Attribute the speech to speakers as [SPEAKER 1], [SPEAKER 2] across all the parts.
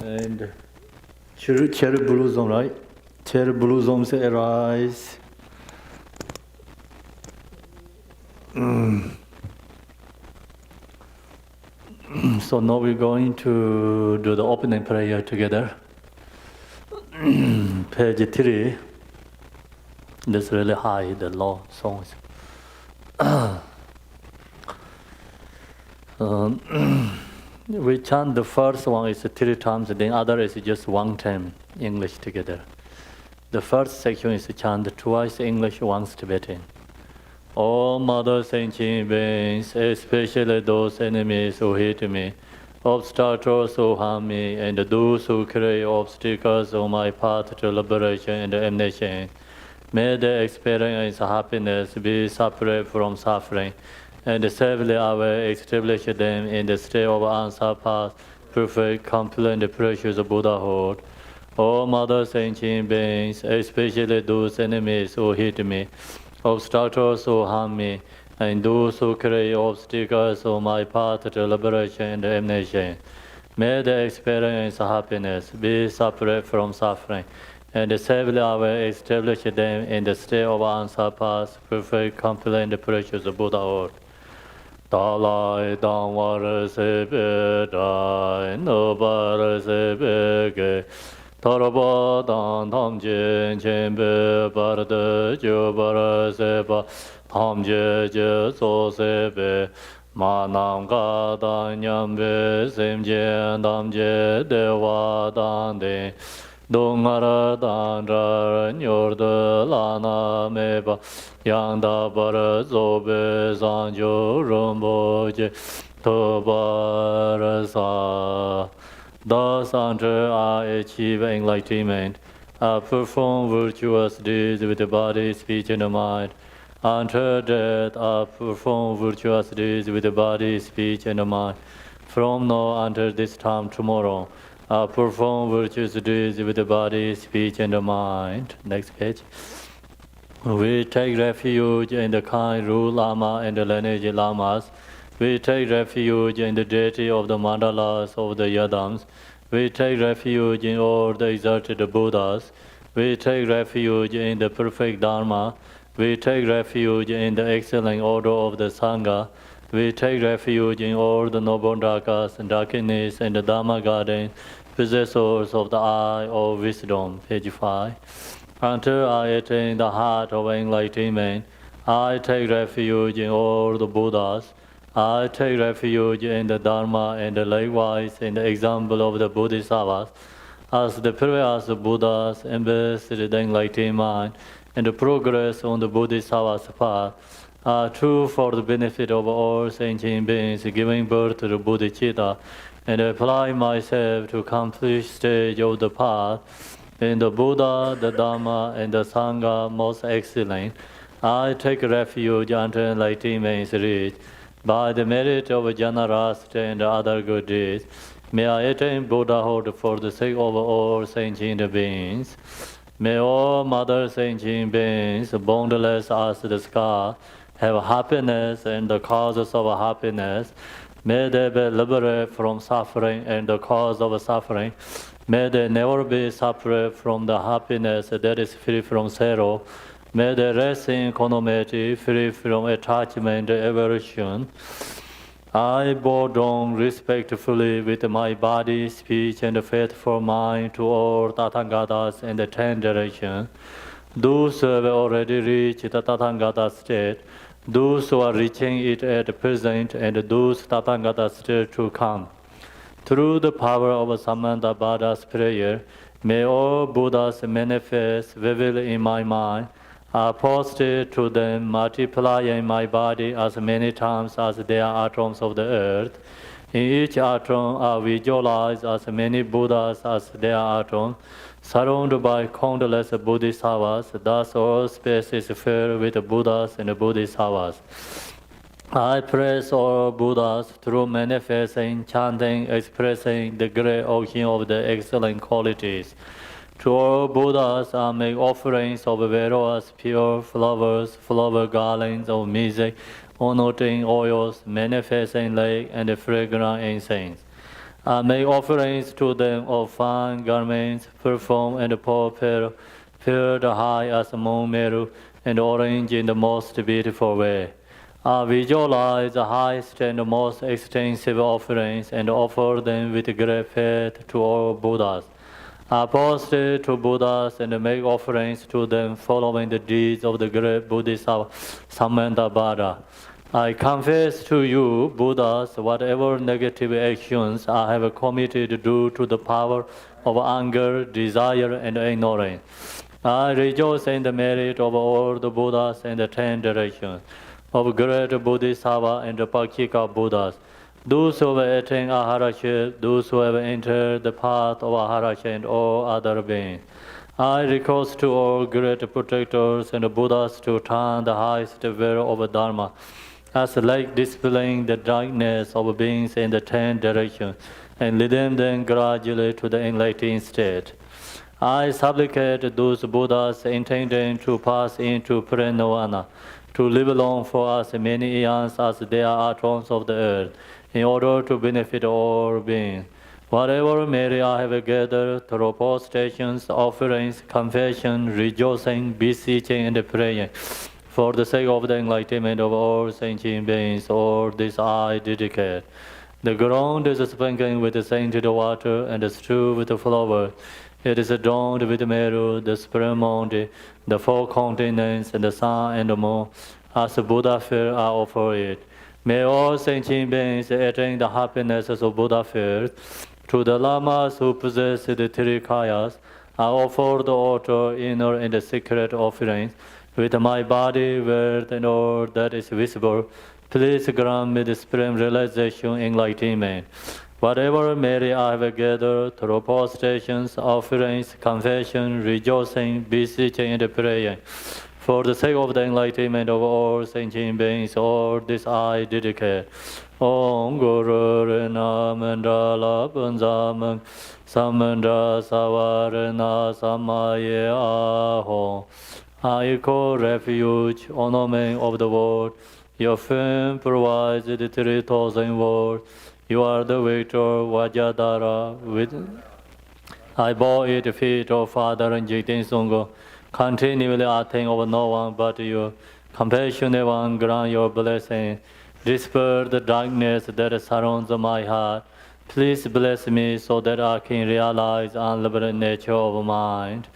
[SPEAKER 1] And cherry blossom, right? Cherry blossoms arise. So now we're going to do the opening prayer together. Page 3. That's really high, the low songs. We chant the first one is 3 times, then other is just 1 time English together. The first section is chant twice English, once Tibetan. All mother sentient beings, especially those enemies who hate me, obstacles who harm me, and those who create obstacles on my path to liberation and damnation, may they experience happiness, be separate from suffering, and safely I will establish them in the state of unsurpassed, perfect, complete, and precious Buddhahood. O Mother Sentient Beings, especially those enemies who hate me, obstacles who harm me, and those who create obstacles on my path to liberation and damnation, may they experience happiness, be separate from suffering, and safely I will establish them in the state of unsurpassed, perfect, complete, and precious Buddhahood. Dalai Dhamma Sepe Dai Nobara Sepe Ge Taraba Dan Tham Jen Chembe Barada Jo Bara Sepa Tham Je Je So Sepe Manam Ga Dan Nyambe Sem Jen Dam Je Dewa Dan De Dongara Dan Ra Nyor De Lana Meba Yang Da Bara Zobe Zanjo Rumboje Tobara Sa. Thus, until I achieve enlightenment, I perform virtuous deeds with the body, speech, and the mind. Until death, I perform virtuous deeds with the body, speech, and the mind. From now until this time tomorrow, I perform virtuous deeds with the body, speech, and the mind. Next page. We take refuge in the kind Ru Lama and the lineage Lamas. We take refuge in the deity of the mandalas of the Yadams. We take refuge in all the exalted Buddhas. We take refuge in the perfect Dharma. We take refuge in the excellent order of the Sangha. We take refuge in all the noble Dhakas and Dakinis and the Dhamma garden, possessors of the eye of wisdom. Page 5. Until I attain the heart of enlightenment, I take refuge in all the Buddhas. I take refuge in the Dharma and likewise in the example of the Bodhisattvas, as the previous Buddhas embodied the enlightened mind and the progress on the Bodhisattva's path are true for the benefit of all sentient beings giving birth to the Bodhicitta, and apply myself to complete stage of the path in the Buddha, the Dhamma, and the Sangha most excellent. I take refuge until enlightenment is reached. By the merit of generosity and other good deeds, may I attain Buddhahood for the sake of all sentient beings. May all Mother sentient beings, boundless as the sky, have happiness and the causes of happiness. May they be liberated from suffering and the cause of suffering. May they never be separate from the happiness that is free from sorrow. May they rest in equanimity, free from attachment and aversion. I bow down respectfully with my body, speech, and faithful mind to all Tathagatas in the 10 directions. Those who have already reached the Tathagata state, those who are reaching it at present, and those Tathagata still to come. Through the power of Samdup prayer, may all Buddhas manifest vividly in my mind. I posted to them, multiplying my body as many times as there are atoms of the earth. In each atom I visualize as many Buddhas as there are atoms, surrounded by countless Bodhisattvas. Thus all space is filled with Buddhas and Bodhisattvas. I praise all Buddhas through manifesting, chanting, expressing the great ocean of the excellent qualities. To all Buddhas, I make offerings of various pure flowers, flower garlands of music, honoring oils, manifesting light, and fragrant incense. Make offerings to them of fine garments, perfume, and purple, filled high as moon meru, and orange in the most beautiful way. Visualize the highest and most extensive offerings and offer them with great faith to all Buddhas. Prostrate to Buddhas and make offerings to them following the deeds of the great Buddhist Samdup. I confess to you, Buddhas, whatever negative actions I have committed due to the power of anger, desire, and ignorance. I rejoice in the merit of all the Buddhas and the 10 directions, of great Bodhisattva and the Pakika Buddhas, those who have attained Aharaship, those who have entered the path of Aharaship and all other beings. I request to all great protectors and Buddhas to turn the highest will of Dharma, as like dispelling the darkness of beings in the 10 directions, and leading them gradually to the enlightened state. I supplicate those Buddhas intending to pass into Parinirvana to live long for us many eons as they are thrones of the earth, in order to benefit all beings. Whatever merit I have gathered through prostrations, offerings, confession, rejoicing, beseeching, and praying, for the sake of the enlightenment of all sentient beings, all this I dedicate. The ground is sprinkled with scented water and strewed with flowers. It is adorned with Meru, the spring mountain, the four continents, and the sun and the moon. As Buddha fear, I offer it. May all sentient beings attain the happiness of Buddha fear. To the lamas who possess the three kayas, I offer the altar, inner and the secret offerings. With my body, word, and all that is visible, please grant me the supreme realization, enlightenment. Whatever merit I have gathered through prostrations, offerings, confession, rejoicing, beseeching, and praying, for the sake of the enlightenment of all sentient beings, all this I dedicate. Om Guru Rena Mandala Punzamang Samandra Savarana Samaye Aho. I call refuge, ornament of the world. Your fame provides the 3,000 worlds. You are the victor, Vajradhara. I bow at the feet of Father and Jigten Sangha. Continually I think of no one but you. Compassionate one, grant your blessing. Dispel the darkness that surrounds my heart. Please bless me so that I can realize unlimited nature of mind.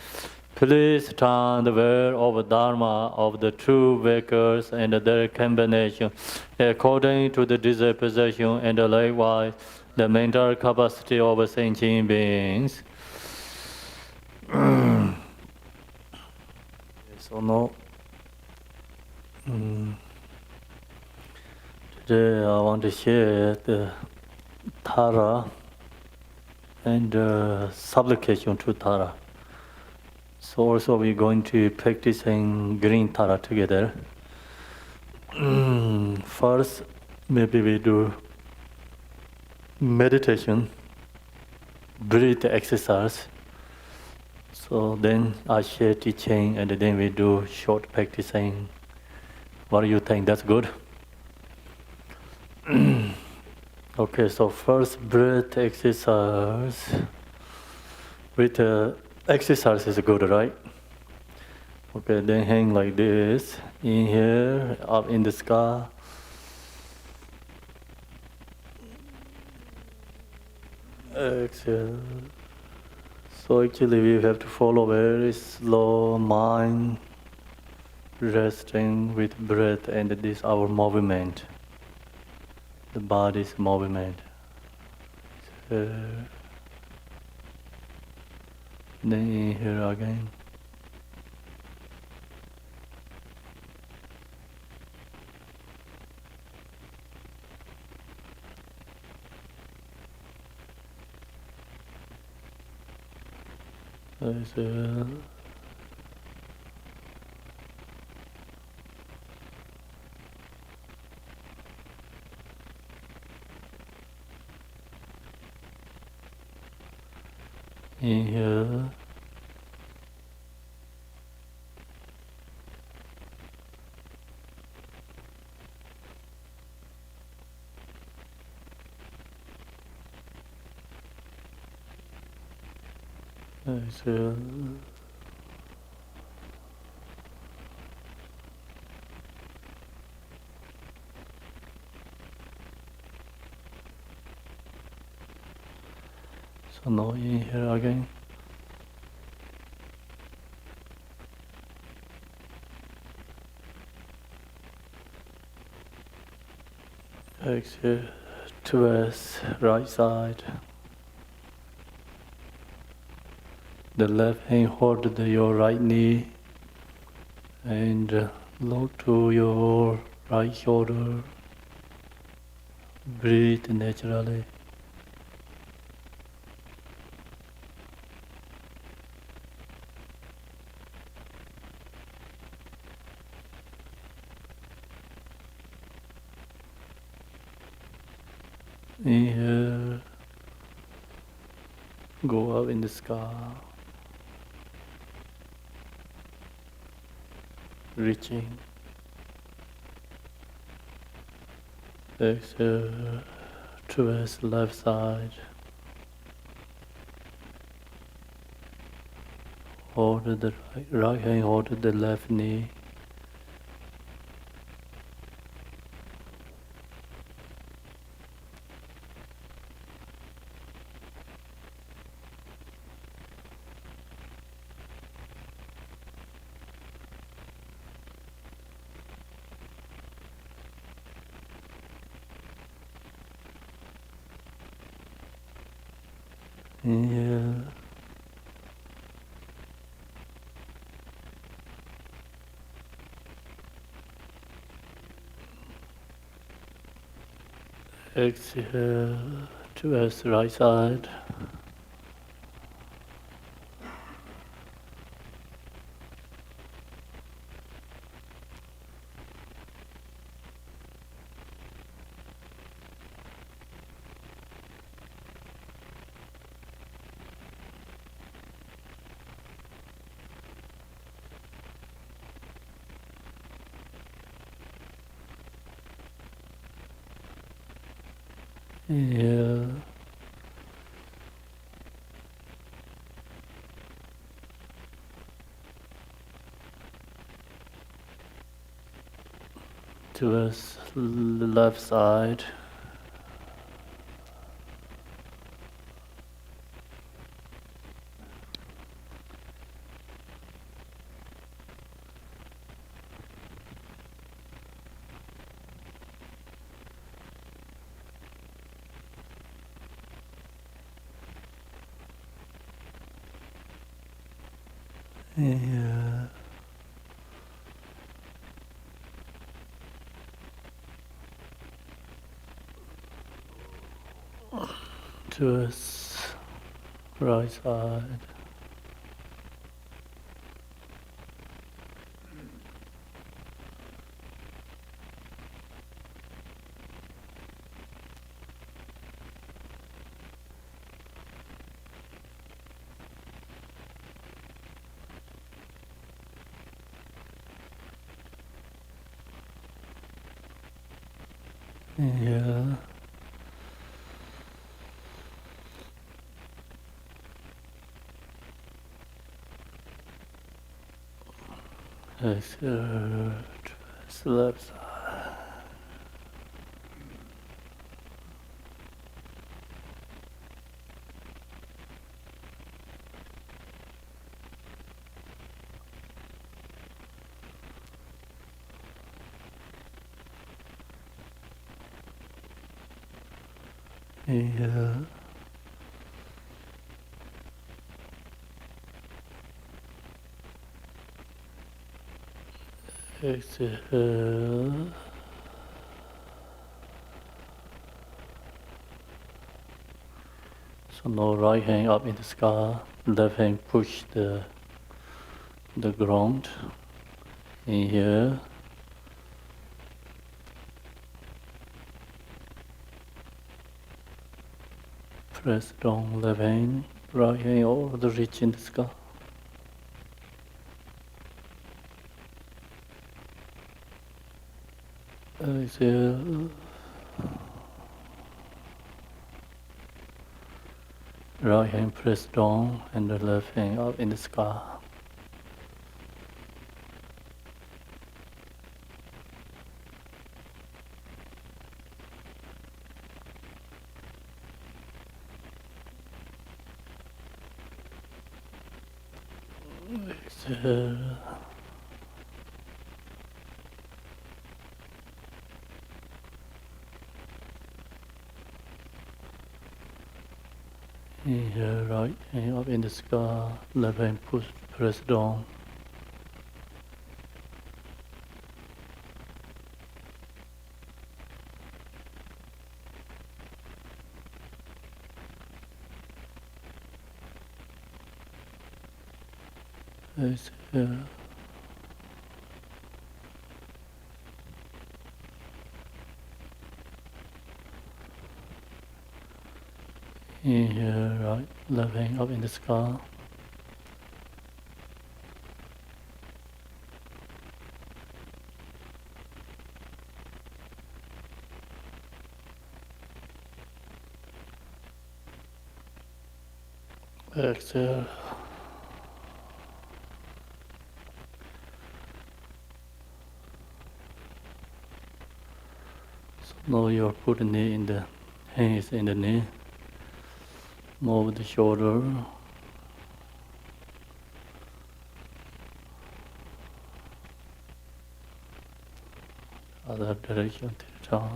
[SPEAKER 1] Please turn the way of Dharma of the true wakers and their combination according to the disposition and likewise the mental capacity of sentient beings. So now, today I want to share the Tara and supplication to Tara. So also we're going to practicing green Tara together. First, maybe we do meditation, breathe exercise. So then I share teaching and then we do short practicing. What do you think? That's good? Okay, so first breath exercise. With exercise is good, right? Okay, then hang like this. Inhale, up in the sky. Exhale. So actually we have to follow very slow mind, resting with breath and this our movement. The body's movement. Then inhale again. Exhale. Inhale. Exhale. So now inhale again. Exhale, twist right side. The left hand hold your right knee and look to your right shoulder. Breathe naturally. Inhale, go up in the sky, reaching. Exhale, twist left side. Hold the right hand, hold the left knee. Inhale. Exhale, twist right side. Inhale. Towards the left side. Inhale. Towards right side. Inhale. Exhale, twist left side. Inhale. Exhale. So now right hand up in the sky, left hand push the ground. Inhale. Press down left hand, right hand over the reach in the sky. Exhale. Right hand press down and the left hand up in the sky. Exhale. Inhale, right hand up in the sky, left hand press down. Exhale. Inhale, right, left hand up in the sky. Exhale. So now you're putting knee in the hands in the knee. Move the shoulder. Other direction to the toes.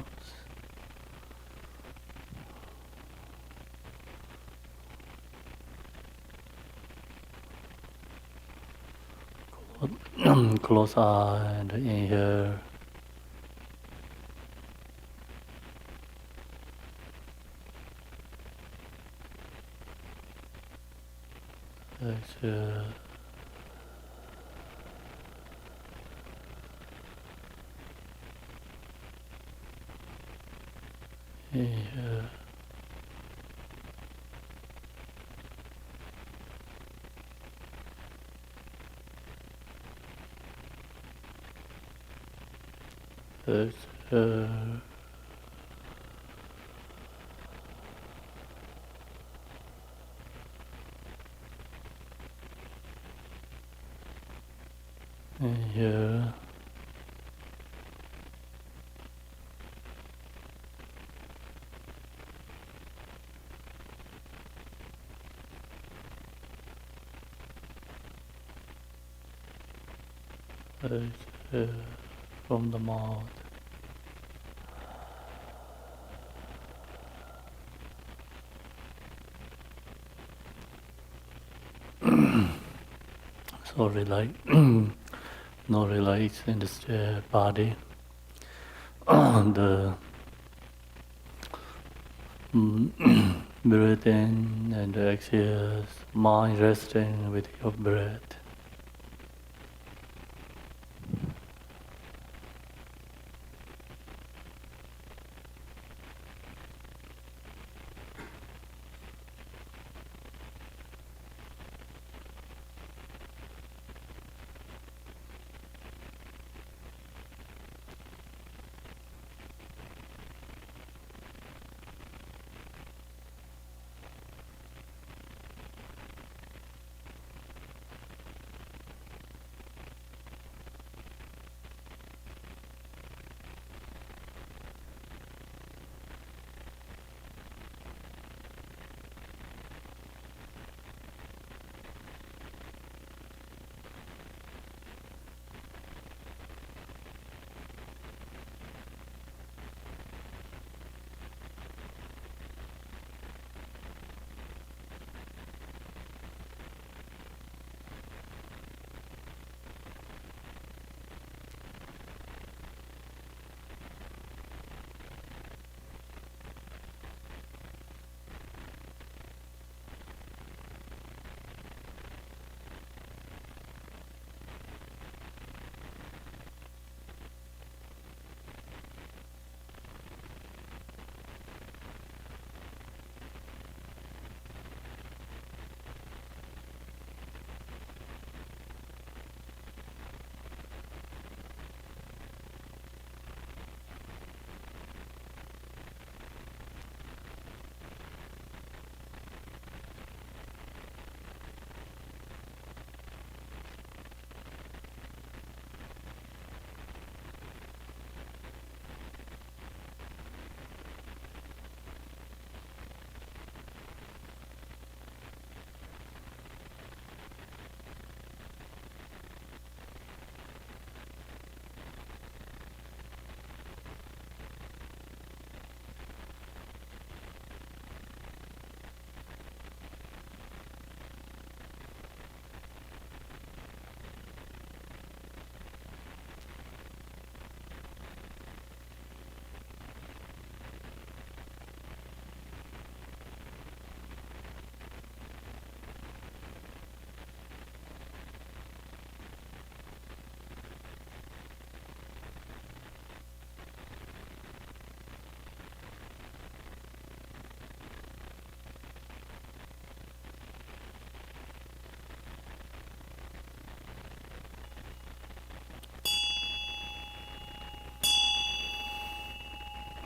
[SPEAKER 1] Close eye and inhale. Exhale. Inhale. Exhale. Inhale. Exhale from the mouth. So relax, no relax in the body. The breathe in and exhale, mind resting with your breath.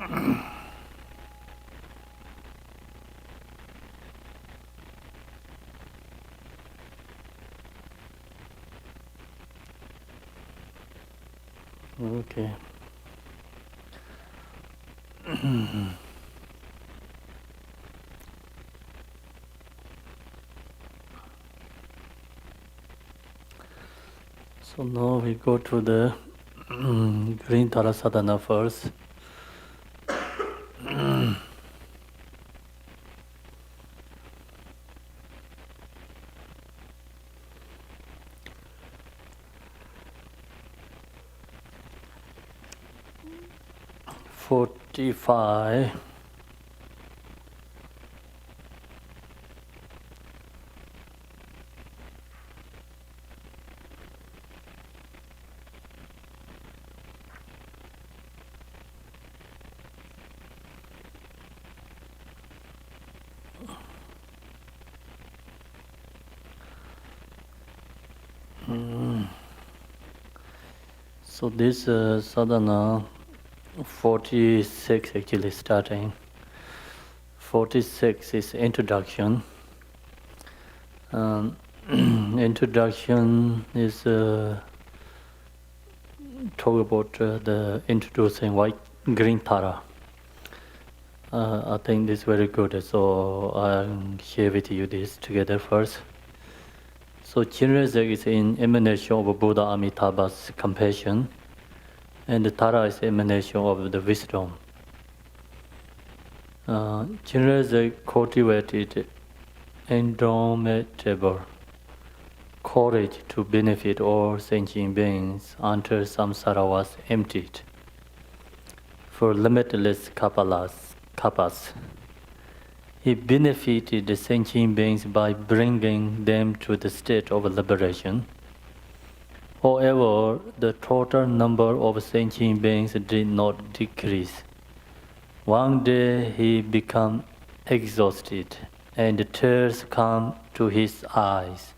[SPEAKER 1] Okay. So now we go to the Green Tara Sadhana first. 45. So this sadhana 46 actually starting. 46 is introduction. Introduction is talk about the introducing white green Tara. I think this is very good. So I'll share with you this together first. So Chinrezek is in emanation of Buddha Amitabha's compassion, and the Tara is emanation of the wisdom. Chinrezek cultivated indomitable courage to benefit all sentient beings until samsara was emptied for limitless kapas. He benefited the sentient beings by bringing them to the state of liberation. However, the total number of sentient beings did not decrease. One day he became exhausted, and tears came to his eyes,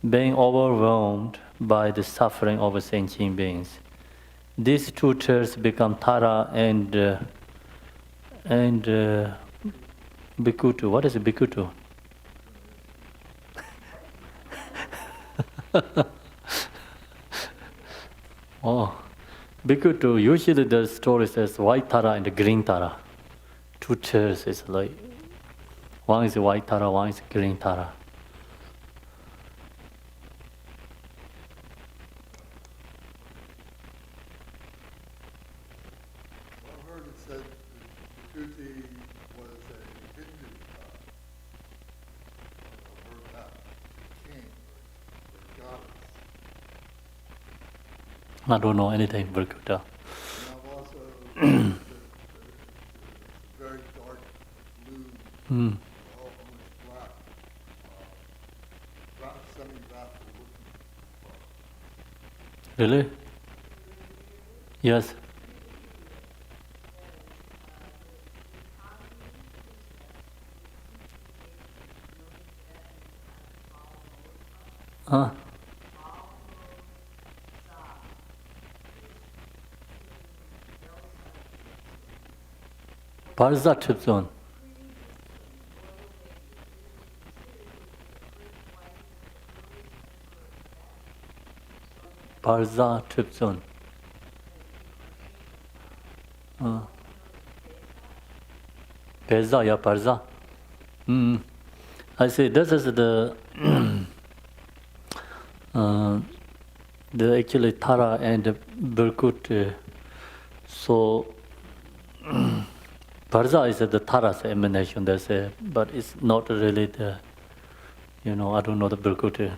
[SPEAKER 1] being overwhelmed by the suffering of sentient beings. These two tears become Tara and Bikutu. What is a Bikutu? Oh, Bikutu, usually the story says white Tara and green Tara. Two tears is like, one is white Tara, one is green Tara.
[SPEAKER 2] I heard it said that Bikuti was a Hindu god. I heard that. King or goddess.
[SPEAKER 1] I don't know anything Bikuta.
[SPEAKER 2] And I've also heard that it's a very dark blue, almost black, semi-wrathful looking.
[SPEAKER 1] Really? Yes. Barza Tipson. Barza Tipson. Beza, yeah, Barza. I see, this is the the actually Tara and Birkut. So Barza is the Tara's emanation, they say, but it's not really the, I don't know the Birkut.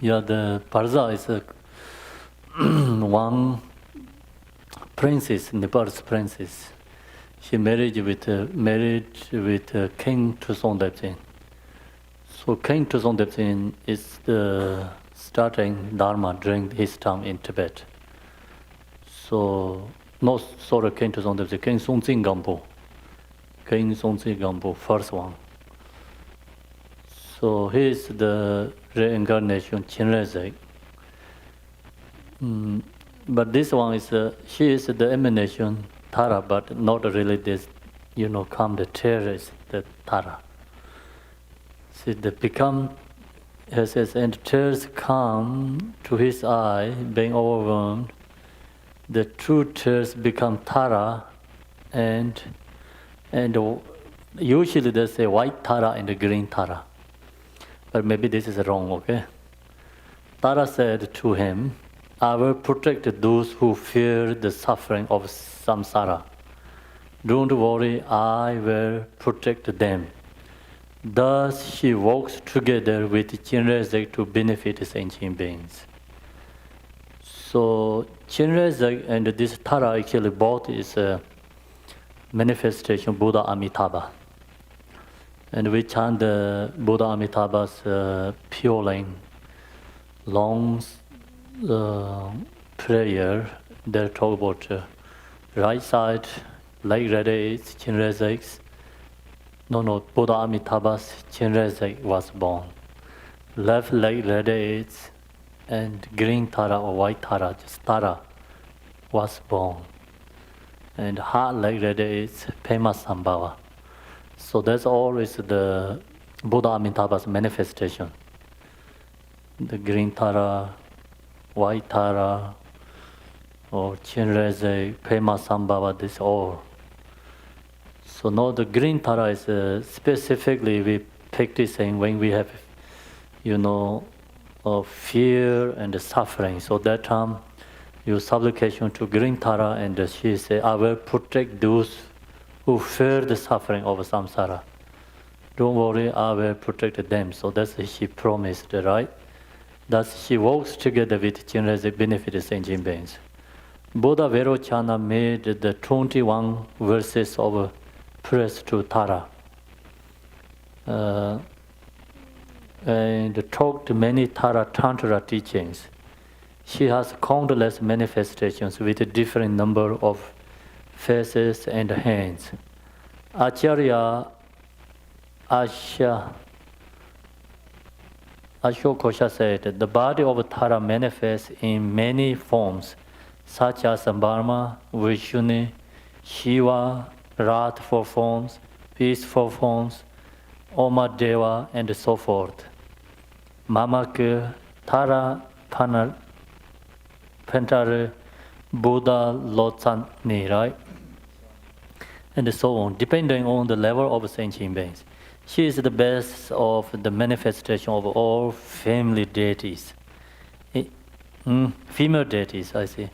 [SPEAKER 1] Yeah, the Barza is one princess, Nepal's princess. She married with King Tusongdepchen. So King Tusongdepchen is the starting Dharma during his time in Tibet. So no sort of King Tusongdepchen, King Songtsin Gampo. King Songtsin Gampo, first one. So So he is the reincarnation Chinrezek. But this one is, she is the emanation Tara, but not really this, come the terrorist, the Tara. See, the become, he says, and tears come to his eye, being overwhelmed. The true tears become Tara, and usually they say white Tara and the green Tara. But maybe this is wrong, okay? Tara said to him, I will protect those who fear the suffering of samsara. Don't worry, I will protect them. Thus she walks together with Chinrezek to benefit sentient beings. So Chinrezek and this Tara actually both is a manifestation Buddha Amitabha. And we chant the Buddha Amitabha's pure line, long prayer. They talk about right side, leg radiates, Chinrezek's. No, Buddha Amitabha's Chinrezek was born. Left leg radiates, and green Tara or white Tara, just Tara, was born. And heart leg radiates, Pema Sambhava. So that's always the Buddha Amitabha's manifestation. The green Tara, white Tara, or Chinrezek, Pema Sambhava, this all. So now the green Tara is specifically we practicing when we have, fear and suffering. So that time, you supplication to green Tara, and she say, I will protect those who fear the suffering of samsara. Don't worry, I will protect them. So that's she promised, right? Thus she walks together with Chinrezek benefit sentient beings. Buddha Vairochana made the 21 verses of praise to Tara. And talked many Tara Tantra teachings. She has countless manifestations with a different number of faces and hands. Acharya Ashokosha said, the body of Tara manifests in many forms, such as Brahma, Vishnu, Shiva, Wrath 4 forms, Peace 4 forms, Oma Deva, and so forth. Mamaka, Tara Pentare, Buddha Lotsani, right? And so on, depending on the level of sentient beings. She is the best of the manifestation of all family deities. Female deities, I see.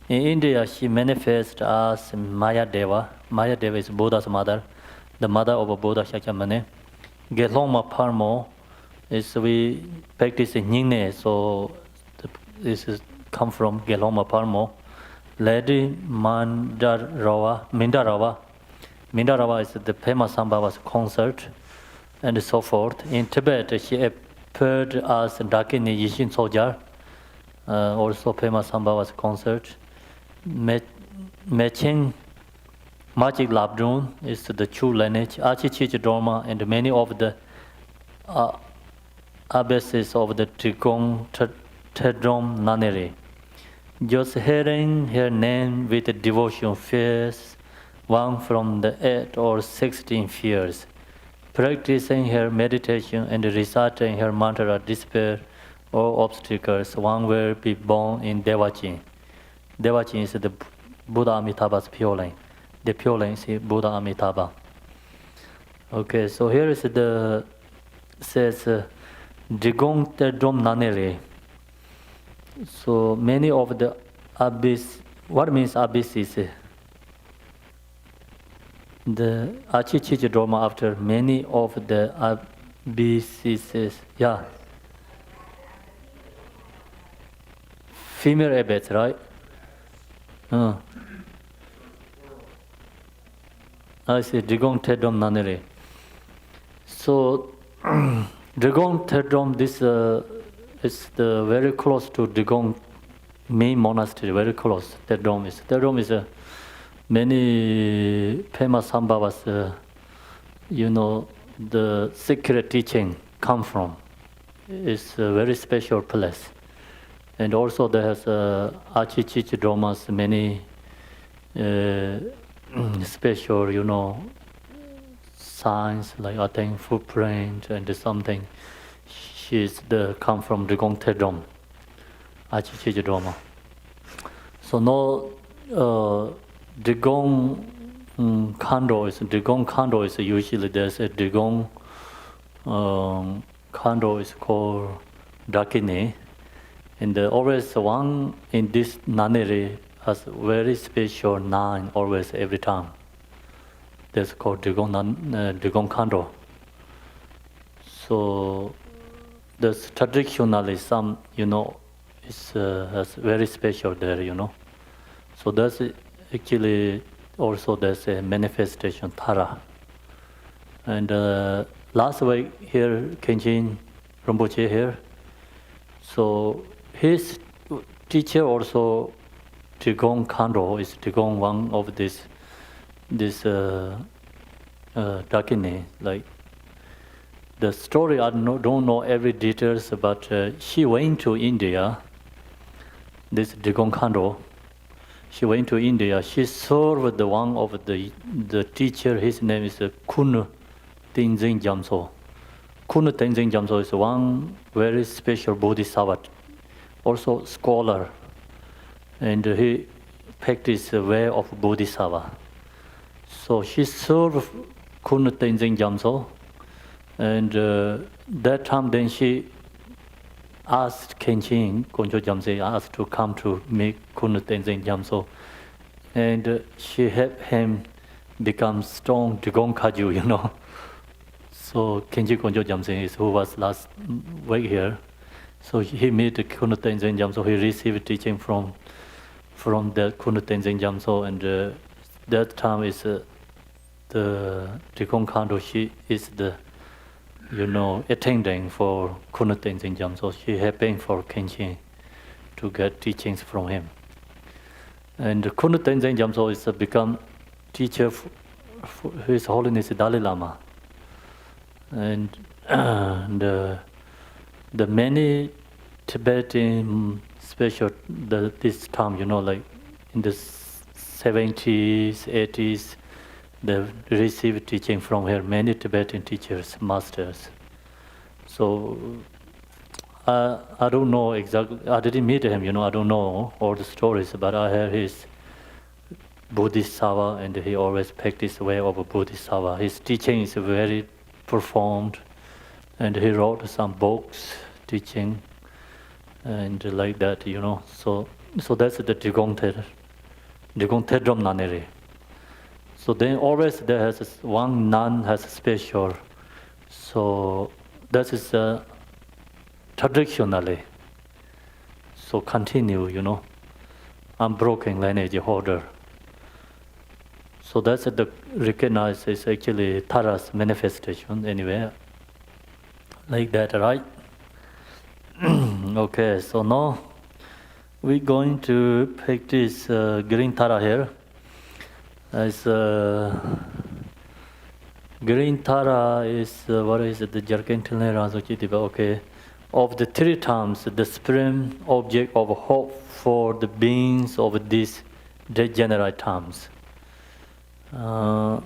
[SPEAKER 1] In India, she manifests as Maya Deva. Maya Deva is Buddha's mother, the mother of Buddha Shakyamuni. Geloma Parmo is we practice in Nyingme, so this is come from Geloma Parmo. Lady Mindarawa is the Pema Sambhava's concert, and so forth. In Tibet, she appeared as Dakini Yishin soldier, also Pema Sambhava's concert. Meching Magic Labdrun is the true lineage. Achichich Dorma and many of the abbesses of the Trikong Tedrom Naneri. Just hearing her name with devotion fears one from the 8 or 16 fears. Practicing her meditation and reciting her mantra despair or obstacles, one will be born in Devachin. Devachin is the Buddha Amitabha's pure line. The pure line is Buddha Amitabha. Okay, so here is the says Digong Tedrom Nanere. So many of the abyss. What means abyss is the Achichich Dharma after many of the abysses. Yeah. Female abbots, right? I see, Digong Tedom Nanere. So, Digong Tedom, this is the very close to Digong main monastery, very close. Tedom is a many Pema Sambhavas, the secret teaching come from. It's a very special place. And also there's Achichichidoma's many special, signs, like I think footprint and something. She's come from Drigong Tedrom, Achichichidoma. So no Drigong Kando is usually there's a Drigong Kando is called Dakine. And always one in this naneri has very special nine always every time. That's called Drigong Kando. So there's traditionally some, it's has very special there, So that's actually also there's a manifestation Tara. And last week here, Khenpo Rinpoche here. So his teacher also Drigong Kando is Drigong one of this Dakini. Like the story I don't know every details, but she went to India. This Drigong Kando. She went to India. She served the one of the teacher. His name is Kun Tenzin Jamso. Kun Tenzin Jamso is one very special bodhisattva, also scholar, and he practiced the way of bodhisattva. So she served Kun Tenzin Jamso, and that time then she asked Khenpo Goncho Jamse asked to come to meet Kun Tenzin Jamso, and she helped him become strong Drigong Kaju, So Khenpo Goncho Jamse who was last week here. So he met Kun Tenzin Jamso. He received teaching from the Kun Tenzin Jamso, and that time is the Drigong Kando. She is the attending for Kun Tenzin Jamso. She helping for Khenpo to get teachings from him. And Kun Tenzin Jamso is become teacher for His Holiness Dalai Lama. And the many Tibetan special this time, like in the 70s, 80s, they received teaching from here, many Tibetan teachers, masters. So I don't know exactly, I didn't meet him, I don't know all the stories, but I heard his Bodhisattva, and he always practiced the way of a Bodhisattva. His teaching is very profound, and he wrote some books teaching and like that, So that's the Drigong Tedrom Naneri. So then always there has one nun has a special. So that is traditionally. So continue, unbroken lineage holder. So that's the recognized is actually Tara's manifestation anyway. Like that, right? Okay, so now we're going to practice Green Tara here. As Green Tara is what is it? The Jarkentilne. Okay, of the three terms, the supreme object of hope for the beings of these degenerate terms. The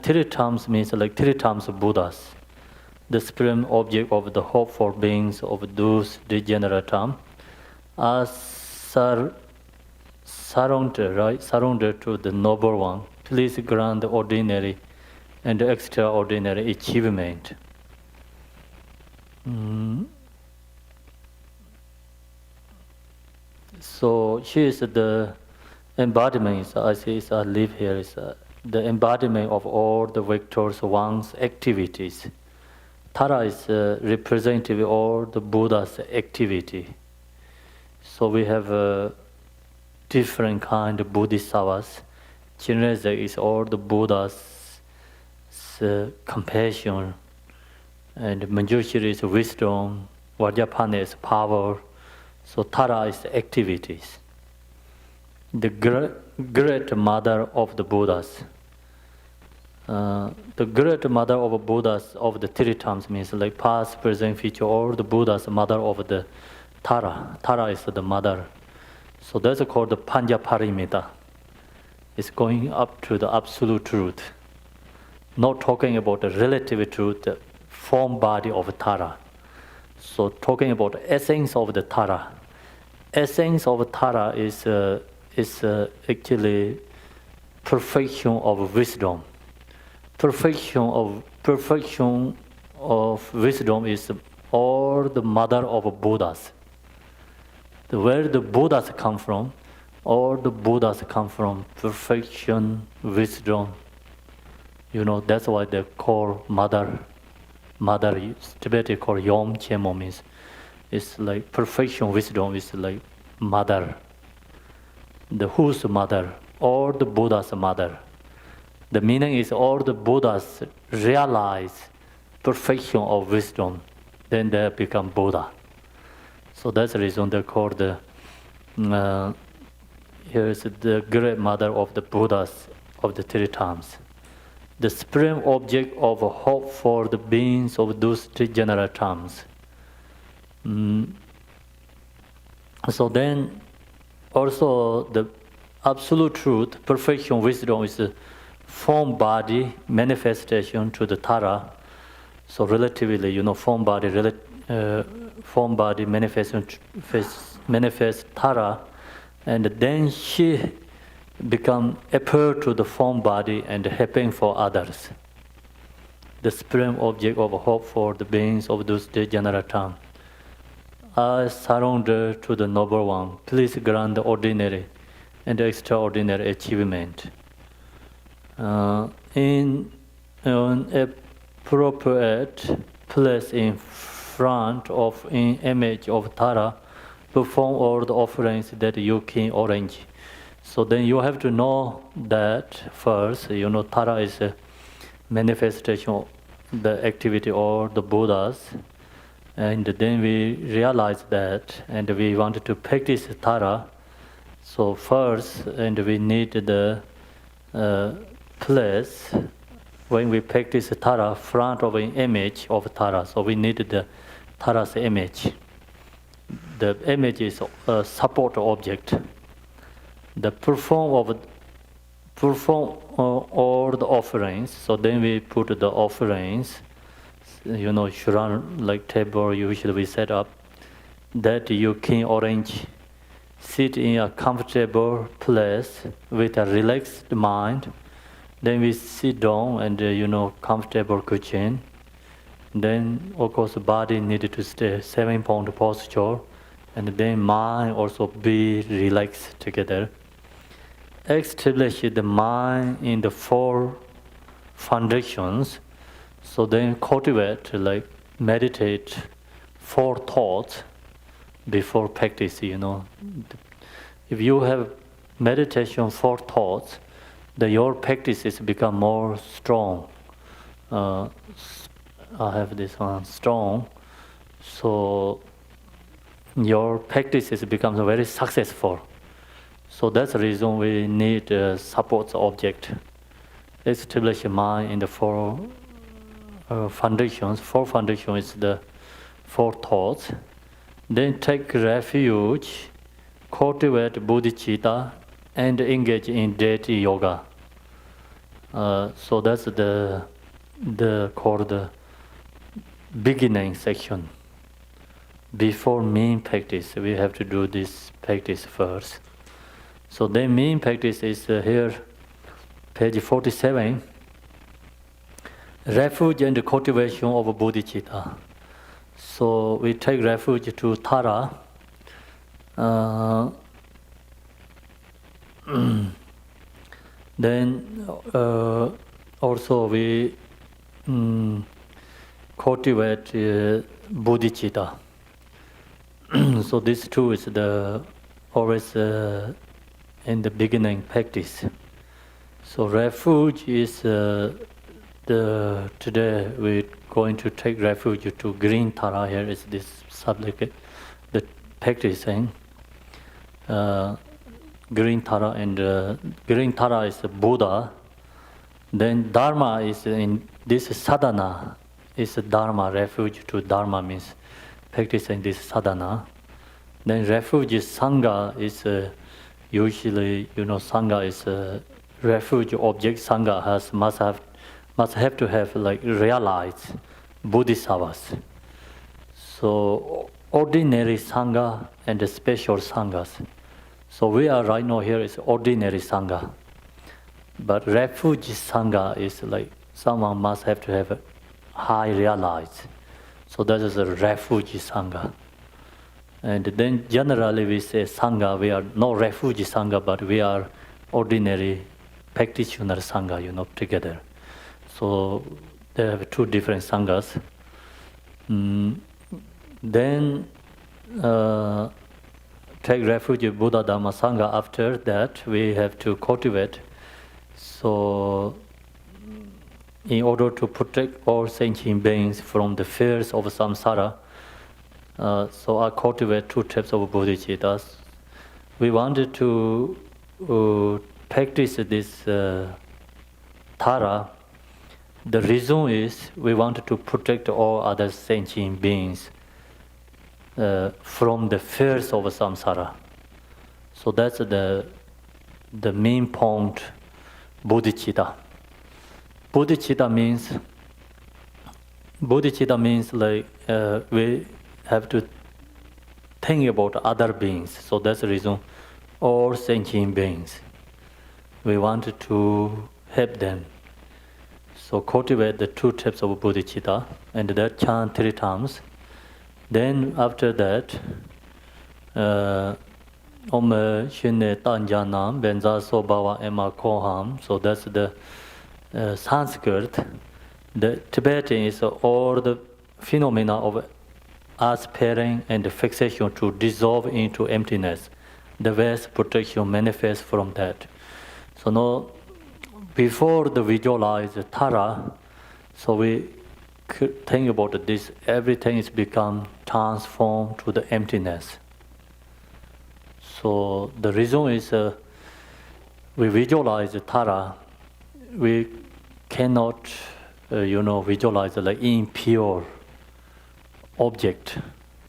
[SPEAKER 1] three terms means like three terms of Buddhas. The supreme object of the hope for beings of those degenerate terms are surrounded to the noble one. Please grant the ordinary and extraordinary achievement. So she is the embodiment, I live here, is the embodiment of all the victors one's activities. Tara is representative of all the Buddha's activity. So we have different kind of bodhisattvas. Chinese is all the Buddha's compassion, and Manjushri is wisdom, Vajrapana is power. So Tara is activities. the great mother of the Buddhas. The great mother of Buddhas of the three times means like past, present, future, or the Buddha's mother of the Tara. Tara is the mother. So that's called the Panjaparimita. It's going up to the absolute truth. Not talking about the relative truth, the form body of Tara. So talking about the essence of the Tara. Essence of Tara is actually perfection of wisdom. Perfection of wisdom is all the mother of Buddhas. Where the Buddhas come from, all the Buddhas come from perfection, wisdom. That's why they call mother. Mother, Tibetan call Yom Chemo means it's like perfection, wisdom is like mother. The whose mother? All the Buddha's mother. The meaning is all the Buddhas realize perfection of wisdom, then they become Buddha. So that's the reason they call the here is the great mother of the Buddhas of the three times. The supreme object of hope for the beings of those three general terms. So then also the absolute truth, perfection, wisdom is the form body manifestation to the Tara. So relatively, form body manifests Tara, and then she become appear to the form body and helping for others. The supreme object of hope for the beings of those general terms. I surrender to the Noble One. Please grant the ordinary and extraordinary achievement. In an appropriate place in front of an image of Tara, perform all the offerings that you can arrange. So then you have to know that first, Tara is a manifestation of the activity of the Buddhas. And then we realize that, and we wanted to practice Tara. So first, and we need the place when we practice Tara, front of an image of Tara. So we need the Tara's image. The image is a support object. The perform all the offerings. So then we put the offerings. Shuran like table usually we set up that you can arrange. Sit in a comfortable place with a relaxed mind. Then we sit down and comfortable cushion. Then of course the body needed to stay 7-point posture, and then mind also be relaxed together. Establish the mind in the 4 foundations. So then cultivate, like meditate 4 thoughts before practice. If you have meditation 4 thoughts, then your practices become more strong. I have this one, strong. So your practices becomes very successful. So that's the reason we need a support object. Establish your mind in the 4 foundations. 4 foundations is the 4 thoughts. Then take refuge, cultivate bodhicitta, and engage in deity yoga. So that's the called the beginning section. Before main practice, we have to do this practice first. So then main practice is here, page 47. Refuge and cultivation of bodhicitta. So we take refuge to Tara. Then also we cultivate bodhicitta. So this too is the always in the beginning practice. So refuge is today we're going to take refuge to Green Tara. Here is this subject, the practicing. green Tara, and green Tara is Buddha. Then Dharma is in this sadhana, is Dharma, refuge to Dharma means practicing this sadhana. Then refuge is Sangha, is usually, Sangha is a refuge object. Sangha must have to have like realized Bodhisattvas. So ordinary Sangha and the special Sanghas. So we are right now here is ordinary Sangha. But refuge Sangha is like someone must have to have a high realized. So that is a refuge Sangha. And then generally we say Sangha, we are not refuge Sangha, but we are ordinary practitioner Sangha, together. So there are two different Sanghas. Then take refuge in Buddha Dhamma Sangha. After that, we have to cultivate. So, in order to protect all sentient beings from the fears of samsara, so I cultivate two types of bodhicittas. We wanted to practice this Tara. The reason is we wanted to protect all other sentient beings from the fears of samsara. So that's the main point, bodhicitta. Bodhicitta means like we have to think about other beings. So that's the reason all sentient beings. We wanted to help them. So cultivate the two types of bodhicitta, and that chant 3 times. Then after that, Om Shine Tanjanam Benza Sobawa Ema Koham. So that's the Sanskrit. The Tibetan is all the phenomena of aspiring and fixation to dissolve into emptiness. The West protection manifests from that. So now, before the visualize Tara, so we think about this, everything is become transformed to the emptiness. So the reason is we visualize Tara, we cannot, visualize like impure object.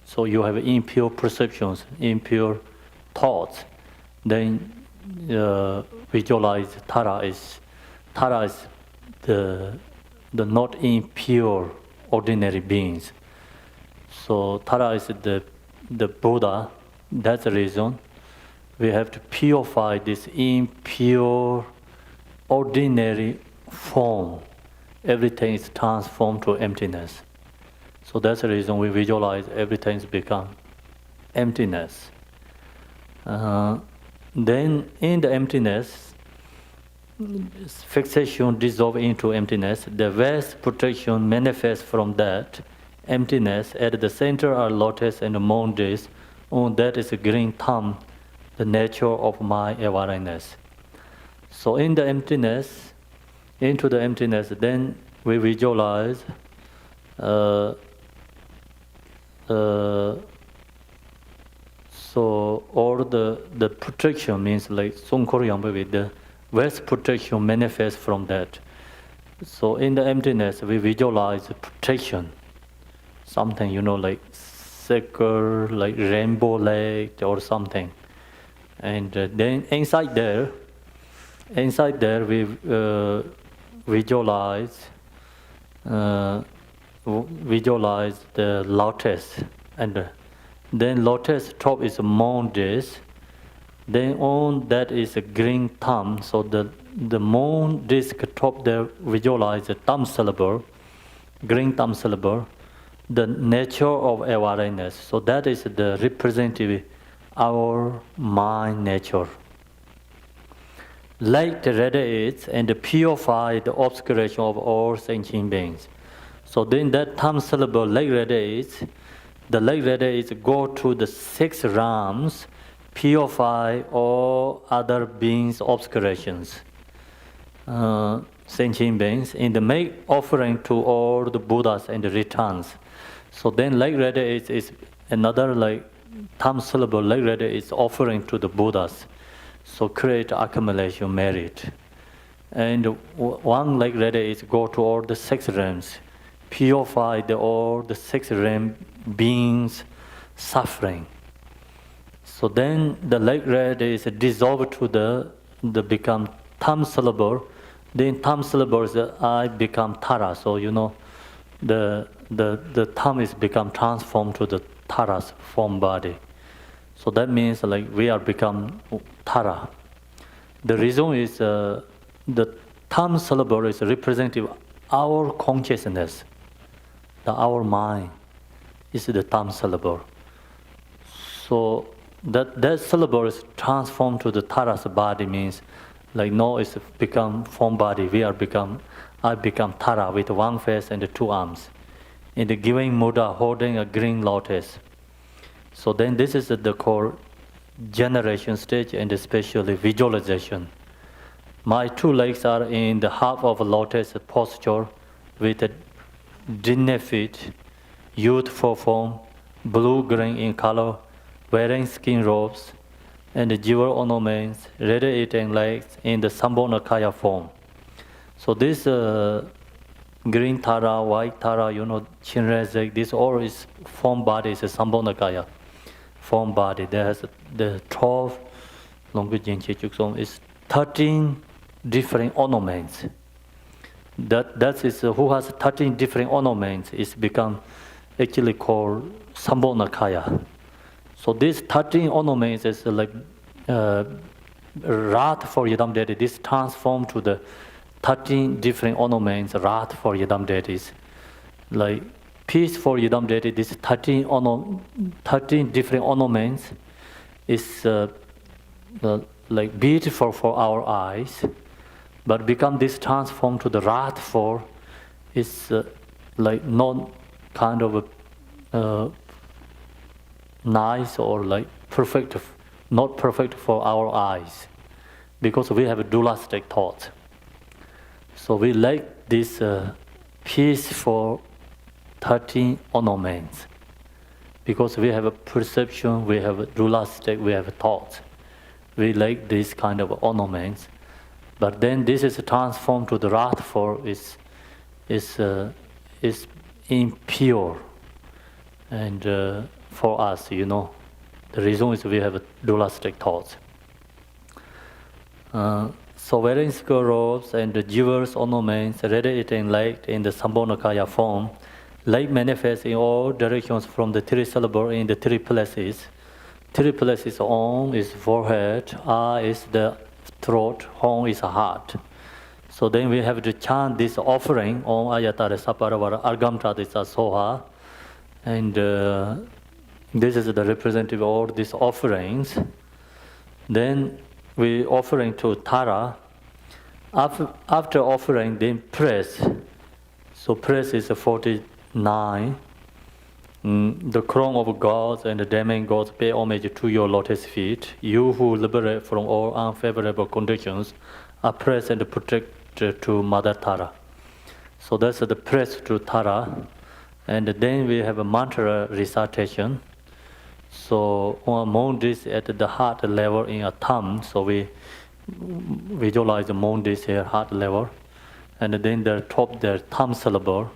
[SPEAKER 1] So you have impure perceptions, impure thoughts. Then visualize Tara is the not impure ordinary beings. So Tara is the Buddha. That's the reason we have to purify this impure ordinary form. Everything is transformed to emptiness. So that's the reason we visualize everything's become emptiness. Then in the emptiness, fixation dissolve into emptiness. The vast protection manifests from that emptiness. At the center are lotus and moon days. On that is a green thumb, the nature of my awareness. So in the emptiness, into the emptiness, then we visualize so all the protection means like Songkor with the West protection manifests from that. So in the emptiness, we visualize protection. Something, like circle, like rainbow lake or something. And then inside there we visualize the lotus, and then lotus top is moon disk. Then on that is a green thumb. So the moon disk top there visualize a thumb syllable, green thumb syllable, the nature of awareness. So that is the representative our mind nature. Light radiates and purify the obscuration of all sentient beings. So then that thumb syllable light radiates, the light radiates go to the 6 realms, purify all other beings' obscurations, sentient beings, and make offering to all the Buddhas and returns. So then light radiates is another like thumb syllable, light radiates is offering to the Buddhas. So create accumulation merit. And one like that is go to all the 6 realms, purify all the 6 realm beings suffering. So then the like red is dissolved to the become thumb syllable. Then thumb syllables I become Tara. So the thumb is become transformed to the Tara's form body. So that means like we are become Tara. The reason is the thumb syllable is representative our consciousness, our mind is the thumb syllable. So that syllable is transformed to the Tara's body means like no it's become form body. I become Tara with 1 face and 2 arms. In the giving Buddha holding a green lotus. So then this is the core generation stage and especially visualization. My 2 legs are in the half of a lotus posture with a dignified, youthful form, blue-green in color, wearing skin robes and jewel ornaments, radiating legs in the Sambhogakaya form. So this green Tara, white Tara, Chinrezek, this all is form body, is a Sambhogakaya form body. There has the 12 is 13 different ornaments. That is who has 13 different ornaments is become actually called Sambhogakaya. So these 13 ornaments is like wrath for Yidam deity. This transformed to the 13 different ornaments, wrath for Yidam deities. Like peace for Yidam deity, this 13 different ornaments is like beautiful for our eyes, but become this transformed to the wrath for is like not kind of nice or like perfect, not perfect for our eyes, because we have a dualistic thought. So we like this peace for 13 ornaments, because we have a perception, we have a dualistic, we have a thought. We like this kind of ornaments, but then this is transformed to the wrath for is impure, and for us, the reason is we have a dualistic thoughts. So wearing skirt robes and the jewels ornaments radiating light in the Sambhogakaya form, light manifests in all directions from the 3 syllables in the 3 places. 3 places: Om is forehead, A is the throat, Hong is heart. So then we have to chant this offering, Om Ayatare Saparavara Argamtradisa Soha, and this is the representative of all these offerings. Then we offering to Tara. After offering, then press. So press is 49. The crown of gods and the demigods pay homage to your lotus feet. You who liberate from all unfavorable conditions are pressed and protected to Mother Tara. So that's the press to Tara. And then we have a mantra recitation. So on this at the heart level in a thumb. So we visualize the this here heart level, and then the top the thumb syllable.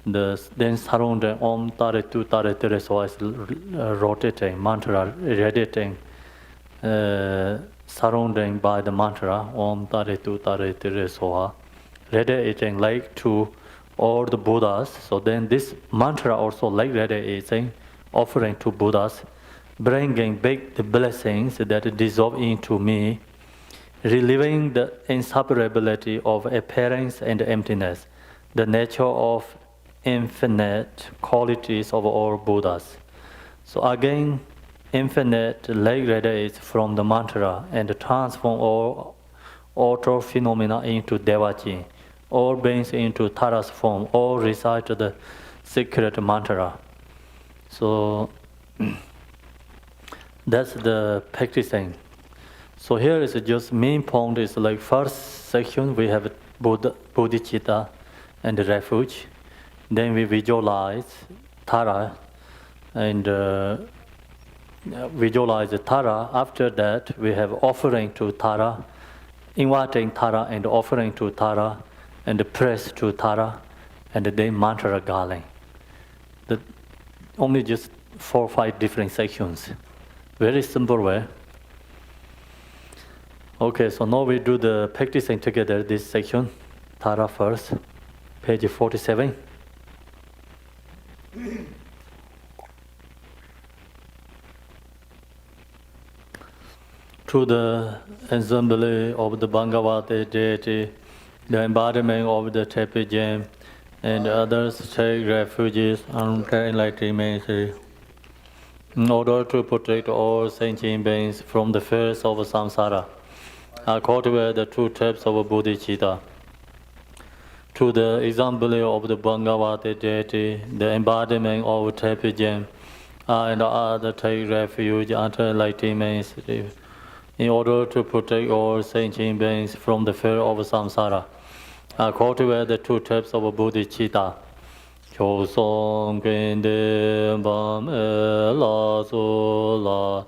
[SPEAKER 1] Then surround the Om Tare Tu Tare Tere, so is rotating mantra, radiating, surrounding by the mantra Om Tare Tu Tare Tere Soha, radiating like to all the Buddhas. So then this mantra also like radiating, offering to Buddhas, bringing back the blessings that dissolve into me, relieving the inseparability of appearance and emptiness, the nature of infinite qualities of all Buddhas. So again, infinite like radiates from the mantra and transform all auto phenomena into Devachi, all beings into Tara's form, all recite the secret mantra. So that's the practicing. So here is just main point is like first section we have bodhicitta and refuge. Then we visualize Tara, and visualize the Tara. After that, we have offering to Tara, inviting Tara and offering to Tara, and the praise to Tara, and then mantra galing. Only just 4 or 5 different sections. Very simple way. Okay, so now we do the practicing together this section. Tara first, page 47. To the assembly of the Bhagavata deity, the embodiment of the Tepe Gem, and others take refuges and enlightenment in order to protect all sentient beings from the fears of samsara. I cultivate the two types of bodhicitta. To the assembly of the Bhagavata deity, the embodiment of Tepe Gem, and others take refuge and enlightenment in order to protect all sentient beings from the fear of samsara. I cultivate the two types of bodhicitta. Kyosong kende bam la so la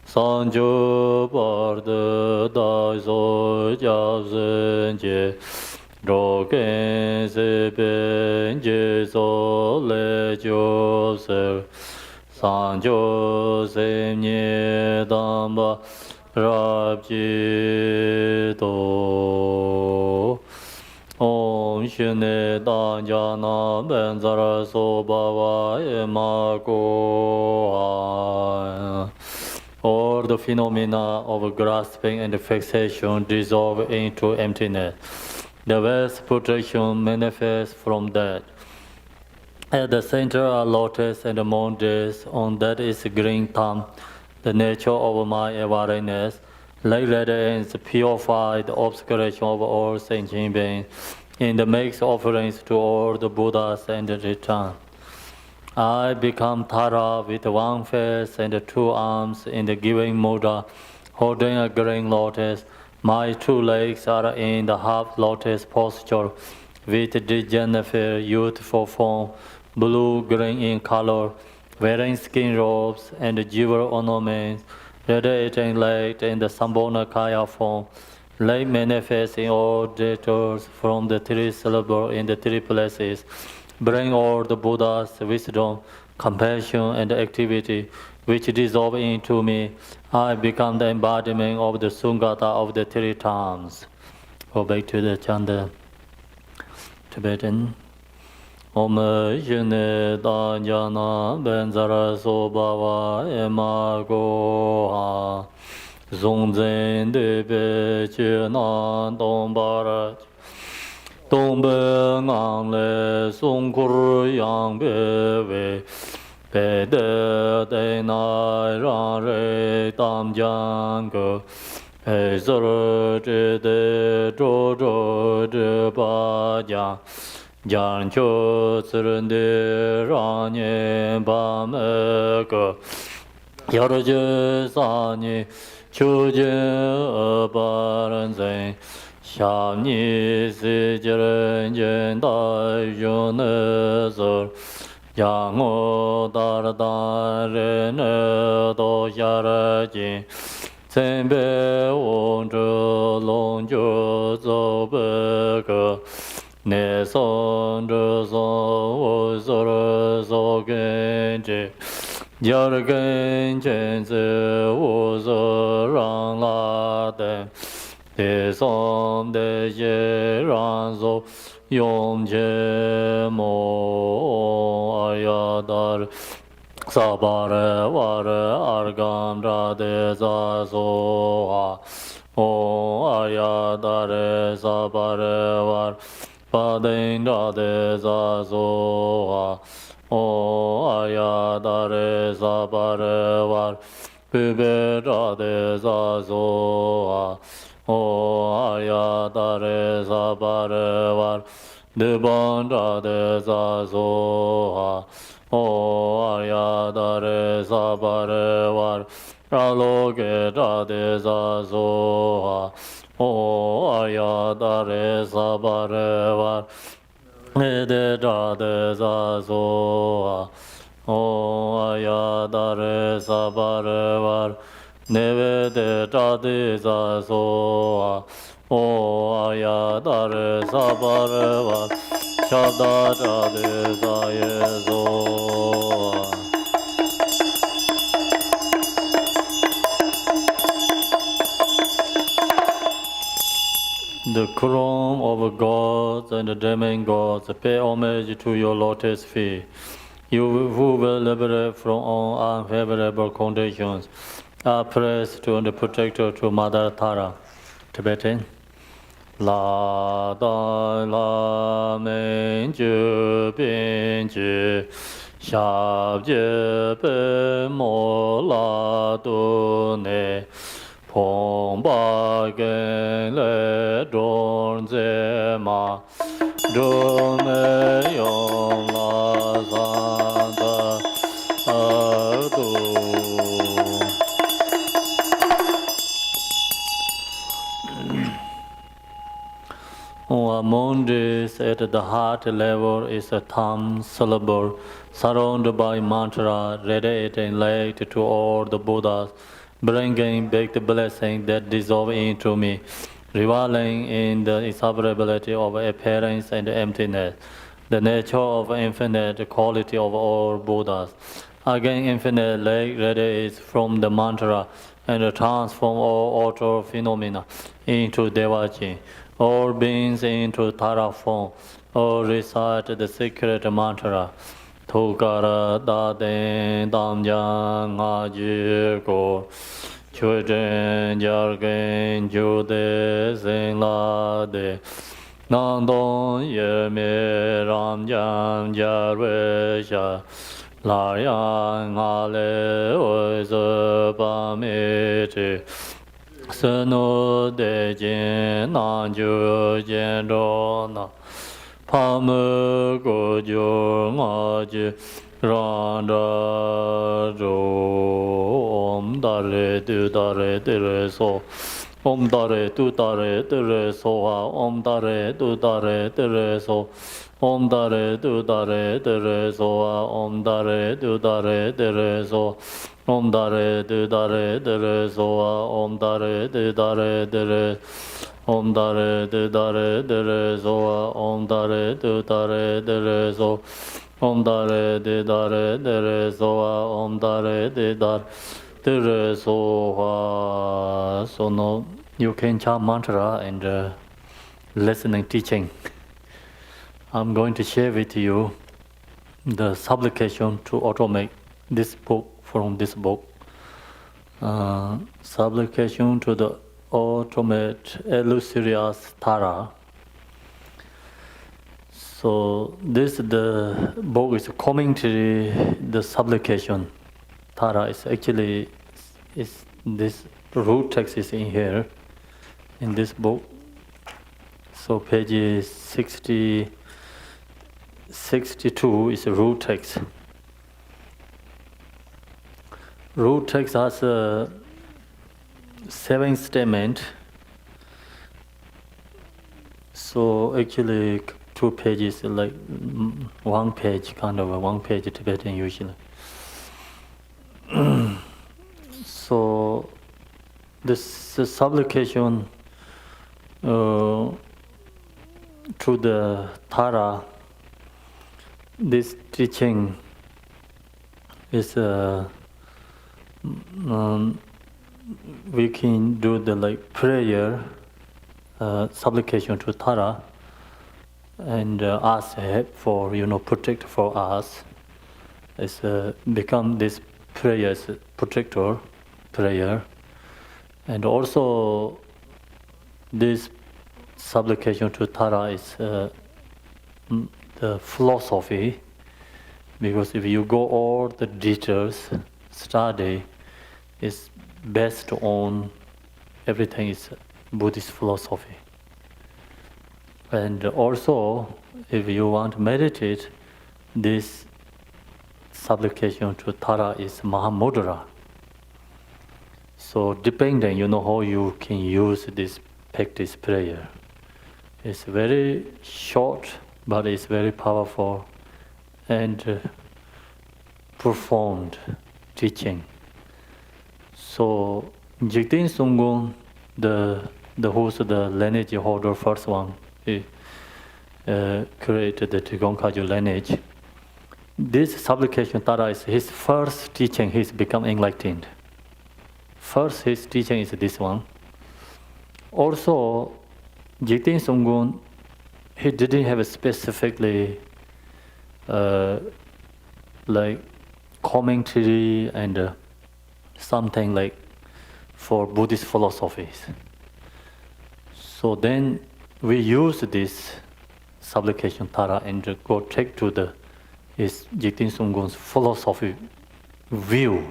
[SPEAKER 1] sanjo barde dai so jia zen je ro ken se ben je so le jo se sanjo se nye dam ba rab ji do Om Shune Danjana Benzara Sobhava Emago. All the phenomena of grasping and fixation dissolve into emptiness. The vast protection manifests from that. At the center are lotus and the moon disc. On that is green thumb, the nature of my awareness. Like that ends purify the obscuration of all sentient beings in the makes offerings to all the Buddhas and return. I become Tara with one face and 2 arms in the giving mudra, holding a green lotus. My 2 legs are in the half lotus posture with degenerate youthful form, blue-green in color, wearing skin robes and jewel ornaments, radiating light in the Sambhona Kaya form. Light manifests in all details from the 3 syllables in the 3 places. Bring all the Buddha's wisdom, compassion, and activity, which dissolve into me. I become the embodiment of the Sungata of the 3 times. Go back to the chant, Tibetan. Om Shune Danjana Benzara Sobhava Emago Zongzen Debe Chena Dombarat Dombe Ngang Le Songkur Yang Bebe Bede De Nai Ran Re Tam Jang Ge Pe Sar Je De Jo Jo Je Ba Jang Jan cho tsirende ranye bame ko yarje sani chuje baran zen shani si jiren jen dai yone zor yango dar dar ne do yara jin zenbe won zhe long jo zo be ge Ne son zhe son wo zo re zo gen je jar gen jen zi wo zo rang la den de son de ye ran zo yong je mo aya dar sa ba re wa re ar gam ra de za zo ha o aya dar re sa ba re wa Pa den da de za zo ha o aya da re za ba re war pu be da de za zo ha o aya da re za ba re war de ban da de za zo ha o aya da re za ba re war ra lo ge da de za zo ha O aya da re sa ba re wa e de da de za zo a O aya da re sa ba re de za so o aya dar sa par va shabda cha de za ye so. The crown of gods and the demigods pay homage to your lotus feet. You who will liberate from all unfavorable conditions are praised to the protector to Mother Tara. Tibetan. La da la men ju bin ju sha je pe mo la do ne pong ba gen le don ze ma do me yong la san da do. Among these, at the heart level is a thumb syllable surrounded by mantra radiating light to all the Buddhas, bringing back the blessing that dissolve into me, revealing in the inseparability of appearance and emptiness, the nature of infinite quality of all Buddhas. Again, infinite light radiates from the mantra and transforms all outer phenomena into Devachi. All beings into Tara form, all recite the secret mantra. Tukara da den dam jang a ji ko, chue jen jar gen ju de sen la de, nang dong ye me ram jang jar we sha, la yang a le oi ze pa me te. Seno de jen nan ju jen ro na pa me go ju nga ji ran da ro om da re du da re de re so om da re du da re de re so ha om da re du da re de re so om da re du da re de re so ha om da re du da re de re so om da re du da re de re so ha om da re du da re de re om da re du da re de re so ha om da re du da re de re so om da re du da re de re so ha om da re du da de re so ha. So now you can chant mantra and listening teaching. I'm going to share with you the supplication to automate this book from this book. Supplication to the ultimate illustrious Tara. So this the book is commentary. The supplication Tara is actually is this root text is in here in this book. So page 62 is a root text. Root text has a 7 statement. So actually 2 pages, like 1 page, kind of a 1 page Tibetan usually. So this supplication to the Tara, this teaching is we can do the like prayer, supplication to Tara, and ask for protect for us. It's become this prayer as protector prayer, and also this supplication to Tara is the philosophy, because if you go all the details study, is based on everything is Buddhist philosophy. And also, if you want to meditate, this supplication to Tara is Mahamudra. So depending, how you can use this practice prayer. It's very short, but it's very powerful and profound teaching. So Jigten Sunggung, the who's the lineage holder, first one, he created the Tigong Kagyu lineage. This supplication Tara is his first teaching. He's become enlightened. First, his teaching is this one. Also, Jigten Sunggung, he didn't have a specifically like commentary and something like for Buddhist philosophies. So then we use this supplication Tara and go take to the is Jigten Sunggung's philosophy view.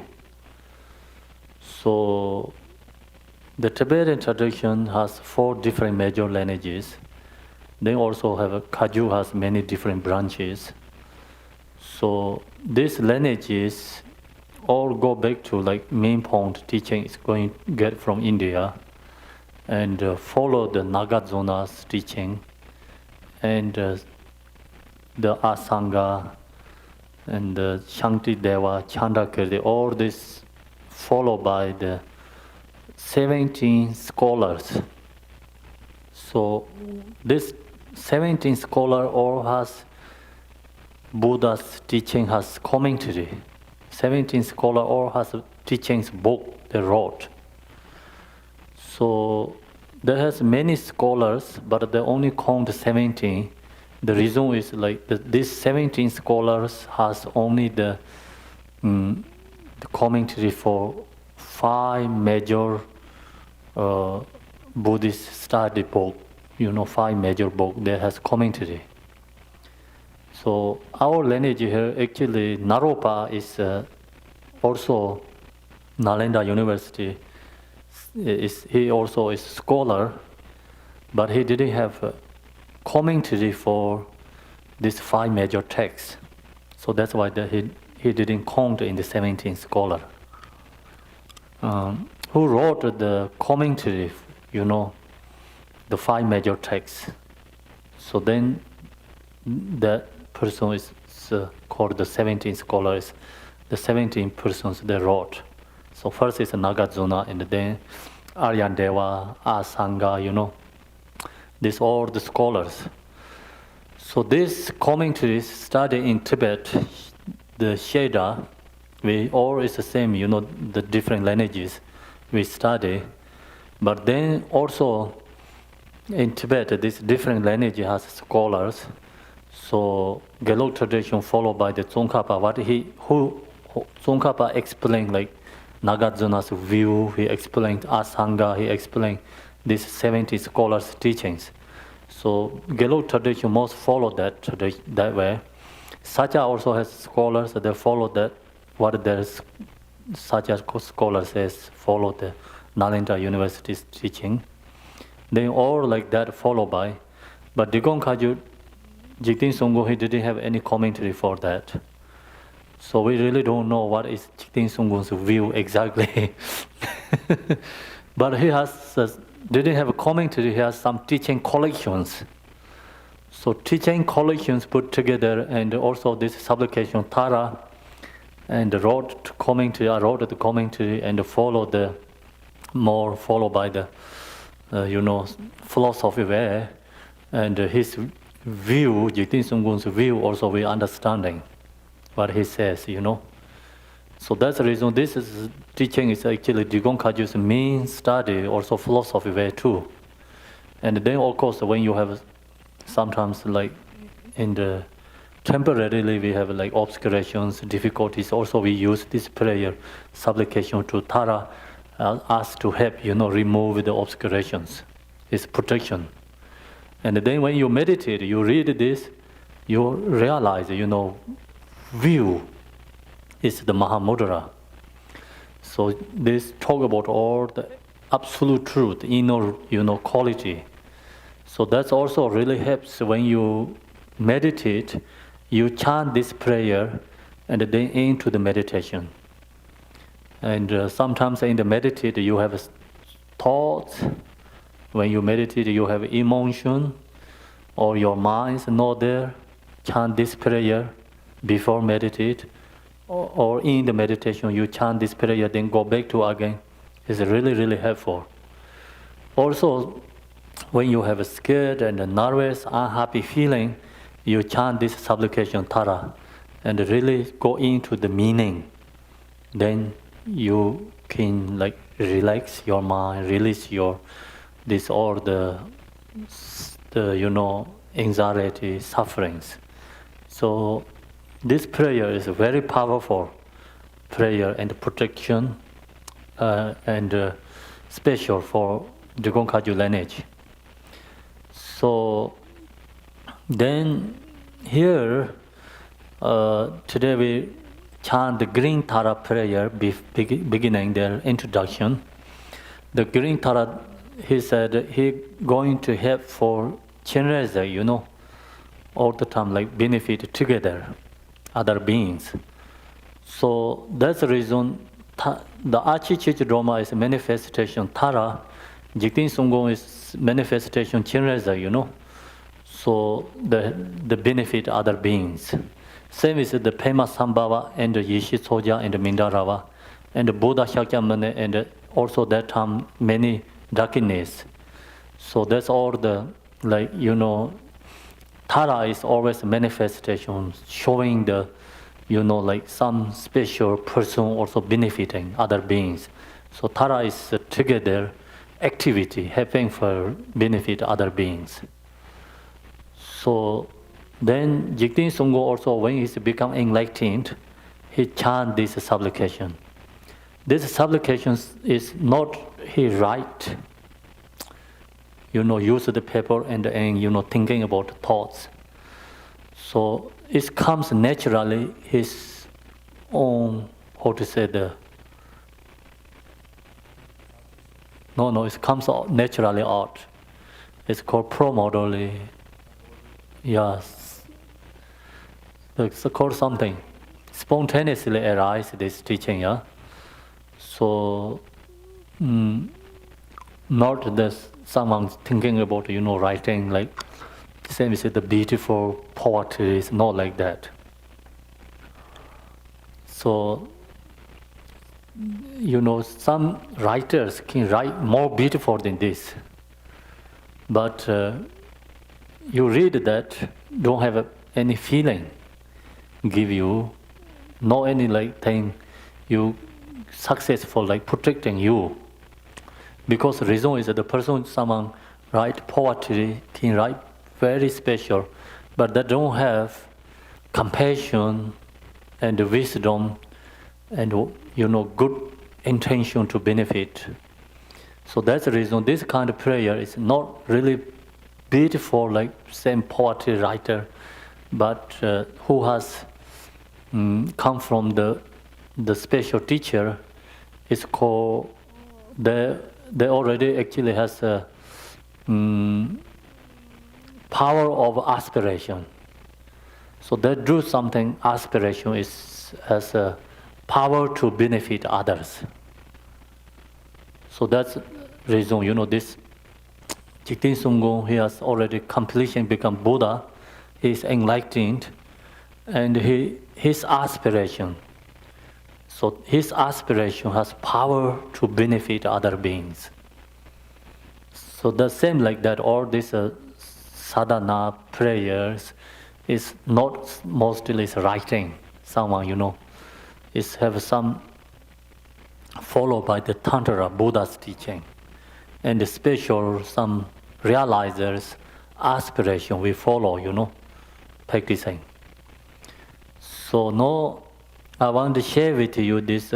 [SPEAKER 1] So the Tibetan tradition has 4 different major lineages. They also have Kagyu has many different branches. So these lineages all go back to like main point teaching is going to get from India and follow the Nagarjuna's teaching and the Asanga and the Shantideva, Chandrakirti, all this followed by the 17 scholars. So this 17 scholar all has Buddha's teaching has commentary. 17 scholar all has teachings book they wrote. So there has many scholars, but they only count 17. The reason is like these 17 scholars has only the commentary for 5 major Buddhist study book. 5 major book that has commentary. So our lineage here, actually, Naropa is also Nalanda University. He also is scholar, but he didn't have a commentary for these 5 major texts. So that's why he didn't count in the 17 scholar. Who wrote the commentary, the 5 major texts. So then that person is called the 17 scholars, the 17 persons they wrote. So first is Nagarjuna and then Aryandeva, Asanga, these all the scholars. So this commentaries study in Tibet, the Sheda, we all is the same, the different lineages we study. But then also in Tibet, this different lineage has scholars. So Gelug tradition followed by the Tsongkhapa. Tsongkhapa explained like Nagarjuna's view. He explained Asanga. He explained these 70 scholars' teachings. So Gelug tradition most follow that way. Satya also has scholars that follow that. What their Satya scholar says follow the Nalanda University's teaching. They all like that followed by, but Digong Kagyu, Jigten Sunggung, he didn't have any commentary for that. So we really don't know what is Jigten Sunggung's view exactly. But he didn't have a commentary, he has some teaching collections. So teaching collections put together and also this supplication Tara and wrote the commentary and followed by the philosophy way, and his view, Jigten Sunggung's view, also we understanding what he says, So that's the reason this teaching is actually Digong Kagyu's main study, also philosophy way too. And then of course when you have sometimes like in the temporarily we have like obscurations, difficulties, also we use this prayer, supplication to Tara, us to help, remove the obscurations, it's protection. And then when you meditate, you read this, you realize, view is the Mahamudra. So this talk about all the absolute truth, inner, quality. So that's also really helps when you meditate, you chant this prayer and then into the meditation. And sometimes in the meditate, you have thoughts. When you meditate, you have emotion, or your mind is not there. Chant this prayer before meditate, or in the meditation, you chant this prayer, then go back to again It's really, really helpful. Also, when you have a scared and a nervous, unhappy feeling, you chant this supplication Tara and really go into the meaning. Then you can like relax your mind, release your this all the anxiety, sufferings. So this prayer is a very powerful prayer and protection and special for the Gonkaju lineage. So then here today we chant the Green Tara prayer beginning their introduction. The Green Tara, he said he going to help for Chenreza, all the time like benefit together, other beings. So that's the reason the Achichich Roma is a manifestation Tara, Jiktin Sungong is manifestation Chenreza, So the benefit other beings. Same is the Pema Sambhava and the Yishi Soja and the Mindarava and the Buddha Shakyamuni and also that time many darkness. So that's all the Tara is always a manifestation showing the like some special person also benefiting other beings. So Tara is together activity helping for benefit other beings. So then Jiktin Sunggo also when he become enlightened, he chant this supplication. This supplication is not he write, use the paper and thinking about thoughts. So it comes naturally his own, it comes out naturally out. It's called promodally. Yes. It's called something. Spontaneously arise this teaching, yeah. So not that someone thinking about writing like same as the beautiful poetry is not like that. So some writers can write more beautiful than this, but you read that don't have any feeling, give you no any like thing you successful like protecting you, because the reason is that the person someone write poetry can write very special, but they don't have compassion and wisdom and good intention to benefit. So that's the reason this kind of prayer is not really beautiful like same poetry writer, but who has come from the special teacher. Is called they already actually has a power of aspiration. So they do something aspiration has a power to benefit others. So that's reason this Jiktin Sungong, he has already completely become Buddha, he is enlightened, and his aspiration. So his aspiration has power to benefit other beings. So the same like that, all these sadhana prayers is not mostly is writing. Someone is have some followed by the Tantra Buddha's teaching, and the special some realizers aspiration we follow practicing. So now I want to share with you this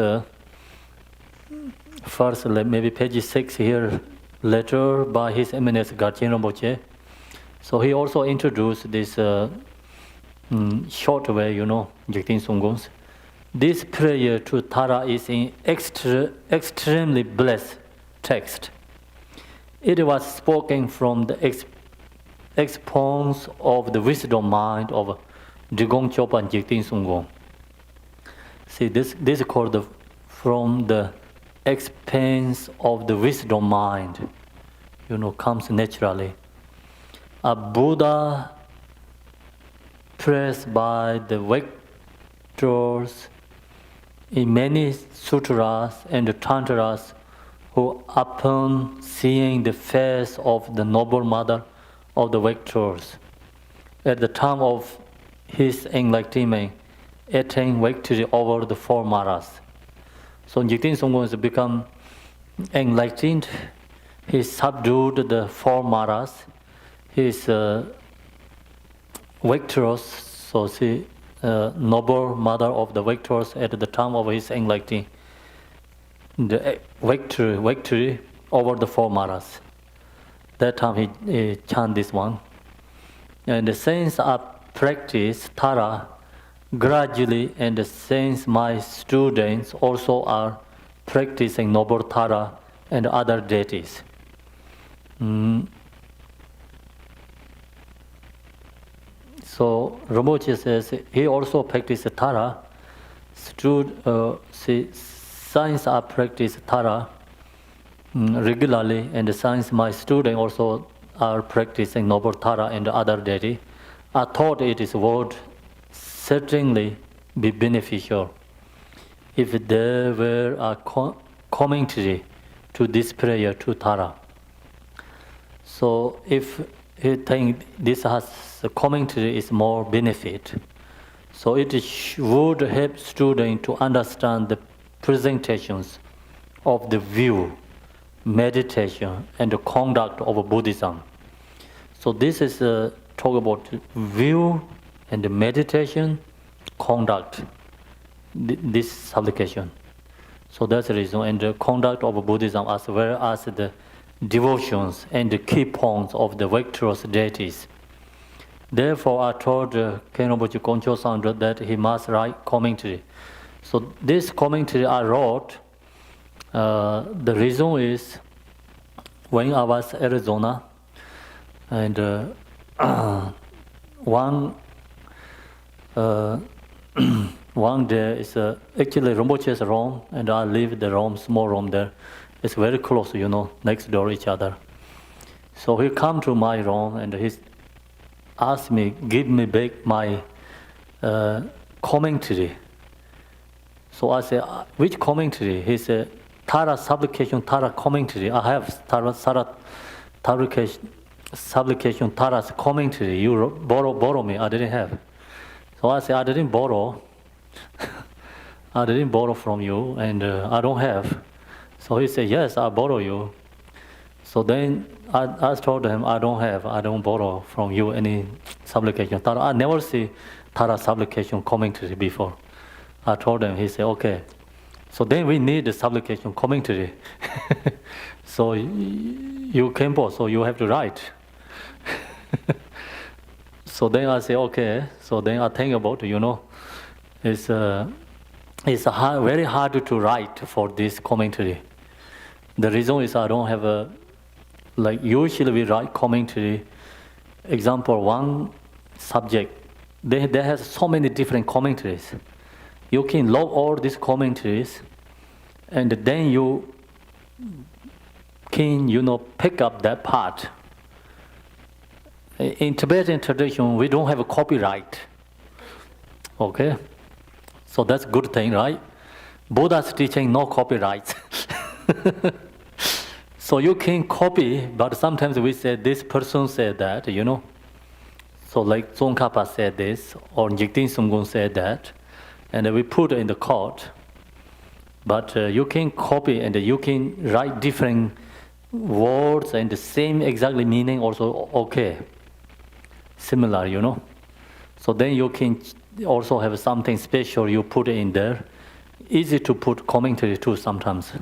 [SPEAKER 1] first, maybe page 6 here, letter by His Eminence Garchen Rinpoche. So he also introduced this short way, Jiktin Sungong's. This prayer to Tara is in extremely blessed text. It was spoken from the expanse of the wisdom mind of Drigong Chopa and Jiktin Sungong. See, this is called from the expanse of the wisdom mind, comes naturally. A Buddha praised by the victors in many sutras and tantras who upon seeing the face of the noble mother of the victors, at the time of his enlightenment, attained victory over the four maras. So Jigten Songgon has become enlightened. He subdued the four maras. He is victorious. So she, noble mother of the victors at the time of his enlightenment, the victory over the four maras. That time he chant this one. And since I practice Tara gradually, and since my students also are practicing noble Tara and other deities. So Rinpoche says he also practiced Tara. Since I practice Tara regularly, and since my students also are practicing noble Tara and other deity, I thought would certainly be beneficial if there were a commentary to this prayer to Tara. So if you think this has a commentary is more benefit, so it would help students to understand the presentations of the view, meditation, and the conduct of Buddhism. So this is talk about view and the meditation, conduct, this supplication. So that's the reason, and the conduct of Buddhism as well as the devotions and the key points of the victorious deities. Therefore, I told Khenpo Koncho Samdup that he must write commentary. So this commentary I wrote, the reason is when I was in Arizona, and one day is actually Rinpoche's room, and I live the room, small room there. It's very close, next door each other. So he come to my room and he asked me, give me back my commentary. So I said, which commentary? He said, Tara supplication, Tara commentary. I have Tara supplication, Tara's commentary. You borrow me. I didn't have. So I said, I didn't borrow. I didn't borrow from you, and I don't have. So he said, yes, I borrow you. So then I told him, I don't borrow from you any supplication. Tara, I never see Tara supplication commentary before. I told him, he said, okay. So then we need the supplication commentary. So you Khenpo, so you have to write. So then I say, okay. So then I think about, it's very hard to write for this commentary. The reason is I don't have usually we write commentary. Example, one subject, they have so many different commentaries. You can log all these commentaries, and then you can, pick up that part. In Tibetan tradition, we don't have a copyright. Okay? So that's a good thing, right? Buddha's teaching, no copyrights. So you can copy, but sometimes we say this person said that, So like Tsongkhapa said this, or Jigten Songgon said that, and we put it in the court. But you can copy and you can write different words and the same exactly meaning also okay. Similar, So then you can also have something special you put in there. Easy to put commentary too sometimes.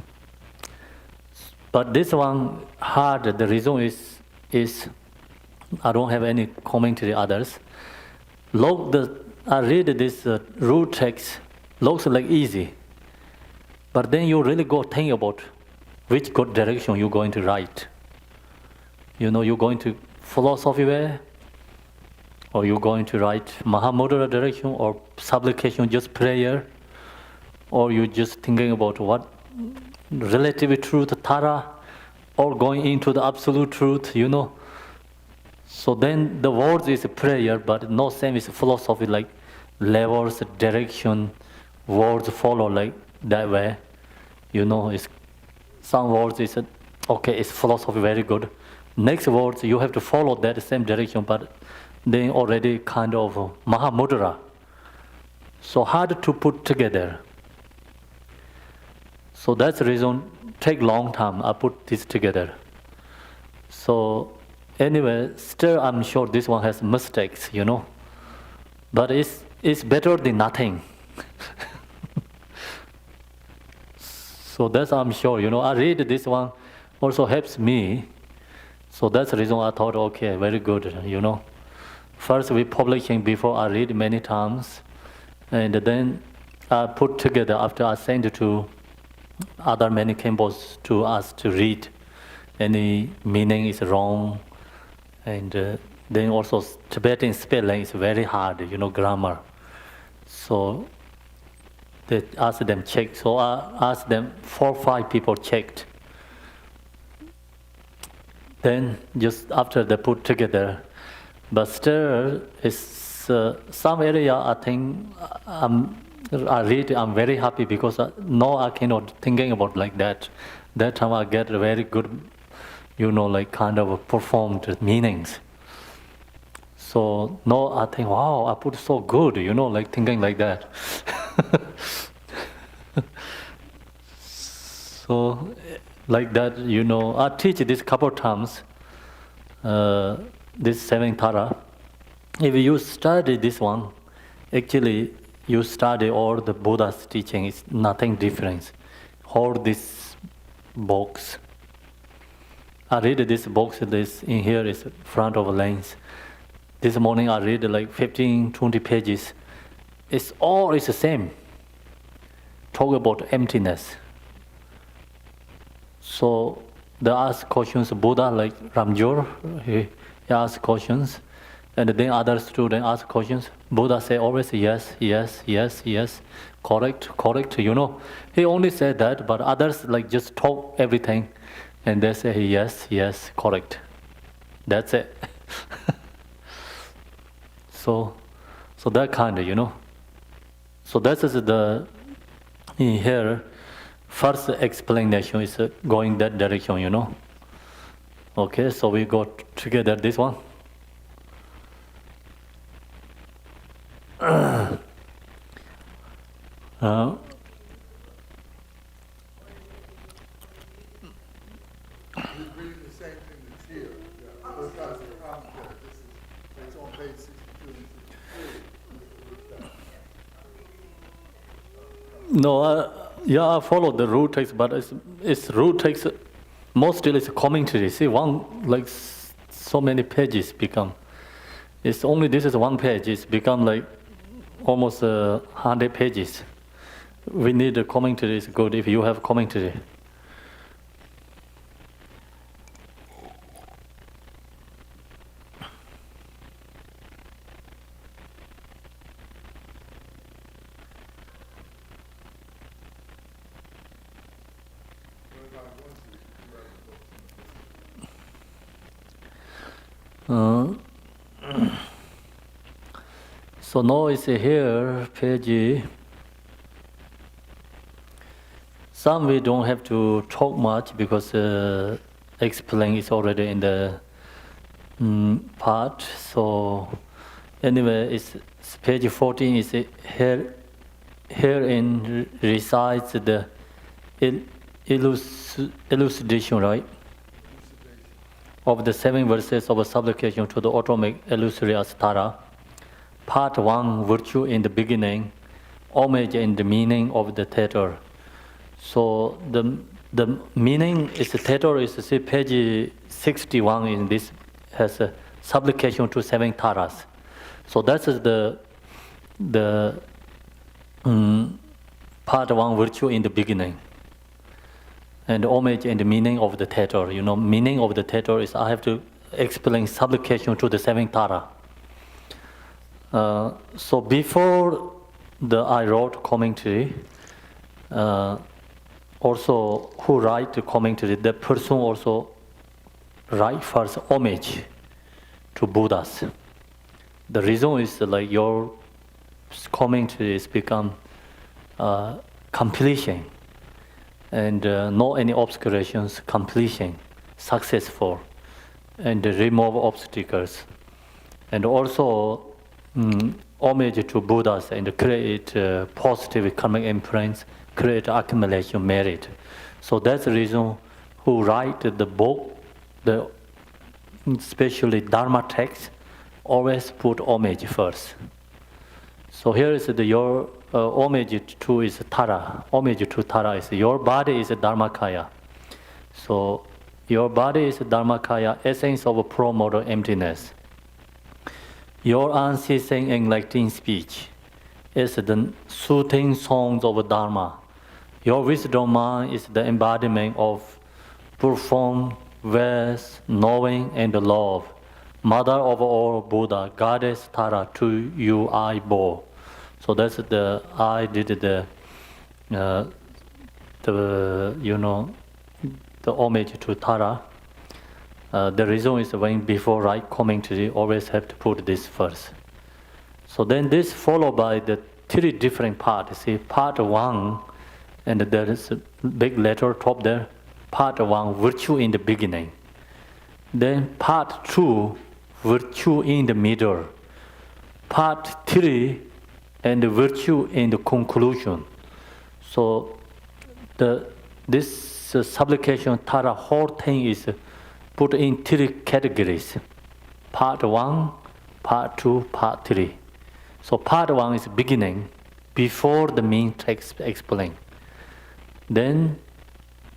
[SPEAKER 1] But this one hard. The reason is I don't have any commentary others. I read this root text. Looks like easy, but then you really go think about which good direction you're going to write. You're going to philosophy way, or you're going to write Mahamudra direction, or supplication, just prayer, or you're just thinking about what relative truth, Tara, or going into the absolute truth, So then the words is prayer, but no same is philosophy, like levels, direction, words follow like that way. It's some words is, okay, it's philosophy very good. Next words, you have to follow that same direction, but they already kind of Mahamudra. So hard to put together. So that's the reason, take long time, I put this together. So anyway, still I'm sure this one has mistakes, but it's better than nothing. So that's I'm sure, I read this one also helps me. So that's the reason I thought, okay, very good, First we publishing before I read many times, and then I put together after I send it to other many Khenpos to us to read. Any meaning is wrong, and then also Tibetan spelling is very hard, grammar. So they asked them check. So I asked them 4 or 5 people checked. Then just after they put together, but still it's some area I think I'm very happy because no, I cannot thinking about like that. That time I get very good, like kind of performed meanings. So no, I think wow, I put so good, like thinking like that. So like that, I teach this couple times. This 7 Tara. If you study this one, actually you study all the Buddha's teaching. It's nothing different. Hold this box. I read this box. This in here is front of a lens. This morning I read like 15, 20 pages. It's all is the same. Talk about emptiness. So they ask questions. Buddha like Ramjur, he asked questions, and then other students ask questions. Buddha say always yes, yes, yes, yes, correct, correct. He only said that, but others like just talk everything, and they say yes, yes, correct. That's it. So that kind of, So that is the in here. First explanation is going that direction, Okay, so we go together this one.
[SPEAKER 2] He's reading the same thing that's here. Yeah. Both guys are commentary. It's on page 62 and 63.
[SPEAKER 1] No, I follow the root text, but it's root text. Mostly it's commentary. See, one like so many pages become. It's only this is one page. It's become like almost 100 pages. We need a commentary. It's good if you have commentary. So now it's here, page. Some we don't have to talk much because explain is already in the part. So anyway, it's page 14 is here. Herein resides the elucidation, right? Of the 7 verses of a supplication to the automic illusory Astara. Part 1, virtue in the beginning, homage in the meaning of the theater. So the meaning is the theater is page 61 in this has a supplication to 7 taras. So that is the part 1, virtue in the beginning. And homage and the meaning of the theater. Meaning of the theater is I have to explain supplication to the 7 tara. So before I wrote commentary, also who write the commentary, the person also write first homage to Buddhas. The reason is like your commentary is become completion. and no any obscurations, completion, successful, and remove obstacles. And also homage to Buddhas and create positive karmic imprints, create accumulation merit. So that's the reason who write the book, the especially Dharma text, always put homage first. So here is your homage to is Tara. Homage to Tara is your body is Dharmakaya. So your body is Dharmakaya, essence of pro-motor emptiness. Your unceasing enlightening speech is the soothing songs of Dharma. Your wisdom mind is the embodiment of profound wisdom, knowing, and love. Mother of all Buddha, Goddess Tara, to you I bow. So that's I did the homage to Tara. The reason is when before write commentary, always have to put this first. So then this followed by the three different parts. See, part one, and there is a big letter top there. Part one, virtue in the beginning. Then part two, virtue in the middle. Part three, and the virtue in the conclusion. So this supplication Tara whole thing is put in three categories. Part one, part two, part three. So part one is beginning, before the main text explain. Then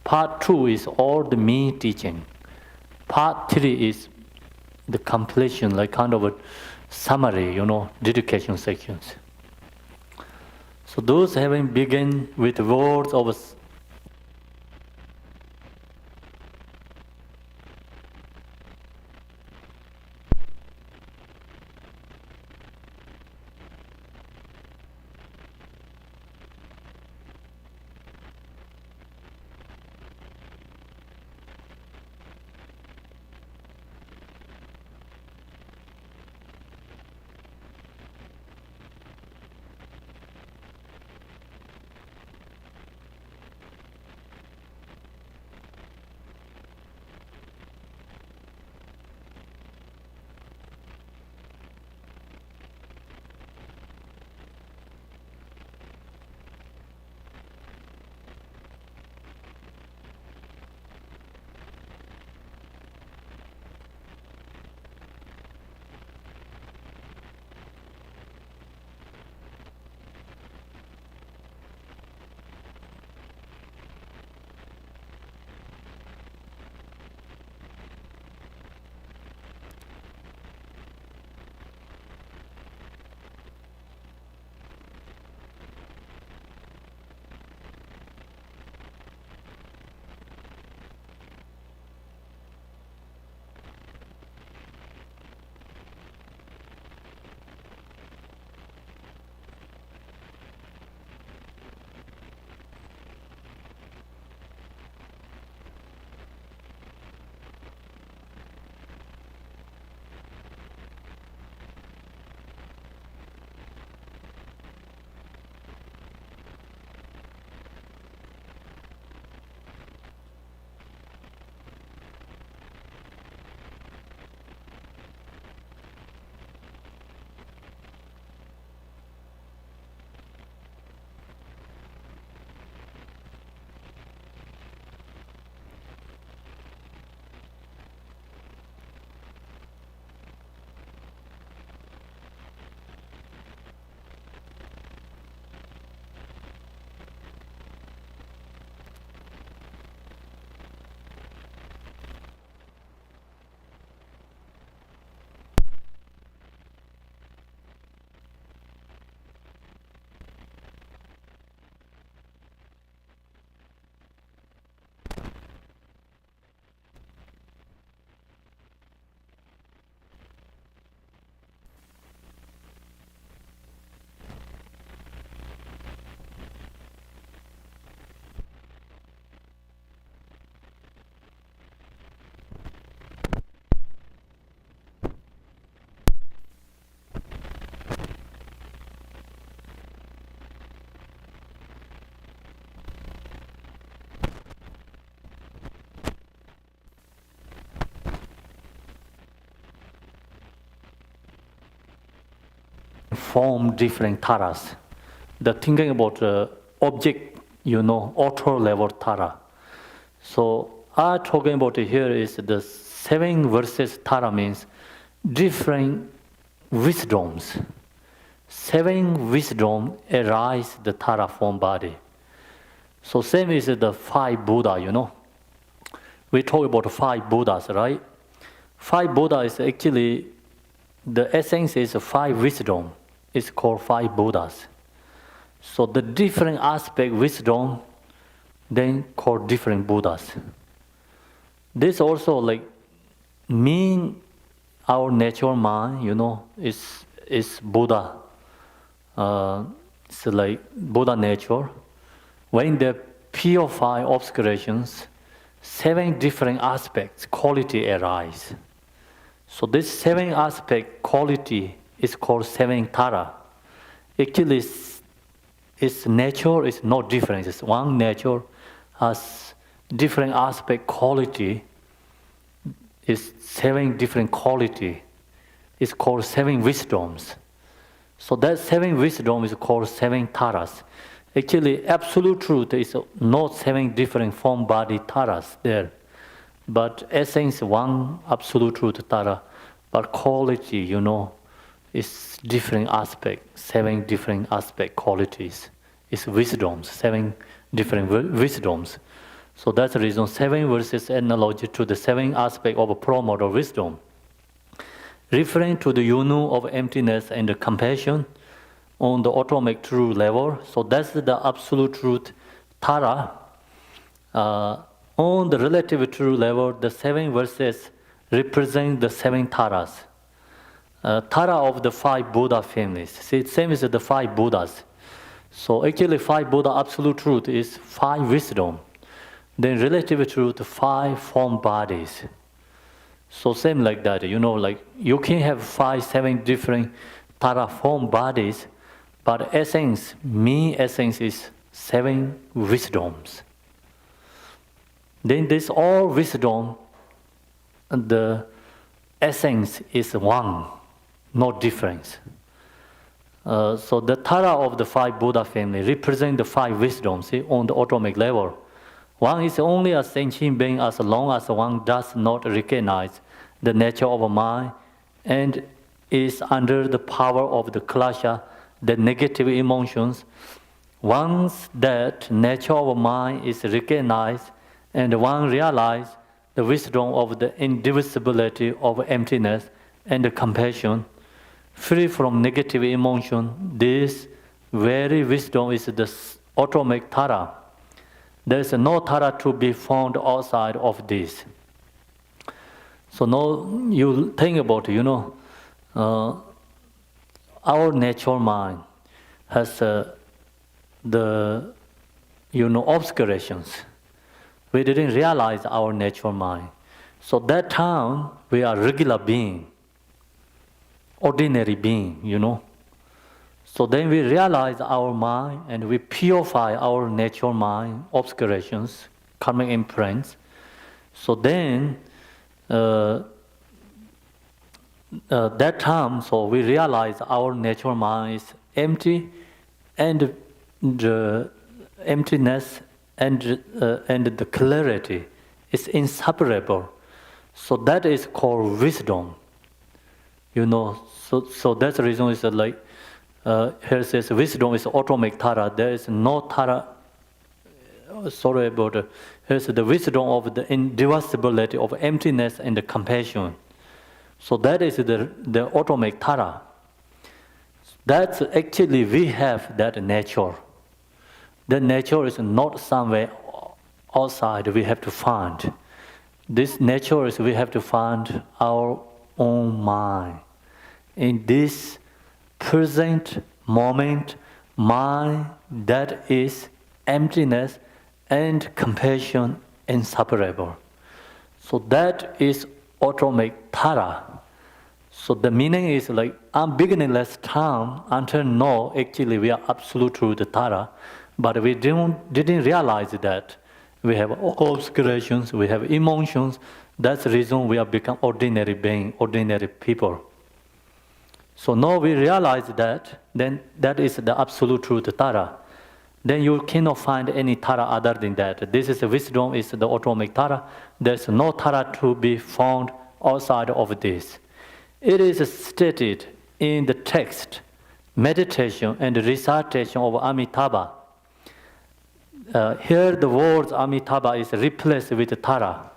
[SPEAKER 1] part two is all the main teaching. Part three is the completion, like kind of a summary, dedication sections. So those having begun with words of form different taras. The thinking about the object, auto level tara. So I'm talking about here is the 7 verses tara means different wisdoms. 7 wisdom arise the tara form body. So same is the 5 Buddha, We talk about 5 Buddhas, right? 5 Buddha is actually, the essence is 5 wisdom. It's called 5 Buddhas. So the different aspect wisdom, then called different Buddhas. This also mean our natural mind, is Buddha. It's like Buddha nature. When they purify obscurations, 7 different aspects, quality arise. So this 7 aspect quality is called 7 tara. Actually, its nature is not different. It's one nature has different aspect quality. Is 7 different quality. It's called 7 wisdoms. So that 7 wisdom is called 7 taras. Actually, absolute truth is not 7 different form body taras there. But essence one absolute truth tara. But quality, is different aspect, 7 different aspect qualities. It's wisdoms, 7 different wisdoms. So that's the reason 7 verses analogy to the 7 aspect of a promoter wisdom. Referring to the unu of emptiness and the compassion on the atomic true level. So that's the absolute truth tara. On the relative true level, the 7 verses represent the 7 taras. Tara of the 5 Buddha families. See, same as the 5 Buddhas. So actually 5 Buddha absolute truth is 5 wisdom. Then relative truth, 5 form bodies. So same like that, you can have 5, 7 different tara form bodies, but essence is 7 wisdoms. Then this all wisdom, the essence is one, no difference. So the tara of the 5 Buddha family represent the 5 wisdoms on the atomic level. One is only a sentient being as long as one does not recognize the nature of a mind and is under the power of the klasha, the negative emotions. Once that nature of a mind is recognized and one realizes the wisdom of the indivisibility of emptiness and the compassion, free from negative emotion, this very wisdom is the atomic tara. There is no tara to be found outside of this. So now you think about, our natural mind has the, obscurations. We didn't realize our natural mind. So that time we are regular being, ordinary being, So then we realize our mind and we purify our natural mind, obscurations, karmic imprints. So then, that time, so we realize our natural mind is empty, and the emptiness and the clarity is inseparable. So that is called wisdom. So that's the reason is that here it says wisdom is atomic tara. There is no tara. Sorry about it. Here's the wisdom of the indivisibility of emptiness and the compassion. So that is the atomic tara. That's actually we have that nature. The nature is not somewhere outside we have to find. This nature is we have to find our own mind. In this present moment, mind that is emptiness and compassion inseparable. So that is atomic tara. So the meaning is I'm beginningless time until now actually we are absolute truth tara, but we didn't realize that. We have obscurations, we have emotions. That's the reason we have become ordinary being, ordinary people. So now we realize that, then that is the absolute truth, Tara. Then you cannot find any Tara other than that. This is the wisdom, is the autonomic Tara. There's no Tara to be found outside of this. It is stated in the text, meditation and recitation of Amitabha. Here the words Amitabha is replaced with Tara.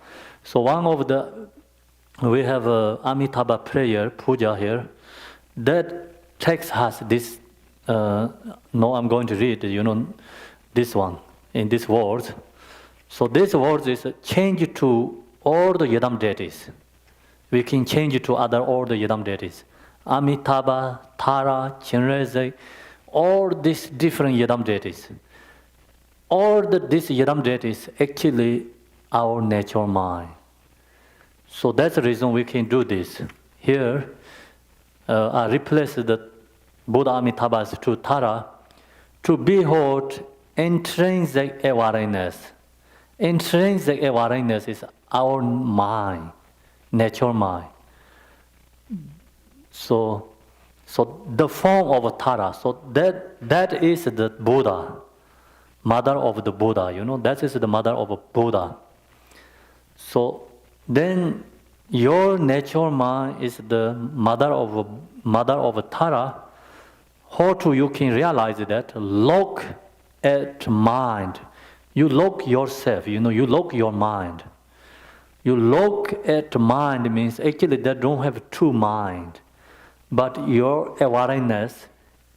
[SPEAKER 1] So one of the, we have Amitabha prayer, puja here. That text has this, no, I'm going to read, this one, in these words. So this words is changed to all the Yadam deities. We can change it to other all the Yadam deities. Amitabha, Tara, Chenrezig, all these different Yadam deities. All these Yadam deities actually our natural mind. So that's the reason we can do this. Here, I replace the Buddha Amitabhas to Tara to behold intrinsic awareness. Intrinsic awareness is our mind, natural mind. So the form of Tara, so that is the Buddha, mother of the Buddha, that is the mother of a Buddha. So then your natural mind is the mother of Tara. How to you can realize that? Look at mind. You look yourself, you look your mind. You look at mind means actually they don't have two mind, but your awareness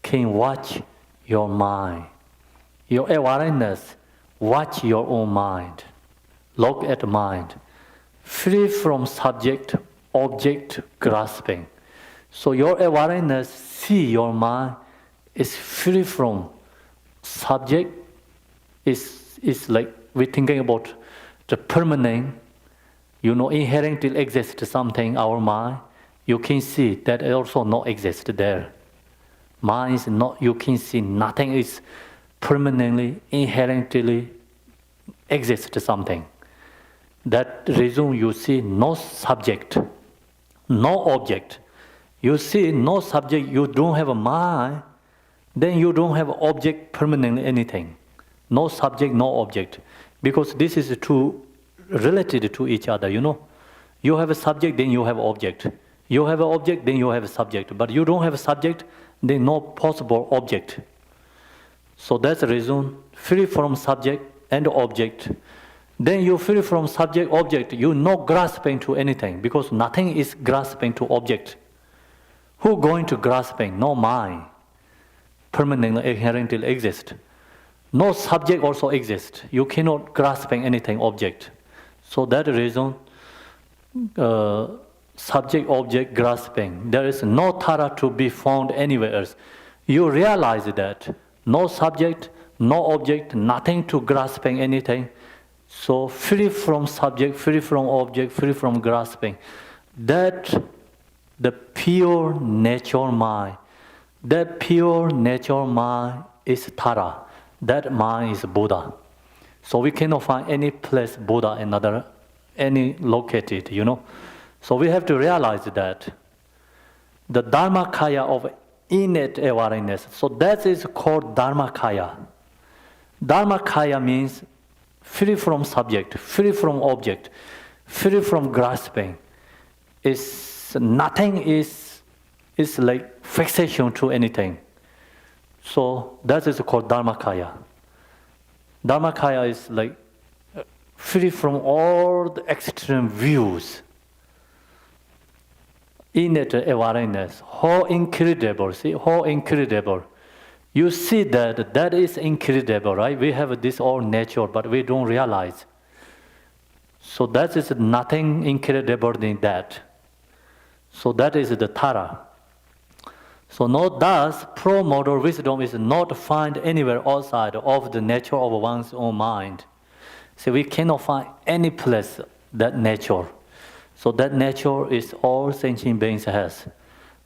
[SPEAKER 1] can watch your mind. Your awareness watch your own mind. Look at mind. Free from subject, object grasping. So your awareness see your mind is free from subject, is like we're thinking about the permanent, inherently exists something, our mind, you can see that it also not exist there. Mind is not, you can see nothing is permanently, inherently exists something. That reason you see no subject, no object. You see no subject, you don't have a mind, then you don't have object permanently anything. No subject, no object. Because this is two related to each other, You have a subject, then you have object. You have an object, then you have a subject. But you don't have a subject, then no possible object. So that's the reason, free from subject and object. Then you free from subject, object, you no grasping to anything, because nothing is grasping to object. Who going to grasping? No mind. Permanently, inherently exist. No subject also exists. You cannot grasping anything, object. So that reason, subject, object, grasping. There is no Tara to be found anywhere else. You realize that. No subject, no object, nothing to grasping anything. So free from subject, free from object, free from grasping. That the pure natural mind. That pure natural mind is Tara. That mind is Buddha. So we cannot find any place Buddha any located, So we have to realize that. The Dharmakaya of innate awareness. So that is called Dharmakaya. Dharmakaya means free from subject, free from object, free from grasping. Nothing is like fixation to anything. So that is called Dharmakaya. Dharmakaya is like free from all the extreme views. Innate awareness, how incredible, see, how incredible. You see that is incredible, right? We have this all nature, but we don't realize. So that is nothing incredible than that. So that is the Tara. So no, thus, pro-moral wisdom is not found anywhere outside of the nature of one's own mind. So we cannot find any place that nature. So that nature is all sentient beings has.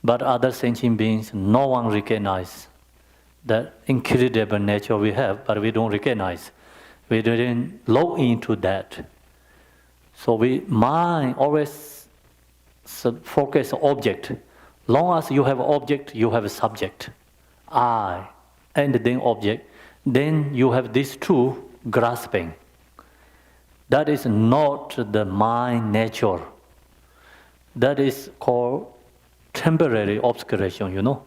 [SPEAKER 1] But other sentient beings, no one recognizes that incredible nature we have, but we don't recognize. We didn't look into that. So mind always focus on object. Long as you have object, you have a subject, I, and then object, then you have these two grasping. That is not the mind nature. That is called temporary obscuration, you know.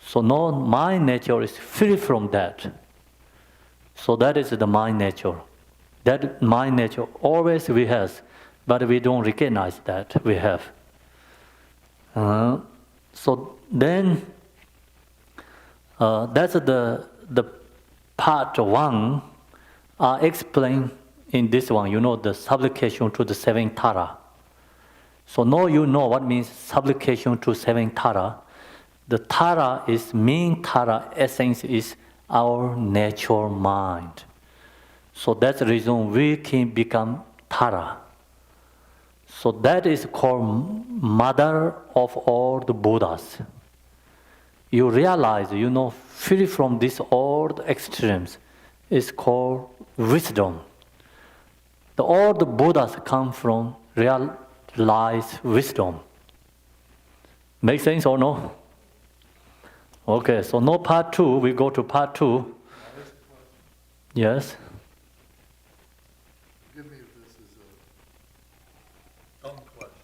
[SPEAKER 1] So no, mind nature is free from that. So that is the mind nature. That mind nature always we have, but we don't recognize that we have. So then, that's the part one. I explain in this one. You know the supplication to the seven Tara. So now you know what means supplication to seven Tara. The Tara is mean Tara essence is our natural mind. So that's the reason we can become Tara. So that is called mother of all the Buddhas. You realize, you know, free from these all the extremes is called wisdom. All the Buddhas come from realized wisdom. Make sense or no? Okay, so no part two, we go to part two. Yes?
[SPEAKER 2] Forgive me if this is a dumb question.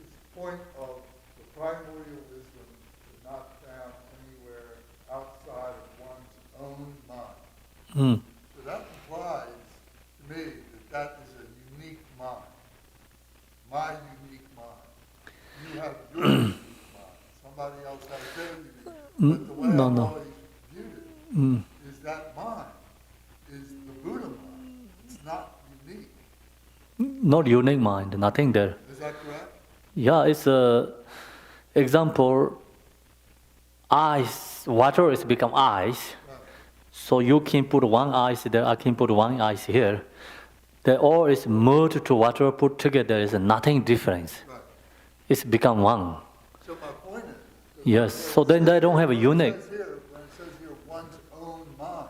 [SPEAKER 2] Is the point of the primordial wisdom is not found anywhere outside of one's own mind? So that implies to me that that is a unique mind. My unique mind. You have your unique mind. Somebody else has their unique. But the way I've always viewed it is that mind is the Buddha mind. It's not unique.
[SPEAKER 1] Not unique mind, nothing there.
[SPEAKER 2] Is that correct?
[SPEAKER 1] Yeah, it's a example. Ice, water is become ice.
[SPEAKER 2] Right.
[SPEAKER 1] So you can put one ice there, I can put one ice here. They all is merged to water put together. There is nothing difference.
[SPEAKER 2] Right.
[SPEAKER 1] It's become one.
[SPEAKER 2] So my point is.
[SPEAKER 1] Yes. So then they don't have a unique.
[SPEAKER 2] When it says here, one's own mind.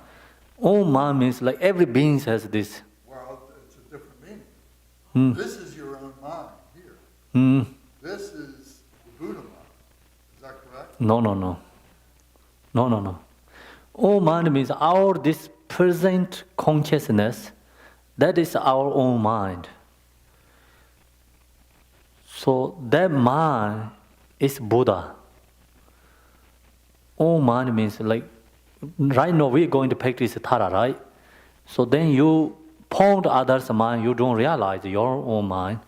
[SPEAKER 1] Own mind means like every being has this.
[SPEAKER 2] Well, it's a different meaning. This is your own mind here. This is the Buddha mind. Is that correct?
[SPEAKER 1] No. Own mind means our this present consciousness. That is our own mind. So that mind is Buddha. Own mind means like, right now we're going to practice Tara, right? So then you point others' mind, you don't realize your own mind.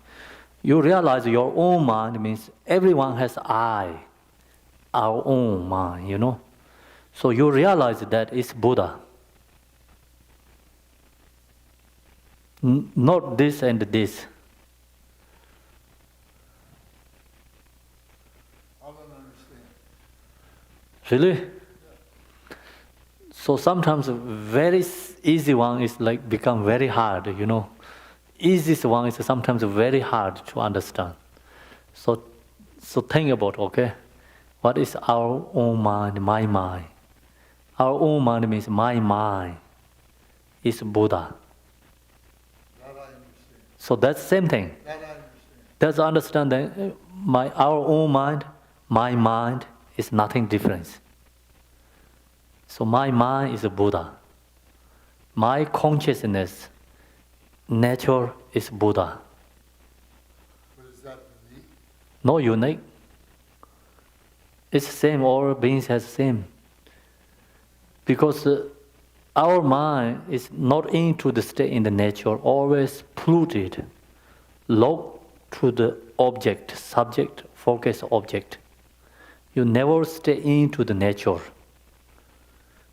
[SPEAKER 1] You realize your own mind means everyone has I, our own mind, you know. So you realize that it's Buddha. Not this and this.
[SPEAKER 2] I don't understand.
[SPEAKER 1] Really? So sometimes very easy one is like become very hard, you know. Easiest one is sometimes very hard to understand. So think about, okay, what is our own mind, my mind? Our own mind means my mind is Buddha.
[SPEAKER 2] That I understand.
[SPEAKER 1] So that's same thing.
[SPEAKER 2] That I understand.
[SPEAKER 1] That's understanding. Our own mind, my mind is nothing different. So my mind is a Buddha. My consciousness, nature is Buddha.
[SPEAKER 2] But is that unique?
[SPEAKER 1] No unique. It's same. All beings has same. Because our mind is not into the state in the nature, always polluted, locked to the object, subject, focus object. You never stay into the nature.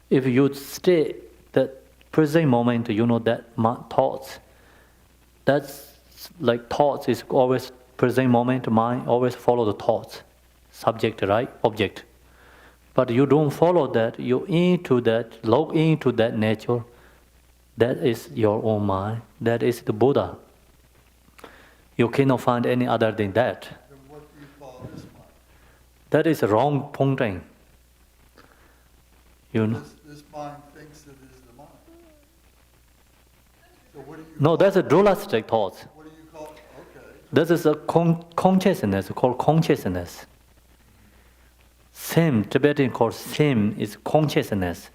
[SPEAKER 1] If you stay the present moment, you know that thoughts. That's like thoughts is always present moment, mind always follow the thoughts, subject, right, object. But you don't follow that, you into that, log into that nature, that is your own mind, that is the Buddha. You cannot find any other than that.
[SPEAKER 2] Then what do you call this mind?
[SPEAKER 1] That is wrong pointing. You know?
[SPEAKER 2] This mind thinks it is the mind. So what do you
[SPEAKER 1] No,
[SPEAKER 2] call
[SPEAKER 1] that's a
[SPEAKER 2] it?
[SPEAKER 1] dualistic thought.
[SPEAKER 2] What do you call it? Okay.
[SPEAKER 1] This is a consciousness called consciousness. Sim, Tibetan called sim, is consciousness.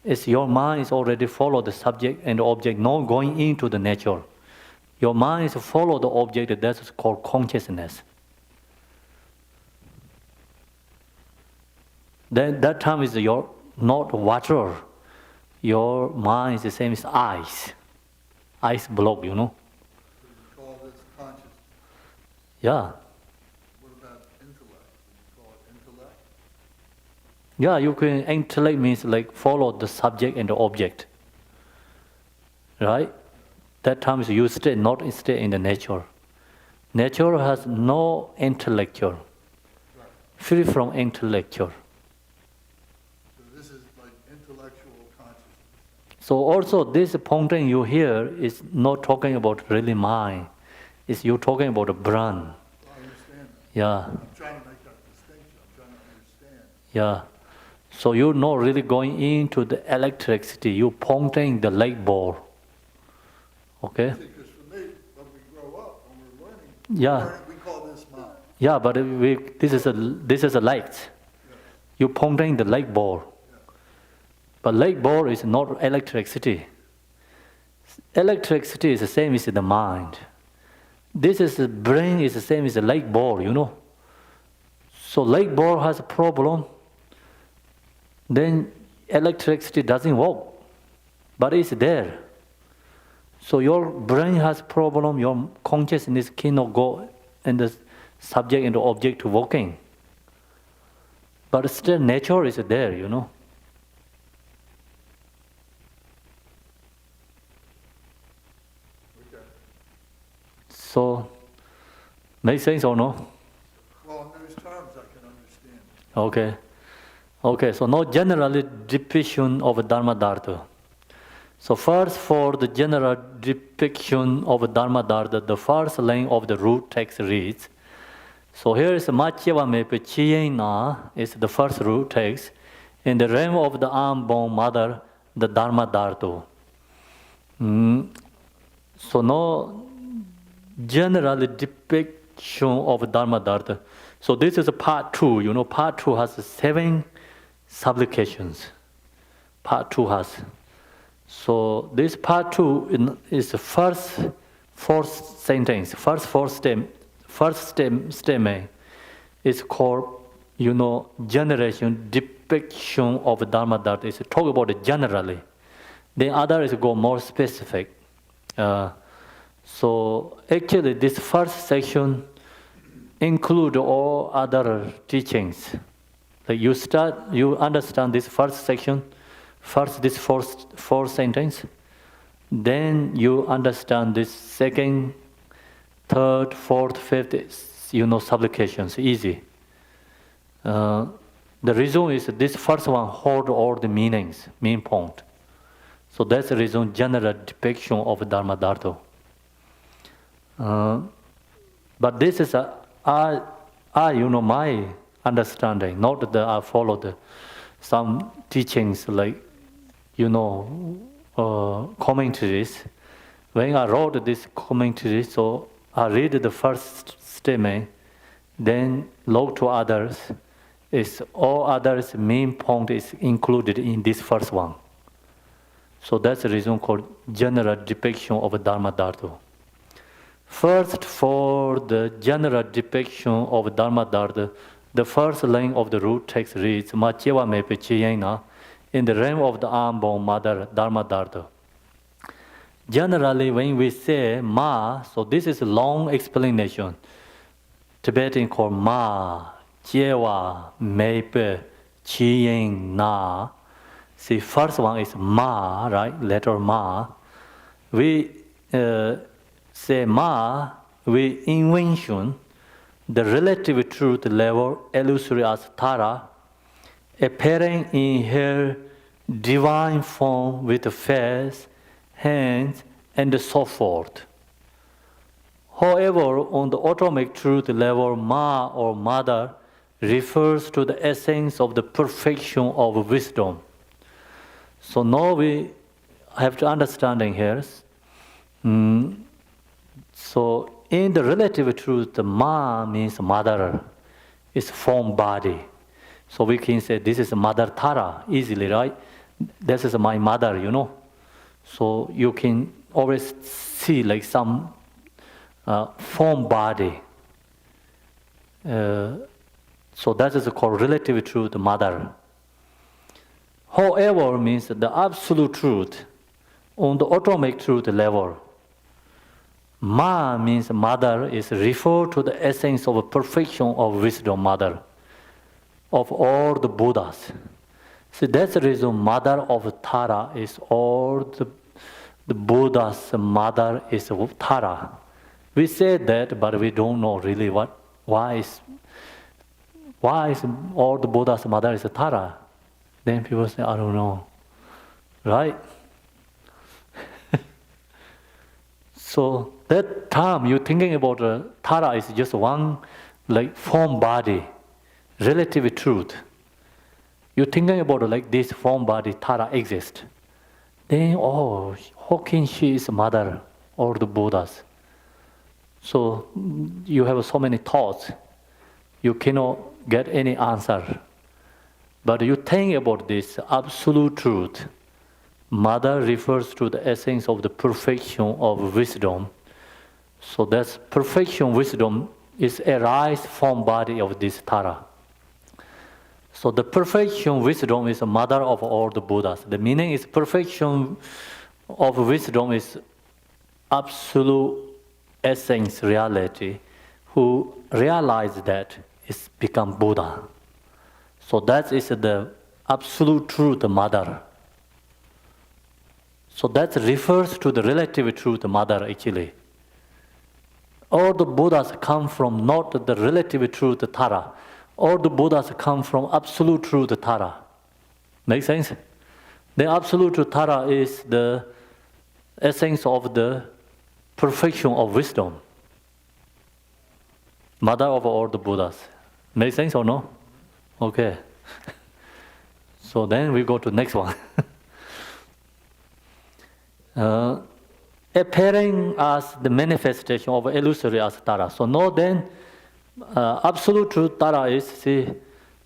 [SPEAKER 1] It's your mind is already follow the subject and the object, not going into the nature. Your mind is follow the object, that's called consciousness. Then that time is your not water. Your mind is the same as ice. Ice block, you know.
[SPEAKER 2] So you call this consciousness.
[SPEAKER 1] Yeah.
[SPEAKER 2] What about intellect? You call it intellect?
[SPEAKER 1] Yeah, you can intellect means like follow the subject and the object. Right? That time is you stay not stay in the nature. Nature has no intellectual.
[SPEAKER 2] Right.
[SPEAKER 1] Free from intellectual.
[SPEAKER 2] So this is like intellectual consciousness.
[SPEAKER 1] So also this pointing you hear is not talking about really mind. It's you talking about the brain.
[SPEAKER 2] Well, I understand that.
[SPEAKER 1] Yeah.
[SPEAKER 2] I'm trying to make that distinction. I'm trying to understand.
[SPEAKER 1] Yeah. So you're not really going into the electricity. You're pointing the light bulb. Okay?
[SPEAKER 2] See, because for me, when we grow up, when we're learning,
[SPEAKER 1] Yeah.
[SPEAKER 2] we call this mind.
[SPEAKER 1] Yeah, but this is a light.
[SPEAKER 2] Yeah.
[SPEAKER 1] You're pointing the light bulb.
[SPEAKER 2] Yeah.
[SPEAKER 1] But light bulb is not electricity. Electricity is the same as the mind. This is the brain is the same as the light bulb, you know. So light bulb has a problem. Then electricity doesn't work, but it's there. So your brain has problem, your consciousness cannot go and the subject and the object to working. But still nature is there, you know.
[SPEAKER 2] Okay.
[SPEAKER 1] So, make sense or no?
[SPEAKER 2] Well, in those terms, I can understand.
[SPEAKER 1] Okay. Okay, so now generally depiction of Dharma Dharma. So first for the general depiction of Dharma Dharma, the first line of the root text reads, so here is Macheva Mepe Chiyena is the first root text. In the realm of the unborn mother, the Dharma Dharma. So now generally depiction of Dharma Dharma. So this is a part 2, you know, part 2 has 7 supplications. Part 2 has. So this part 2 is the first 4 sentence, first 4 statement is called, you know, generation depiction of Dharma Dharma. It's talk about it generally. Then other is go more specific. So actually this first section include all other teachings. Like you understand this first section, first this fourth sentence, then you understand this second, third, fourth, fifth, you know, supplications, easy. The reason is this first one hold all the meanings, main point. So that's the reason general depiction of Dharma Dharma. But this is you know, my understanding, not that I followed some teachings like, you know, commentaries. When I wrote this commentary, so I read the first statement, then look to others. Is all others' main point is included in this first one. So that's the reason called general depiction of Dharma Dharma. First, for the general depiction of Dharma Dharma, the first line of the root text reads, Macheva Mepe Chiyena, in the realm of the unborn mother, Dharma Dharma. Generally, when we say Ma, so this is a long explanation. Tibetan called Ma, Cheva Mepe Chiyena. See, first one is Ma, right? Letter Ma. We say Ma, we invention the relative truth level illusory as Tara, appearing in her divine form with face, hands, and so forth. However, on the atomic truth level, Ma or Mother refers to the essence of the perfection of wisdom. So now we have to understanding here. So in the relative truth, the ma means mother, is form body. So we can say this is Mother Tara easily, right? This is my mother, So you can always see like some form body. So that is called relative truth, mother. However, means the absolute truth on the atomic truth level. Ma means mother is referred to the essence of perfection of wisdom, mother of all the Buddhas. See, that's the reason mother of Tara is all the Buddha's mother is Tara. We say that, but we don't know really why is all the Buddha's mother is Tara. Then people say, I don't know, right? So that time you're thinking about Tara is just one like form body, relative truth. You're thinking about like this form body Tara exists. Then how can she is mother or the Buddhas? So you have so many thoughts. You cannot get any answer. But you think about this absolute truth. Mother refers to the essence of the perfection of wisdom. So that's perfection wisdom is arise from body of this Tara. So the perfection wisdom is the mother of all the Buddhas. The meaning is perfection of wisdom is absolute essence reality who realize that is become Buddha. So that is the absolute truth mother. So that refers to the relative truth mother actually. All the Buddhas come from not the relative truth Tara. All the Buddhas come from absolute truth Tara. Make sense? The absolute truth Tara is the essence of the perfection of wisdom. Mother of all the Buddhas. Make sense or no? Okay. So then we go to next one. Appearing as the manifestation of illusory as Tara. So now then, absolute truth Tara is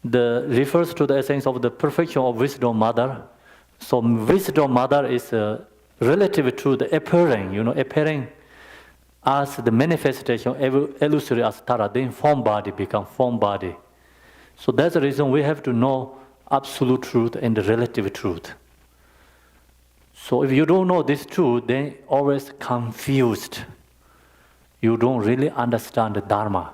[SPEAKER 1] refers to the essence of the perfection of wisdom mother. So wisdom mother is relative to the appearing, appearing as the manifestation of illusory as Tara. Then form body become form body. So that's the reason we have to know absolute truth and the relative truth. So if you don't know this truth, then always confused. You don't really understand the Dharma.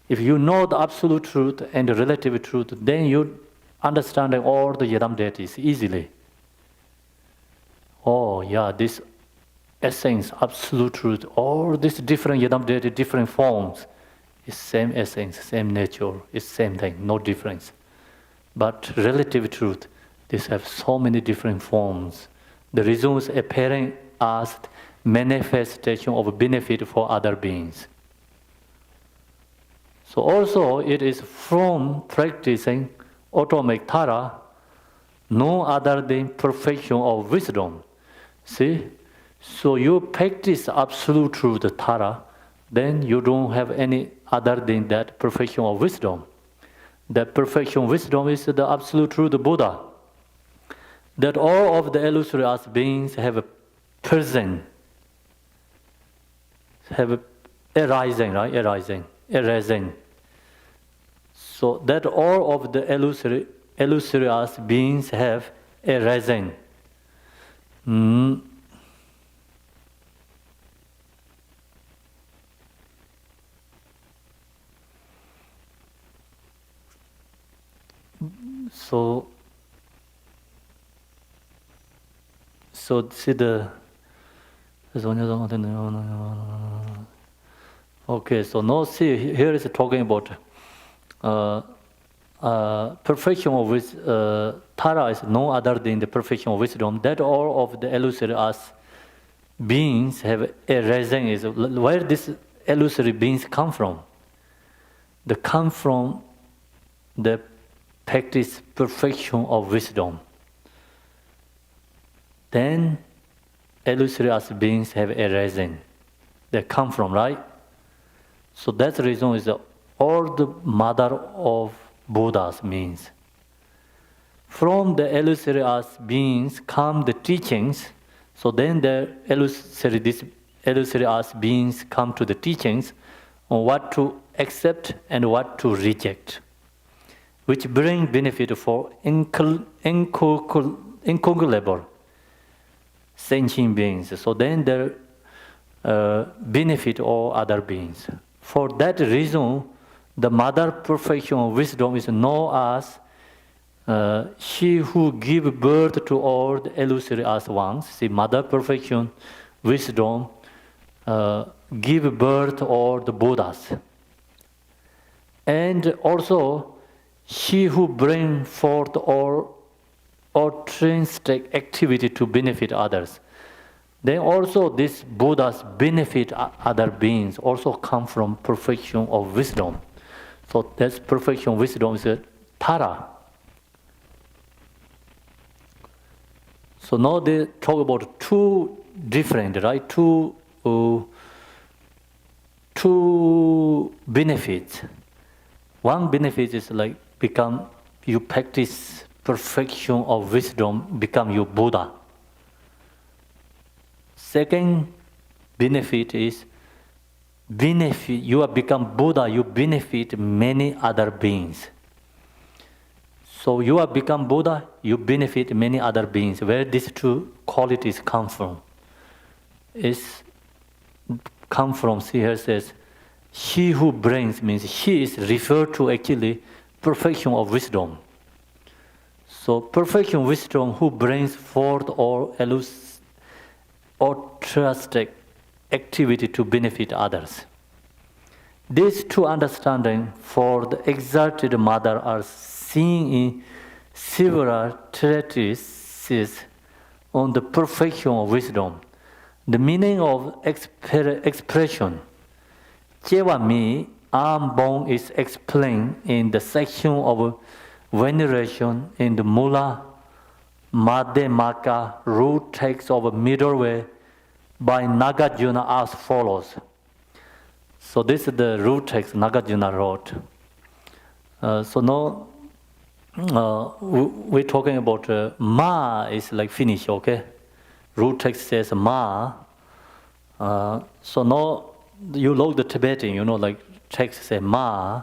[SPEAKER 1] If you know the absolute truth and the relative truth, then you understand all the Yadam deities easily. Oh yeah, this essence, absolute truth, all these different Yadam deities, different forms, is same essence, same nature, is same thing, no difference. But relative truth, these have so many different forms. The reasons appearing as manifestation of benefit for other beings. So also it is from practicing atomic Tara, no other than perfection of wisdom. See? So you practice absolute truth Tara, then you don't have any other than that perfection of wisdom. That perfection of wisdom is the absolute truth Buddha. That all of the illusory as beings have a present, have a arising, right? Arising. So that all of the illusory as beings have arising. So see okay, so now see here is talking about perfection of Tara is no other than the perfection of wisdom. That all of the illusory as beings have a reason is where these illusory beings come from. They come from the practice perfection of wisdom. Then illusory as beings have arisen. they come from, right? So that's the reason is the old mother of Buddhas means. From the illusory as beings come the teachings. So then the illusory as beings come to the teachings on what to accept and what to reject, which bring benefit for incalculable sentient beings. So then they benefit all other beings. For that reason, the mother perfection of wisdom is known as she who gives birth to all the illusory as ones. See, mother perfection, wisdom, give birth to all the Buddhas. And also, she who brings forth all intrinsic activity to benefit others. Then also these Buddhas benefit other beings, also come from perfection of wisdom. So that's perfection of wisdom is a Tara. So now they talk about two different, right? Two benefits. One benefit is like you practice perfection of wisdom, become your Buddha. Second benefit is you have become Buddha, you benefit many other beings. So you have become Buddha, you benefit many other beings. Where these two qualities come from? See here says, she who brings means she is referred to actually perfection of wisdom. So perfection wisdom who brings forth all altruistic activity to benefit others. These two understandings for the exalted mother are seen in several treatises on the perfection of wisdom. The meaning of expression Jeva-mi, Ambon is explained in the section of veneration in the Mula Madhyamaka root text of middle way by Nagarjuna as follows. So this is the root text Nagarjuna wrote. So now we're talking about Ma is like finish, okay? Root text says Ma. So now you look the Tibetan, like text say Ma,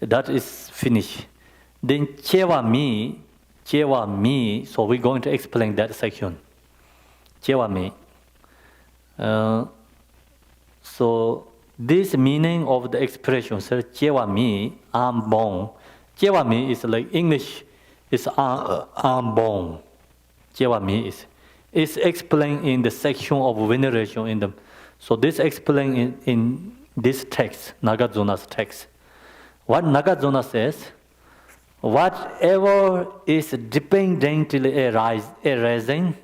[SPEAKER 1] that is finish. Then Jeva-mi, so we're going to explain that section. Jeva-mi. So this meaning of the expression, sir, Jeva-mi, Ambon. Jeva-mi is like English is Ambon. Jeva-mi is explained in the section of veneration in the. So this explained in this text, Nagarjuna's text. What Nagarjuna says, whatever is dependently arising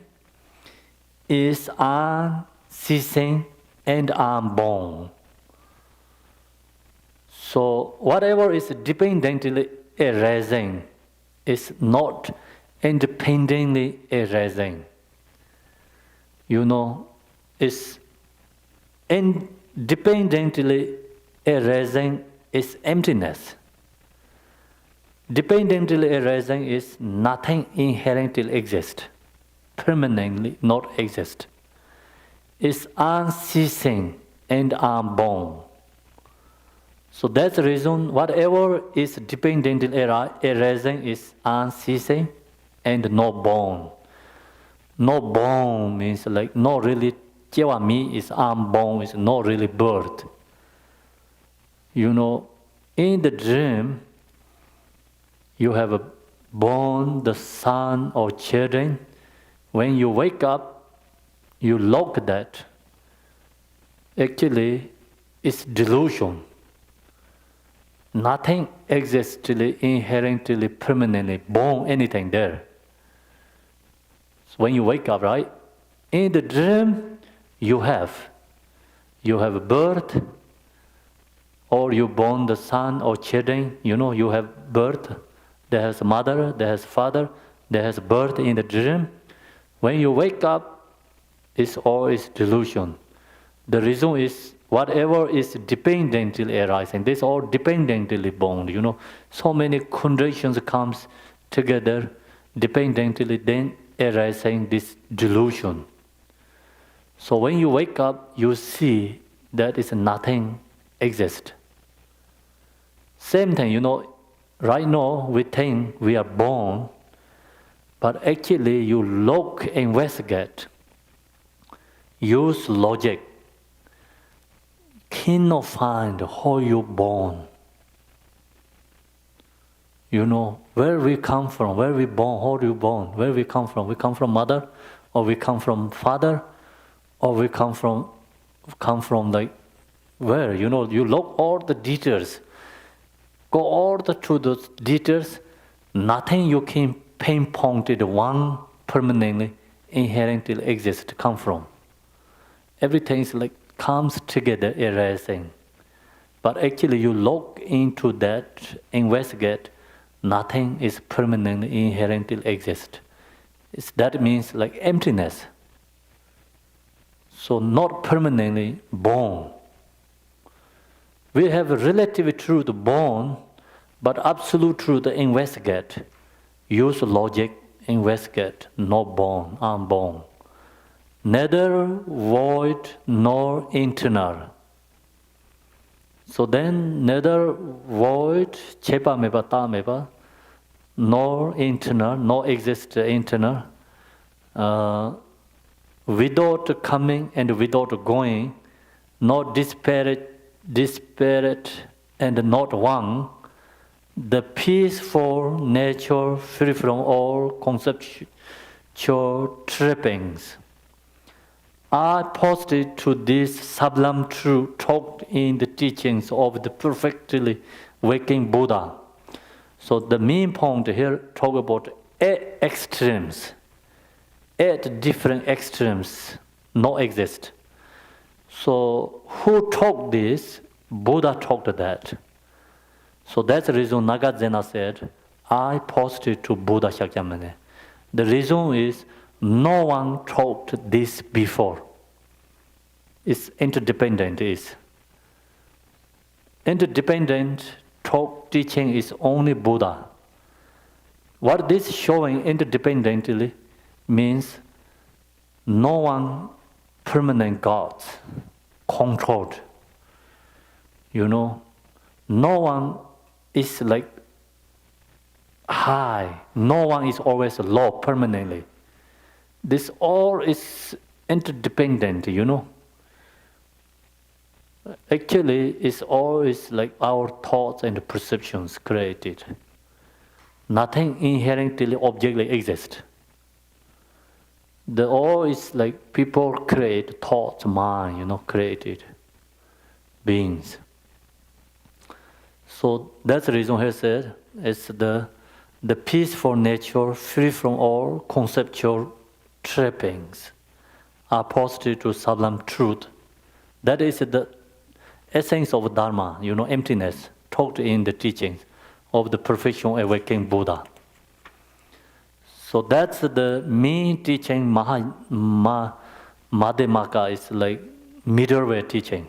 [SPEAKER 1] is unceasing and unborn. So whatever is dependently arising is not independently arising. Is independently arising is emptiness. Dependently arising is nothing inherently exist, permanently not exist. It's unceasing and unborn. So that's the reason whatever is dependently arising is unceasing and not born. Not born means like not really. Jeva-mi is unborn, is not really birth. In the dream, you have born the son or children. When you wake up, you look that. Actually, it's delusion. Nothing exists inherently, permanently, born anything there. So when you wake up, right? In the dream, you have birth, or you born the son or children, you have birth, there has mother, there has father, there has birth in the dream. When you wake up, it's always delusion. The reason is whatever is dependently arising, this all dependently bound, So many conditions comes together, dependently then arising this delusion. So when you wake up, you see that is nothing exists. Same thing, right now we think we are born, but actually you look, investigate, use logic, cannot find how you born. Where we come from, where we born, how do you born, where we come from? We come from mother, or we come from father, or we come from like where? You look all the details, go all through those details, nothing you can pinpoint it one permanently inherently exists come from. Everything is like comes together arising. But actually you look into that, investigate, nothing is permanently inherently exist. That means like emptiness. So not permanently born. We have a relative truth born, but absolute truth investigate. Use logic, investigate, not born, unborn. Neither void nor internal. So then neither void, chepa meba, ta meba, nor internal, nor exist internal. Without coming and without going, not disparate and not one, the peaceful nature free from all conceptual trappings. I posted to this sublime truth taught in the teachings of the perfectly waking Buddha. So the main point here talk about 8 extremes. 8 different extremes not exist. So who taught this? Buddha taught that. So that's the reason Nagarjuna said, I posted to Buddha Shakyamuni. The reason is no one taught this before. It's interdependent. Interdependent taught teaching is only Buddha. What this showing interdependently means no one permanent gods controlled. No one is like high. No one is always low permanently. This all is interdependent, Actually, it's always like our thoughts and perceptions created. Nothing inherently objectively exists. The all is like people create thoughts, mind, created beings. So that's the reason he said it's the peaceful nature free from all conceptual trappings are positive to sublime truth. That is the essence of Dharma, emptiness, taught in the teachings of the perfection awakening Buddha. So that's the main teaching, Madhyamaka is like middleway teaching.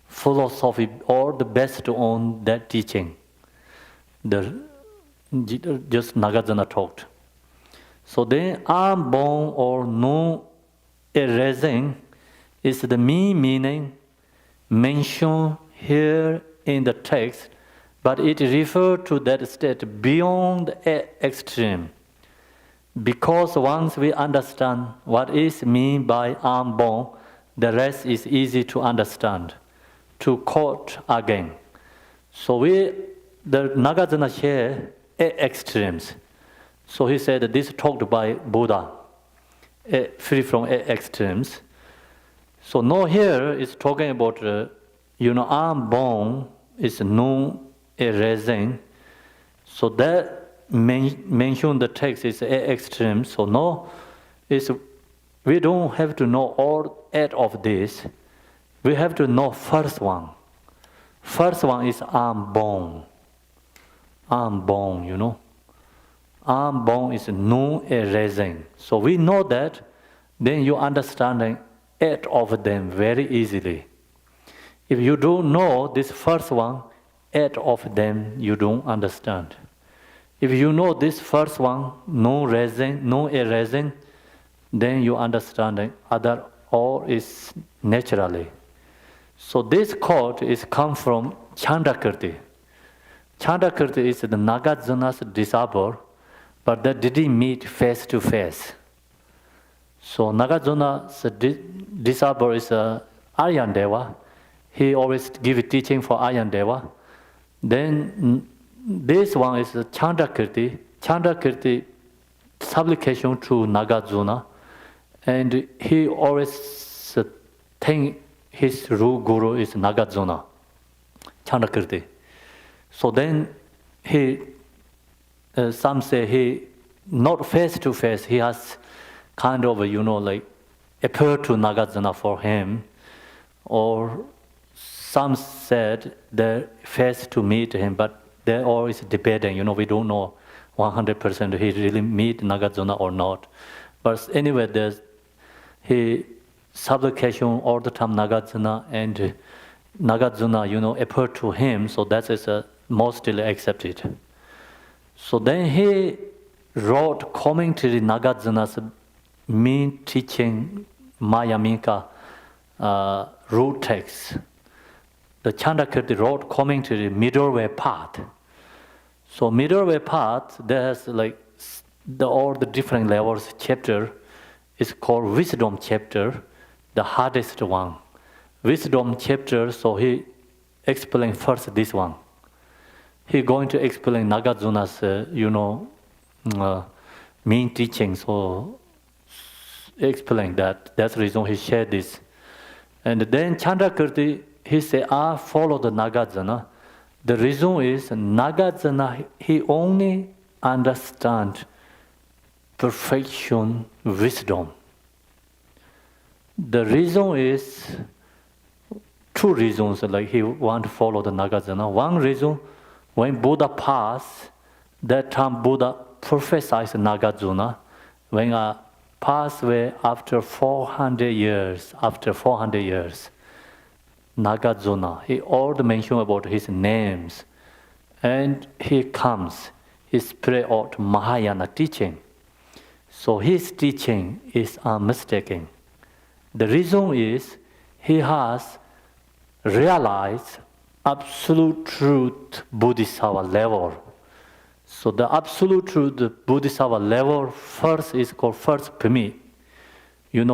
[SPEAKER 1] Philosophy, all the best on that teaching. Just Nagarjuna talked. So then unborn or no erasing is the main meaning mentioned here in the text, but it refers to that state beyond extreme. Because once we understand what is meant by unborn, the rest is easy to understand. To quote again. So the Nagarjuna share 8 extremes. So he said that this talked by Buddha, free from 8 extremes. So now here is talking about, unborn is no erasing. So that mention the text is 8 extremes. So now we don't have to know all 8 of this. We have to know first one. First one is unborn. Unborn, Unborn is no erasing. So we know that, then you understand 8 of them very easily. If you don't know this first one, 8 of them you don't understand. If you know this first one, no reason, no reason, then you understand other all is naturally. So this quote is come from Chandakirti. Chandakirti is the Nagarjuna's disciple, but they didn't meet face to face. So Nagarjuna's disciple is Aryan Deva. He always give teaching for Aryan Deva. Then this one is Chandakirti. Chandakirti supplication to Nagarjuna, and he always think his true guru is Nagarjuna, Chandakirti. So then he, some say he not face to face. He has kind of like appeared to Nagarjuna for him, or some said they face to meet him, but they're always debating. We don't know 100% he really meet Nagarjuna or not. But anyway, he supplication all the time Nagarjuna, and Nagarjuna, appeared to him, so that is mostly accepted. So then he wrote commentary Nagarjuna's mean teaching Mayamika root text. The Chandakirti wrote commentary middle way path. So middle way path, there's all the different levels chapter is called wisdom chapter, the hardest one. Wisdom chapter, so he explained first this one. He going to explain Nagarjuna's, main teaching. So explain that. That's the reason he shared this. And then Chandakirti, he said, follow the Nagarjuna. The reason is Nagarjuna, he only understand perfection, wisdom. The reason is two reasons, he want to follow the Nagarjuna. One reason, when Buddha passed, that time Buddha prophesied Nagarjuna. When passed away after 400 years, Nagarjuna, he already mentioned about his names. And he comes, he spread out Mahayana teaching. So his teaching is unmistaken. The reason is he has realized absolute truth Bodhisattva level. So the absolute truth Bodhisattva level first is called first pimi.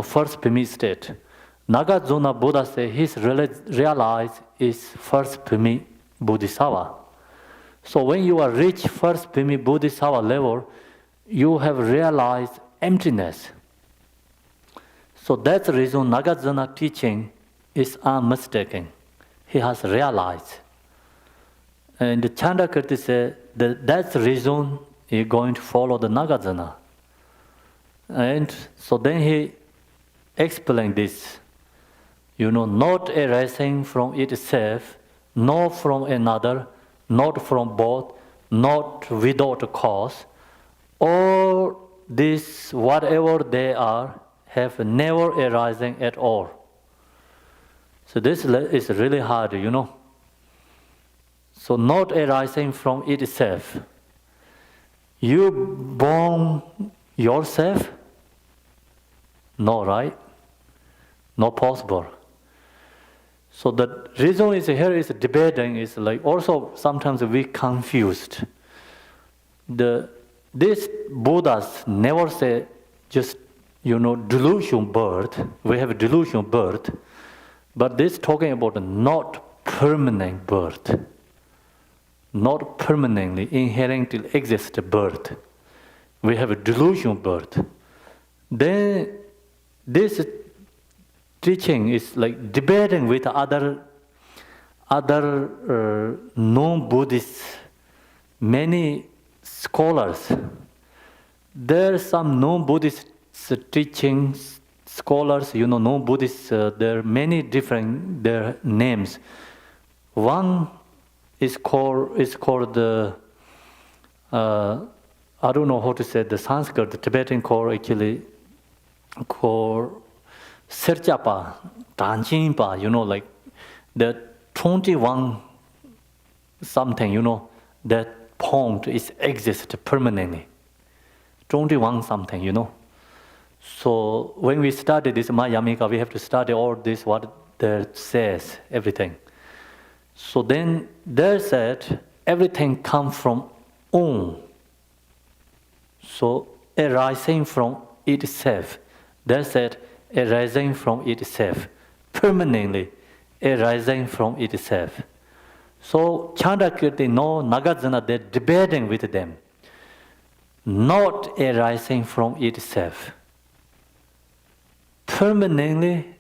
[SPEAKER 1] First pimi state. Nagarjuna Buddha said his realized is first pimi Bodhisattva. So when you are reach first pimi Bodhisattva level, you have realized emptiness. So that's the reason Nagarjuna teaching is unmistaken. He has realized. And Chandakirti said that's the reason he's going to follow the Nagarjuna. And so then he explained this. Not arising from itself, not from another, not from both, not without a cause. All this, whatever they are, have never arising at all. So this is really hard, So not arising from itself. You born yourself? No, right? Not possible. So the reason is here is debating is also sometimes we confused. These Buddhas never say just delusion birth. We have delusion birth, but this talking about not permanent birth, not permanently inherently exist birth. We have a delusion birth. Then this teaching is debating with other non-Buddhist, many scholars. There are some non-Buddhist teaching scholars, non-Buddhist, there are many different their names. One is called the, I don't know how to say the Sanskrit, the Tibetan called Serjapa, Tanjinpa, like the 21 something, that point is exists permanently. 21 something. So when we study this Mayamika, we have to study all this, what there says, everything. So then there said, everything comes from Om. So arising from itself. There said, arising from itself. Permanently arising from itself. So Chandrakirti, no Nagarjuna, they're debating with them. Not arising from itself. Permanently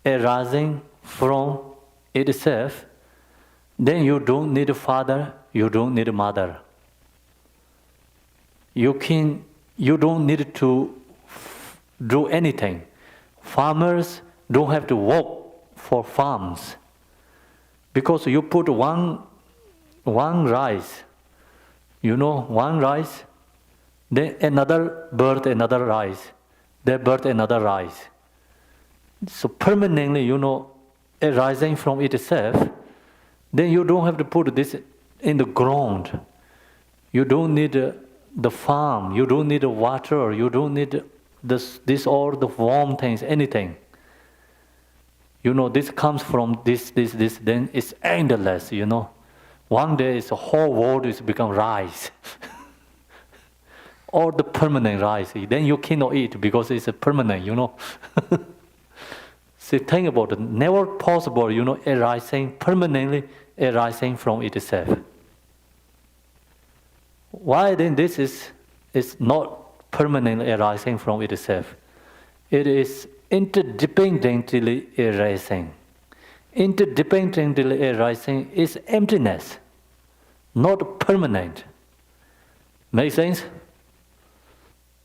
[SPEAKER 1] arising from itself, then you don't need a father, you don't need a mother. You don't need to do anything. Farmers don't have to work for farms. Because you put one rice, one rice, then another bird, another rice, they birth another rice. So permanently, arising from itself, then you don't have to put this in the ground. You don't need the farm, you don't need the water, you don't need this or the warm things, anything. This comes from this, then it's endless, One day the whole world is become rice. Or the permanent rice. Then you cannot eat because it's a permanent, See, think about it. Never possible, arising, permanently arising from itself. Why then this is not permanently arising from itself? It is interdependently arising. Interdependently arising is emptiness, not permanent. Make sense?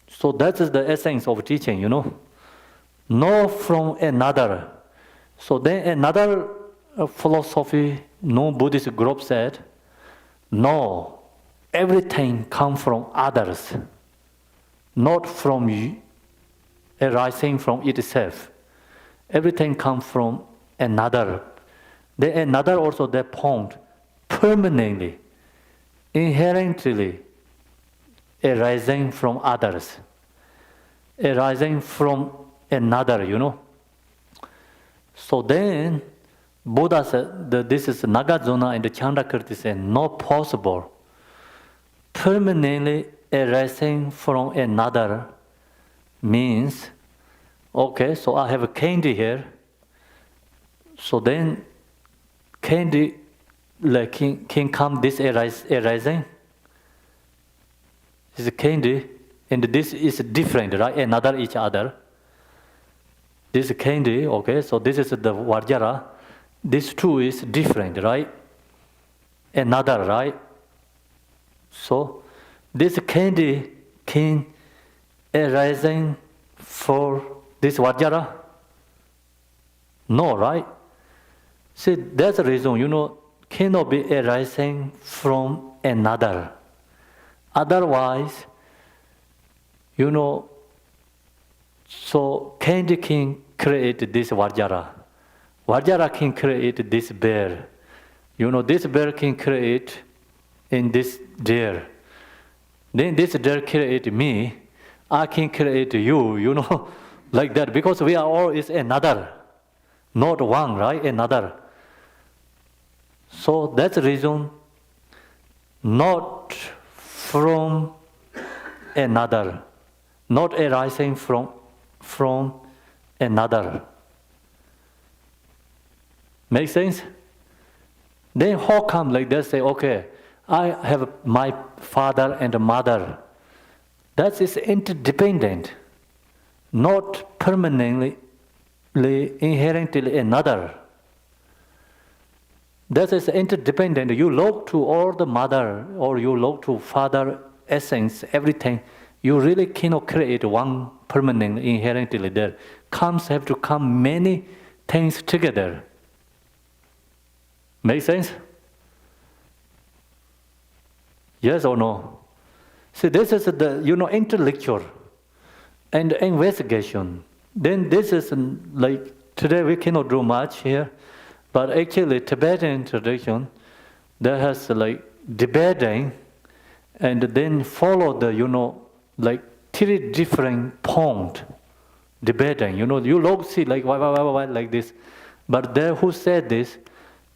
[SPEAKER 1] So that is the essence of teaching, Know from another. So then another philosophy, no Buddhist group said, no, everything comes from others, not from you, arising from itself. Everything comes from another. Then another also that point, permanently, inherently arising from others, arising from another, So then, Buddha said that this is Nagarjuna and the Chandrakirti said, not possible. Permanently arising from another means, okay, so I have a candy here. So then, candy can come this arising. This is candy, and this is different, right? Another each other. This is candy, okay, so this is the Vajra. This two is different, right? Another, right? So, this candy can arising for this Vajra? No, right? See, that's the reason, cannot be arising from another. Otherwise, so candy can create this Vajra. Vajra can create this bear. This bear can create in this deer. Then this deer create me. I can create you, like that. Because we are all is another. Not one, right? Another. So that's the reason not from another. Not arising from another. Make sense? Then how come like they say, okay, I have my father and mother. That is interdependent, not permanently, inherently another. That is interdependent. You look to all the mother or you look to father essence, everything. You really cannot create one permanent inherently there. Have to come many things together. Make sense? Yes or no? See, this is the intellectual and investigation. Then this is like, today we cannot do much here, but actually Tibetan tradition, there has like debating, and then follow the, like 3 different point debating. You don't see like why like this, but there who said this,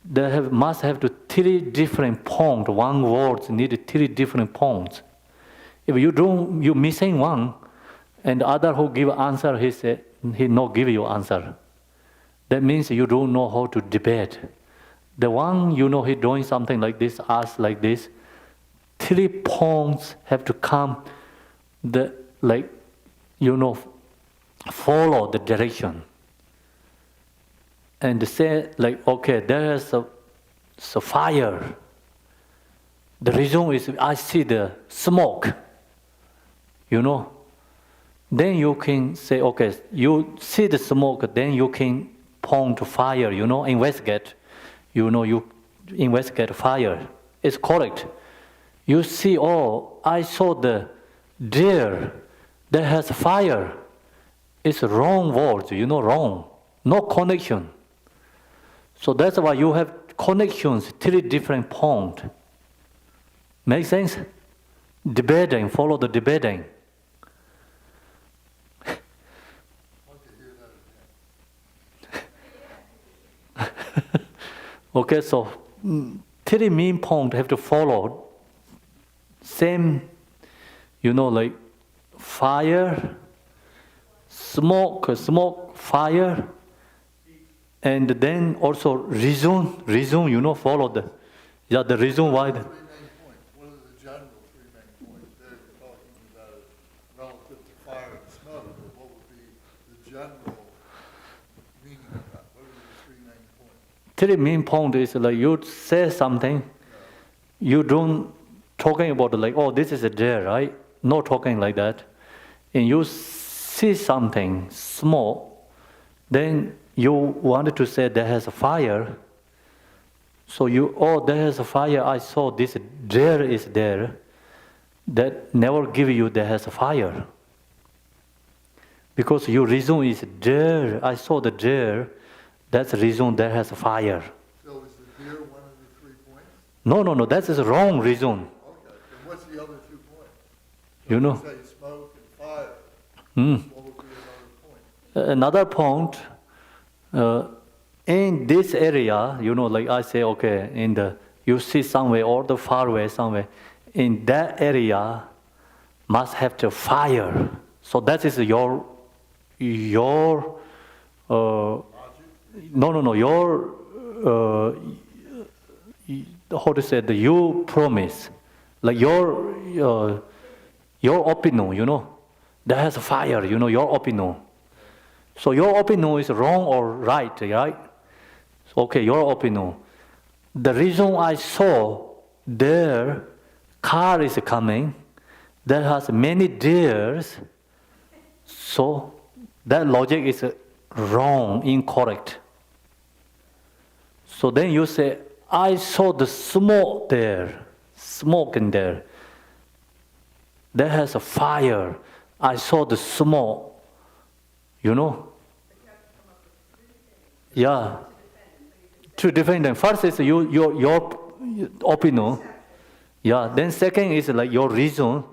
[SPEAKER 1] they must have to 3 different point. One word need 3 different points. If you don't, you missing one, and the other who give answer, he said he not give you answer. That means you don't know how to debate. The one he doing something like this, ask like this. 3 points have to come. Follow the direction. And say like, okay, there is a fire. The reason is I see the smoke. Then you can say, okay, you see the smoke, then you can point to fire, investigate. You investigate fire. It's correct. You see, oh, I saw the deer that has fire. It's wrong word, wrong. No connection. So that's why you have connections, 3 different points. Make sense? Debating, follow the debating. Okay, so 3 main points have to follow. Same, like fire, smoke, fire, and then also reason, follow the reason why.
[SPEAKER 2] 3 main points. What are the general 3 main points? There you're talking about it relative to fire and smoke, but what would be the general meaning of that? What are the 3 main points?
[SPEAKER 1] 3 main points is like you say something, you don't talking about like, oh, this is a deer, right? No talking like that. And you see something small, then you wanted to say there has a fire. So there has a fire, I saw this deer is there. That never give you there has a fire. Because your reason is deer, I saw the deer, that's the reason there has a fire.
[SPEAKER 2] So is the deer one of the 3 points?
[SPEAKER 1] No, that is a wrong reason.
[SPEAKER 2] Okay, and what's the other 2 points? So you say smoke and fire. What would be another point?
[SPEAKER 1] Another point, in this area, like I say, okay, you see somewhere or the far away somewhere, in that area must have the fire. So that is your how to say, you promise, like your opinion, that has fire, your opinion. So your opinion is wrong or right? Okay, your opinion. The reason I saw their car is coming, that has many deers, so that logic is wrong, incorrect. So then you say, I saw the smoke in there. That has a fire. I saw the smoke. Yeah. To defend them. First is your opinion. Yeah. Then second is like your reason.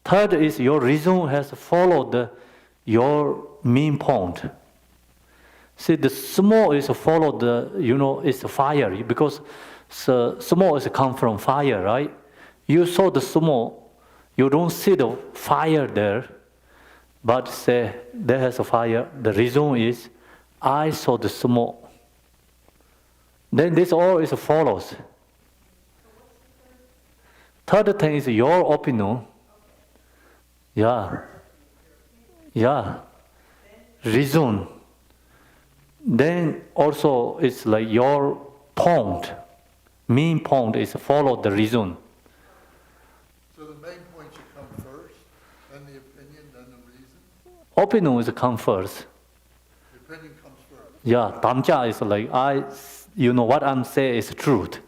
[SPEAKER 1] Third is your reason has followed your main point. See, the smoke is followed it's fire, because smoke is come from fire, right? You saw the smoke, you don't see the fire there, but say there has a fire. The reason is I saw the smoke. Then this all is follows. Third thing is your opinion. Yeah. Reason. Then also it's like your point. Main point is follow the reason.
[SPEAKER 2] So the main point should come first, then the opinion, then the reason?
[SPEAKER 1] Opinion is come first.
[SPEAKER 2] The opinion comes first.
[SPEAKER 1] Yeah, Tamja is like, what I'm saying is truth.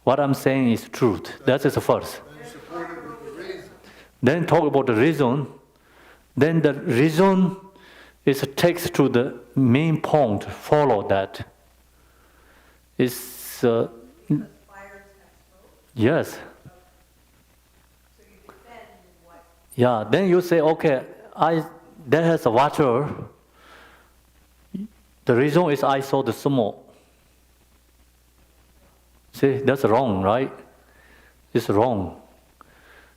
[SPEAKER 1] What I'm saying is truth. That is the first.
[SPEAKER 2] Then you support it with the reason.
[SPEAKER 1] Then talk about the reason. Then the reason It takes to the main point, follow that. It's,
[SPEAKER 3] The fire's smoke?
[SPEAKER 1] yes.
[SPEAKER 3] So you defend what?
[SPEAKER 1] Yeah, then you say, okay, there has a water. The reason is I saw the smoke. See, that's wrong, right? It's wrong.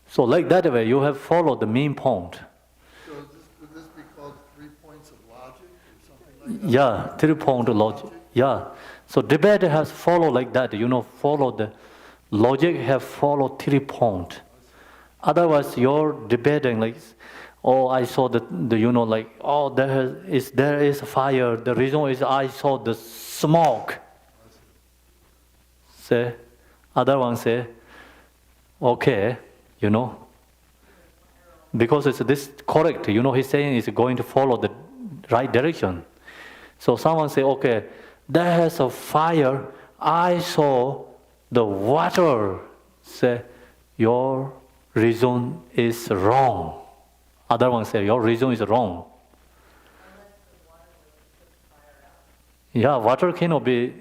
[SPEAKER 1] So like that way, you have followed the main point.
[SPEAKER 2] So would this be called 3 points of logic or something like that?
[SPEAKER 1] Yeah, 3-point logic. Yeah. So debate has followed like that. Follow the logic have followed 3 point. Otherwise, you're debating like, oh, I saw oh, there is fire. The reason is I saw the smoke. Say, other one say, okay, because it's this correct. He's saying it's going to follow the right direction. So someone say, okay, there has a fire. I saw the water. Say, your reason is wrong. Other one say, your reason is wrong. Yeah, water cannot be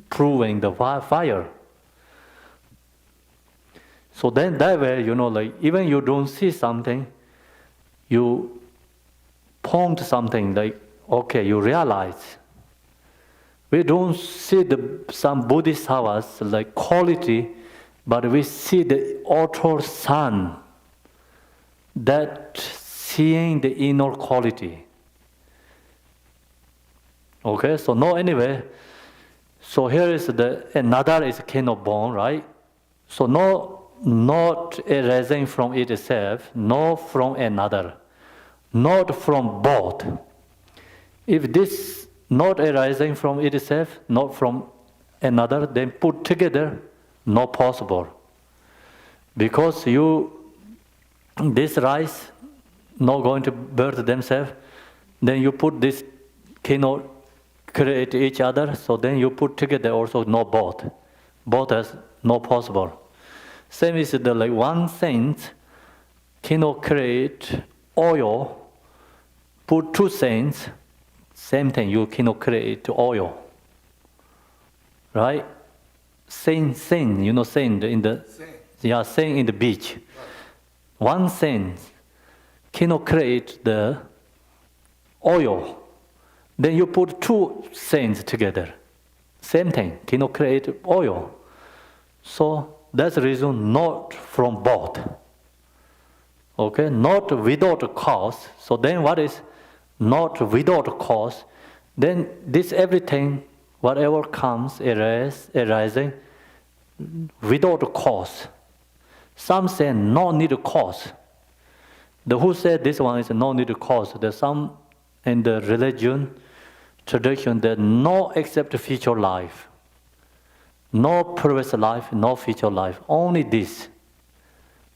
[SPEAKER 1] proving the fire. So then that way, even you don't see something, you point something like, okay, you realize. We don't see some bodhisattvas like quality, but we see the author sun, that seeing the inner quality. Okay, so no, anyway. So here is another is cannot born, right? So not arising from itself, nor from another, not from both. If this not arising from itself, not from another, then put together, not possible. Because this rice not going to birth themselves, then you put this cannot create each other, so then you put together also not both. Both is not possible. Same is one saint cannot create oil, put 2 saints, same thing, you cannot create oil. Right? Saint, saint in the
[SPEAKER 2] Saint.
[SPEAKER 1] saint in the beach.
[SPEAKER 2] Right.
[SPEAKER 1] 1 saint cannot create the oil. Then you put 2 saints together. Same thing, cannot create oil. So that's the reason not from both. Okay, not without cause. So then what is not without cause? Then this everything, whatever comes, arising without cause. Some say no need cause. The who said this one is no need cause. There's some in the religion tradition that no except future life. No previous life, no future life. Only this.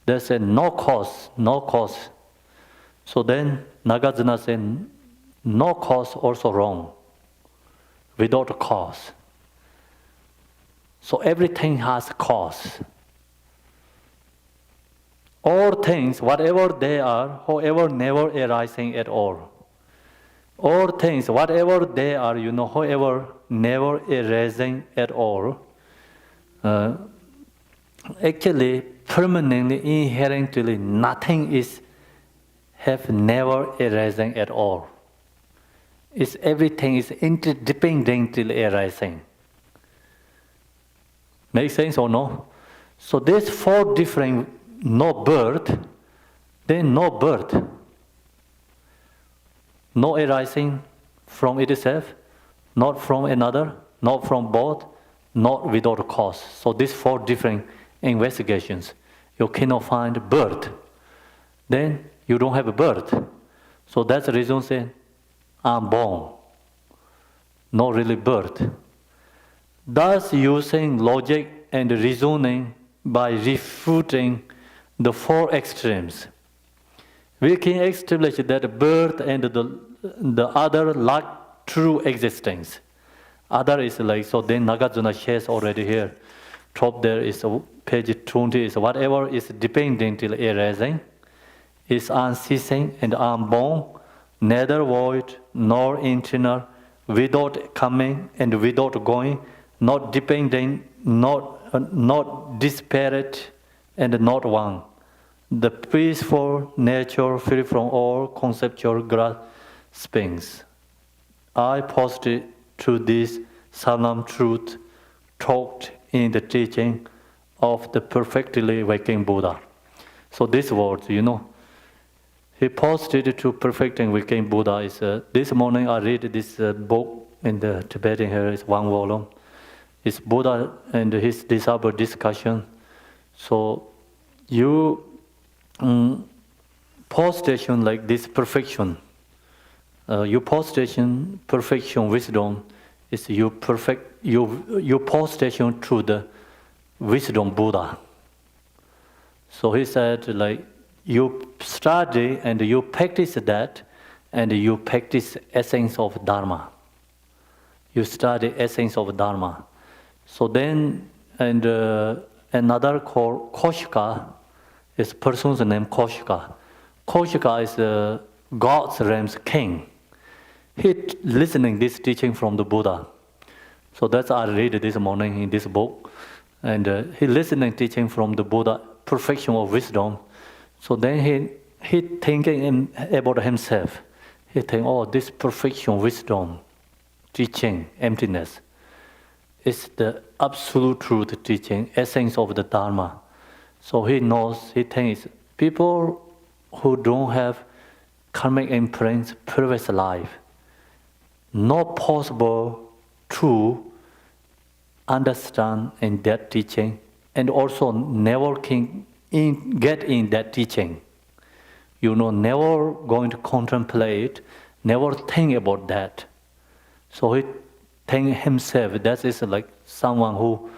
[SPEAKER 1] They say no cause, no cause. So then Nagarjuna said no cause also wrong. Without cause. So everything has cause. All things, whatever they are, however, never arising at all. All things, whatever they are, however, never arising at all. Actually, permanently, inherently, nothing have never arising at all. Everything is interdependently arising. Make sense or no? So there's 4 different no birth, then no birth. No arising from itself, not from another, not from both, not without cause. So these 4 different investigations. You cannot find birth. Then you don't have a birth. So that's the reason saying, I'm born. Not really birth. Thus using logic and reasoning by refuting the 4 extremes, we can establish that birth and the other lack true existence. Other is so then Nagarjuna shares already here. Top there is page 20 is whatever is dependently arising, is unceasing and unborn, neither void nor internal, without coming and without going, not depending, not disparate, and not one. The peaceful nature free from all conceptual graspings. I posted to this solemn truth taught in the teaching of the perfectly waking Buddha. So this word, he posted to perfecting waking Buddha. Is this morning I read this book in the Tibetan here. It's one volume. It's Buddha and his disciple discussion. So you postation like this perfection. Your postation perfection wisdom is you postation to the wisdom Buddha. So he said like you study and you practice that, and you practice essence of Dharma. You study essence of Dharma. So then, and another called Koshika, is person's name Koshika. Koshika is God's realm's king. He listening this teaching from the Buddha. So that's I read this morning in this book, and he listening teaching from the Buddha, perfection of wisdom. So then he thinking about himself. He think, oh, this perfection wisdom, teaching, emptiness, is the absolute truth teaching, essence of the Dharma. So he knows, he thinks, people who don't have karmic imprints, previous life, not possible to understand in that teaching, and also never can get in that teaching. Never going to contemplate, never think about that. So he think himself, that is like someone who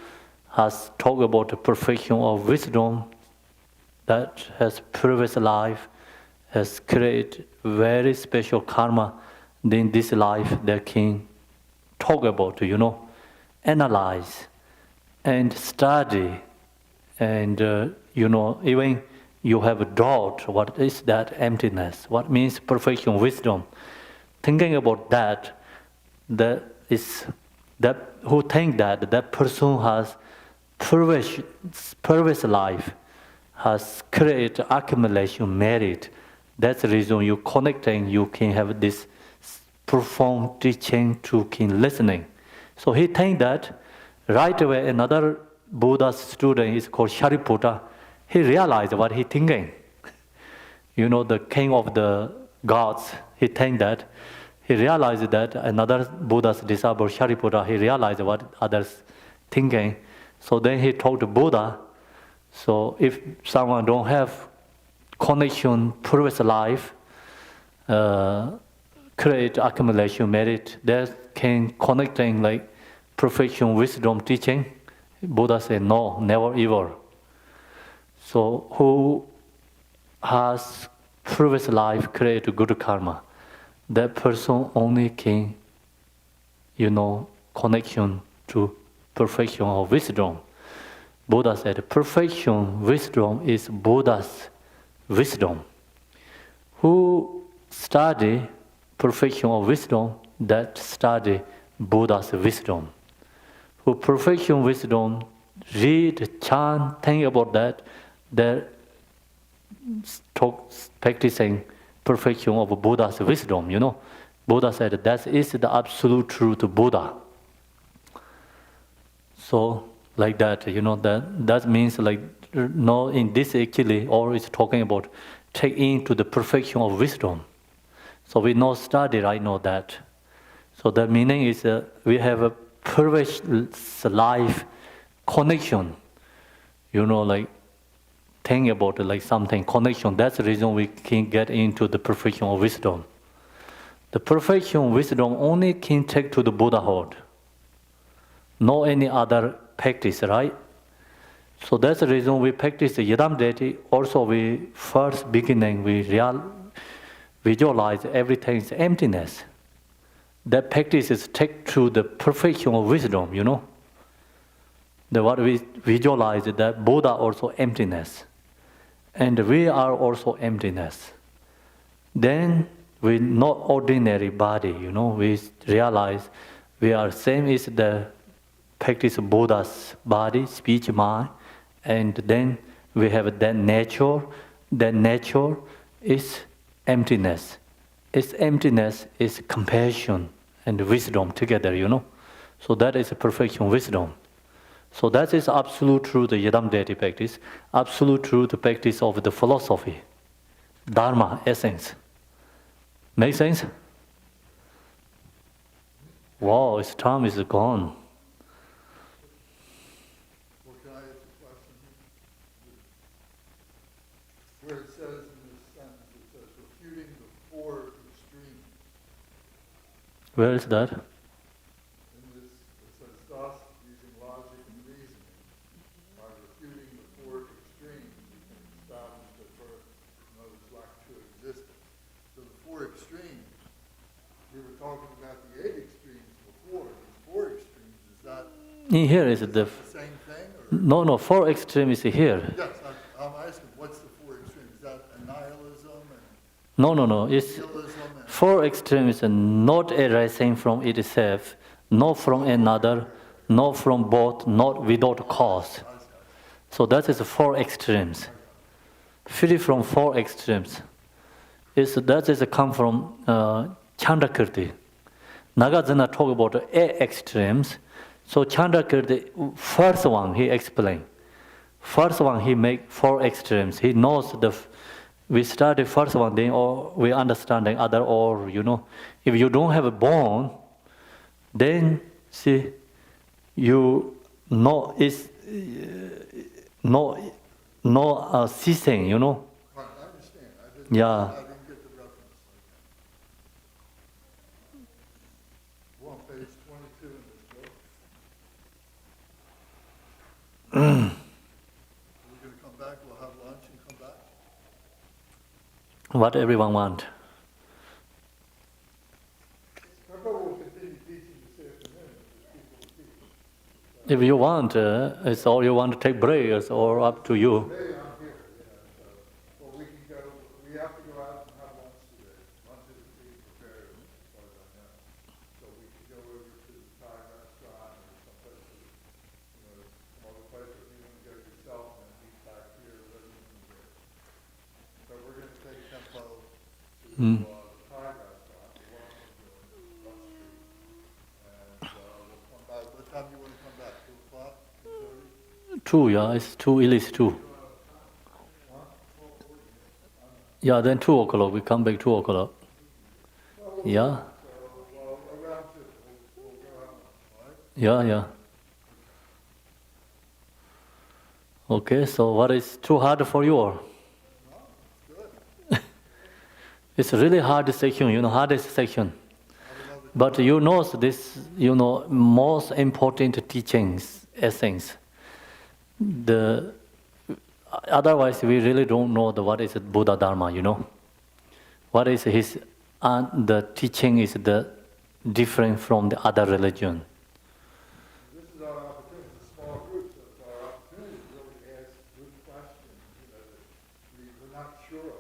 [SPEAKER 1] has talked about the perfection of wisdom, that has previous life, has created very special karma. Then this life they can talk about, analyze and study, and even you have a doubt, what is that emptiness? What means perfection, wisdom? Thinking about that who think that person has previous life, has created accumulation, merit. That's the reason you connecting, you can have this profound teaching to keep listening. So he think that right away another Buddha's student is called Shariputra. He realized what he thinking. The king of the gods, he think that. He realized that another Buddha's disciple, Shariputra, he realized what others thinking. So then he told the Buddha, so if someone don't have connection, previous life, create accumulation merit, that can connecting like perfection, wisdom, teaching. Buddha said, no, never ever. So who has previous life create good karma, that person only can, connection to perfection of wisdom. Buddha said, perfection, wisdom is Buddha's wisdom. Who study perfection of wisdom, that study Buddha's wisdom. Who perfection wisdom, read, chant, think about that, they're practicing perfection of Buddha's wisdom, Buddha said that is the absolute truth of Buddha. So like that, that means like no, in this actually all is talking about take into the perfection of wisdom. So we know study, I know that. So the meaning is we have a previous life connection, like think about like something connection. That's the reason we can get into the perfection of wisdom. The perfection of wisdom only can take to the Buddhahood. No any other practice, right? So that's the reason we practice the Yidam deity. Also, we first beginning we visualize everything is emptiness. That practice is take to the perfection of wisdom, The what we visualize that Buddha also emptiness, and we are also emptiness. Then We're not ordinary body, we realize we are same as the practice of Buddha's body, speech, mind, and then we have that nature. That nature is emptiness. Its emptiness is compassion and wisdom together, So that is a perfection wisdom. So that is absolute truth, the Yadam deity practice, absolute truth, the practice of the philosophy, Dharma, essence. Make sense? Wow, its time is gone.
[SPEAKER 2] Well, can I ask a question? Where it says in this sentence, it says refuting the four extremes.
[SPEAKER 1] Where is that?
[SPEAKER 2] In this, it says thus, using logic and reasoning, by refuting the four extremes, you can establish that birth and others lack true existence. So the four extremes, we were talking about the 8 extremes before. These 4 extremes, is that
[SPEAKER 1] In here is
[SPEAKER 2] the same thing? Or?
[SPEAKER 1] No, 4 extremes is here.
[SPEAKER 2] Yes, I'm asking, what's the 4 extremes? Is that a nihilism and
[SPEAKER 1] No, it's
[SPEAKER 2] nihilism and
[SPEAKER 1] 4 extremes, not arising from itself, not from another, not from both, not without cause. So that is 4 extremes. Free from 4 extremes. That is come from Chandrakirti. Nagarjuna talk about 8 extremes. So Chandrakirti, first one he explained. First one he make 4 extremes. He knows we started first one, then we understand the other or If you don't have a bone, then see you know it's no ceasing,
[SPEAKER 2] Right, I understand.
[SPEAKER 1] Yeah.
[SPEAKER 2] I didn't get the reference. We're on page 22 in this book. We're going to come back, we'll have lunch and come back.
[SPEAKER 1] What everyone want.
[SPEAKER 2] I thought we'll continue teaching this afternoon, if there's people to teach.
[SPEAKER 1] If you want, it's all you want to take break, it's all up to you.
[SPEAKER 2] Today I'm here, so, well, we can go, we have to go out and have lunch today. Lunch isn't being prepared, as far as I know. So we can go over to the Thai restaurant or someplace, some other place, if you want to go yourself and eat back here, whatever you want to do. So we're going to take Khenpo to the Thai restaurant, the one on the Bus Street. And we'll come back, what time do you want to come back, 2 o'clock, 2:30?
[SPEAKER 1] 2, yeah, it's 2, at least 2. Yeah, then 2 o'clock, we come back 2 o'clock. Yeah,
[SPEAKER 2] Well, around 2, we'll go out, all right?
[SPEAKER 1] yeah. Okay, so what is too hard for you? Or? It's really hard section, hardest section. But you know this, most important teachings, essence. Otherwise, we really don't know what is Buddha Dharma, What is his, the teaching is different from the other religion.
[SPEAKER 2] This is our opportunity, it's a small group, so it's our opportunity to really ask good questions, that we're not sure of.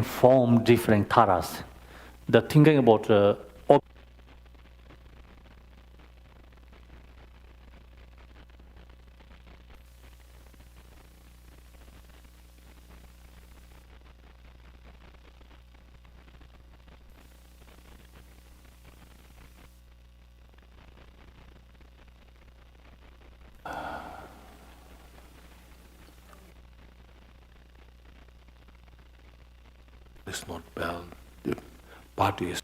[SPEAKER 1] form different taras. The thinking about
[SPEAKER 4] It's not well. The body is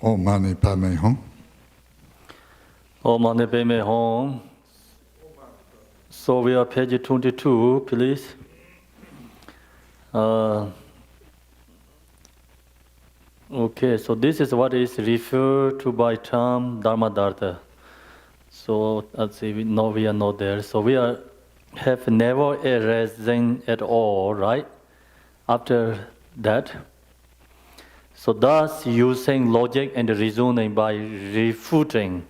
[SPEAKER 2] Om Mani Padme Hum.
[SPEAKER 1] Om Mani Padme Hum. So we are page 22, please. Okay, so this is what is referred to by term Dharma-dartha. So let's see, we are not there. So we have never a reason at all, right? After that. So thus using logic and reasoning by refuting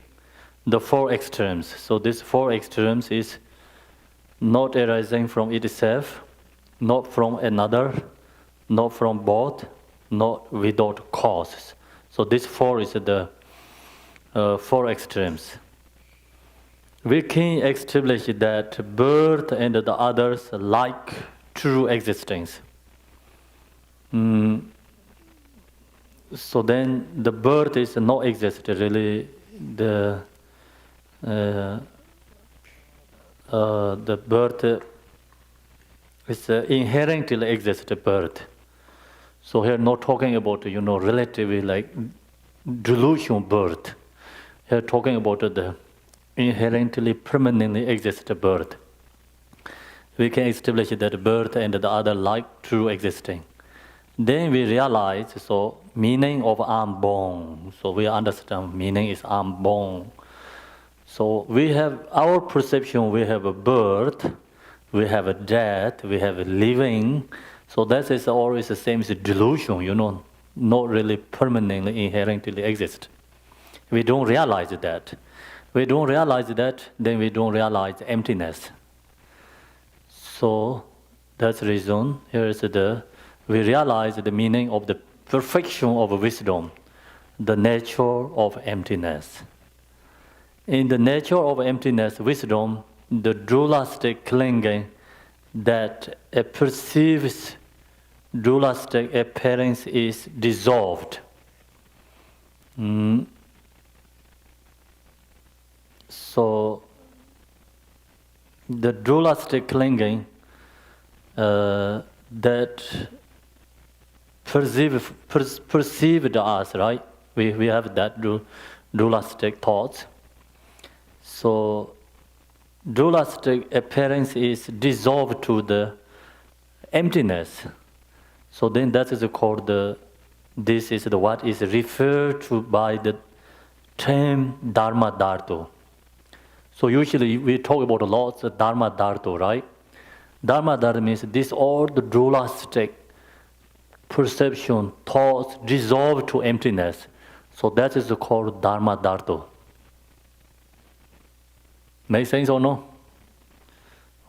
[SPEAKER 1] the four extremes. So this four extremes is not arising from itself, not from another, not from both, not without causes. So this four is the four extremes. We can establish that birth and the others like true existence. So then the birth is not exist really. The birth is inherently exist birth. So here not talking about relatively like delusion birth. Here talking about the inherently permanently exist birth. We can establish that birth and the other like true existing. Then we realize, so meaning of I'm born. So we understand meaning is I'm born. So we have our perception, we have a birth, we have a death, we have a living. So that is always the same as delusion, not really permanently, inherently exist. We don't realize that. We don't realize that, then we don't realize emptiness. So that's the reason, we realize the meaning of the perfection of wisdom, the nature of emptiness. In the nature of emptiness, wisdom, the dualistic clinging that perceives dualistic appearance is dissolved. So the dualistic clinging that perceived us, right? We have that dualistic thoughts. So dualistic appearance is dissolved to the emptiness. So then that is called this is what is referred to by the term Dharma-dartha. So usually we talk about lots of Dharma-dartha, right? Dharma-dartha means this all the dualistic perception, thoughts dissolved to emptiness. So that is called Dharma-dartha. Make sense or no?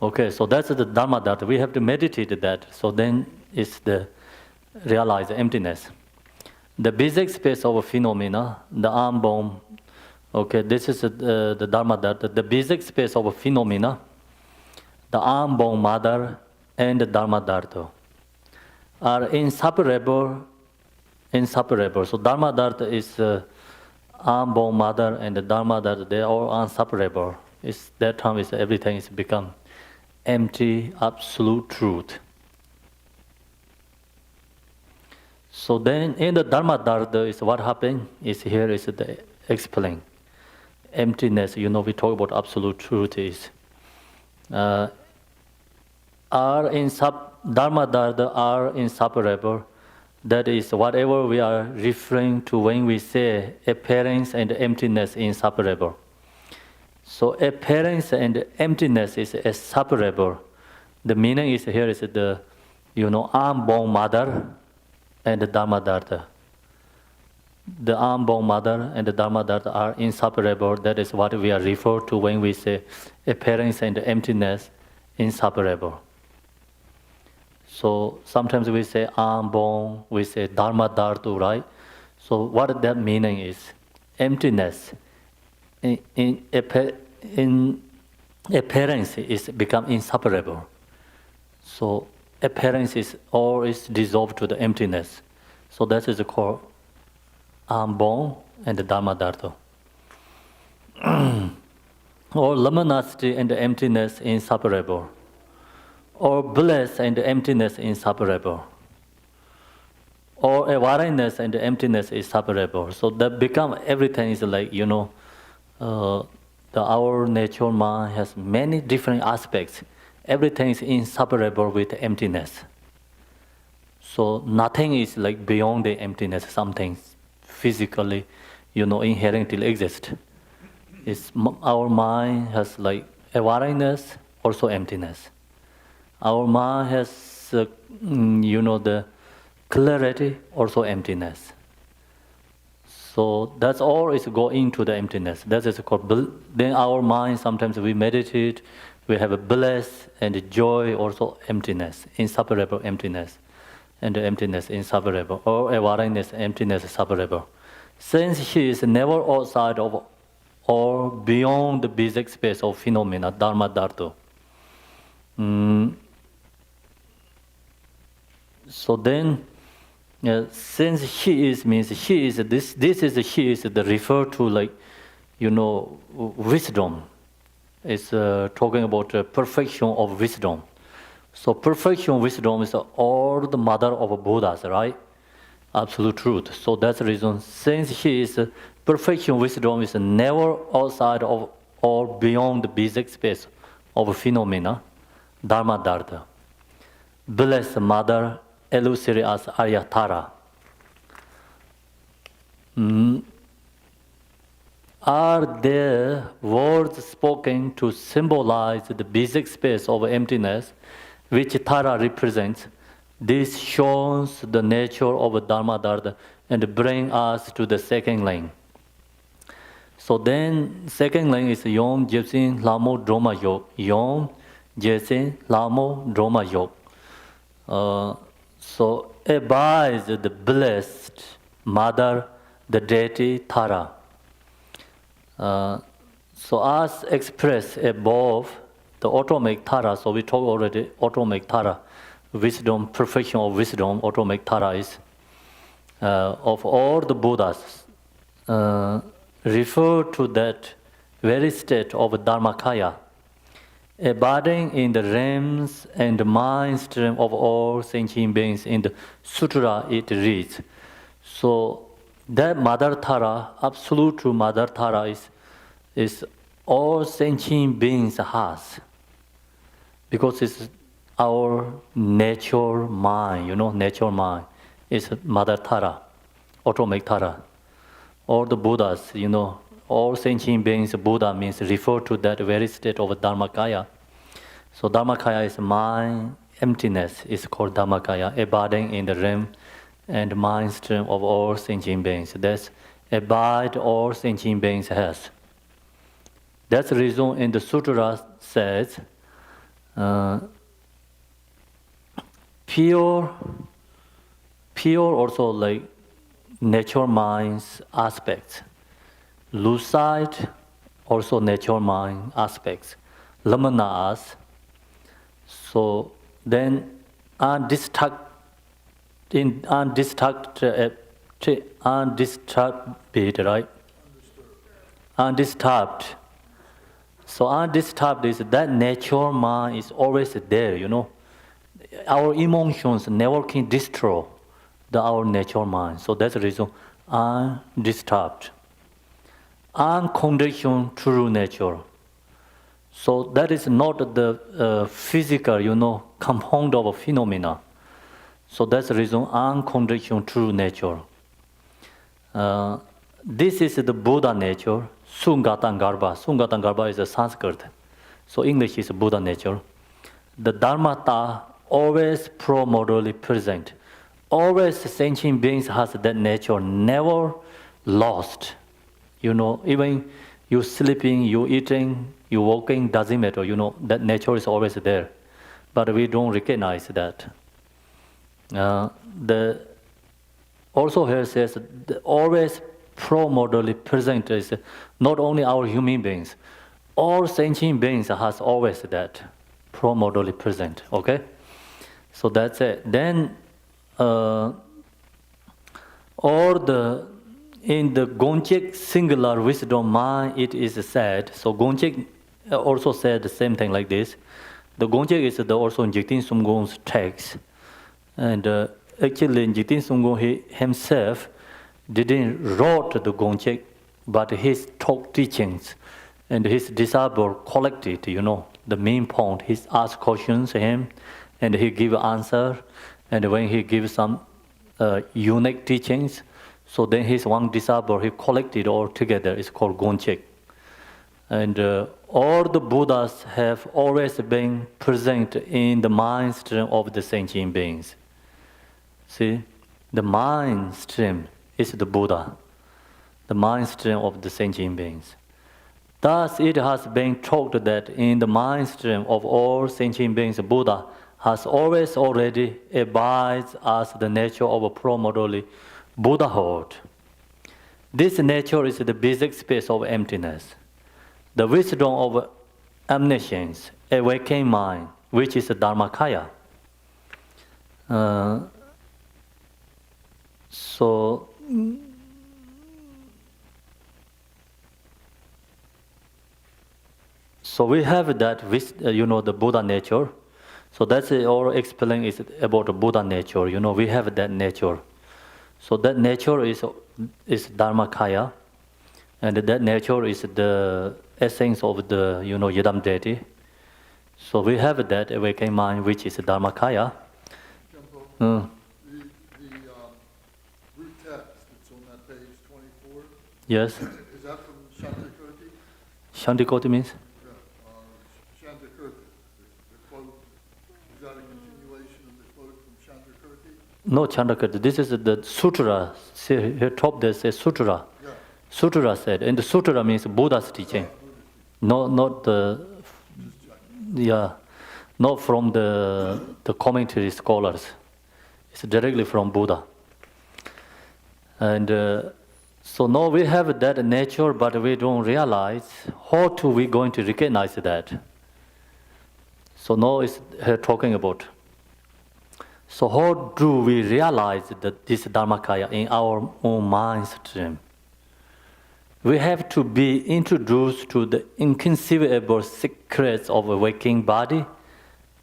[SPEAKER 1] Okay, so that's the Dharma-dartha. We have to meditate that. So then it's the realize emptiness. The basic space of a phenomena, the unborn. Okay, this is the Dharma-dartha. The basic space of a phenomena, the unborn mother and the Dharma-dartha are inseparable. So Dharma-dartha is unborn mother and the Dharma-dartha, they are all inseparable. That time is everything is become empty, absolute truth. So then in the Dharma-dartha is what happened is here is the explain. Emptiness, we talk about absolute truth is Dharma-dartha are inseparable. That is whatever we are referring to when we say appearance and emptiness inseparable. So appearance and emptiness is separable. The meaning is here is the unborn mother and the Dharma-dartha. The unborn mother and the Dharma-dartha are inseparable. That is what we are referred to when we say appearance and emptiness inseparable. So sometimes we say unborn, we say Dharma-dartha, right? So what that meaning is? Emptiness in appearance is become inseparable. So appearance is always dissolved to the emptiness. So that is called unborn and the Dharma-dartha. Or luminosity and emptiness inseparable. Or bliss and emptiness inseparable. or awareness and emptiness is separable. So that become everything is like, our natural mind has many different aspects. Everything is inseparable with emptiness. So nothing is like beyond the emptiness, something physically, inherently exist. Our mind has like awareness, also emptiness. Our mind has, the clarity, also emptiness. So that's all is go into the emptiness. That is called. Then our mind, sometimes we meditate, we have a bliss and joy, also emptiness, inseparable emptiness, and the emptiness inseparable, or awareness, emptiness separable. Since he is never outside of or beyond the basic space of phenomena, dharma dhartu. So then, since he is means he is this is he is the refer to like, wisdom. It's talking about perfection of wisdom. So perfection wisdom is all the mother of Buddhas, right? Absolute truth. So that's the reason. Since he is perfection wisdom is never outside of or beyond the basic space of phenomena, dharma dharta. Blessed mother, illusory as Aryatara. Are there words spoken to symbolize the basic space of emptiness, which Tara represents? This shows the nature of Dharma Dharma and bring us to the second line. So then, second line is Yom Jepsin Lamo Droma Yog. Yom Jepsin Lamo Droma Yog. So abides the blessed mother, the deity Tara. So as expressed above, the automatic Tara, so we talked already, automatic Tara, wisdom, perfection of wisdom, automatic Tara is, of all the Buddhas, refer to that very state of Dharmakaya, abiding in the realms and the mind stream of all sentient beings. In the sutra it reads. So that Mother Tara, absolute true Mother Tara is all sentient beings has. Because it's our natural mind, natural mind is Mother Tara, automatic Tara. All the Buddhas, all sentient beings, Buddha means refer to that very state of Dharmakaya. So Dharmakaya is mind, emptiness is called Dharmakaya, abiding in the realm and mind stream of all sentient beings. That's abide all sentient beings has. That's the reason in the sutra says, pure also like natural mind's aspects. Lucid, also natural mind aspects. Lamanas, so then undisturbed, right? Undisturbed. So undisturbed is that natural mind is always there, Our emotions never can destroy our natural mind. So that's the reason undisturbed. Unconditioned true nature. So that is not the physical, compound of a phenomena. So that's the reason unconditioned true nature. This is the Buddha nature, Sungatangarbha. Sungatangarbha is a Sanskrit. So English is Buddha nature. The Dharmata always pro-modally present. Always sentient beings has that nature, never lost. Even you sleeping, you eating, you walking, doesn't matter. That nature is always there. But we don't recognize that. Also here says, always pro-modally present is not only our human beings, all sentient beings has always that pro-modally present, okay? So that's it. Then, in the Gonchik singular wisdom mind, it is said, so Gonchik also said the same thing like this. The Gonchik is also injecting some Gong's text. And actually Jitin Sunggung he himself didn't wrote the Gongchek, but his talk teachings and his disciple collected, the main point. He asked questions to him, and he give answer, and when he gives some unique teachings, so then his one disciple, he collected all together. It's called Gongchek. And all the Buddhas have always been present in the mind stream of the sentient beings. See, the mind stream is the Buddha, the mind stream of the sentient beings. Thus, it has been taught that in the mind stream of all sentient beings, Buddha has always already abides as the nature of primordially Buddhahood. This nature is the basic space of emptiness, the wisdom of omniscience, awakening mind, which is the Dharmakaya. So we have that with the Buddha nature. So that's all explaining is about the Buddha nature. We have that nature. So that nature is Dharmakaya, and that nature is the essence of the Yidam deity. So we have that awakening mind, which is Dharmakaya.
[SPEAKER 2] Khenpo, the root text that's on that page 24,
[SPEAKER 1] Yes.
[SPEAKER 2] is that from Shantikoti?
[SPEAKER 1] Shantikoti means?
[SPEAKER 2] Yeah, Shantikoti, the quote, is that a continuation of the quote from Shantikoti?
[SPEAKER 1] No, Chandrakirti. This is the sutra. See, here top there says sutra.
[SPEAKER 2] Yeah.
[SPEAKER 1] Sutra said, and the sutra means Buddha's teaching. No, not the, not from the commentary scholars. It's directly from Buddha. And so now we have that nature, but we don't realize how to we going to recognize that. So now it's here talking about. So how do we realize that this Dharmakaya in our own mind stream? We have to be introduced to the inconceivable secrets of a waking body,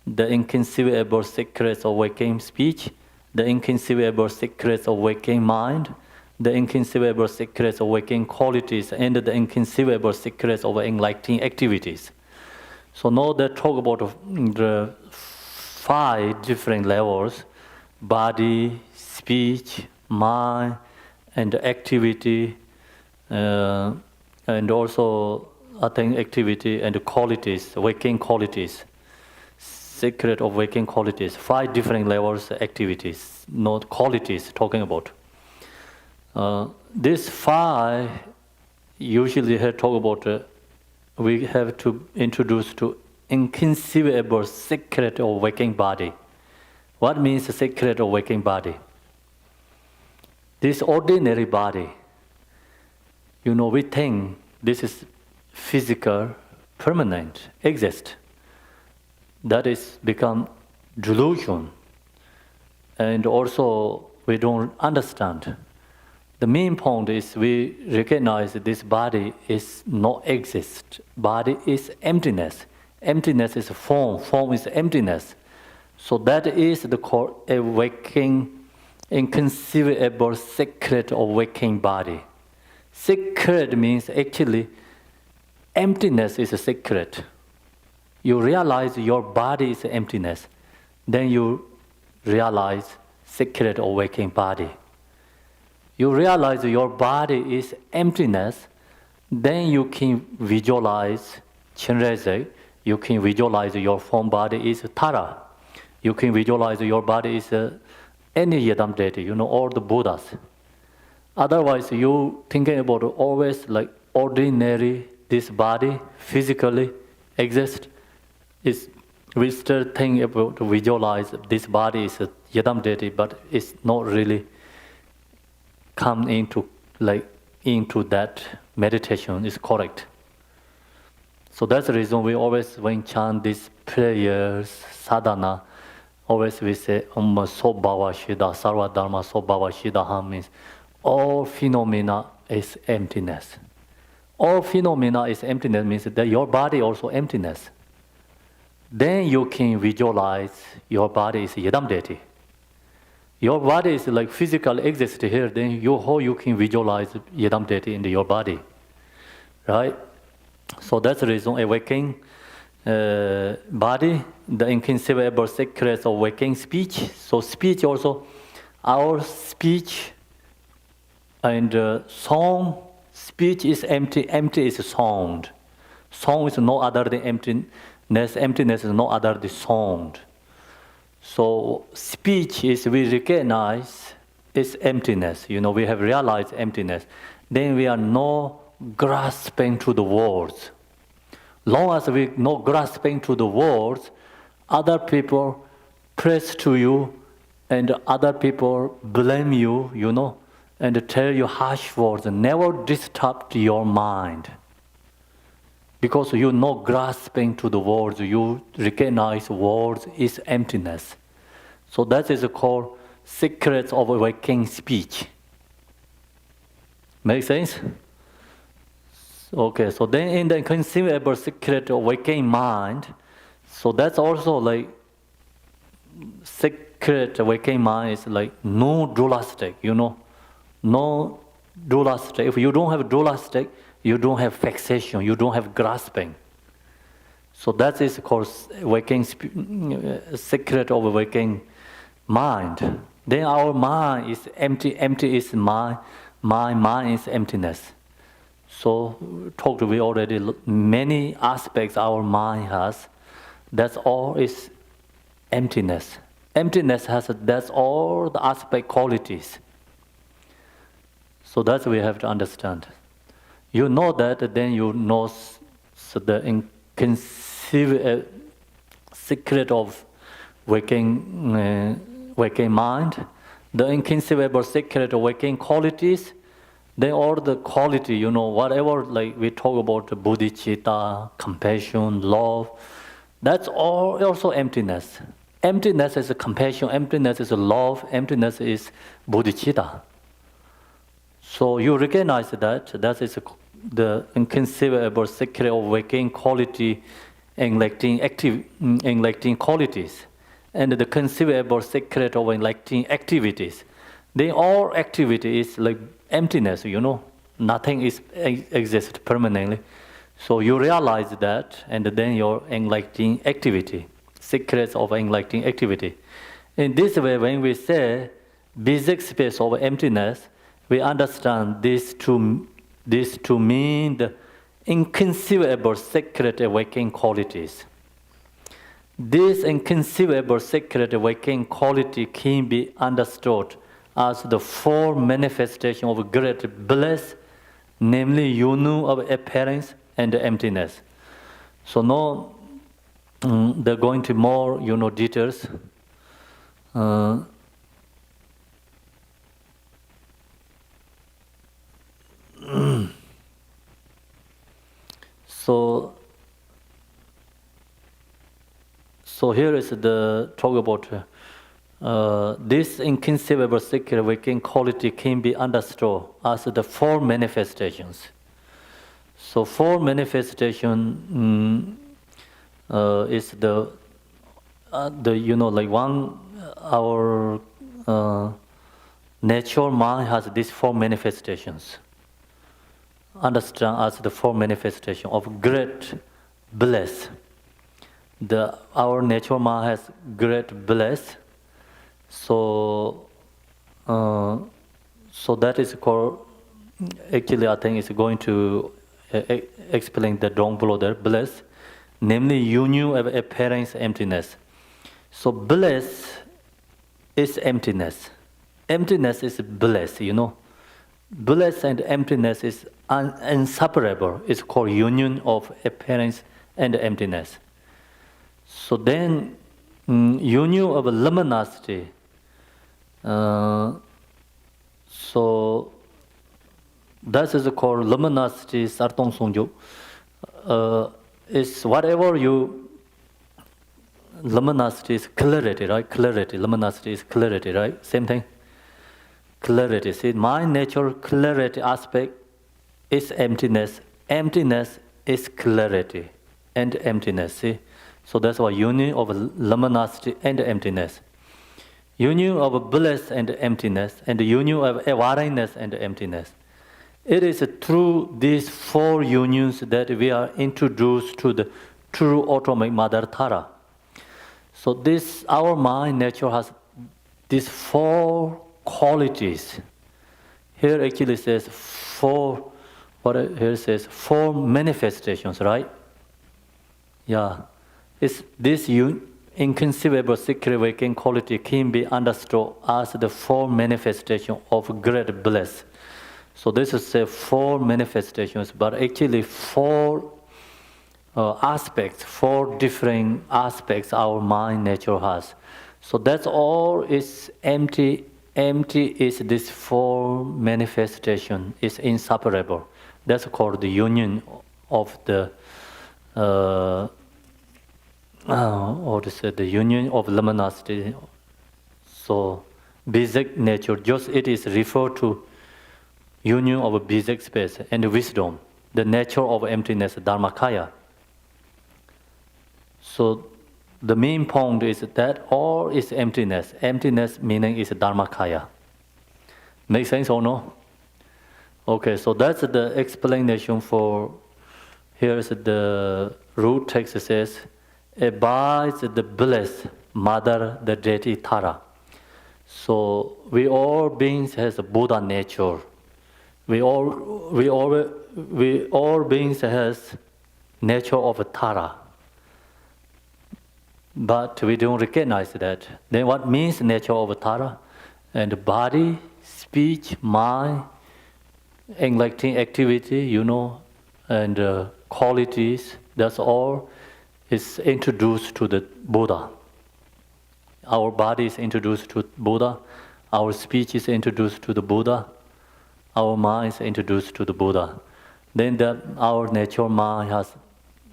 [SPEAKER 1] the inconceivable secrets of waking speech, the inconceivable secrets of waking mind, the inconceivable secrets of waking qualities, and the inconceivable secrets of enlightening activities. So now they talk about the 5 different levels: body, speech, mind, and activity, and also I think activity and qualities, waking qualities, secret of waking qualities. 5 different levels activities, not qualities talking about. These 5 usually here talk about we have to introduce to inconceivable secret of waking body. What means the secret of waking body? This ordinary body, we think this is physical, permanent, exist. That is become delusion. And also we don't understand. The main point is we recognize that this body is not exist. Body is emptiness. Emptiness is form. Form is emptiness. So that is the core awakening, inconceivable secret of waking body. Secret means actually emptiness is a secret. You realize your body is emptiness, then you realize secret of waking body. You realize your body is emptiness, then you can visualize Chenrezek, you can visualize your form body is Tara. You can visualize your body is any Yidam deity, all the Buddhas. Otherwise, you thinking about always like ordinary, this body physically exists. We still think about visualize this body is a Yidam deity, but it's not really come into that meditation is correct. So that's the reason we always when chant these prayers, sadhana, always we say Om Sobhava Shida, Sarva Dharma Sobhava Shida means all phenomena is emptiness. All phenomena is emptiness means that your body also emptiness. Then you can visualize your body is Yidam deity. Your body is like physical exists here, then how you can visualize Yedam deity in your body, right? So that's the reason awakening body, the inconceivable secrets of waking speech. So speech also, our speech and song, speech is empty, empty is sound. Song is no other than emptiness, emptiness is no other than sound. So speech is we recognize is emptiness. We have realized emptiness. Then we are no grasping to the words. Long as we no grasping to the words, other people press to you, and other people blame you, and tell you harsh words. Never disturb your mind. Because you no grasping to the words, you recognize words is emptiness. So that is called secrets of waking speech. Make sense? Okay, so then in the inconceivable secret of waking mind, so that's also like secret waking mind is like no dualistic, no dualistic. If you don't have dualistic, you don't have fixation, you don't have grasping. So that is called waking secret of waking mind. Then our mind is empty, empty is mind is emptiness. So we already many aspects our mind has. That's all is emptiness. Emptiness has that's all the aspect qualities. So that's we have to understand. You know that, then you know the inconceivable secret of waking mind, the inconceivable secret of waking qualities. Then all the quality, whatever like we talk about bodhicitta, compassion, love, that's all also emptiness. Emptiness is compassion, emptiness is love, emptiness is bodhicitta. So you recognize that is the inconceivable secret of waking quality, enlightening qualities, and the conceivable secret of enlightening activities. They all activity is like emptiness, nothing exists permanently. So you realize that, and then your enlightening activity, secrets of enlightening activity. In this way, when we say basic space of emptiness, we understand this to mean the inconceivable secret awakening qualities. This inconceivable secret awakening quality can be understood as the four manifestations of great bliss, namely union of appearance and emptiness. So now they're going to more, details. So here is the talk about this inconceivable secret waking quality can be understood as the four manifestations. So four manifestation is the like one our natural mind has these four manifestations. Understand as the four manifestations of great bliss. Our natural mind has great bliss. So that is called. Actually, I think it's going to explain the down below there. Bliss, namely union of appearance, emptiness. So bliss is emptiness. Emptiness is bliss. Bliss and emptiness is inseparable. It's called union of appearance and emptiness. So then, union of luminosity. So that is called luminosity. Sartong Songjo is whatever you. Luminosity is clarity, right? Clarity. Luminosity is clarity, right? Same thing. Clarity. See, my natural clarity aspect is emptiness. Emptiness is clarity and emptiness. See, so that's why union of luminosity and emptiness. union of bliss and emptiness, and the union of awareness and emptiness. It is through these four unions that we are introduced to the true autonomic Mother Tara. So this, our mind nature has these four qualities. Here actually says four, here says four manifestations, right? Yeah. It's this inconceivable secret waking quality can be understood as the four manifestations of great bliss. So this is four manifestations, but actually four aspects, four different aspects our mind nature has. So that's all is empty. Empty is this four manifestation, is inseparable. That's called the union of the or to say the union of luminosity. So basic nature, just it is referred to union of a basic space and wisdom, the nature of emptiness, Dharmakaya. So the main point is that all is emptiness. Emptiness meaning is Dharmakaya. Make sense or no? Okay, so that's the explanation for, here's the root text says, abides the bliss, Mother, the deity Tara. So we all beings has a Buddha nature. We all beings has nature of a Tara. But we don't recognize that. Then what means nature of a Tara? And body, speech, mind, enlightening activity, and qualities, that's all is introduced to the Buddha. Our body is introduced to Buddha, our speech is introduced to the Buddha, our mind is introduced to the Buddha. Then our nature mind has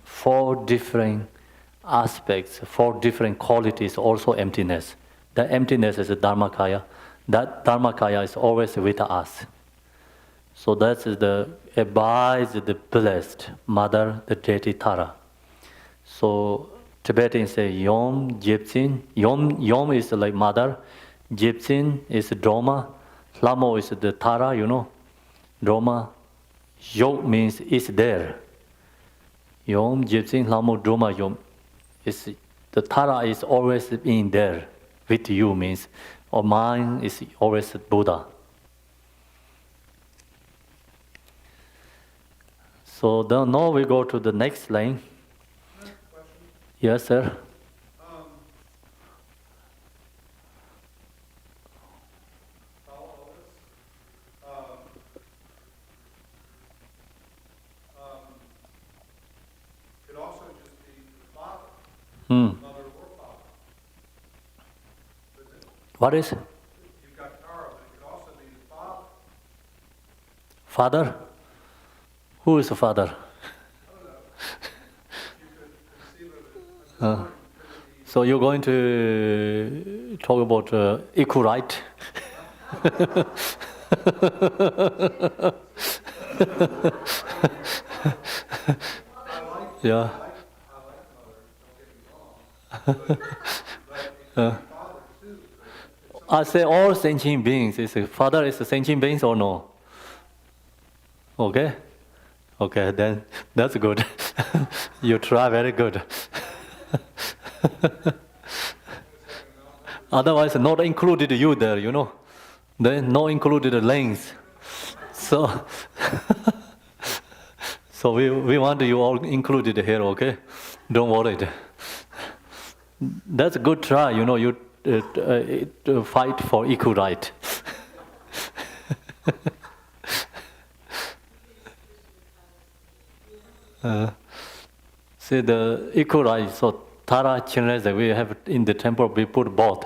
[SPEAKER 1] four different aspects, four different qualities, also emptiness. The emptiness is the Dharmakaya. That Dharmakaya is always with us. So that's the abides the blessed Mother, the deity Tara. So Tibetans say Yom, Gypsy. Yom is like Mother, Gypsy is Droma, Lamo is the Tara, Droma. Yog means is there. Yom, Gypsy, Lamo, Droma, Yom. The Tara is always in there with you, means, or mind is always Buddha. So now we go to the next line. Yes, sir.
[SPEAKER 2] Could also just be the father, mother or father.
[SPEAKER 1] What is?
[SPEAKER 2] You've got Tara, but it could also be the father.
[SPEAKER 1] Father? Who is the father?
[SPEAKER 2] I don't know. You could conceive of it.
[SPEAKER 1] So you're going to talk about equal right? Yeah. I say all sentient beings. Father is a sentient beings or no? Okay? Okay, then that's good. You try very good. Otherwise, not included you there, Then not included length. So, so we want you all included here, okay? Don't worry. That's a good try, you fight for equal right. See the equal right, so Tara Chinese that we have in the temple, we put both.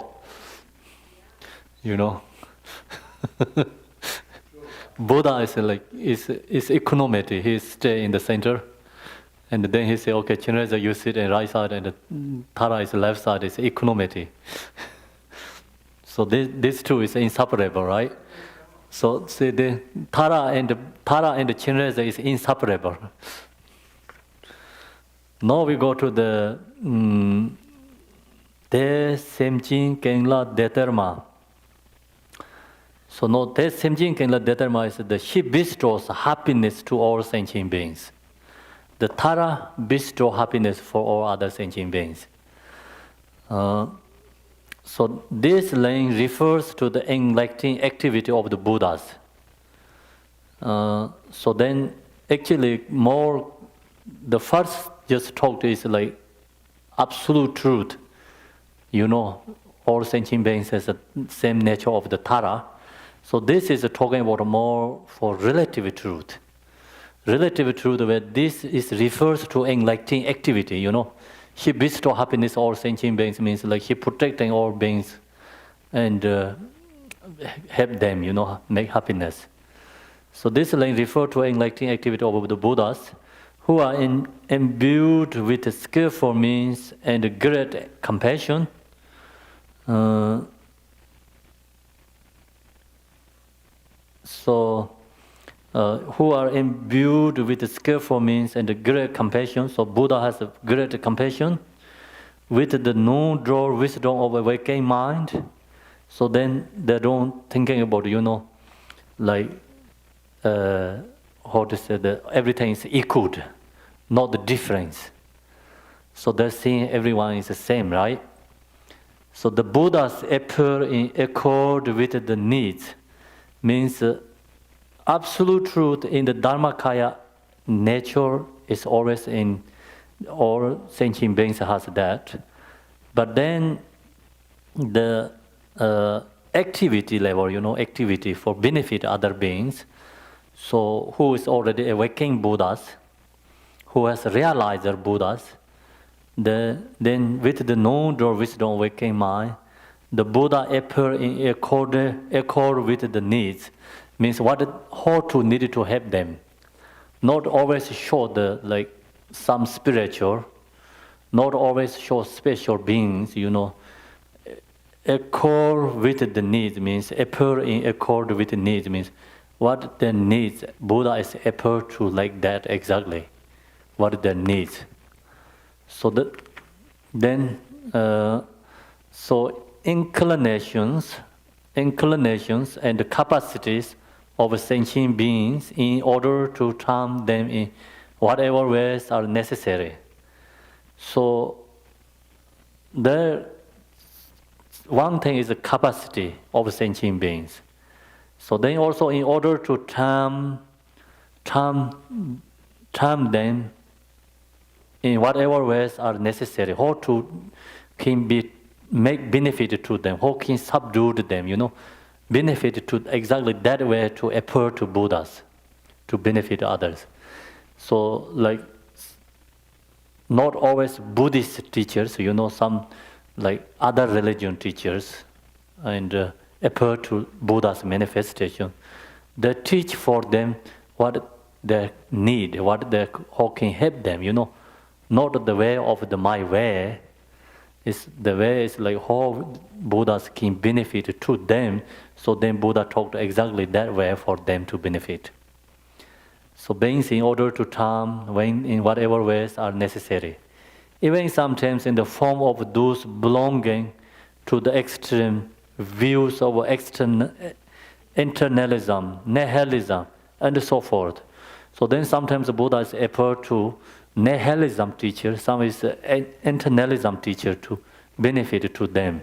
[SPEAKER 1] Buddha is equanimity. He stay in the center, and then he say, "Okay, Chinese, you sit in right side, and the Tara is left side." Is equanimity. So these two is inseparable, right? So see the Tara and the Chinese is inseparable. Now we go to the Te semjin kengla determa. So no, te semjin kengla determa is that he bestows happiness to all sentient beings. The Tara bestow happiness for all other sentient beings. So this line refers to the enlightening activity of the Buddhas. So then, actually, more the first just talked is like absolute truth. You know, all sentient beings has the same nature of the Tara. So this is talking about more for relative truth. Relative truth, where this is refers to enlightening activity. You know, he bestow happiness all sentient beings means like he protecting all beings and help them. You know, make happiness. So this line refers to enlightening activity of the Buddhas, who are imbued with skillful means and great compassion. Who are imbued with skillful means and great compassion. So Buddha has a great compassion with the no-draw wisdom of awakening mind. So then they don't thinking about, you know, like how to say that everything is equal, not the difference. So they're seeing everyone is the same, right? So the Buddhas appear in accord with the needs, means absolute truth in the Dharmakaya nature is always in all sentient beings has that. But then the activity level, you know, activity for benefit other beings. So who is already awakening Buddhas, who has realized their Buddhas, then with the known or wisdom awakening mind, the Buddha appear in accord with the needs, means how to need to help them. Not always show the like some spiritual, not always show special beings, you know. Accord with the needs means appear in accord with the needs means what their needs. Buddha is appear to like that exactly, what their needs. So that then so inclinations and the capacities of sentient beings in order to charm them in whatever ways are necessary. So there one thing is the capacity of sentient beings. So then also in order to charm them in whatever ways are necessary, how to can be make benefit to them, how can subdue them, you know, benefit to exactly that way to appear to Buddhas, to benefit others. So like not always Buddhist teachers, you know, some like other religion teachers and appear to Buddha's manifestation. They teach for them what they need, how can help them, you know. Not the way of the my way. Is the way is like how Buddhas can benefit to them. So then Buddha talked exactly that way for them to benefit. So beings in order to charm when in whatever ways are necessary. Even sometimes in the form of those belonging to the extreme views of internalism, nihilism, and so forth. So then sometimes the Buddha is appear to nihilism teacher, some is internalism teacher to benefit to them.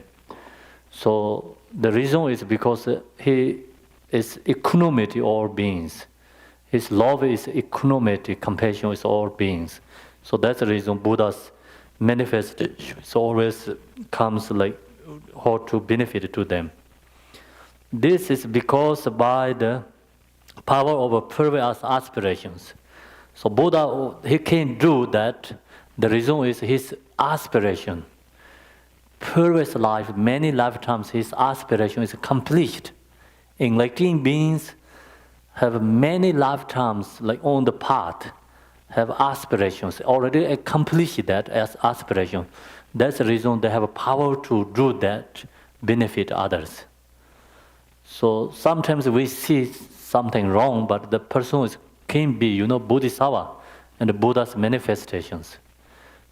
[SPEAKER 1] So the reason is because he is equanimity all beings. His love is equanimity, compassion is all beings. So that's the reason Buddha's manifestation always comes like how to benefit to them. This is because by the power of previous aspirations. So Buddha, he can do that. The reason is his aspiration. Previous life, many lifetimes, his aspiration is complete. Enlightened beings have many lifetimes, like on the path, have aspirations, already accomplished that as aspiration. That's the reason they have a power to do that, benefit others. So sometimes we see something wrong, but the person can be, you know, Bodhisattva and the Buddha's manifestations.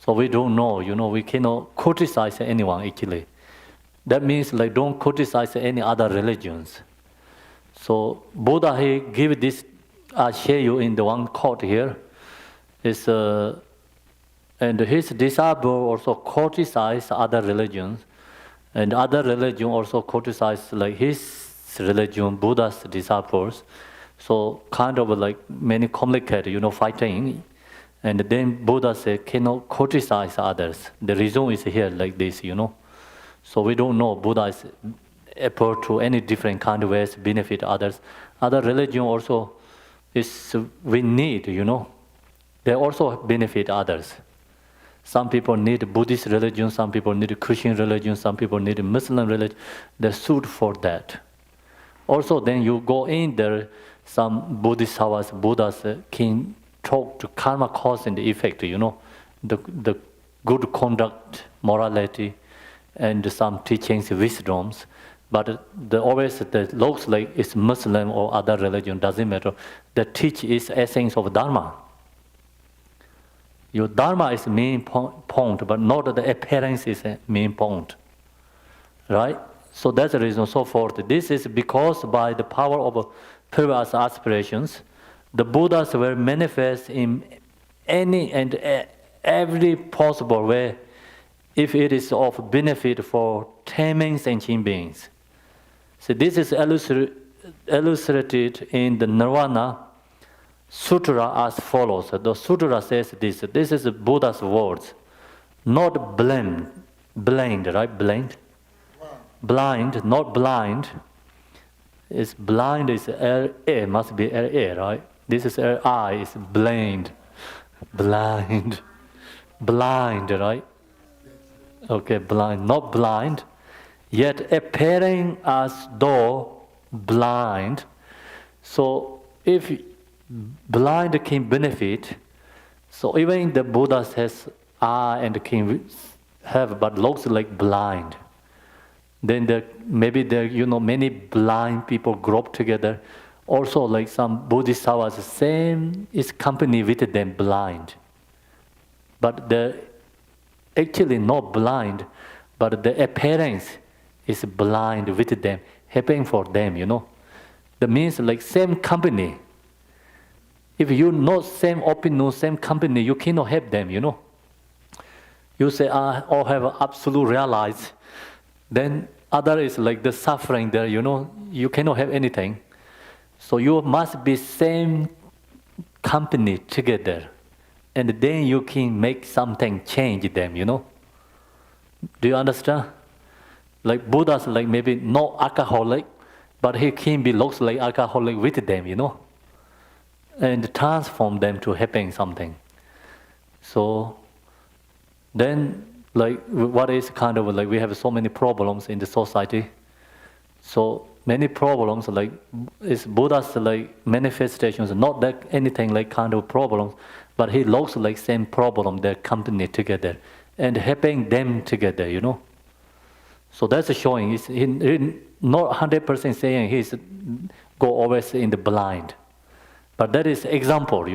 [SPEAKER 1] So we don't know, we cannot criticize anyone actually. That means like don't criticize any other religions. So Buddha, he give this, I share you in the one quote here, is, and his disciple also criticize other religions, and other religion also criticize like his religion, Buddha's disciples. So kind of like many complicated, fighting. And then Buddha said, cannot criticize others. The reason is here like this, So we don't know Buddha is able to any different kind of ways benefit others. Other religion also is we need, They also benefit others. Some people need Buddhist religion, some people need Christian religion, some people need Muslim religion. They suit for that. Also, then you go in there, some Buddhist hours, Buddhas can talk to karma cause and effect, the good conduct, morality, and some teachings, wisdoms. But always that looks like it's Muslim or other religion, doesn't matter. The teach is essence of Dharma. Your Dharma is main point, but not the appearance is a main point. Right? So that's the reason, so forth. This is because by the power of previous aspirations, the Buddhas were manifest in any and every possible way if it is of benefit for taming sentient beings. So this is illustrated in the Nirvana Sutra as follows. The Sutra says this is Buddha's words, not blind, right? Blind, not blind. Is blind is L-A, must be L-A, right? This is L-I, is blind, right? Okay, blind, not blind, yet appearing as though blind. So if blind can benefit, so even the Buddha says eye and can have, but looks like blind. Then maybe many blind people group together. Also, like some Buddhist hours, same is company with them blind. But they're actually not blind, but the appearance is blind with them, happening for them, That means like same company. If you know same opinion, same company, you cannot help them, You say, all have absolute realized. Then other is like the suffering there, you cannot have anything. So you must be same company together. And then you can make something change them, Do you understand? Like Buddha's like maybe not alcoholic, but he can be looks like alcoholic with them, And transform them to helping something. So then like what is kind of like we have so many problems in the society. So many problems like is Buddha's like manifestations, not that anything like kind of problems, but he looks like same problem, their company together and helping them together, So that's showing is he not 100% saying he's go always in the blind. But that is example,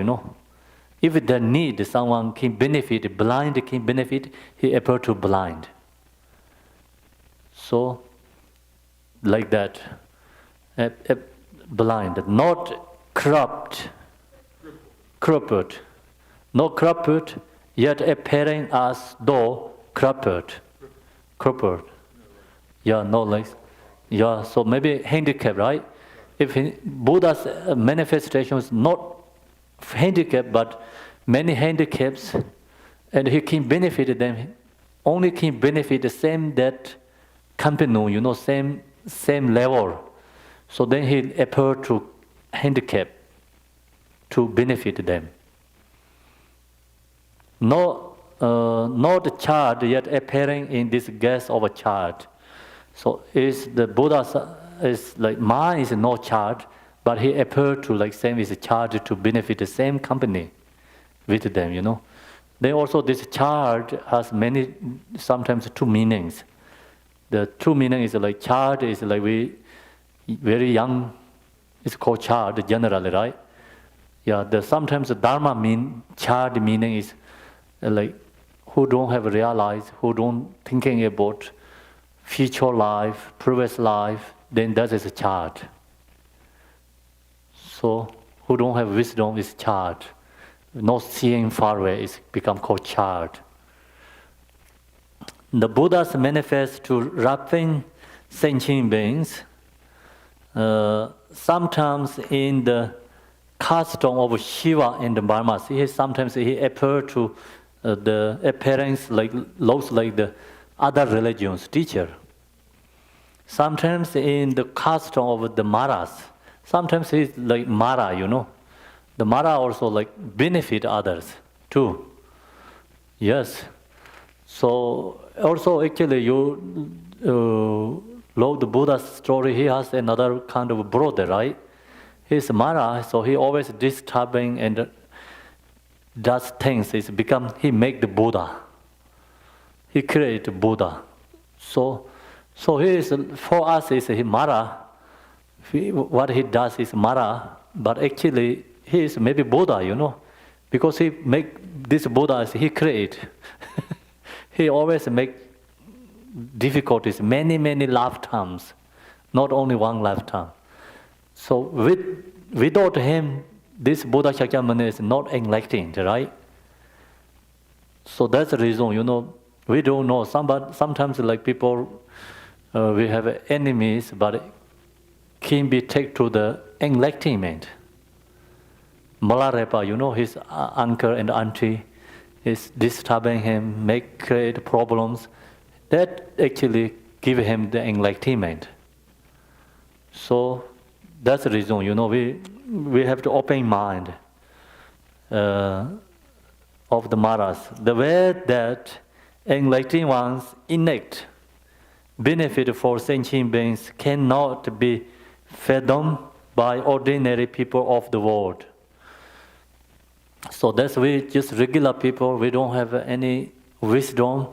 [SPEAKER 1] If the need, someone can benefit, blind can benefit, he appear to blind. So, like that, blind, not crippled, not crippled, yet appearing as though crippled. Yeah, no legs. Yeah, so maybe handicapped, right? If Buddha's manifestation is not handicap, but many handicaps, and he can benefit them. Only can benefit the same that company, same level. So then he appear to handicap to benefit them. Not child yet appearing in this guise of a child. So is the Buddha is like mind is no child. But he appeared to like same is a child to benefit the same company with them, Then also this child has many, sometimes two meanings. The true meaning is like child is like we very young, it's called child generally, right? Yeah, sometimes the Dharma child meaning is like who don't have realized, who don't thinking about future life, previous life, then that is a child. So who don't have wisdom is child. Not seeing far away is become called child. The Buddhas manifest to raffine sentient beings. Sometimes in the custom of Shiva and the Brahmas, sometimes he appear to the appearance like looks like the other religions teacher. Sometimes in the custom of the Maras, sometimes he's like Mara, The Mara also like benefit others too. Yes. So also actually you Lord Buddha's story, he has another kind of brother, right? He's Mara, so he always disturbing and does things. He make the Buddha. He create Buddha. So he is, for us is Mara. What he does is Mara, but actually he is maybe Buddha, because he make this Buddha as he create. He always make difficulties, many lifetimes, not only one lifetime. So without him, this Buddha Shakyamuni is not enlightened, right? So that's the reason, we don't know. Sometimes like people, we have enemies, but can be taken to the enlightenment. Malarepa, his uncle and auntie is disturbing him, create problems. That actually give him the enlightenment. So that's the reason, we have to open mind of the Maras. The way that enlightened ones innate benefit for sentient beings cannot be fathomed by ordinary people of the world. So that's we just regular people, we don't have any wisdom,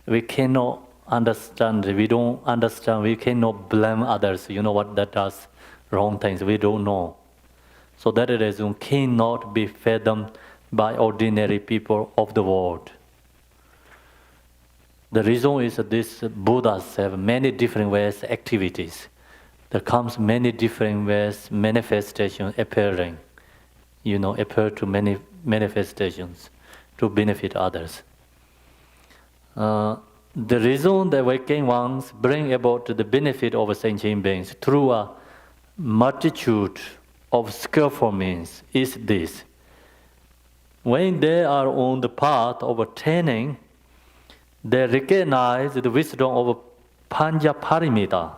[SPEAKER 1] we cannot understand, we don't understand, we cannot blame others, what that does wrong things, we don't know. So that reason cannot be fathomed by ordinary people of the world. The reason is that these Buddhas have many different ways, activities. There comes many different ways, manifestations appearing, appear to many manifestations to benefit others. The reason the awakened ones bring about the benefit of sentient beings through a multitude of skillful means is this. When they are on the path of attaining, they recognize the wisdom of Panja Paramita.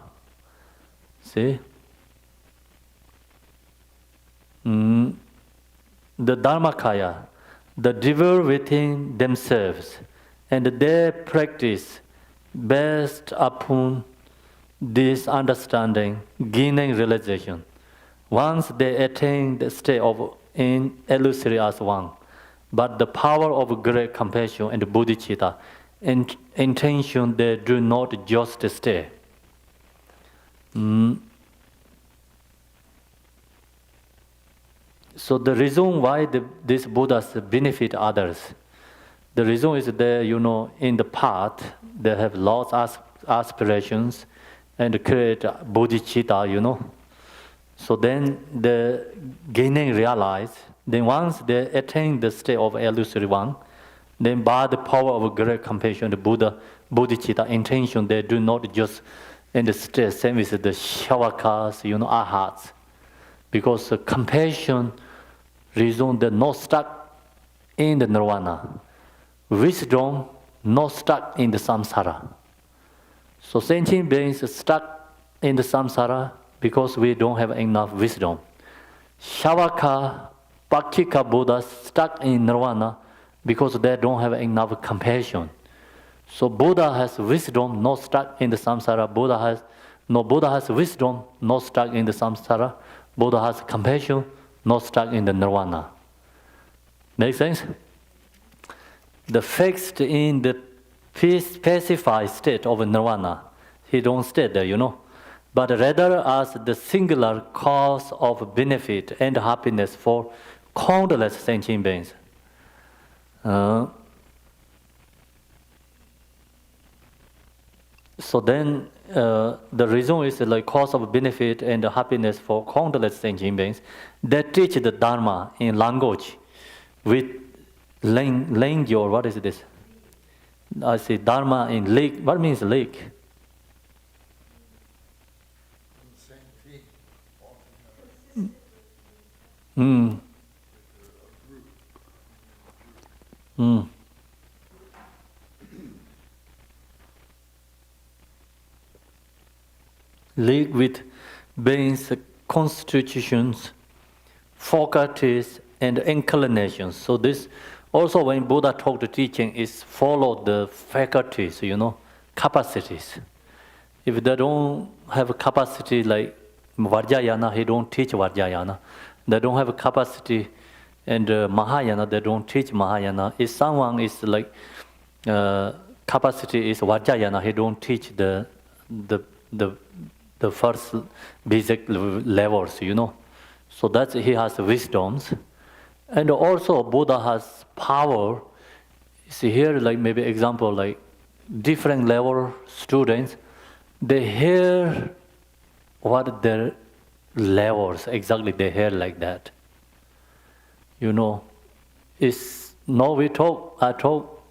[SPEAKER 1] See? The Dharmakaya, the devil within themselves, and their practice based upon this understanding, gaining realization. Once they attain the state of in illusory as one, but the power of great compassion and bodhicitta, intention they do not just stay. So the reason why these Buddhas benefit others, the reason is that, in the path, they have lots of aspirations and create bodhicitta, So then the gaining realize, then once they attain the state of illusory one, then by the power of great compassion, the bodhicitta, intention, they do not just in the state, same as the shavakas, arhats. Because compassion, reason they're not stuck in the nirvana. Wisdom, not stuck in the samsara. So sentient beings are stuck in the samsara because we don't have enough wisdom. Shavaka, Pakika Buddhas stuck in nirvana because they don't have enough compassion. So Buddha has wisdom, not stuck in the samsara. Buddha has wisdom, not stuck in the samsara. Buddha has compassion, not stuck in the nirvana. Make sense? The fixed in the pacified state of nirvana, he don't stay there, but rather as the singular cause of benefit and happiness for countless sentient beings. So then the reason is like cause of benefit and happiness for countless sentient beings. They teach the Dharma in language with language, or what is this? I say Dharma in lake. What means lake?
[SPEAKER 2] On the same team, often
[SPEAKER 1] Mm. Mm. Link with beings, constitutions, faculties, and inclinations. So this also when Buddha taught the teaching is follow the faculties, capacities. If they don't have a capacity like Vajrayana, he don't teach Vajrayana. They don't have a capacity and Mahayana, they don't teach Mahayana. If someone is like capacity is Vajrayana, he don't teach the first basic levels, So that's he has wisdoms. And also Buddha has power. See here, like maybe example, like different level students, they hear what their levels exactly they hear like that. It's no I talk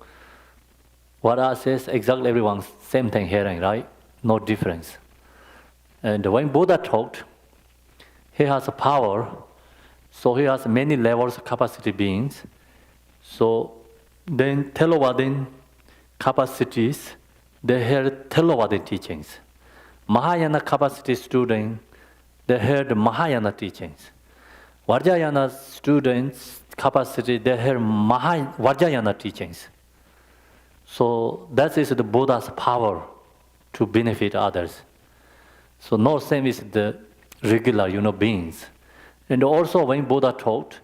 [SPEAKER 1] what I says exactly everyone same thing hearing, right? No difference. And when Buddha talked, he has a power, so he has many levels of capacity beings. So then Theravada capacities, they heard Theravada teachings. Mahayana capacity student, they heard Mahayana teachings. Vajrayana students capacity, they heard Vajrayana teachings. So that is the Buddha's power to benefit others. So no same is the regular, beings. And also when Buddha taught,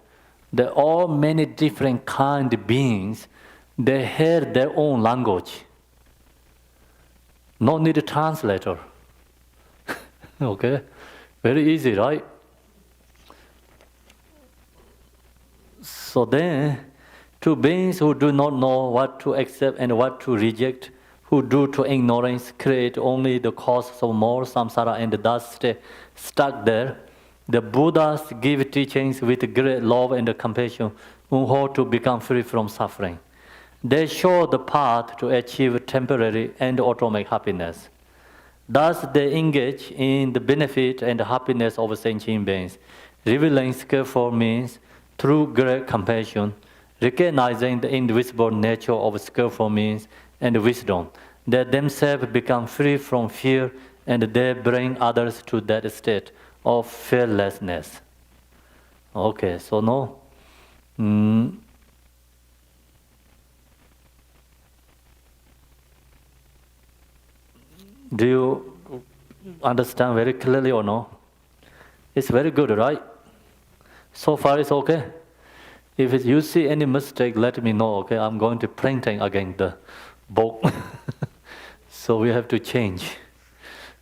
[SPEAKER 1] there are many different kind of beings, they hear their own language. No need a translator. Okay? Very easy, right? So then, to beings who do not know what to accept and what to reject, who due to ignorance create only the cause of more samsara and thus stay stuck there, the Buddhas give teachings with great love and compassion on how to become free from suffering. They show the path to achieve temporary and ultimate happiness. Thus they engage in the benefit and happiness of sentient beings, revealing skillful means through great compassion, recognizing the indivisible nature of skillful means and wisdom, that themselves become free from fear and they bring others to that state of fearlessness. Okay, so no. Do you understand very clearly or no? It's very good, right? So far it's okay. If you see any mistake, let me know, okay? I'm going to printing again the book. So we have to change.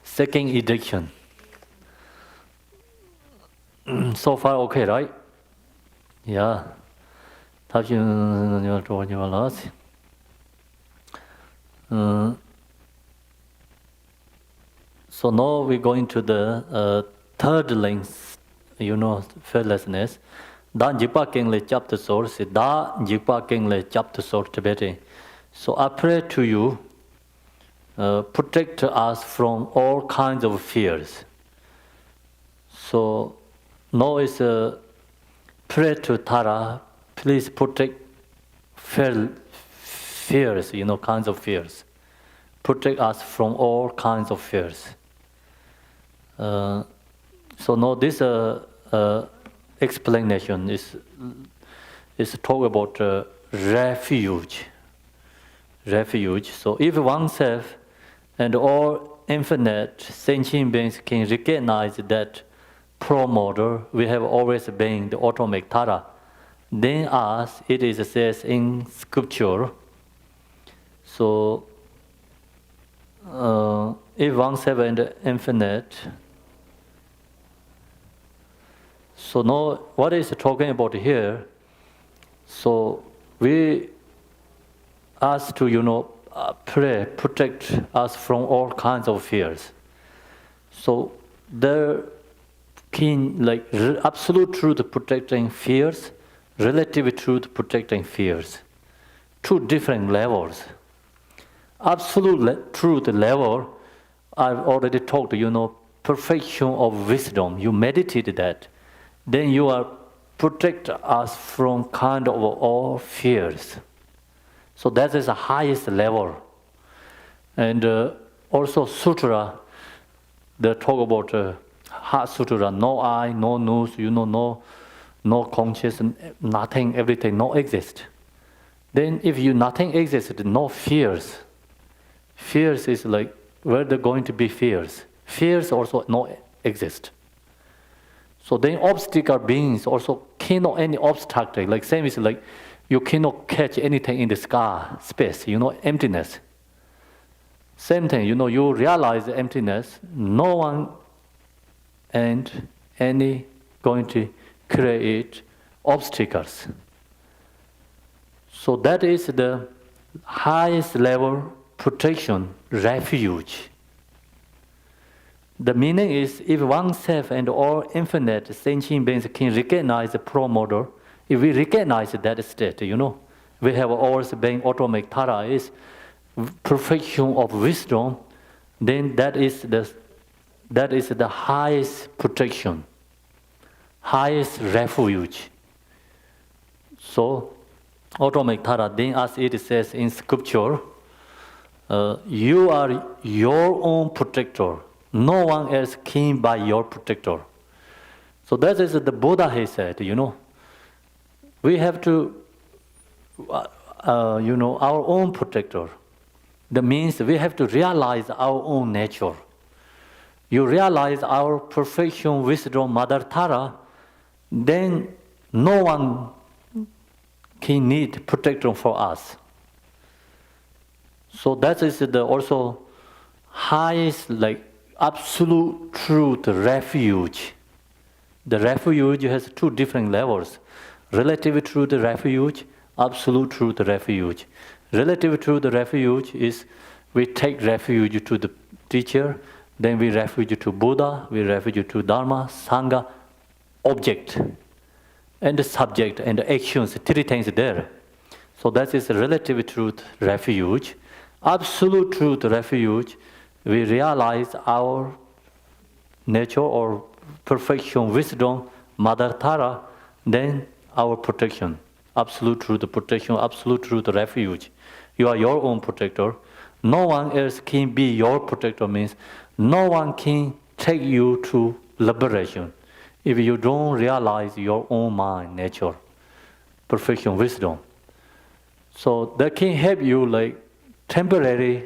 [SPEAKER 1] Second edition. So far okay, right? Yeah. So now we're going to the third link, fearlessness. Da jipa king le chapter source, da jipa king le chapter source Tibetan. So I pray to you, protect us from all kinds of fears. So now is a pray to Tara, please protect fears, kinds of fears. Protect us from all kinds of fears. So now this explanation is talk about refuge. Refuge. So if oneself and all infinite sentient beings can recognize that promoter, we have always been the ultimate Tara, then as it is says in scripture. So if oneself and infinite. So now what is talking about here? So we ask to protect us from all kinds of fears. So the keen, like absolute truth protecting fears, relative truth protecting fears. Two different levels. Absolute truth level, I've already talked, perfection of wisdom. You meditate that. Then you are protect us from kind of all fears. So that is the highest level. And also sutra, they talk about heart sutra, no eye, no nose, no consciousness, nothing, everything, no exist. Then if nothing exists, no fears. Fears is like, where there going to be fears? Fears also no exist. So then obstacle beings also cannot any obstacle. Like same is like, you cannot catch anything in the sky, space, emptiness. Same thing, you realize the emptiness, no one and any going to create obstacles. So that is the highest level protection, refuge. The meaning is, if oneself and all infinite sentient beings can recognize the pro-model, if we recognize that state, we have always been automatic tara is perfection of wisdom, then that is the highest protection, highest refuge. So, automatic tara, then as it says in scripture, you are your own protector. No one else can be your protector. So that is the Buddha, he said, we have to, our own protector. That means we have to realize our own nature. You realize our perfection, wisdom, Mother Tara, then no one can need protection for us. So that is the also highest, like absolute truth refuge. The refuge has two different levels. Relative truth refuge, absolute truth refuge. Relative truth refuge is we take refuge to the teacher, then we refuge to Buddha, we refuge to Dharma, Sangha, object, and the subject and the actions, three things there. So that is relative truth refuge. Absolute truth refuge, we realize our nature or perfection, wisdom, Mother Tara, then our protection. Absolute truth protection, absolute truth refuge. You are your own protector. No one else can be your protector, means no one can take you to liberation if you don't realize your own mind, nature, perfection, wisdom. So that can help you like temporary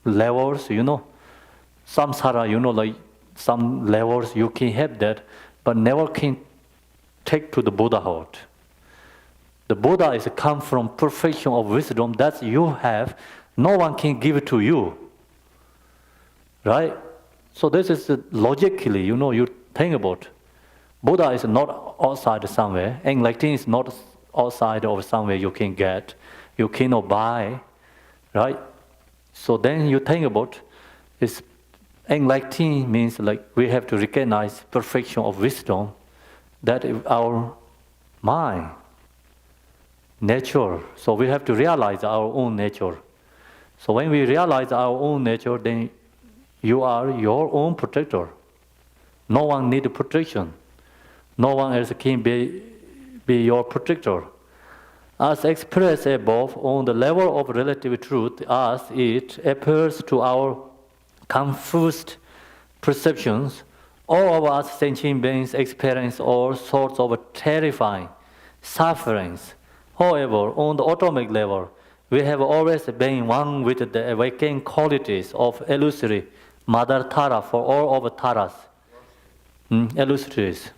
[SPEAKER 1] levels, samsara, like some levels you can have that, but never can take to the Buddhahood. The Buddha is come from perfection of wisdom that you have, no one can give it to you. Right? So this is logically, you think about. Buddha is not outside somewhere, enlightenment is not outside of somewhere you can get, you cannot buy, right? So then you think about, is enlightenment means like we have to recognize perfection of wisdom, that is our mind, nature. So we have to realize our own nature. So when we realize our own nature, then you are your own protector. No one needs protection. No one else can be your protector. As expressed above, on the level of relative truth, as it appears to our confused perceptions, all of us sentient beings experience all sorts of terrifying sufferings. However, on the atomic level, we have always been one with the awakened qualities of illusory Mother Tara for all of Taras. Illusories.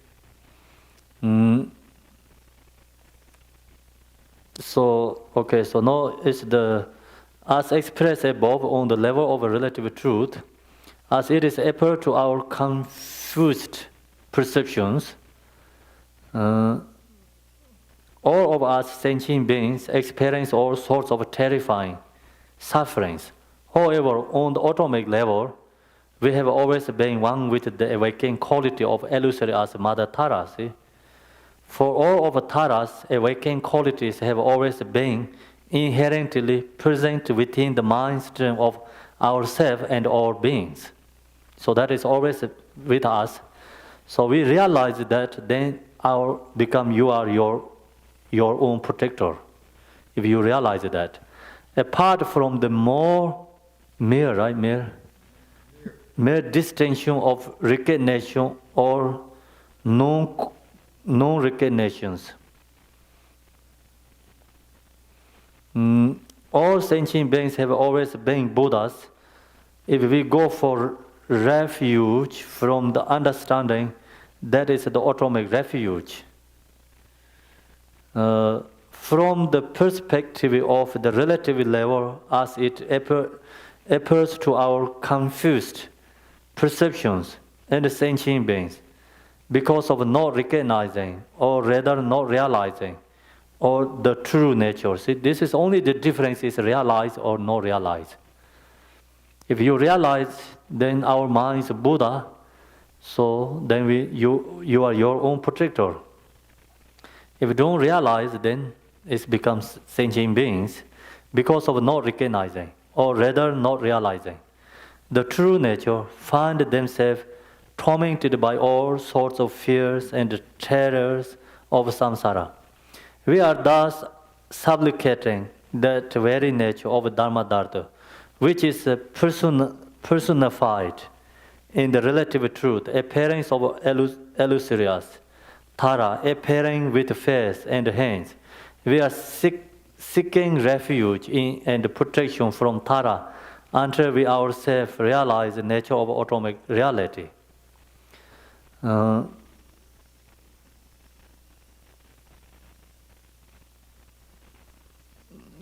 [SPEAKER 1] So now it's the, as expressed above on the level of relative truth, as it is appear to our confused perceptions, all of us sentient beings experience all sorts of terrifying sufferings. However, on the atomic level, we have always been one with the awakening quality of illusory as Mother Tara. See? For all of Tara's awakening qualities have always been inherently present within the mind stream of ourselves and all beings. So that is always with us. So we realize that then you are your own protector. If you realize that, apart from the mere distinction of recognition or non-recognitions. All sentient beings have always been Buddhas. If we go for refuge from the understanding, that is the atomic refuge. From the perspective of the relative level, as it appears to our confused perceptions and sentient beings, because of not recognizing, or rather not realizing, or the true nature. See, this is only the difference is realized or not realized. If you realize, then our mind is Buddha, so then you are your own protector. If you don't realize, then it becomes sentient beings because of not recognizing, or rather not realizing. The true nature find themselves tormented by all sorts of fears and terrors of samsara. We are thus supplicating that very nature of Dharmadharta, which is personified in the relative truth, appearance of illusories, Tara, appearing with face and hands. We are seeking refuge in and protection from Tara until we ourselves realize the nature of atomic reality.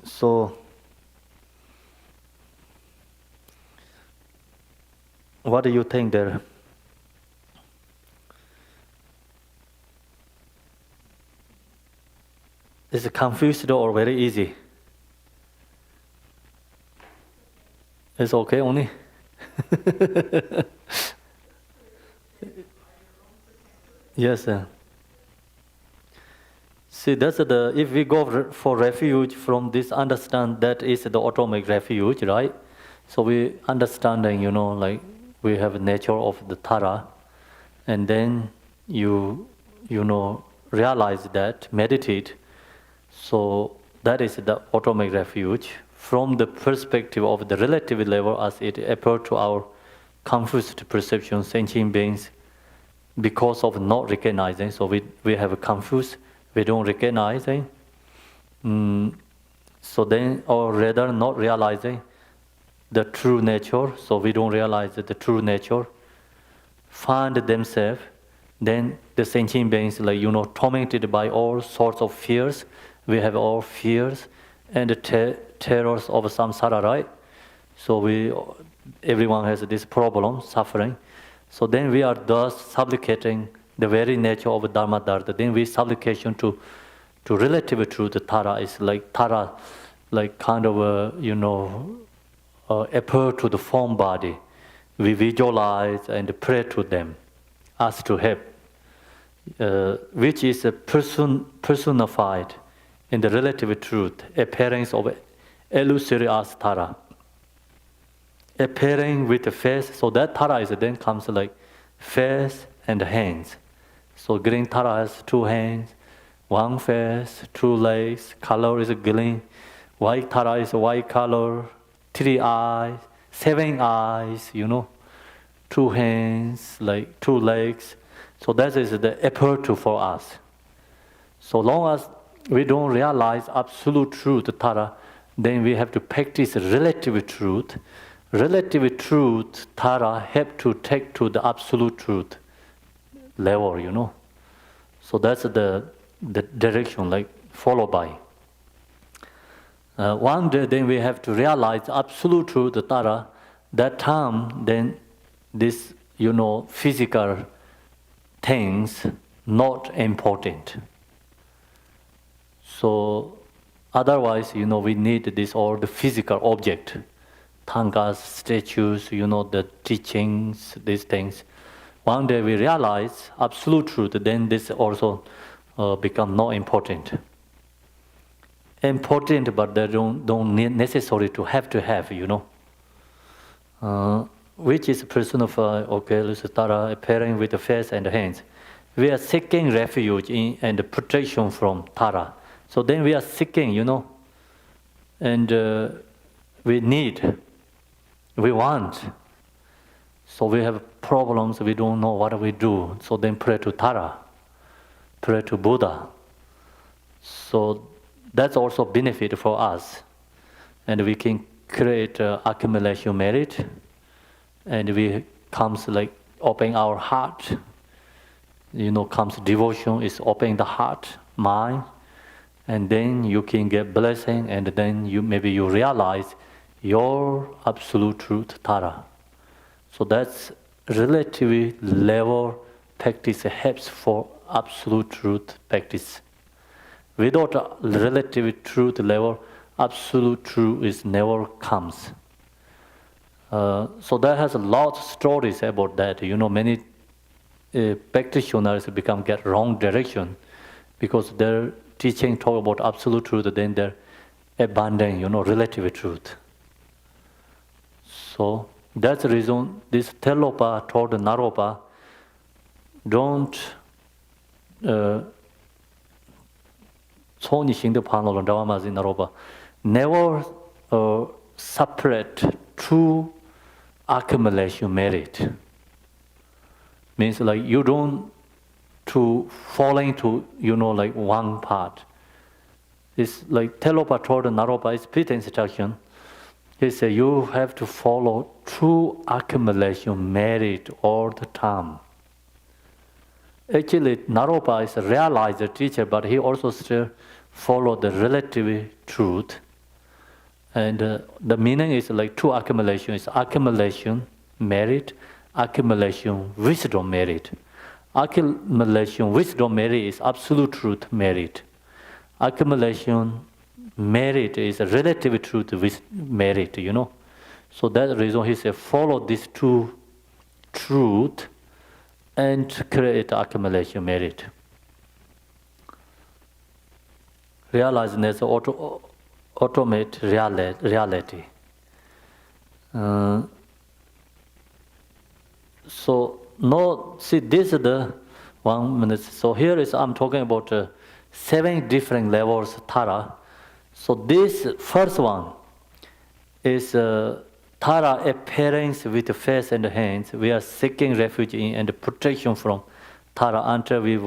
[SPEAKER 1] So, what do you think there? Is it confused or very easy? It's okay only? Yes, sir. See, that's if we go for refuge from this, understand that is the atomic refuge, right? So we understanding, like we have nature of the Tara, and then you realize that, meditate. So that is the atomic refuge from the perspective of the relative level as it appears to our confused perception, sentient beings, because of not recognizing. So we have confused, we don't recognize. So then, or rather not realizing the true nature, so we don't realize the true nature, find themselves, then the sentient beings, tormented by all sorts of fears. We have all fears and the terrors of samsara, right? So everyone has this problem, suffering. So then we are thus supplicating the very nature of Dharmadharta. Then we supplication to relative truth. Tara is like Tara, like kind of appear to the form body. We visualize and pray to them, ask to help, which is a personified in the relative truth, appearance of illusory as Tara. Appearing with the face, so that Tara is then comes like face and hands. So green Tara has two hands, one face, two legs, color is green. White Tara is white color, 3 eyes, 7 eyes, two hands, like 2 legs. So that is the aperture for us. So long as we don't realize absolute truth, Tara, then we have to practice relative truth. Relative truth, Tara, have to take to the absolute truth level, So that's the direction, like followed by. One day, then we have to realize absolute truth, Tara. That time, then this, physical things not important. So Otherwise, we need this all the physical object, tangas, statues, the teachings, these things. One day we realize absolute truth, then this also become not important. Important, but they don't need necessary to have, which is personified, Tara appearing with the face and the hands. We are seeking refuge and protection from Tara. So then we are seeking, and we need, we want. So we have problems, we don't know what we do. So then pray to Tara, pray to Buddha. So that's also benefit for us. And we can create accumulation merit. And we comes like opening our heart. Comes devotion is opening the heart, mind. And then you can get blessing, and then maybe you realize your absolute truth, Tara. So that's relatively level practice helps for absolute truth practice. Without a relative truth level, absolute truth is never comes. So there has a lot of stories about that. Many practitioners get wrong direction because their teaching talk about absolute truth, then they're abandoning, relative truth. So that's the reason this Telopa told Naropa, don't never separate true accumulation merit. Means like you don't to falling to like one part. It's like Telopa told Naropa, it's Peter instruction. He said you have to follow true accumulation merit all the time. Actually, Naropa is a realized teacher, but he also still follow the relative truth. And the meaning is like true accumulation. It's accumulation merit, accumulation wisdom merit. Accumulation wisdom merit is absolute truth merit. Accumulation merit is a relative truth with merit, So that's the reason he said follow these two truth and create accumulation merit. Realize there's automate reality. So no, see, this is the 1 minute. So here is I'm talking about 7 different levels Tara. So this first one is Tara appearance with the face and the hands. We are seeking refuge in and protection from Tara until we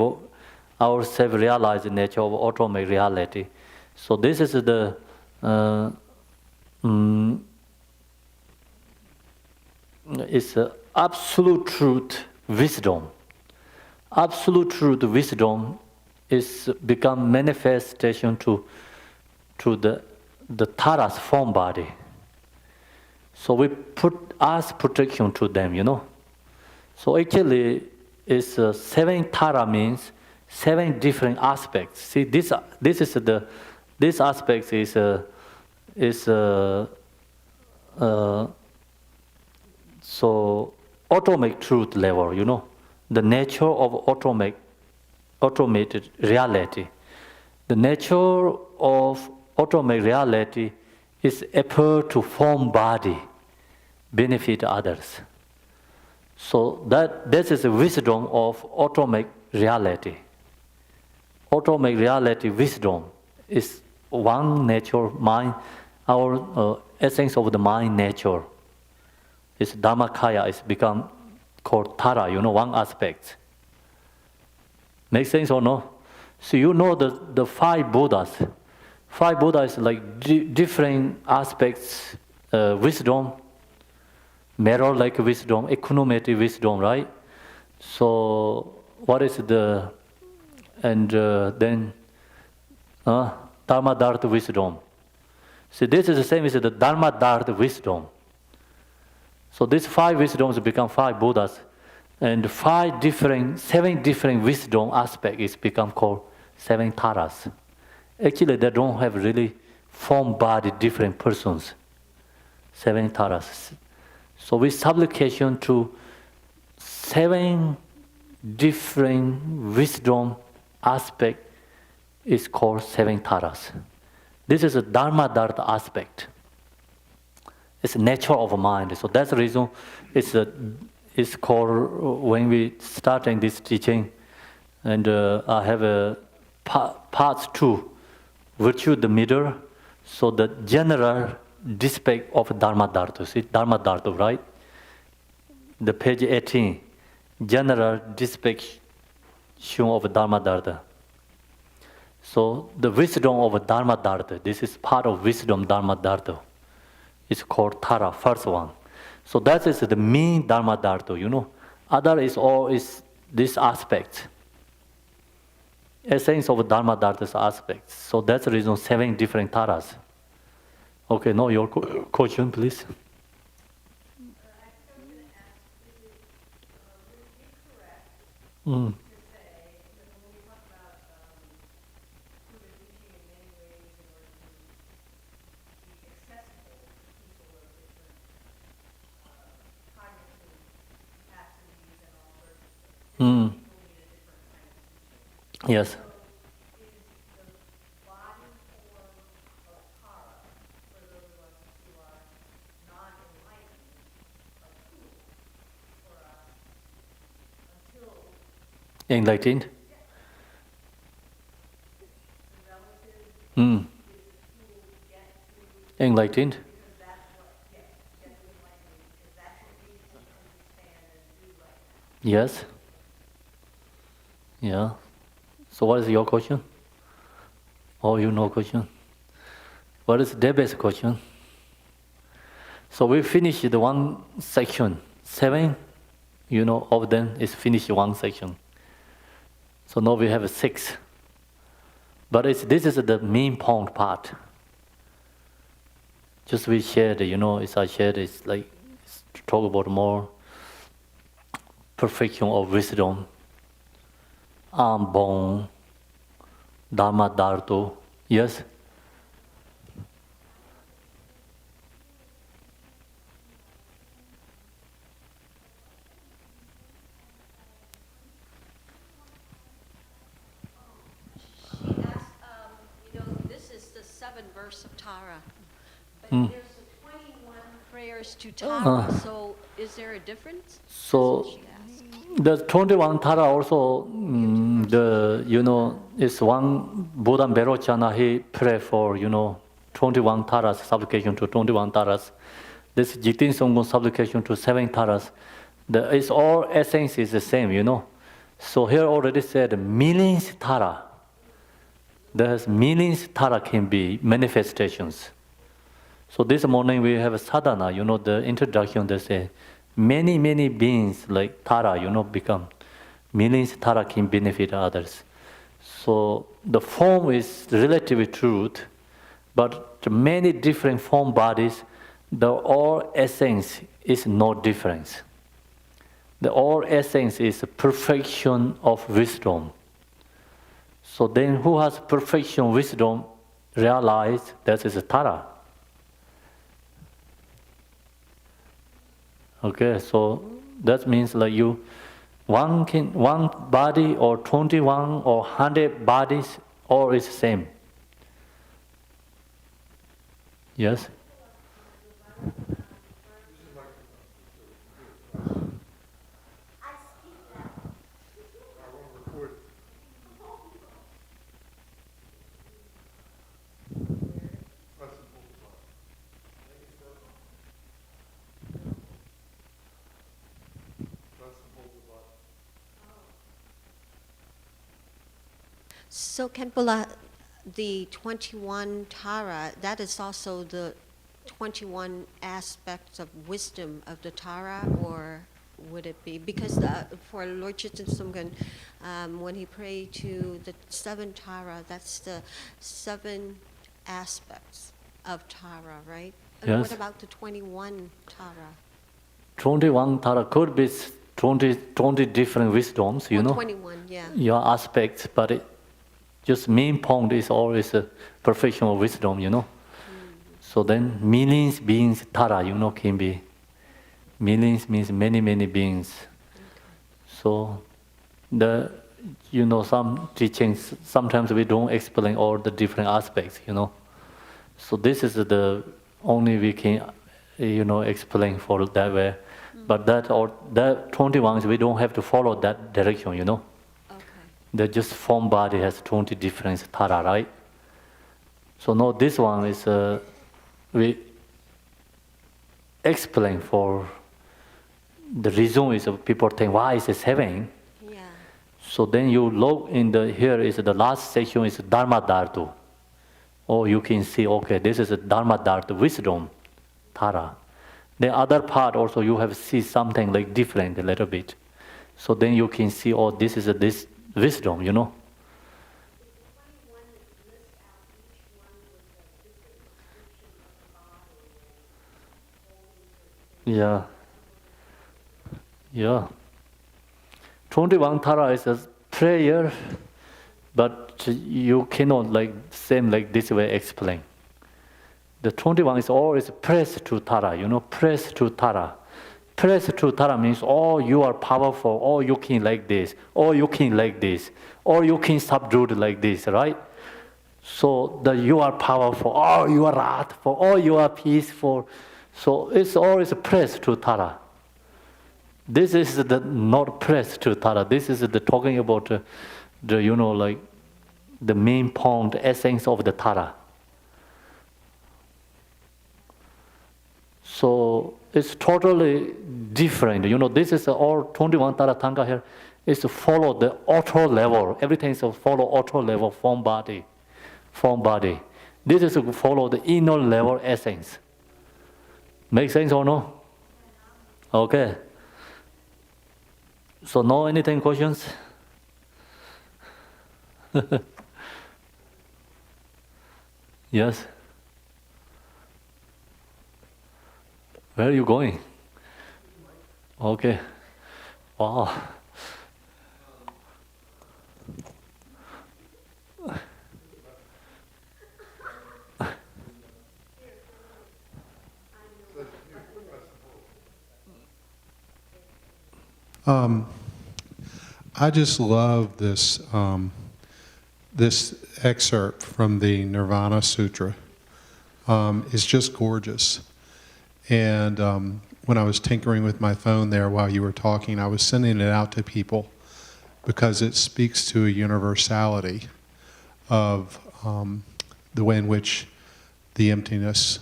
[SPEAKER 1] ourselves realize the nature of automate reality. So this is the it's absolute truth wisdom. Absolute truth wisdom is become manifestation to the Tara's form body. So we ask protection to them, So actually, it's 7 Tara means 7 different aspects. See, this aspect is so automatic truth level, The nature of automated reality. The nature of automatic reality is effort to form body, benefit others. So this is the wisdom of automatic reality. Automatic reality wisdom is one nature, mind, our essence of the mind nature. It's Dhammakaya, it's become called Tara, one aspect. Make sense or no? So the 5 Buddhas. 5 Buddhas like different aspects, wisdom, mirror-like wisdom, econometric wisdom, right? So what is then Dharma Dharma wisdom. So this is the same as the Dharma Dharma wisdom. So these 5 wisdoms become 5 Buddhas, and 7 different wisdom aspects is become called 7 Taras. Actually, they don't have really form, body, different persons. 7 taras. So with supplication to 7 different wisdom aspect is called 7 taras. This is a dharma dharma aspect. It's nature of mind. So that's the reason it's called, when we starting this teaching, and I have a parts 2, virtue the middle, so the general aspect of dharma dharma. See, dharma dharma, right? The page 18, general aspect of dharma dharma. So the wisdom of dharma dharma, this is part of wisdom dharma dharma. It's called Tara, first one. So that is the main dharma dharma, Other is all is this aspect. Essence of dharma dharma aspects. So that's the reason 7 different taras. Okay, now your question, please.
[SPEAKER 3] I was going to ask, would it be correct
[SPEAKER 1] Mm.
[SPEAKER 3] to say that when we talk about Buddha teaching in many ways in order to be accessible to people of different cognitive capacities and all sorts of things,
[SPEAKER 1] Mm.
[SPEAKER 3] people need a different kind of teaching.
[SPEAKER 1] Yes.
[SPEAKER 3] So is the body form of Tara, for those of us who are non-enlightened, a tool for us until
[SPEAKER 1] Enlightened.
[SPEAKER 3] the relative
[SPEAKER 1] Mm.
[SPEAKER 3] is a tool to get to,
[SPEAKER 1] Enlightened.
[SPEAKER 3] because that's what, yes, get to enlightenment, because that's what we can understand and do right now.
[SPEAKER 1] Yes. Yeah. So what is your question? Oh, you know question. What is Debe's question? So we finished the one section. 7, of them is finished one section. So now we have 6. But this is the main point part. Just we shared, as I shared, it's like it's to talk about more perfection of wisdom, bone, dharma dharma. Yes?
[SPEAKER 5] She asked, this is the 7th verse of Tara, but
[SPEAKER 1] Mm.
[SPEAKER 5] there's the 21 prayers to Tara, so is there a difference?
[SPEAKER 1] So
[SPEAKER 5] That's what she asked.
[SPEAKER 1] the 21 Tara also, is one Buddha Merochana, he pray for, 21 Taras, supplication to 21 Taras. This Jiktin Songgon supplication to 7 Taras. It's all essence is the same, So here already said millions Tara. There's millions Tara can be manifestations. So this morning we have a sadhana, the introduction, they say, many, many beings like Tara, become. Millions Tara can benefit others. So the form is relative truth, but the many different form bodies, the all essence is no difference. The all essence is perfection of wisdom. So then who has perfection wisdom realize that is a Tara. Okay, so that means like one body or 21 or 100 bodies, all is same. Yes?
[SPEAKER 2] I want to record it. Press and hold the button. Press and hold the button.
[SPEAKER 5] So Khenpo, the 21 Tara, that is also the 21 aspects of wisdom of the Tara, or would it be? Because for Lord Chichen Sumgön, when he prayed to the 7 Tara, that's the 7 aspects of Tara, right? And
[SPEAKER 1] Yes.
[SPEAKER 5] what about the 21 Tara?
[SPEAKER 1] 21 Tara could be 20 different wisdoms,
[SPEAKER 5] Or 21, yeah.
[SPEAKER 1] your aspects, but Just main point is always a perfection of wisdom, you know. So then millions beings Tara, you know, can be. Millions means many, many beings. So some teachings, sometimes we don't explain all the different aspects, you know. So this is the only we can, explain for that way. But that 21, we don't have to follow that direction, you know.
[SPEAKER 5] Okay.
[SPEAKER 1] The just form body has 20 different Tara, right? So no, this one is, we explain for the reason is people think, why is it 7?
[SPEAKER 5] Yeah.
[SPEAKER 1] So then you look here is the last section is Dharma Dhartu. Or you can see, okay, this is a Dharma Dhartu, wisdom, Tara. The other part also you have see something like different a little bit. So then you can see, oh, this is this wisdom, you know. Yeah. Yeah. 21 Tara is a prayer, but you cannot same like this way explain. The 21 is always press to Tara, you know, press to Tara. Press to Tara means, oh, you are powerful, oh, you can like this, or you can like this, or you can subdue like this, right? So you are powerful, oh, you are wrathful, oh, you are peaceful. So it's always press to Tara. This is the not press to Tara. This is the talking about the main point, essence of the Tara. So it's totally different. You know, this is all 21 Tara Tanga here is to follow the auto level. Everything is to follow auto level form body. Form body. This is to follow the inner level essence. Make sense or no? Okay. So no anything questions? Yes. Where are you going? Okay. Wow.
[SPEAKER 6] I just love this this excerpt from the Nirvana Sutra. It's just gorgeous. And when I was tinkering with my phone there while you were talking, I was sending it out to people because it speaks to a universality of the way in which the emptiness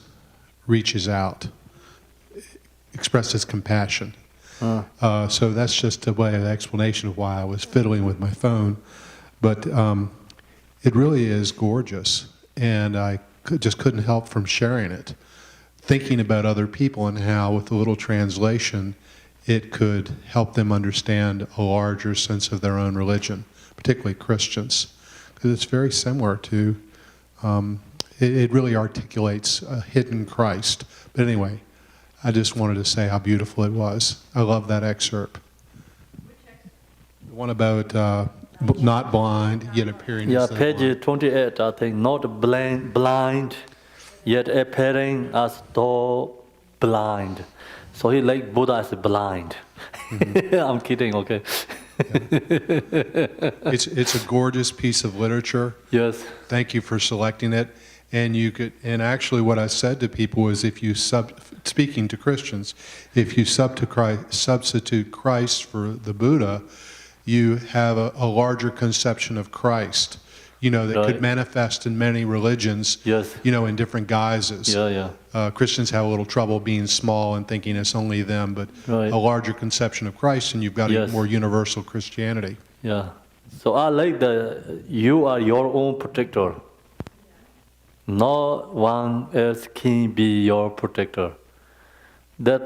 [SPEAKER 6] reaches out, expresses compassion. So that's just a way of explanation of why I was fiddling with my phone. But it really is gorgeous, and I just couldn't help from sharing it, thinking about other people and how, with a little translation, it could help them understand a larger sense of their own religion, particularly Christians, because it's very similar to, it really articulates a hidden Christ. But anyway, I just wanted to say how beautiful it was. I love that excerpt. The one about not blind, yet appearing
[SPEAKER 1] Yeah,
[SPEAKER 6] as though
[SPEAKER 1] page
[SPEAKER 6] blind.
[SPEAKER 1] 28, I think, not blind, yet appearing as though blind. So he like Buddha as blind. Mm-hmm. I'm kidding, okay.
[SPEAKER 6] Yeah. It's a gorgeous piece of literature.
[SPEAKER 1] Yes.
[SPEAKER 6] Thank you for selecting it. And actually what I said to people is, if you speaking to Christians, if you substitute Christ for the Buddha, you have a larger conception of Christ, that
[SPEAKER 1] right.
[SPEAKER 6] could manifest in many religions,
[SPEAKER 1] yes.
[SPEAKER 6] In different guises.
[SPEAKER 1] Yeah.
[SPEAKER 6] Christians have a little trouble being small and thinking it's only them, but
[SPEAKER 1] right.
[SPEAKER 6] a larger conception of Christ, and you've got
[SPEAKER 1] yes.
[SPEAKER 6] a more universal Christianity.
[SPEAKER 1] Yeah. So I like you are your own protector. No one else can be your protector. That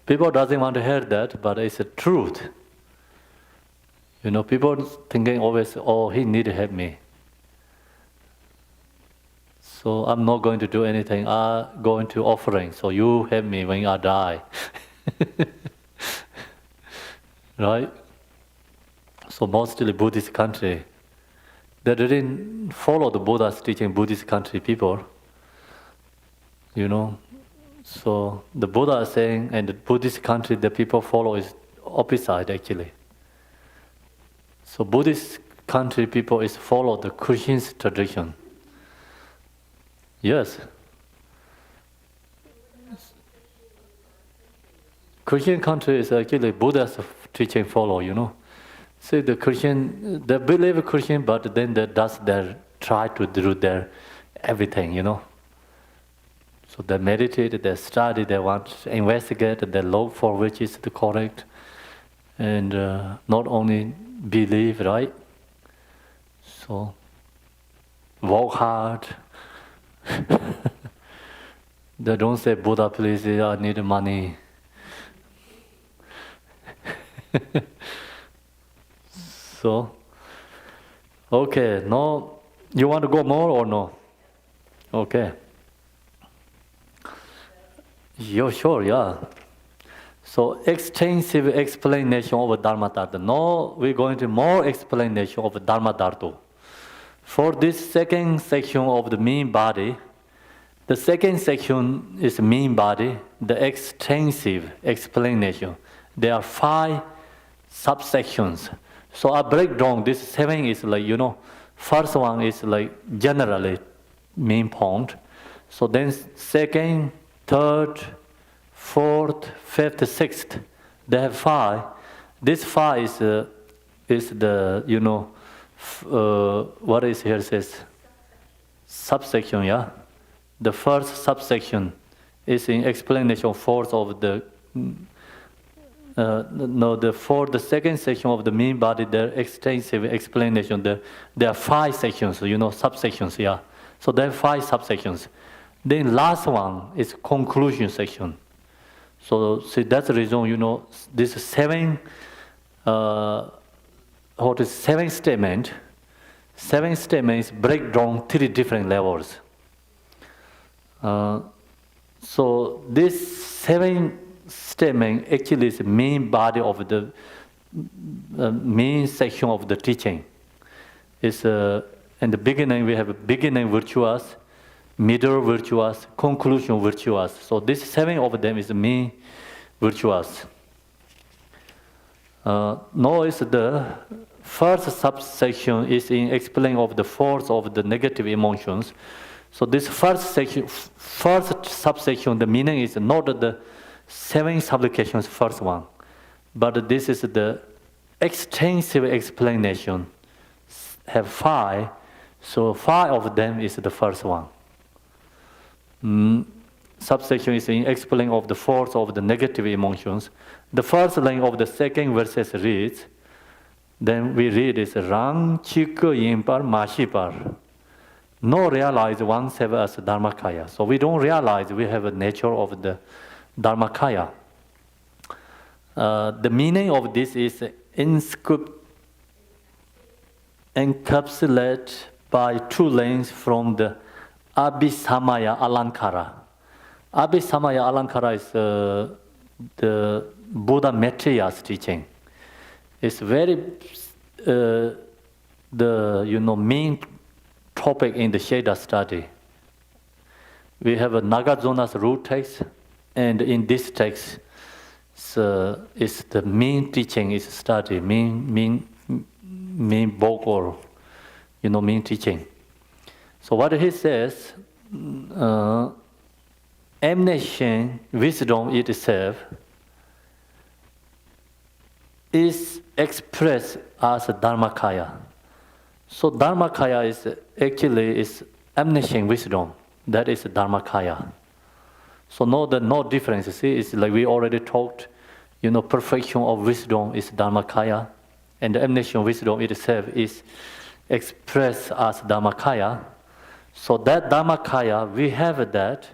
[SPEAKER 1] people doesn't want to hear that, but it's a truth. People thinking always, oh, he need to help me. So I'm not going to do anything. I'm going to offering. So you help me when I die. Right? So mostly Buddhist country, they didn't follow the Buddha's teaching, Buddhist country people. You know, so the Buddha is saying, and the Buddhist country the people follow is opposite actually. So Buddhist country people is follow the Christian's tradition. Yes. Christian country is actually Buddha's teaching follow, you know. See the Christian, they believe Christian, but then they does their, try to do their everything, you know. So they meditate, they study, they want to investigate, they look for which is the correct. And not only believe, right? So, work hard. They don't say, Buddha, please, I need money. So, okay, no, you want to go more or no? Okay. Yeah, sure, yeah. So, extensive explanation of Dharma Dharma. Now, we're going to more explanation of Dharma Dharma. For this second section of the mean body, the second section is mean body, the extensive explanation. There are 5 subsections. So I break down, this 7 is like, you know, first one is like generally main point. So then second, third, fourth, fifth, sixth, they have 5. This 5 is the, you know, what is here says? Subsection, yeah? The first subsection is in explanation force of the, for the second section of the mean body, the extensive explanation, there are 5 sections, you know, subsections, yeah? So there are 5 subsections. Then last one is conclusion section. So see, that's the reason, you know, this 7, what is 7 statement? 7 statements break down 3 different levels. So this 7 statement actually is the main body of the main section of the teaching. It's in the beginning we have a beginning virtuous, middle virtuous, conclusion virtuous. So this 7 of them is the main virtuous. Now is the first subsection is in explaining of the force of the negative emotions. So this first subsection, the meaning is not the 7 supplications first one, but this is the extensive explanation. Have 5, so 5 of them is the first one. Subsection is in explaining of the force of the negative emotions. The first line of the second verses reads, then we read is Rang Chikka Yimpar Mashipar. No realize oneself as Dharmakaya. So we don't realize we have a nature of the Dharmakaya. The meaning of this is encapsulated by 2 lines from the Abhisamaya Alankara. Abhisamaya Alankara is the Buddha Maitreya's teaching. It's very main topic in the Sheda study. We have a Nagarjuna's root text, and in this text, is the main teaching is study, main book or main teaching. So what he says, emanation, wisdom itself, is expressed as a Dharmakaya. So Dharmakaya is actually emanation wisdom. That is Dharmakaya. So no difference. See, it's like we already talked. Perfection of wisdom is Dharmakaya, and the emanation wisdom itself is expressed as Dharmakaya. So that Dharmakaya, we have that,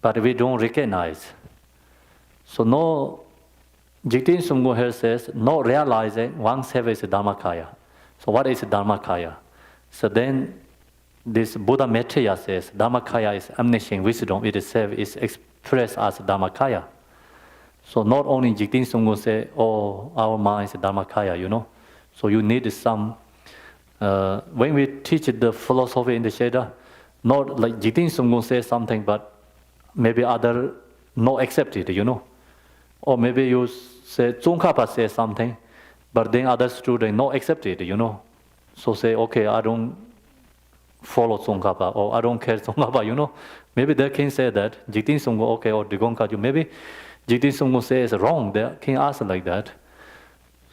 [SPEAKER 1] but we don't recognize. So no, Jigten Sumgu here says, not realizing oneself is Dharmakaya. So what is Dharmakaya? So then this Buddha Maitreya says, Dharmakaya is emanation wisdom itself is expressed as Dharmakaya. So not only Jigten Sumgu say, oh, our mind is Dharmakaya, So you need some when we teach the philosophy in the Sheda, not like Jigten Sunggung says something, but maybe other not accept it, Or maybe you say Tsongkhapa says something, but then other students not accept it, So say, okay, I don't follow Tsongkhapa, or I don't care Tsongkhapa, Maybe they can say that, Jigten Sunggung, okay, or Digong Kagyu, maybe Jigten Sunggung says wrong, they can ask like that.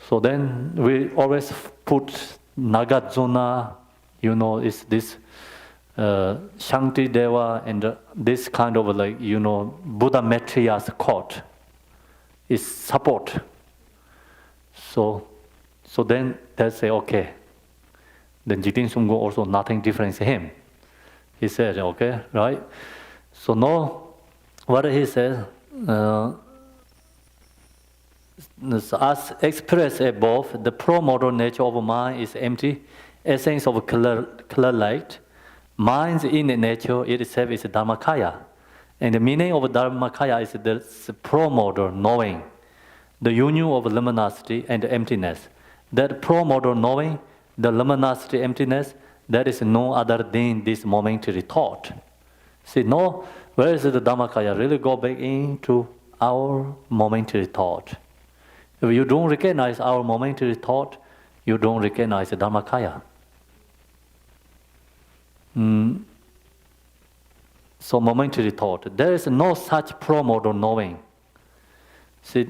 [SPEAKER 1] So then we always put Nagarjuna, is this Shakti Deva and this kind of Buddha Maitreya's court is support. So then they say, okay. Then Jigten Sunggung also nothing different in him. He said, okay, right? So now, what he says, as expressed above, the pro-motor nature of mind is empty, essence of color light. Mind's innate nature itself is Dharmakaya. And the meaning of Dharmakaya is the pro-motor knowing, the union of luminosity and emptiness. That pro-motor knowing, the luminosity, emptiness, that is no other than this momentary thought. See, no, where is the Dharmakaya? Really go back into our momentary thought. If you don't recognize our momentary thought, you don't recognize the Dharmakaya. So momentary thought. There is no such pro-motor knowing. See,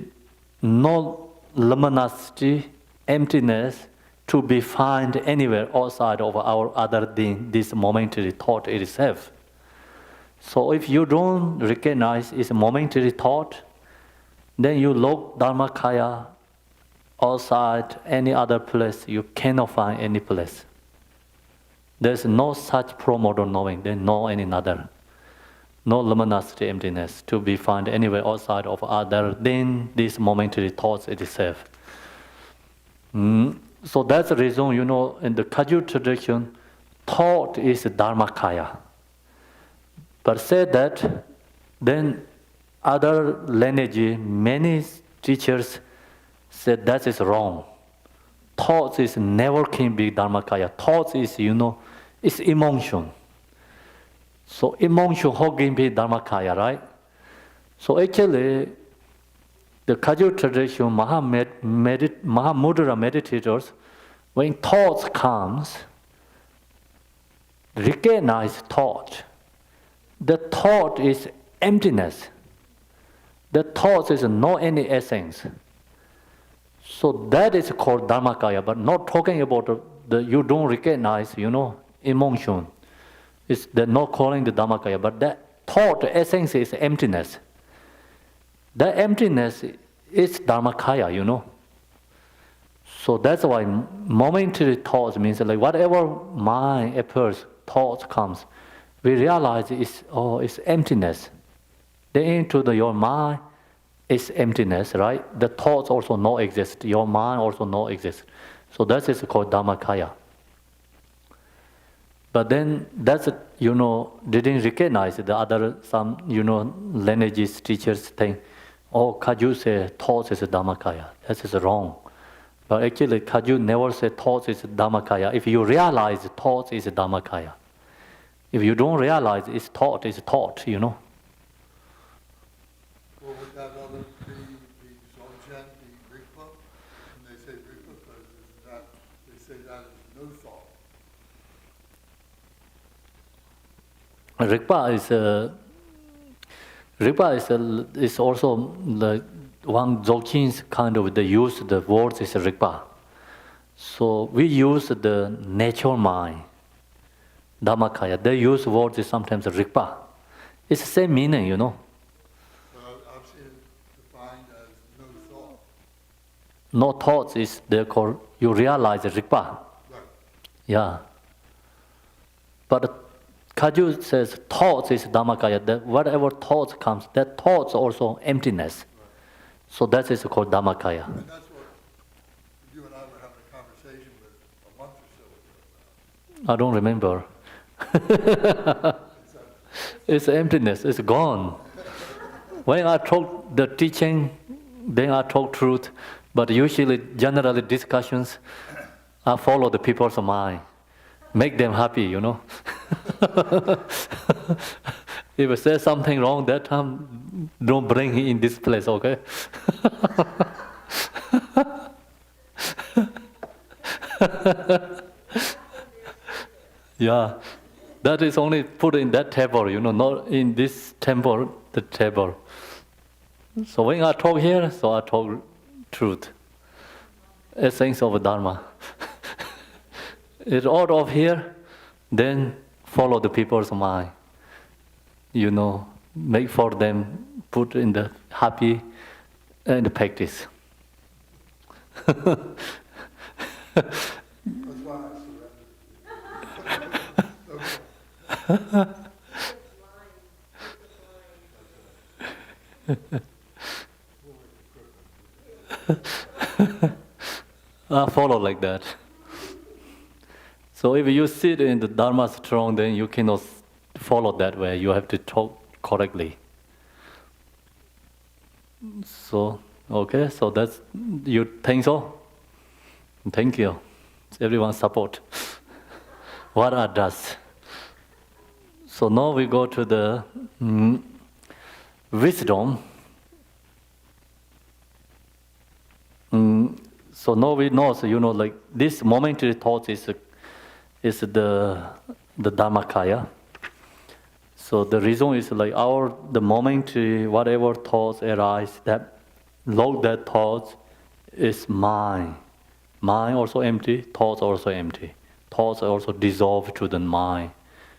[SPEAKER 1] no luminosity, emptiness to be found anywhere outside of our other than this momentary thought itself. So if you don't recognize its momentary thought, then you look Dharmakaya outside any other place, you cannot find any place. There's no such pro-motor knowing, there's no any other. No luminosity, emptiness to be found anywhere outside of other than this momentary thoughts itself. So that's the reason, in the Kagyu tradition, thought is Dharmakaya. But said that, then other lineage, many teachers said that is wrong. Thoughts is never can be Dharmakaya. Thoughts is, it's emotion. So emotion, how can be Dharmakaya, right? So actually, the Kagyu tradition, Mahamudra meditators, when thoughts comes, recognize thought. The thought is emptiness. The thought is no any essence. So that is called Dharmakaya, but not talking about you don't recognize, emotion. They're not calling the Dharmakaya, but that thought, the essence is emptiness. That emptiness is Dharmakaya, So that's why momentary thoughts means like whatever mind appears, thoughts comes, we realize it's emptiness. Then into your mind is emptiness, right? The thoughts also no exist. Your mind also no exist. So that is called Dharmakaya. But then that's, didn't recognize the other, some, lineages, teachers think, Kagyu say thoughts is Dharmakaya. That is wrong. But actually, Kagyu never said thoughts is Dharmakaya. If you realize thoughts is Dharmakaya. If you don't realize it's thought,
[SPEAKER 2] Well, would that other be Dzogchen, be Rigpa? And they say Rigpa because they say that is no thought.
[SPEAKER 1] Rigpa is also the one Dzogchen's kind of, they use the words is Rigpa. So we use the natural mind, Dharmakaya. They use words is sometimes Rigpa. It's the same meaning,
[SPEAKER 2] Well, I've seen it defined as no thought.
[SPEAKER 1] No thoughts is therefore you realize Rigpa.
[SPEAKER 2] Right.
[SPEAKER 1] Yeah. But Kagyu says thoughts is Dharmakaya. That whatever thoughts comes, that thoughts also emptiness.
[SPEAKER 2] Right.
[SPEAKER 1] So that is called Dharmakaya.
[SPEAKER 2] And that's what you and I were having a conversation with a month or so ago.
[SPEAKER 1] I don't remember. It's emptiness. It's gone. When I talk the teaching, then I talk truth. But usually, generally discussions, follow the people's mind, make them happy, you know. If I say something wrong that time, don't bring him in this place, okay? Yeah, that is only put in that table, you know, not in this temple, the table. So when I talk here, so I talk truth, essence of Dharma. It's out of here, then follow the people's mind. You know, make for them, put in the happy and the practice.
[SPEAKER 2] That's why I surrendered.
[SPEAKER 1] I follow like that. So if you sit in the Dharma strong, then you cannot follow that way. You have to talk correctly. So, okay, so that's, you think so? Thank you. Everyone support what I does. So now we go to the wisdom. So now we know, so you know, like this momentary thought is the Dhammakaya. So the reason is like the momentary whatever thoughts arise, that thoughts is mind. Mind also empty, thoughts also empty. Thoughts also dissolve to the mind.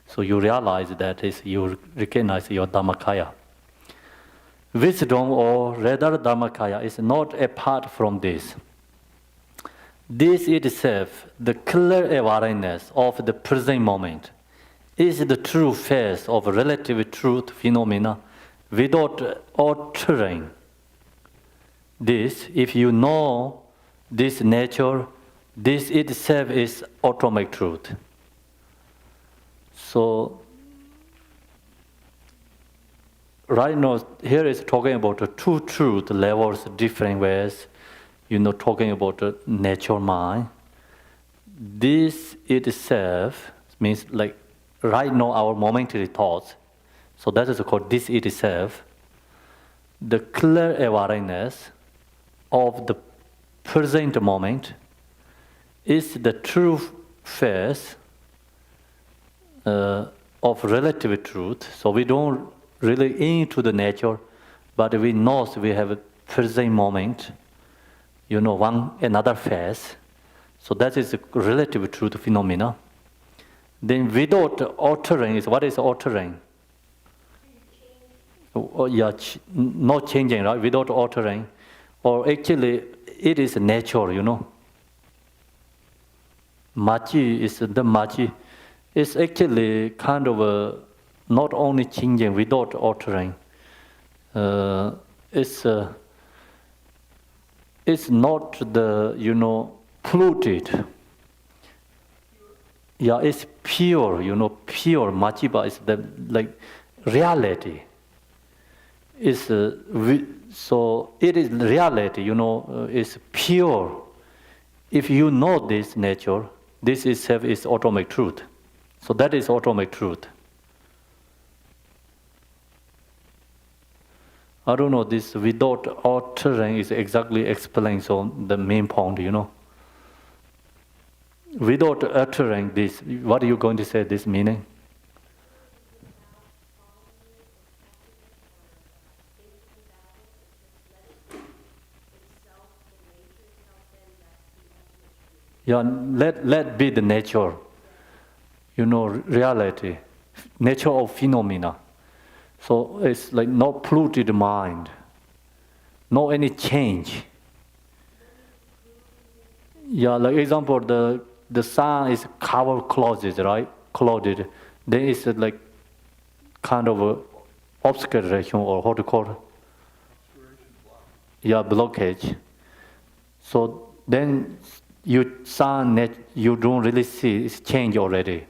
[SPEAKER 1] So you realize that is you recognize your Dhammakaya. Wisdom, or rather Dhammakaya, is not apart from this. This itself, the clear awareness of the present moment, is the true face of relative truth phenomena without altering. This, if you know this nature, this itself is automatic truth. So, right now, here is talking about the two truth levels, different ways. You know, talking about the nature mind. This itself means like right now our momentary thoughts. So that is called this itself. The clear awareness of the present moment is the true face of relative truth. So we don't really into the nature, but we know we have a present moment. You know, one another phase. So that is a relative truth phenomena. Then without altering is what is altering? Not changing, right? Without altering. Or actually, it is nature, you know. Machi is the machi. It's actually kind of not only changing without altering. It's not the, you know, polluted. Yeah, it's pure, you know, pure. Machiba is the, like, reality. It's, so it is reality, you know, it's pure. If you know this nature, this itself is automatic truth. So that is automatic truth. I don't know, this without altering is exactly explains on the main point, you know. Without altering this, what are you going to say this meaning? Yeah, let be the nature, you know, reality, nature of phenomena. So it's like no polluted mind, no any change. Yeah, like example, the sun is covered clothes, right? Clothed. Then it's like kind of a obscuration or what to call it? Yeah, blockage. So then you don't really see it's changed already.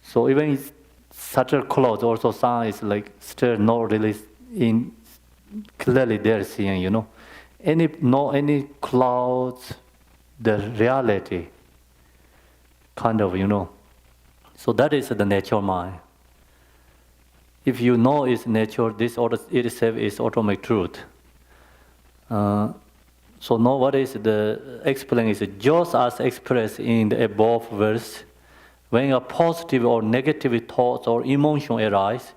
[SPEAKER 1] So even it's such a clothes also sun is like still not really in clearly there seeing, you know. Any clouds, the reality, kind of, So that is the natural mind. If you know its nature, this itself is automatic truth. So now what is the explain is just as expressed in the above verse. When a positive or negative thoughts or emotion arise,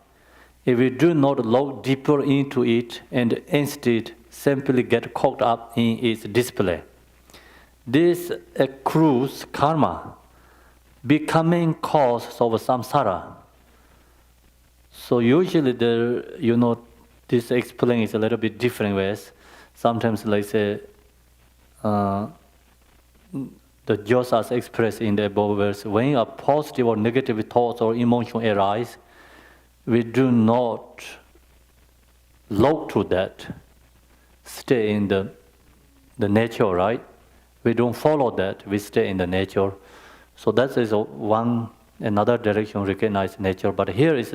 [SPEAKER 1] if we do not look deeper into it and instead simply get caught up in its display, this accrues karma, becoming cause of samsara. So usually this explain is a little bit different ways. Sometimes like say, the just as expressed in the above verse, when a positive or negative thoughts or emotion arise, we do not look to that, stay in the nature, right? We don't follow that, we stay in the nature. So that is another direction, recognize nature. But here is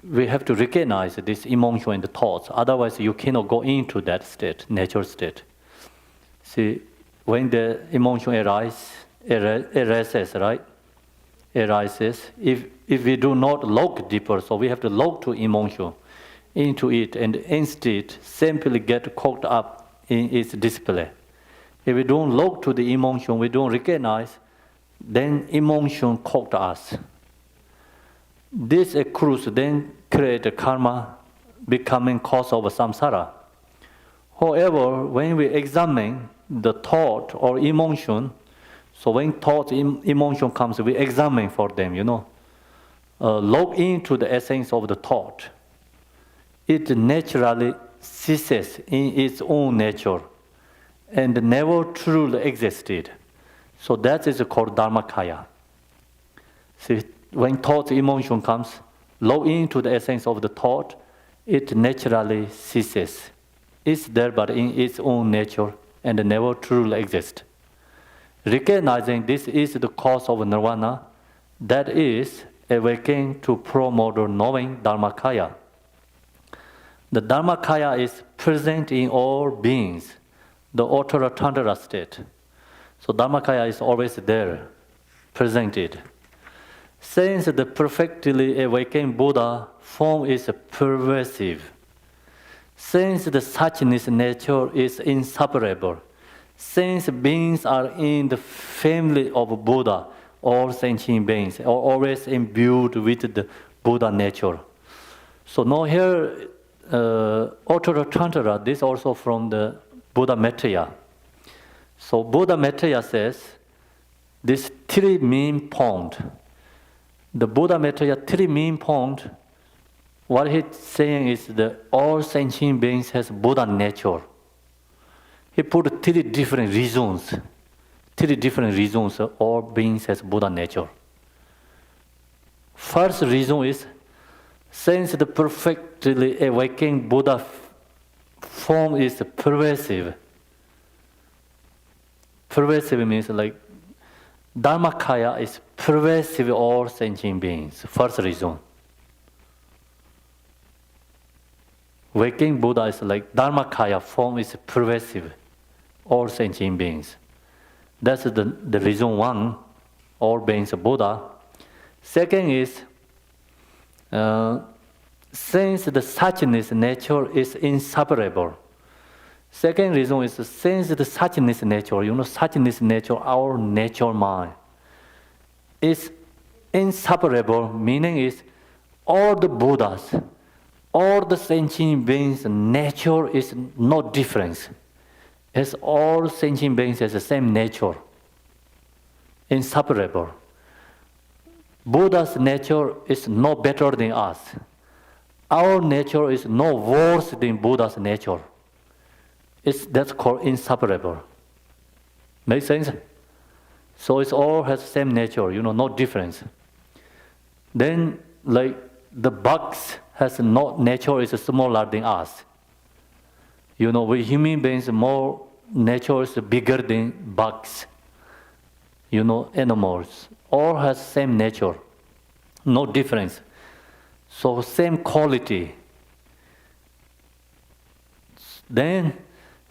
[SPEAKER 1] we have to recognize this emotion and the thoughts. Otherwise, you cannot go into that state, nature state. See, when the emotion arises, right? Arises. If we do not look deeper, so we have to look to emotion, into it, and instead simply get caught up in its display. If we don't look to the emotion, we don't recognize, then emotion caught us. This accrues then create a karma, becoming cause of samsara. However, when we examine the thought or emotion, so when thought, emotion comes, we examine for them, look into the essence of the thought. It naturally ceases in its own nature and never truly existed. So that is called dharmakaya. See, when thought, emotion comes, look into the essence of the thought, it naturally ceases. It's there but in its own nature and never truly exists. Recognizing this is the cause of nirvana, that is awakening to pro-motor knowing dharmakaya. The dharmakaya is present in all beings, the uttara tantara state. So dharmakaya is always there, presented. Since the perfectly awakened Buddha form is pervasive, since the suchness nature is inseparable, since beings are in the family of Buddha, all sentient beings are always imbued with the Buddha nature. So now here, Uttara Tantra, this also from the Buddha Maitreya. So Buddha Maitreya says, this three main point, the Buddha Maitreya three main point, what he's saying is that all sentient beings has Buddha nature. He put three different reasons all beings has Buddha nature. First reason is, since the perfectly awakened Buddha form is pervasive. Pervasive means like Dharmakaya is pervasive all sentient beings. First reason. Waking Buddha is like Dharmakaya form is pervasive all sentient beings. That's the reason one, all beings are Buddha. Second is, since the suchness nature is inseparable. Second reason is, since the suchness nature, suchness nature, our nature mind, is inseparable, meaning is all the Buddhas, all the sentient beings' nature is no difference. As all sentient beings has the same nature, inseparable. Buddha's nature is no better than us. Our nature is no worse than Buddha's nature. That's called inseparable. Make sense? So it all has the same nature, no difference. Then, like the bugs has no nature is smaller than us. We human beings, more nature is bigger than bugs. Animals. All has same nature, no difference. So same quality. Then,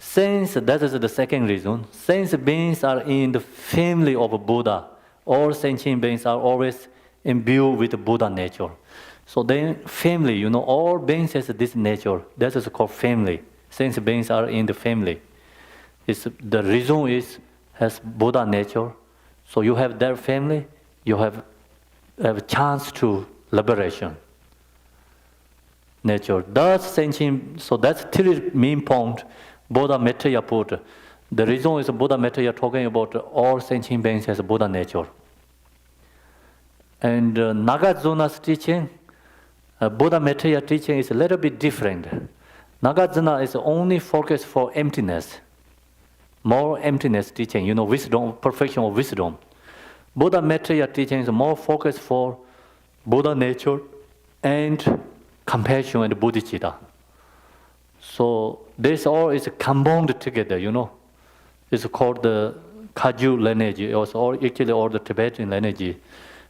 [SPEAKER 1] Since that is the second reason, since beings are in the family of Buddha, all sentient beings are always imbued with Buddha nature. So then family, all beings has this nature. That is called family. Since beings are in the family, the reason has Buddha nature. So you have their family, you have a chance to liberation. Nature. Thus sentient. So that's three main point. Buddha Maitreya put. The reason is Buddha Maitreya talking about all sentient beings has Buddha nature. And Nagarjuna's teaching, Buddha Maitreya teaching is a little bit different. Nagarjuna is only focused for emptiness, more emptiness teaching, wisdom, perfection of wisdom. Buddha Maitreya teaching is more focused for Buddha nature and compassion and bodhicitta. So this all is combined together, It's called the Kaju lineage, also actually all the Tibetan lineage.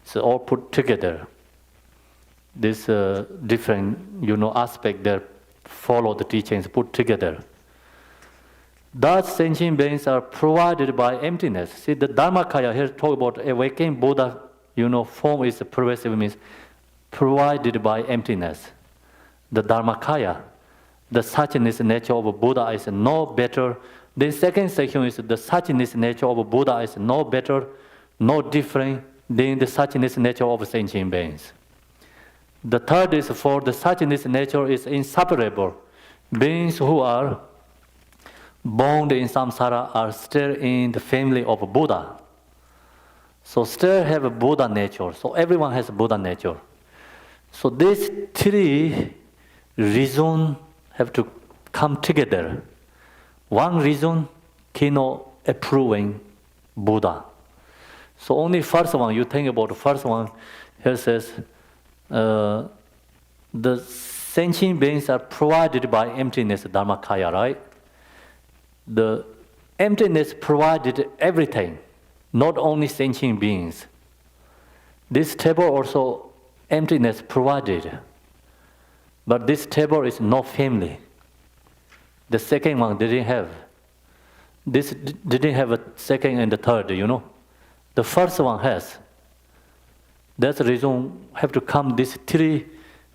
[SPEAKER 1] It's all put together. This different, aspect that follow the teachings put together. Thus, sentient beings are provided by emptiness. See, the Dharmakaya here talk about awakening Buddha, form is pervasive, means provided by emptiness. The Dharmakaya, the suchness nature of Buddha is no better. The second section is the suchness nature of Buddha is no better, no different than the suchness nature of sentient beings. The third is for the suchness nature is inseparable. Beings who are born in samsara are still in the family of Buddha. So still have a Buddha nature. So everyone has Buddha nature. So these three reasons have to come together. One reason cannot approving Buddha. So only first one, you think about the first one, here says, the sentient beings are provided by emptiness, Dharmakaya, right? The emptiness provided everything, not only sentient beings. This table also emptiness provided. But this table is not family. The second one didn't have. This didn't have a second and the third, The first one has. That's the reason have to come. These three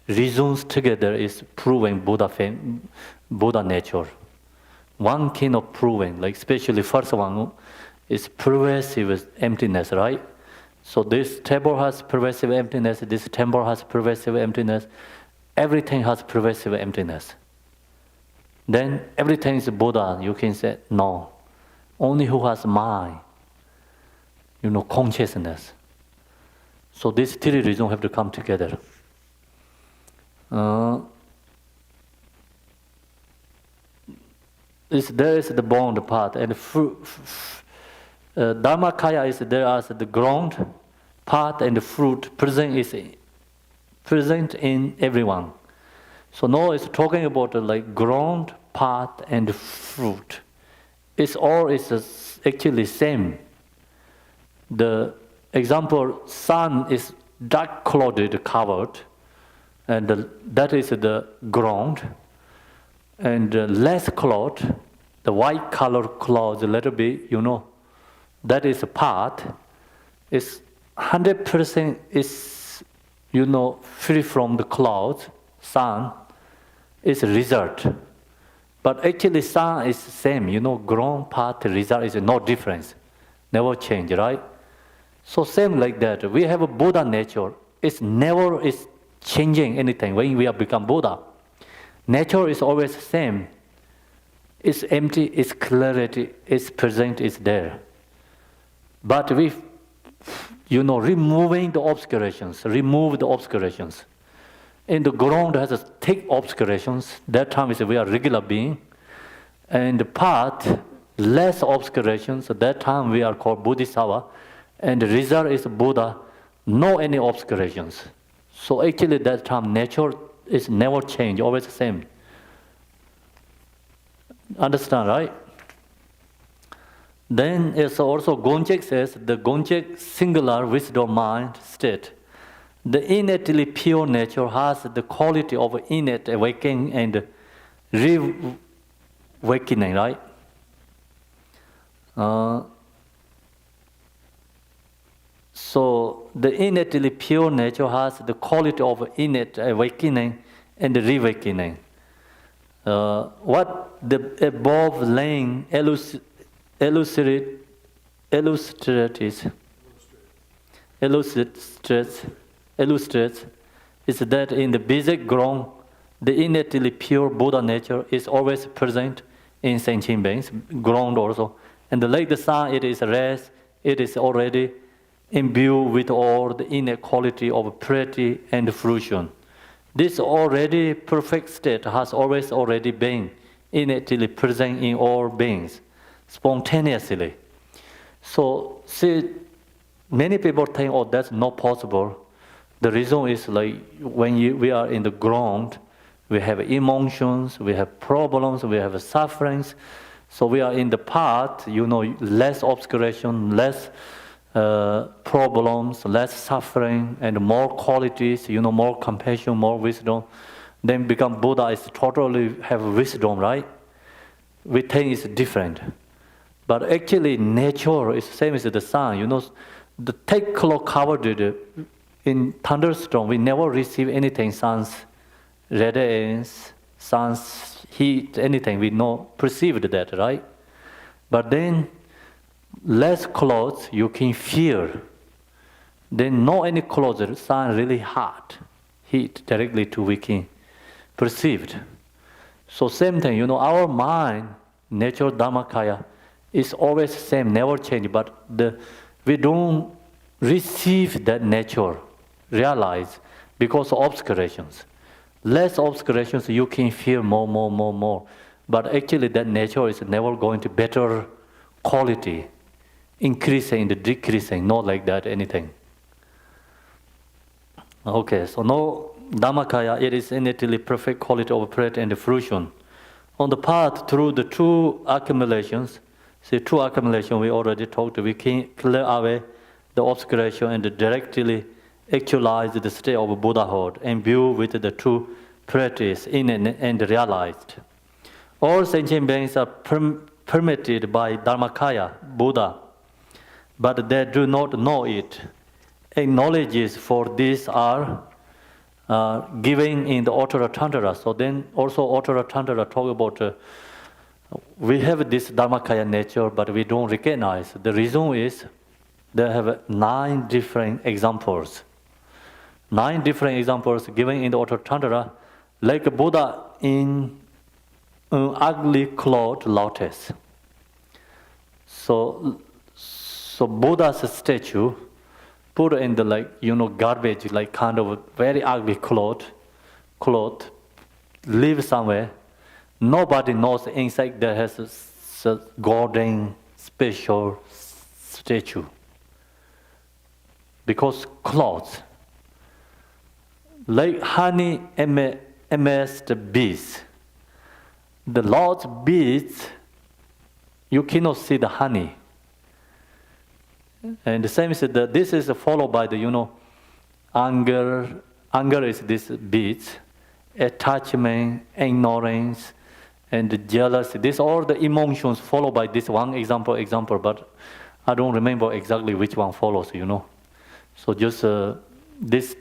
[SPEAKER 1] reasons together is proving Buddha nature. One cannot proving, like especially first one is pervasive emptiness, right? So this table has pervasive emptiness. This temple has pervasive emptiness. Everything has pervasive emptiness. Then everything is Buddha. You can say no. Only who has mind, consciousness. So these three reasons have to come together. There is the bond part, and Dharmakaya is there as the ground part, and the fruit present in everyone. So now it's talking about like ground, part, and fruit. It's all actually same. The example, sun is dark clouded covered, and that is the ground. And less cloud, the white color clouds a little bit, that is a part. It's 100% is, free from the clouds. Sun is a result. But actually sun is the same, ground part, result is no difference. Never change, right? So same like that. We have a Buddha nature. It's never is changing anything when we have become Buddha. Nature is always the same. It's empty, it's clarity, it's present, it's there. But we, removing the obscurations, remove the obscurations. And the ground has a thick obscurations. That time is we are regular being. And the part, less obscurations. That time we are called Bodhisattva. And the result is Buddha, no any obscurations. So actually that time nature is never changed, always the same. Understand, right? Then it's also Gonjek says the Gonjek singular wisdom mind state. The innately pure nature has the quality of innate awakening and re-awakening, right? So the innately pure nature has the quality of innate awakening and reawakening. What the above laying illustrates is that in the basic ground, the innately pure Buddha nature is always present in sentient beings, ground also. And like the sun, it is rest, it is already imbued with all the innate quality of purity and fruition. This already perfect state has always already been innately present in all beings, spontaneously. So, see, many people think, oh, that's not possible. The reason is like we are in the ground, we have emotions, we have problems, we have sufferings. So we are in the path, less obscuration, less problems, less suffering, and more qualities, more compassion, more wisdom. Then become Buddha is totally have wisdom, right? We think it's different. But actually nature is same as the sun, the thick cloud covered in thunderstorm, we never receive anything, sun's radiance, sun's heat, anything, we perceived that, right? But then less clothes you can feel. Then no any clothes, sun really hot, heat directly to we can perceived. So same thing, our mind, nature Dhammakaya, is always same, never change, but we don't receive that nature, realize, because of obscurations. Less obscurations, you can feel more. But actually that nature is never going to better quality, increasing, decreasing, not like that, anything. Okay, so no Dhammakaya, it is innately perfect quality of purity and fruition. On the path through the two accumulations, we already talked, we can clear away the obscuration and directly actualize the state of Buddhahood, imbued with the true practice in and realized. All sentient beings are permitted by Dharmakaya, Buddha, but they do not know it. Acknowledges for this are given in the Uttara Tantra. So then also Uttara Tantra talk about we have this Dharmakaya nature, but we don't recognize. The reason is they have 9 different examples. 9 different examples given in the Uttara Tantra, like a Buddha in an ugly cloth lotus. So Buddha's statue put in the garbage, like kind of a very ugly cloth, live somewhere. Nobody knows inside there has a golden special statue. Because clothes, like honey amassed bees. The Lord's bees, you cannot see the honey. And the same is that this is followed by the, anger. Anger is this beads, attachment, ignorance, and jealousy. These are the emotions followed by this one example, but I don't remember exactly which one follows, So just these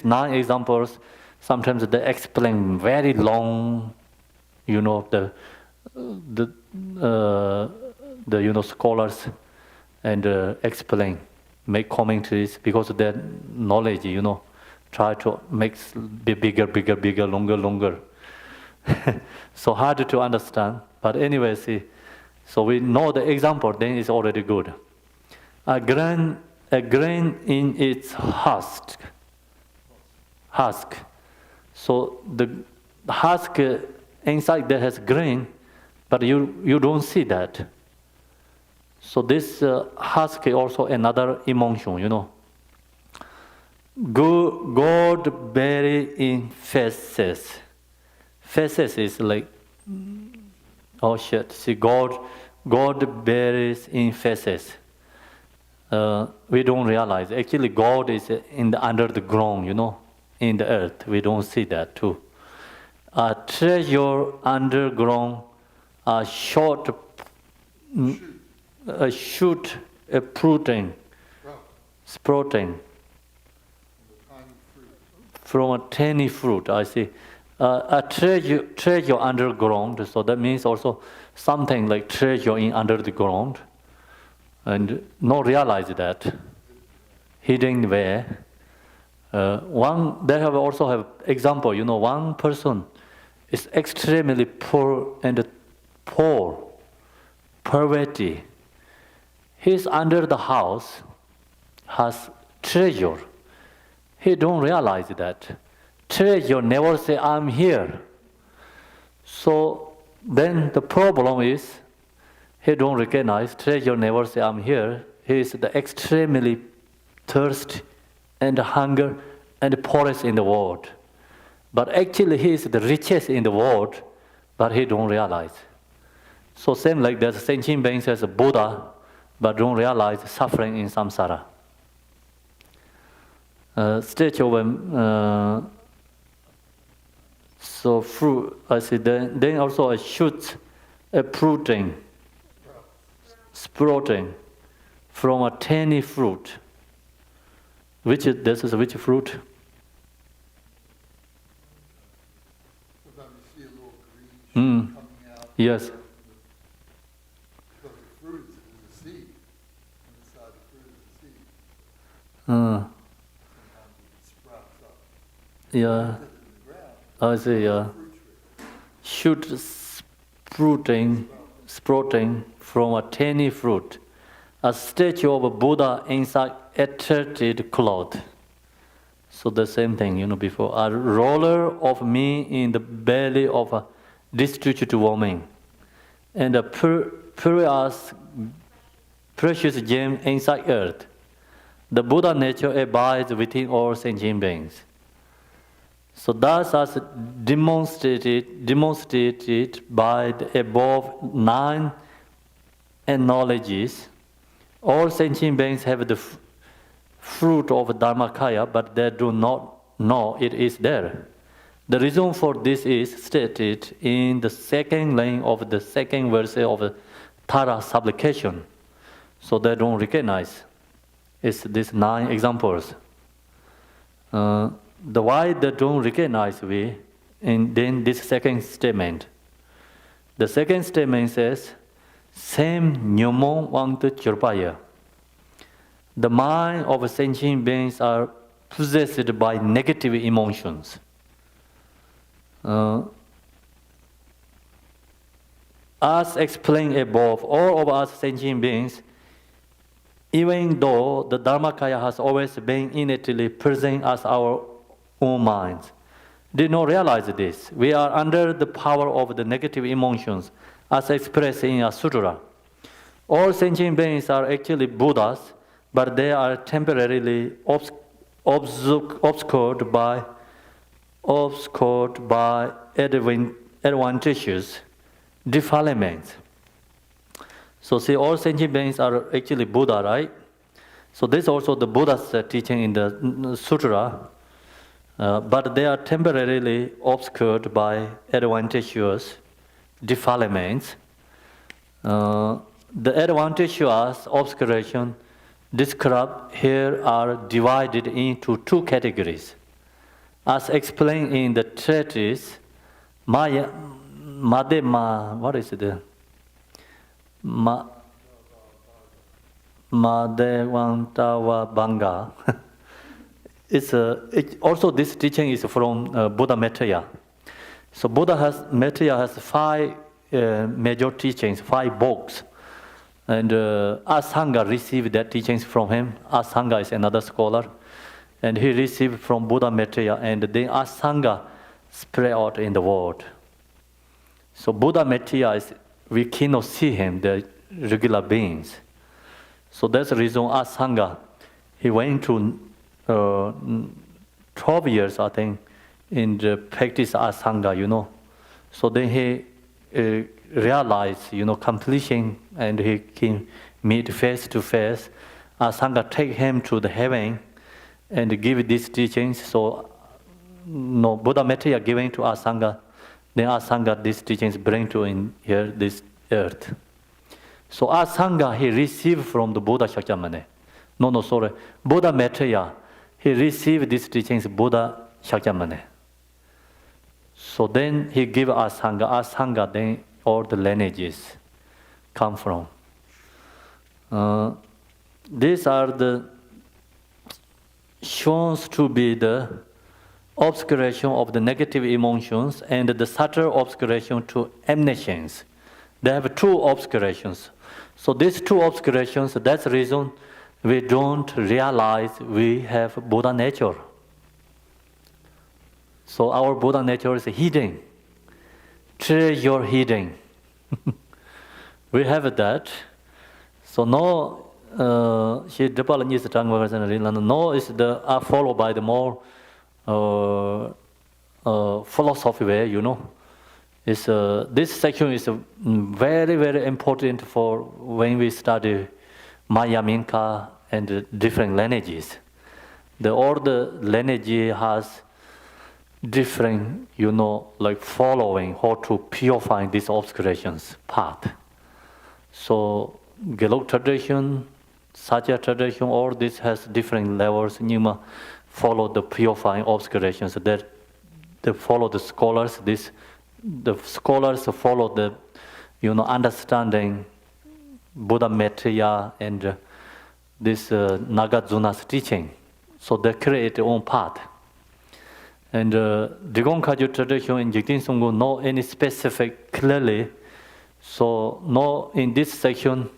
[SPEAKER 1] 9 examples, sometimes they explain very long, the scholars and explain, make commentaries because of their knowledge, try to make bigger, longer. So hard to understand, but anyway, see, so we know the example, then it's already good. A grain in its husk. So the husk inside there has grain, but you don't see that. So this husk is also another emotion, God bury in faces. Faces is like, oh shit, see, God buries in faces. We don't realize. Actually, God is under the ground, in the earth. We don't see that too. A treasure underground, a short a shoot, a fruiting, sprouting from a tiny fruit. I see. A treasure underground. So that means also something like treasure in under the ground, and not realize that hidden where. They have also have example. One person is extremely poor and poverty. He's under the house, has treasure. He don't realize that. Treasure never say, I'm here. So then the problem is, he don't recognize, treasure never say, I'm here. He is the extremely thirst and hunger and poorest in the world. But actually he is the richest in the world, but he don't realize. So same like that, sentient beings as a Buddha, but don't realize suffering in samsara. Stage of so fruit. I see. Then also a shoot, a fruiting, sprouting from a tiny fruit. This is which fruit?
[SPEAKER 2] Sometimes you see a little green shoot coming out.
[SPEAKER 1] Yes.
[SPEAKER 2] Because the fruit is a seed. Inside the fruit is a seed.
[SPEAKER 1] Uh,
[SPEAKER 2] Sometimes it sprouts up.
[SPEAKER 1] yeah.
[SPEAKER 2] Put it in the ground.
[SPEAKER 1] I see. Yeah.
[SPEAKER 2] Fruit tree.
[SPEAKER 1] Shoot, sprouting from a tiny fruit. A statue of a Buddha inside attracted cloth. So the same thing, before. A roller of me in the belly of a destitute woman. And a precious gem inside earth. The Buddha nature abides within all sentient beings. So thus as demonstrated by the above 9 knowledges, all sentient beings have the fruit of Dharmakaya, but they do not know it is there. The reason for this is stated in the second line of the second verse of the Tara supplication. So they don't recognize. It's these 9 examples. The why they don't recognize we, and then this second statement. The second statement says, Sem nyomon wangtu churpaya. The mind of sentient beings are possessed by negative emotions. As explained above, all of us sentient beings, even though the Dharmakaya has always been innately present as our own minds, did not realize this. We are under the power of the negative emotions, as expressed in a sutra. All sentient beings are actually Buddhas, but they are temporarily obscured by advantageous defilements. So see, all sentient beings are actually Buddha, right? So this is also the Buddha's teaching in the sutra, but they are temporarily obscured by advantageous defilements. The advantageous obscuration described here are divided into 2 categories. As explained in the treatise, what is it? Madhevantava Banga. Also this teaching is from Buddha Maitreya. So Maitreya has 5 major teachings, 5 books. And Asanga received that teachings from him. Asanga is another scholar. And he received from Buddha Maitreya, and then Asanga spread out in the world. So Buddha Maitreya, we cannot see him, the regular beings. So that's the reason Asanga, he went to 12 years, I think, in the practice Asanga, So then he realized, completion, and he can meet face to face. Asanga take him to the heaven and give these teachings. So, Buddha Maitreya giving to Asanga, then Asanga these teachings bring to in here this earth. So Asanga, he received from the Buddha Shakyamuni. No, sorry. Buddha Maitreya, he received these teachings Buddha Shakyamuni. So then he gave Asanga. Asanga, then all the lineages come from. These are the shown to be the obscuration of the negative emotions and the subtle obscuration to emanations. They have two obscurations. So these two obscurations, that's the reason we don't realize we have Buddha nature. So our Buddha nature is hidden, treasure hidden. We have that. So no, no is the are followed by the more philosophy way, you know. This section is very, very important for when we study Maya Minka and different lineages. All the lineage has different, you know, like following how to purify these obscurations path. So Gelug tradition, Satya tradition, all this has different levels. Nyingma follow the purifying obscurations. That they follow the scholars. The scholars follow the, you know, understanding Buddha Maitreya and this Nagajuna's teaching. So they create their own path. And Drigong Kagyu tradition in Jigten Songgo no any specific clearly. So no in this section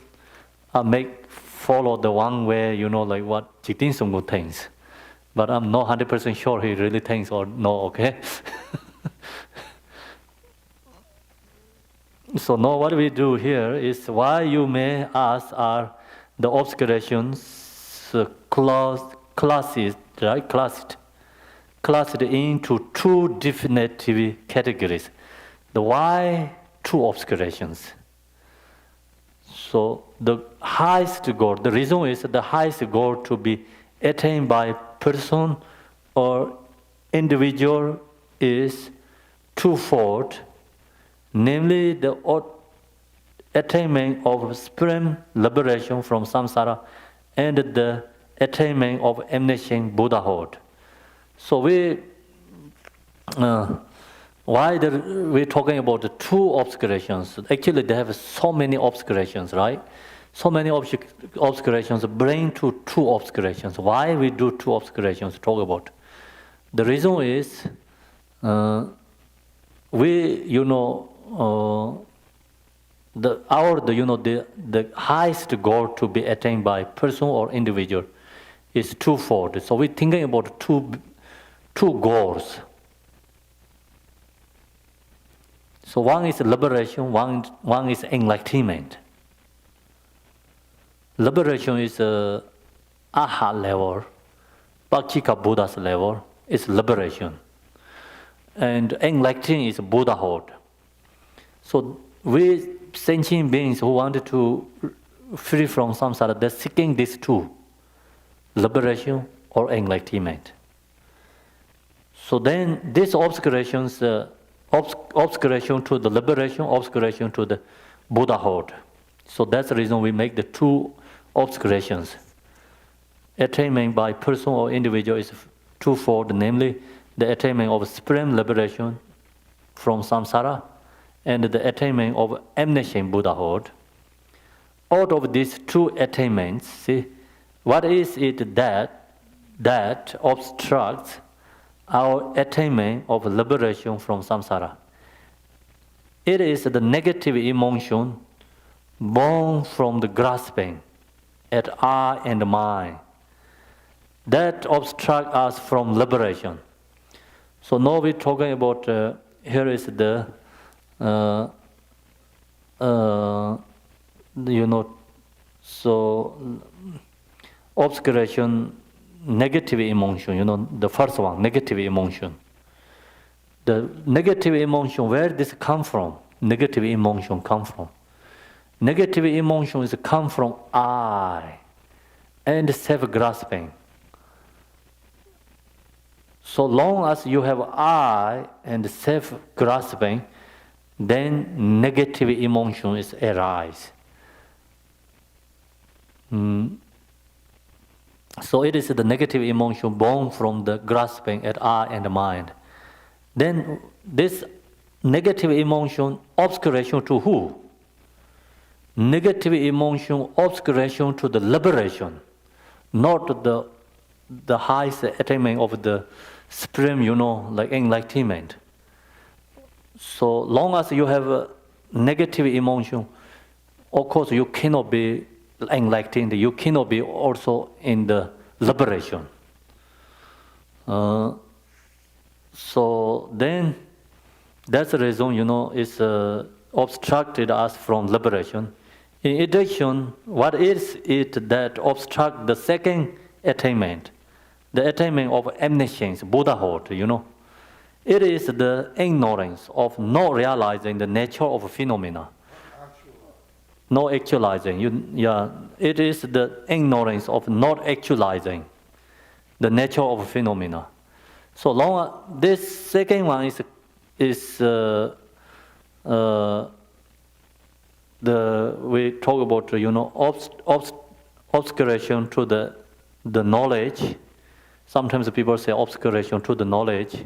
[SPEAKER 1] follow the one way, you know, like what Jigten Songgo thinks. But I'm not 100% sure he really thinks or no, okay? So now what we do here is why you may ask are the obscurations classes, right? Classed into two definitive categories. The why two obscurations. So the highest goal, the reason is the highest goal to be attained by person or individual is twofold, namely the attainment of supreme liberation from samsara and the attainment of emanation Buddhahood. So we're talking about the two obscurations. Actually, they have so many obscurations, right? So many obscurations bring to two obscurations. Why we do two obscurations? Talk about. The reason is the highest goal to be attained by person or individual is twofold. So we're thinking about two goals. So one is liberation, one is enlightenment. Liberation is aha level, Pakika Buddha's level is liberation. And enlightenment is Buddhahood. So we sentient beings who wanted to free from samsara, they're seeking these two, liberation or enlightenment. So then these obscurations, obscuration to the liberation, obscuration to the Buddhahood. So that's the reason we make the two obscurations. Attainment by person or individual is twofold, namely the attainment of supreme liberation from samsara and the attainment of emanation Buddhahood. Out of these two attainments, see, what is it that obstructs our attainment of liberation from samsara? It is the negative emotion born from the grasping at I and mine that obstruct us from liberation. So now we're talking about, here is the, so obscuration, negative emotion, the first one, negative emotion. The negative emotion, where does it come from? Negative emotion come from? Negative emotions come from I and self-grasping. So long as you have I and self-grasping, then negative emotions arise. So it is the negative emotion born from the grasping at I and the mind. Then this negative emotion obscuration to who? Negative emotion obscuration to the liberation, not the highest attainment of the supreme, like enlightenment. So long as you have a negative emotion, of course you cannot be enlightened, you cannot be also in the liberation. So then that's the reason, it's obstructed us from liberation. In addition, what is it that obstructs the second attainment? The attainment of omniscience, Buddhahood, It is the ignorance of not realizing the nature of phenomena. Not actualizing. It is the ignorance of not actualizing the nature of phenomena. So long this second one is we talk about obscuration to the knowledge. Sometimes people say obscuration to the knowledge.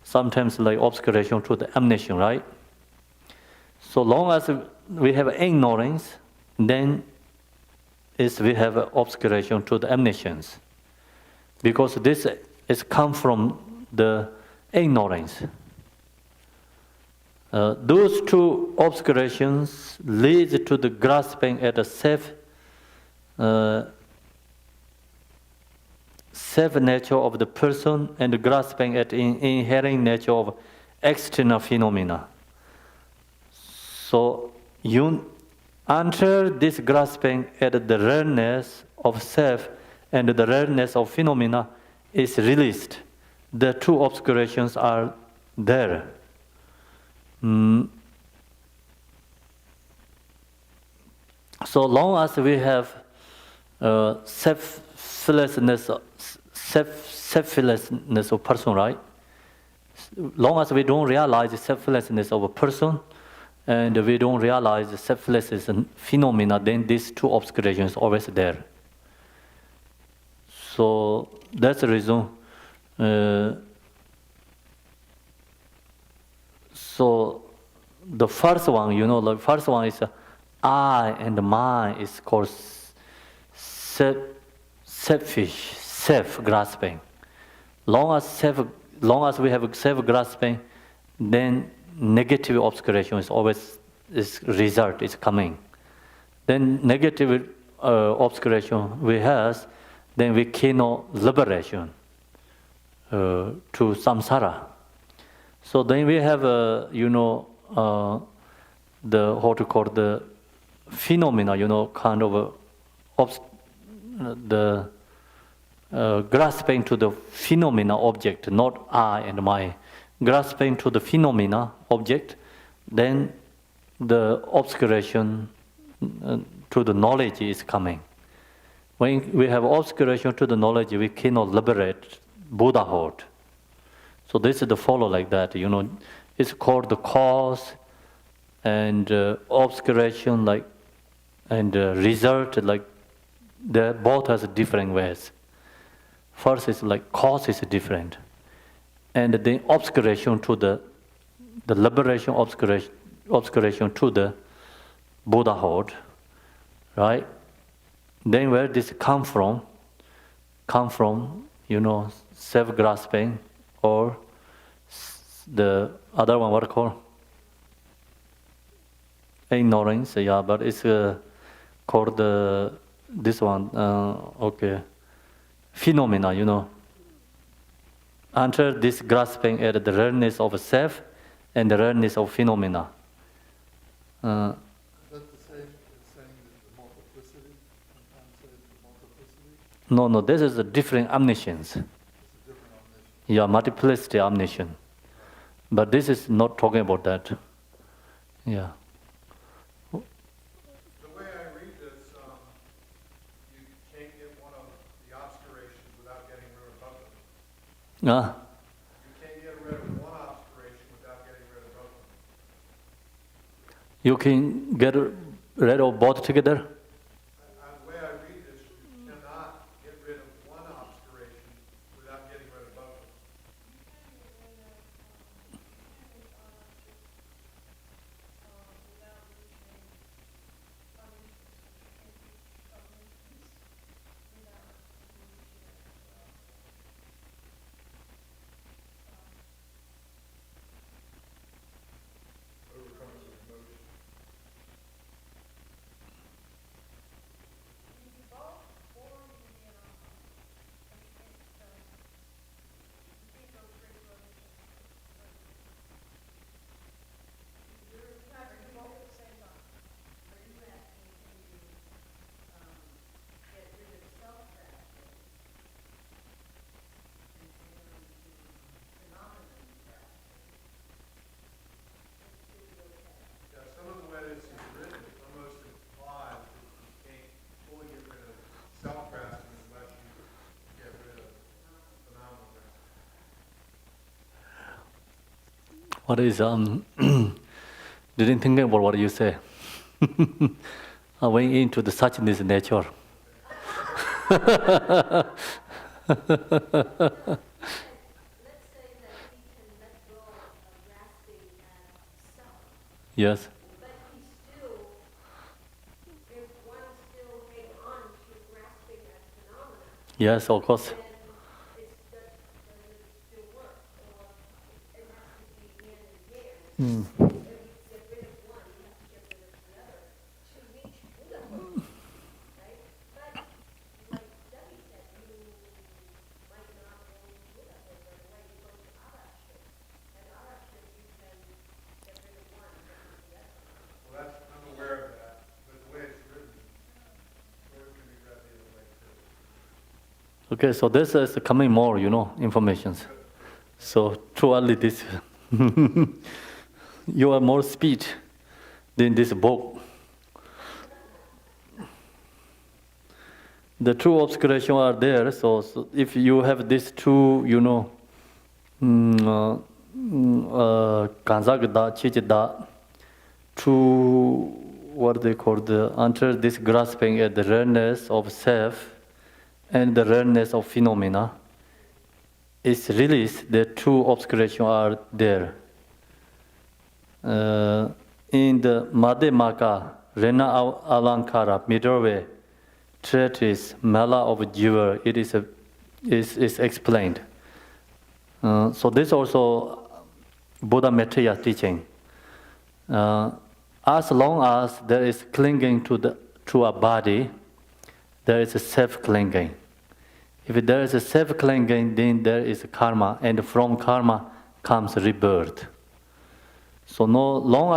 [SPEAKER 1] Sometimes like obscuration to the omniscience, right? So long as we have ignorance, then we have obscuration to the omniscience. Because this is come from the ignorance. Those two obscurations lead to the grasping at the self nature of the person and the grasping at the inherent nature of external phenomena. So you enter this grasping at the rareness of self and the rareness of phenomena is released. The two obscurations are there. So long as we have selflessness of person, right? Long as we don't realize the selflessness of a person, and we don't realize the selflessness and phenomena, then these two obscurations are always there. So that's the reason. So the first one, the first one is I and mine is called selfish, self-grasping. Long as we have self-grasping, then negative obscuration is always result is coming. Then negative obscuration we have, then we cannot liberation to samsara. So then we have the how to call the phenomena, kind of the grasping to the phenomena object, not I and my. Grasping to the phenomena object, then the obscuration to the knowledge is coming. When we have obscuration to the knowledge, we cannot liberate Buddhahood. So this is the follow like that, It's called the cause and obscuration, and result, they both has different ways. First is cause is different, and the obscuration to the liberation obscuration to the Buddhahood, right? Then where this come from, self-grasping, or the other one, what called? Ignorance, but it's called this one, phenomena, Enter this grasping at the rareness of self and the rareness of phenomena.
[SPEAKER 2] Is that the same as saying that the multiplicity? Sometimes say the multiplicity?
[SPEAKER 1] No, this is a different omniscience.
[SPEAKER 2] It's a different omniscience.
[SPEAKER 1] Yeah, multiplicity omniscience. But this is not talking about that. Yeah.
[SPEAKER 2] The way I read this, you can't get one of the obscurations without getting rid of both of them.
[SPEAKER 1] Ah.
[SPEAKER 2] You can't get rid of one obscuration without getting rid of both of them.
[SPEAKER 1] You can get rid of both together?
[SPEAKER 2] The way I read
[SPEAKER 1] what is didn't think about what you say. I went into the suchness nature.
[SPEAKER 3] Let's say that he can let go of grasping at self,
[SPEAKER 1] Yes,
[SPEAKER 3] but he still, if one still hang on to grasping at phenomena,
[SPEAKER 1] yes, of course.
[SPEAKER 3] then does it still work? Or it has to be hand in hand. If you get rid of one, you have to get rid of the other to reach Buddhahood, right? But like Debbie said, you might not go to Buddhahood right away, you go to Arashit. And Arashit, you can get rid of one, get rid of the other.
[SPEAKER 2] Well, that's, I'm aware of that, but the way it's written, where it can be read the other way too.
[SPEAKER 1] Okay, so this is coming more, informations. So too early this, you are more speed than this book. The two obscuration are there, so if you have these two, Kanzagda, Chichida, two, what they call under this grasping at the rareness of self and the rareness of phenomena, is released, the two obscuration are there. In the Madhyamaka, Rena Alankara, middle way, treatise, Mala of Jiva, it is explained. So this also Buddha Maitreya teaching. As long as there is clinging to a body, there is a self-clinging. If there is a self-clinging, then there is karma, and from karma comes rebirth. So no long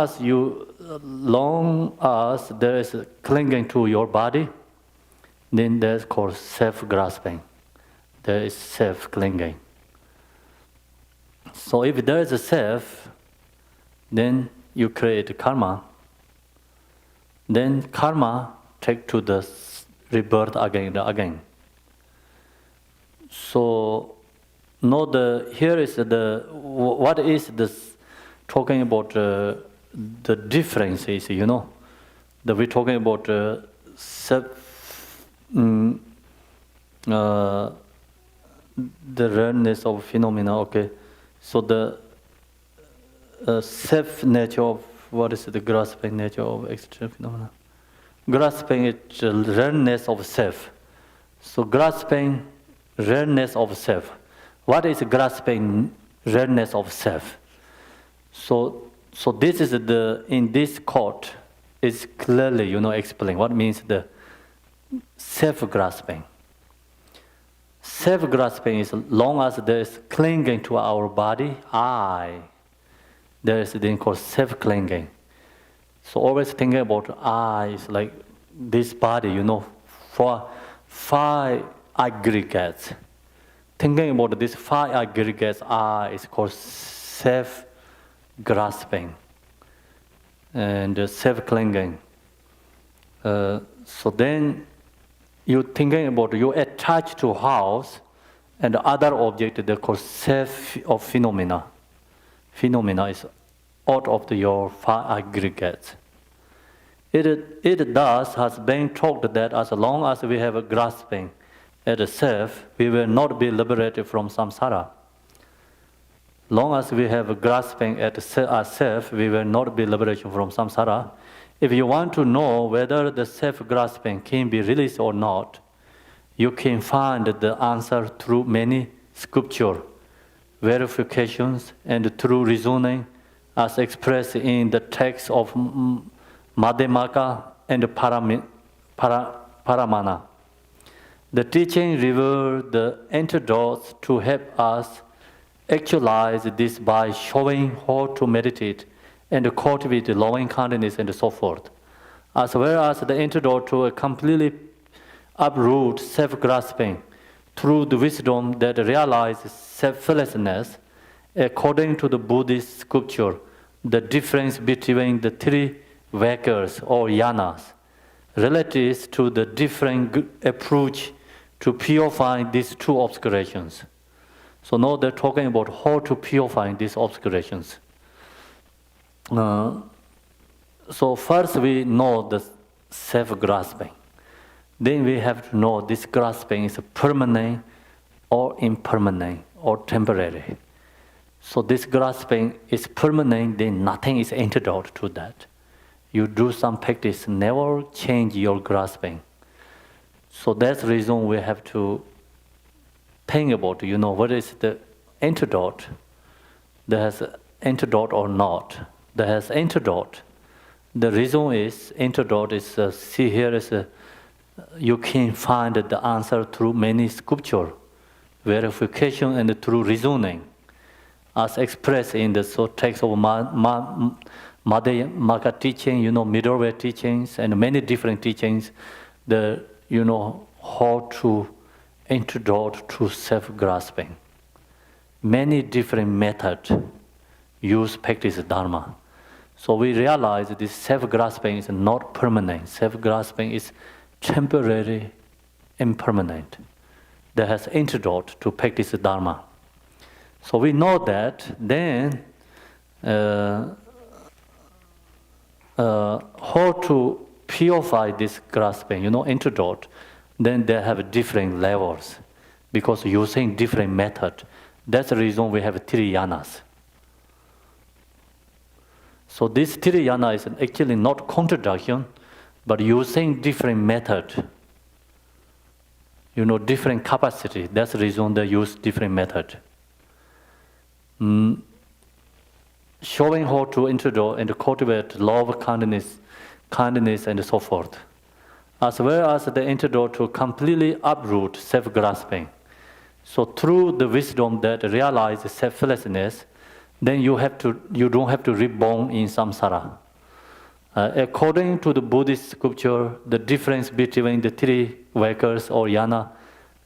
[SPEAKER 1] as there is clinging to your body, then that's called self-grasping. There is self-clinging. So if there is a self, then you create karma. Then karma take to the rebirth again and again. So, here is what is this talking about the differences, that we're talking about the rareness of phenomena, okay. So the self nature of, what is the grasping nature of external phenomena? Grasping is the rareness of self. So grasping rareness of self. What is grasping rareness of self? So this is in this quote is clearly, explain what means the self-grasping. Self-grasping is long as there is clinging to our body, there is then called self-clinging. So always thinking about I is like this body, for 5 aggregates. Thinking about these 5 aggregates, I is called self-grasping and self-clinging. So then you thinking about you attach to house and other object, they called self of phenomena. Phenomena is out of your 5 aggregates. It thus has been talked that as long as we have a grasping at a self, we will not be liberated from samsara. Long as we have a grasping at a self, we will not be liberated from samsara. If you want to know whether the self-grasping can be released or not, you can find the answer through many scripture verifications and through reasoning as expressed in the text of Madhyamaka and Paramana. The teaching reveals the antidotes to help us actualize this by showing how to meditate and cultivate loving kindness and so forth, as well as the antidote to a completely uproot self-grasping through the wisdom that realizes selflessness. According to the Buddhist scripture, the difference between the 3 vehicles or yanas relates to the different approach to purifying these 2 obscurations. So now they're talking about how to purify these obscurations. So first we know the self-grasping. Then we have to know this grasping is permanent or impermanent or temporary. So this grasping is permanent, then nothing is antidote to that. You do some practice, never change your grasping. So that's the reason we have to think about, what is the antidote? There has antidote or not? There has antidote. The reason is, antidote is, see here is, you can find the answer through many scripture, verification and through reasoning, as expressed in the text of Madhyamaka teaching, middle-way teachings, and many different teachings, how to antidote to self-grasping. Many different methods use practice Dharma. So we realize this self-grasping is not permanent. Self-grasping is temporary, impermanent. There has antidote to practice Dharma. So we know that, then how to purify this grasping, antidote, then they have different levels because using different method. That's the reason we have three yanas. So this three yana is actually not contradiction, but using different method, different capacity. That's the reason they use different method. Showing how to introduce and cultivate love, kindness, and so forth, as well as the antidote to completely uproot self-grasping. So through the wisdom that realizes selflessness, then you don't have to reborn in samsara. According to the Buddhist scripture, the difference between the three vehicles or yana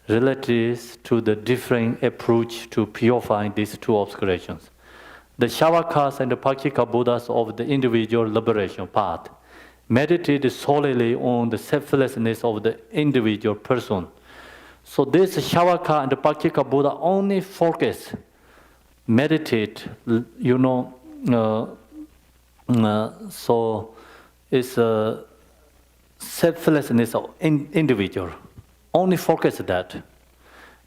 [SPEAKER 1] relates to the different approach to purifying these two obscurations. The Shavakas and the Pakika Buddhas of the individual liberation path meditate solely on the selflessness of the individual person. So this Shavaka and the Pakika Buddha only focus, meditate, so it's a selflessness of individual. Only focus that.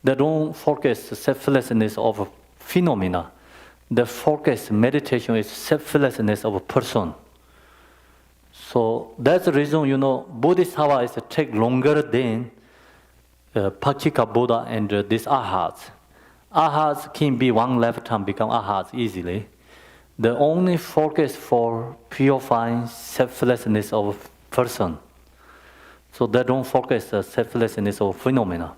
[SPEAKER 1] They don't focus the selflessness of phenomena. The focus meditation is selflessness of a person. So that's the reason, Bodhisattva is take longer than Pakika Buddha and these ahats. Ahats can be one lifetime become ahats easily. The only focus for purifying selflessness of a person. So they don't focus the selflessness of phenomena.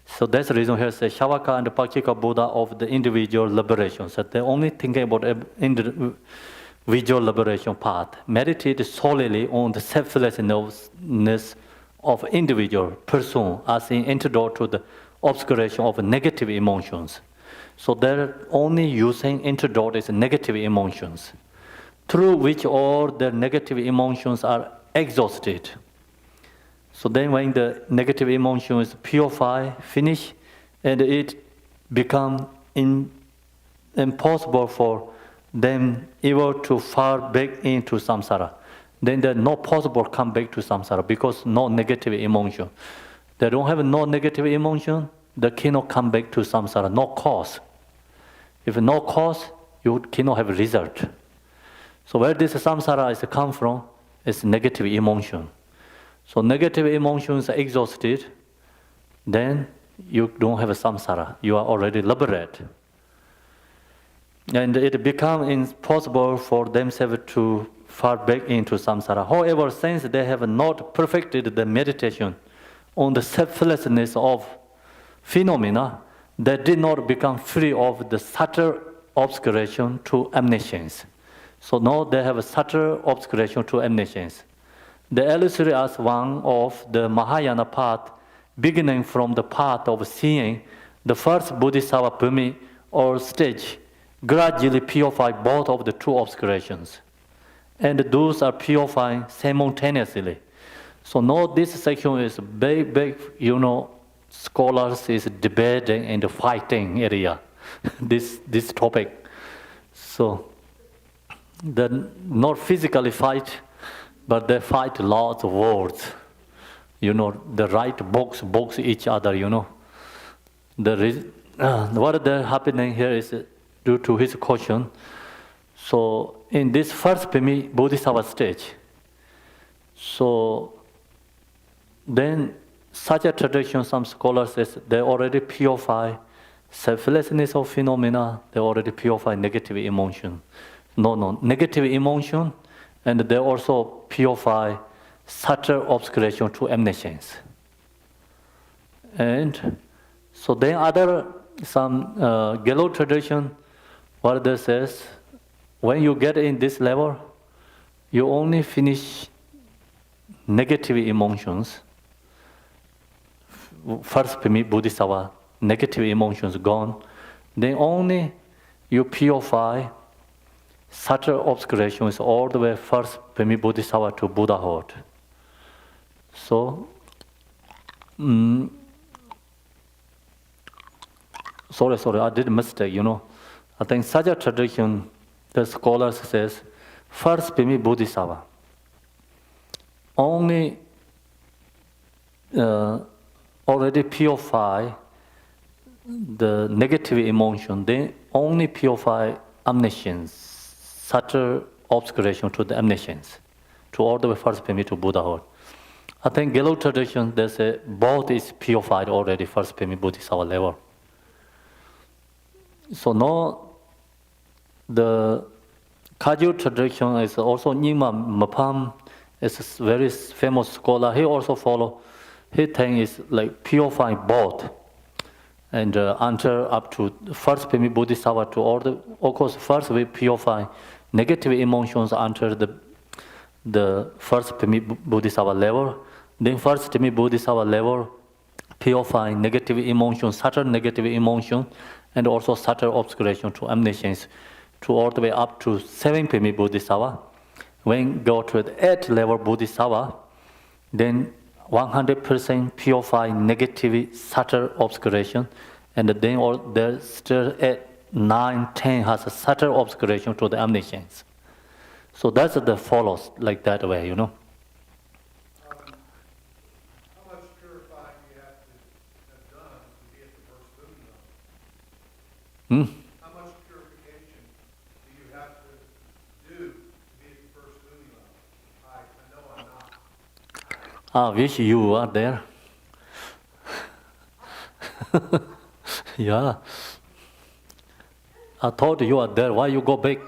[SPEAKER 1] So that's the reason here says Shavaka and Pakika Buddha of the individual liberation. So they're only thinking about individual liberation path. Meditate solely on the selflessness of individual person as an antidote to the obscuration of negative emotions. So they're only using antidote is negative emotions, through which all the negative emotions are exhausted. So then when the negative emotion is purified, finish, and it becomes impossible for them ever to fall back into samsara. Then there's no possible come back to samsara because no negative emotion. They don't have no negative emotion, they cannot come back to samsara, no cause. If no cause, you cannot have result. So where this samsara is come from, is negative emotion. So negative emotions are exhausted, then you don't have a samsara. You are already liberated. And it becomes impossible for themselves to fall back into samsara. However, since they have not perfected the meditation on the selflessness of phenomena, they did not become free of the subtle obscuration to omniscience. So now they have a subtle obscuration to omniscience. The illusory as one of the Mahayana path, beginning from the path of seeing, the first Bodhisattva Bhumi or stage, gradually purify both of the two obscurations. And those are purifying simultaneously. So now this section is big, scholars is debating and fighting area, this topic. So, they not physically fight, but they fight lots of words. They write box each other, What is happening here is due to his caution. So in this first Bodhisattva stage, so then such a tradition, some scholars says they already purify selflessness of phenomena, they already purify negative emotion. No, negative emotion, and they also purify subtle obscuration to omniscience. And so then some Gelo tradition, what they says, when you get in this level, you only finish negative emotions. First Bodhisattva, negative emotions gone. Then only you purify subtle obscurations all the way first Bodhisattva to Buddhahood. So, sorry, I did a mistake, I think such a tradition, the scholars says, first Bodhisattva, only already purify the negative emotion, then only purify omniscience, subtle obscuration to the omniscience, to all the way first to Buddhahood. I think Gelo tradition, they say both is purified already first Bodhisattva level. So now the Kagyu tradition is also Nyingma Mapam is a very famous scholar. He also follow. His thing is like purifying both, and enter up to first Bodhisattva to all the. Of course, first we purify negative emotions under the first Bodhisattva level. Then first Bodhisattva level purifying negative emotions, subtle negative emotion, and also subtle obscuration to omniscience, to all the way up to 7 Bodhisattva. When go to the 8th level Bodhisattva, then 100% purify negative subtle obscuration, and then there's still 8, 9, 10 has a subtle obscuration to the omniscience. So that's the follows like that way,
[SPEAKER 2] How much purifying do you have to have done to be at the first Buddha? How much purification do you have to do to be at the first Buddha? I know I'm not.
[SPEAKER 1] I wish you are there. Yeah. I thought you are there. Why you go back?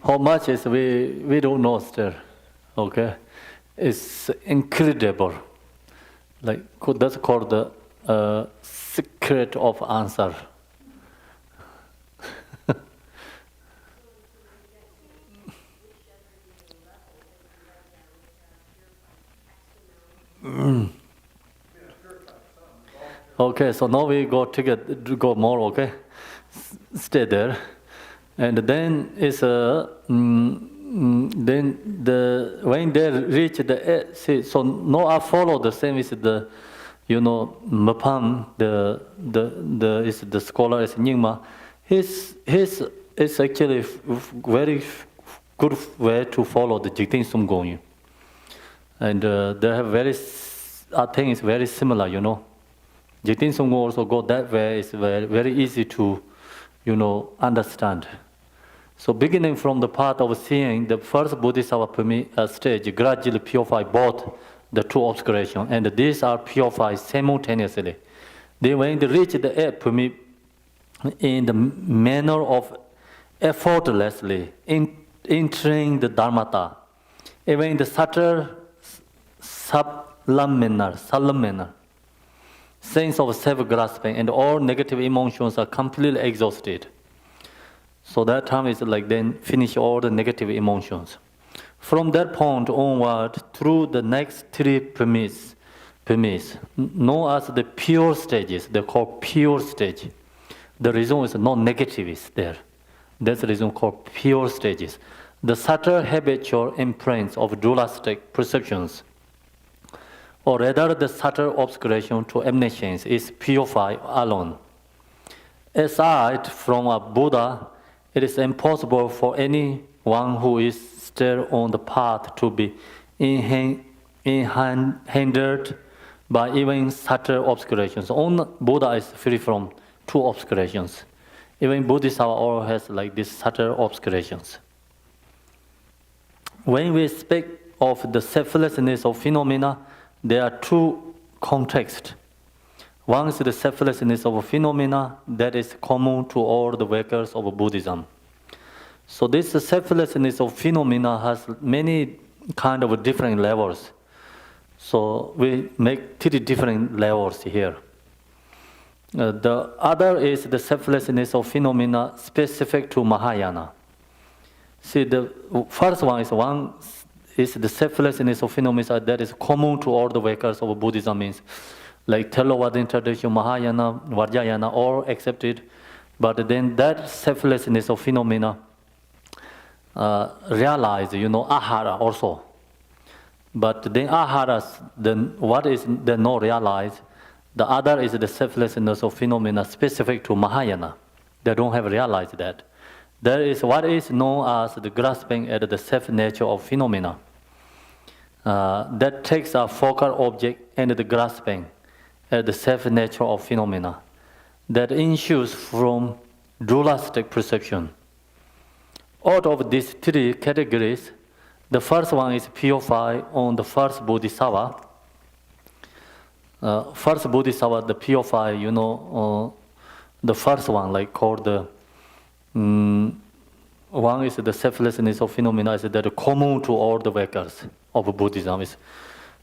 [SPEAKER 1] How much is we don't know still, okay? It's incredible. Like that's called the secret of answer. Okay, so now we go go more, okay? Stay there. And then it's then when they reach the so now I follow the same is the Mapam is the scholar is Nyingma. His is actually very good way to follow the Jigten Sumgong. And they have I think it's very similar, Jigten Sumgong also go that way. It's very easy to understand. So beginning from the part of seeing, the first Bodhisattva stage gradually purify both the two obscurations, and these are purified simultaneously. Then when they reach the eighth in the manner of effortlessly entering the Dharmata, even in the subtle, solemn manner, sense of self-grasping and all negative emotions are completely exhausted. So that time is like then finish all the negative emotions. From that point onward, through the next three premises, known as the pure stages, they're called pure stage. The reason is no negative is there. That's the reason called pure stages. The subtle habitual imprints of dualistic perceptions, or rather the subtle obscuration to omniscience, is purified alone. Aside from a Buddha, it is impossible for anyone who is still on the path to be hindered by even subtle obscurations. Only Buddha is free from two obscurations. Even Bodhisattva all has like these subtle obscurations. When we speak of the selflessness of phenomena, there are two contexts. One is the selflessness of phenomena that is common to all the workers of Buddhism. So this selflessness of phenomena has many kind of different levels. So we make three different levels here. The other is the selflessness of phenomena specific to Mahayana. See, the first one is the selflessness of phenomena that is common to all the workers of Buddhism, means like Theravada tradition, Mahayana, Vajrayana, all accepted. But then that selflessness of phenomena realize, ahara also. But then aharas, then what is the not realized? The other is the selflessness of phenomena specific to Mahayana. They don't have realized that. There is what is known as the grasping at the self-nature of phenomena. That takes a focal object and the grasping at the self-nature of phenomena. That ensues from dualistic perception. Out of these three categories, the first one is purified on the first Bodhisattva. First Bodhisattva, the purify, the first one, like called the, one is the selflessness of phenomena, is that common to all the workers of Buddhism.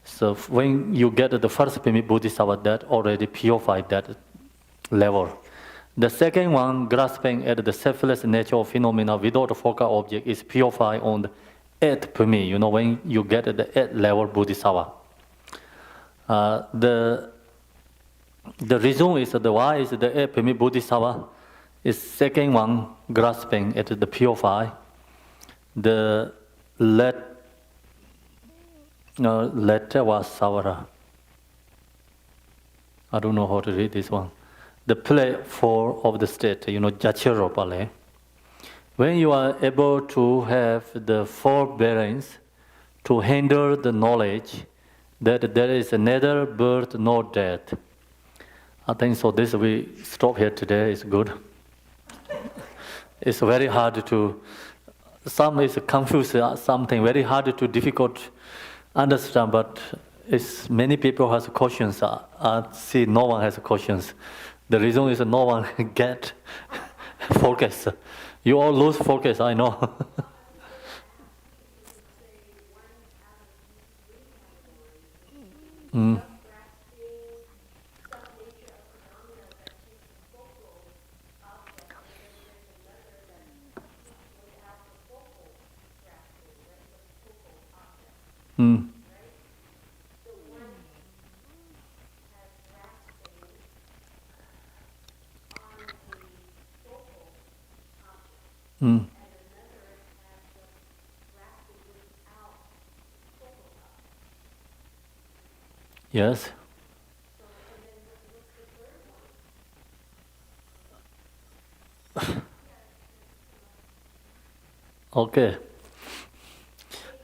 [SPEAKER 1] So when you get the first Bodhisattva, that already purified that level. The second one, grasping at the selfless nature of phenomena without a focal object, is purified on the eighth pemi, when you get the eighth level Bodhisattva. The reason is that why is the eighth pemi Bodhisattva is second one, grasping at the purify. The letter was Savara. I don't know how to read this one. The play four of the state, Jachiropale. When you are able to have the forbearance to handle the knowledge that there is neither birth nor death. I think so. This we stop here today is good. It's very hard to. Some is confused. Something very hard to difficult understand. But it's many people has questions. I see no one has questions. The reason is no one get focus. You all lose focus. I know. Mm. Mm. Mm. Yes. Okay.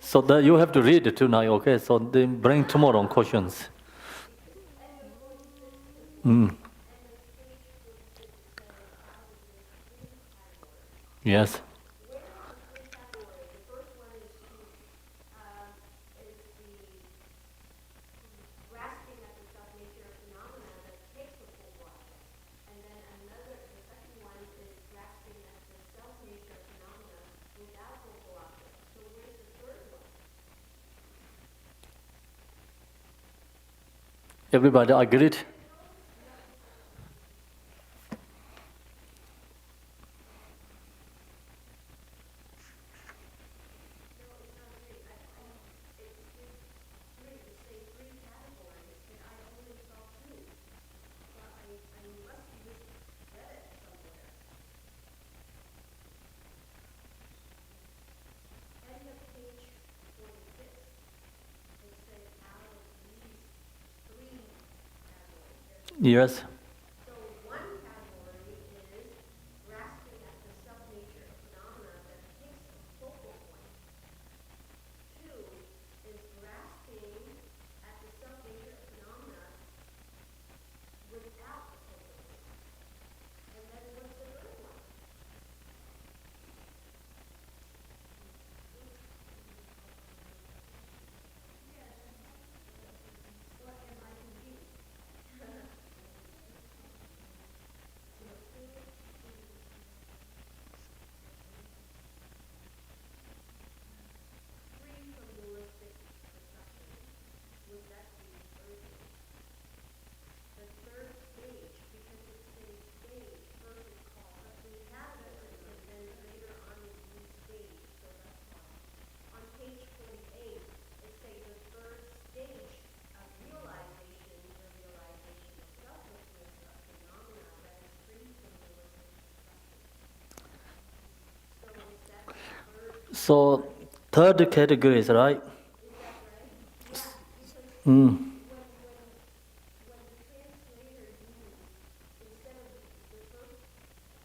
[SPEAKER 1] So that you have to read it tonight, okay? So then bring tomorrow questions. Mm. Yes. Everybody agreed? Yes.
[SPEAKER 3] So one category is grasping at the self-nature of phenomena that takes a focal point. Two is grasping at the self-nature of phenomena without the focal point. And then what's the third one? What am I confused? Free from dualistic perception. Would that be the third one? The third stage, because it's a stage, first it's called, we have it, and then later on it's restage, so that's why. On page 48, it says the third stage of realization, the realization of selflessness of phenomena that is free from dualistic perception. So is that the third?
[SPEAKER 1] So third category is right.
[SPEAKER 3] Is that right? Yeah, because
[SPEAKER 1] Mm.
[SPEAKER 3] when the translator used, instead of the first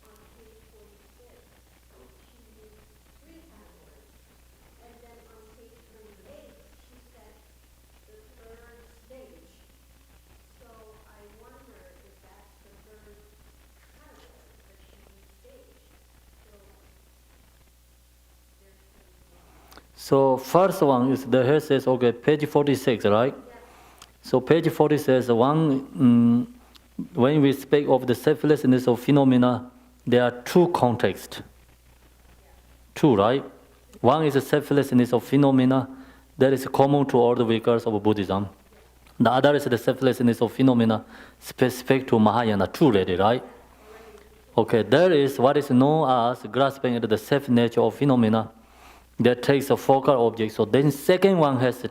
[SPEAKER 3] on page 46, she used three categories. And then on page 28, she said the third stage. So I wonder if that's the third category, that she used stage. So there's
[SPEAKER 1] So first one is the here says okay, page 46, right? So page 40 says when we speak of the selflessness of phenomena, there are two contexts. Two, right? One is the selflessness of phenomena that is common to all the workers of Buddhism. The other is the selflessness of phenomena specific to Mahayana, two already, right? Okay, there is what is known as grasping at the self-nature of phenomena that takes a focal object. So then second one has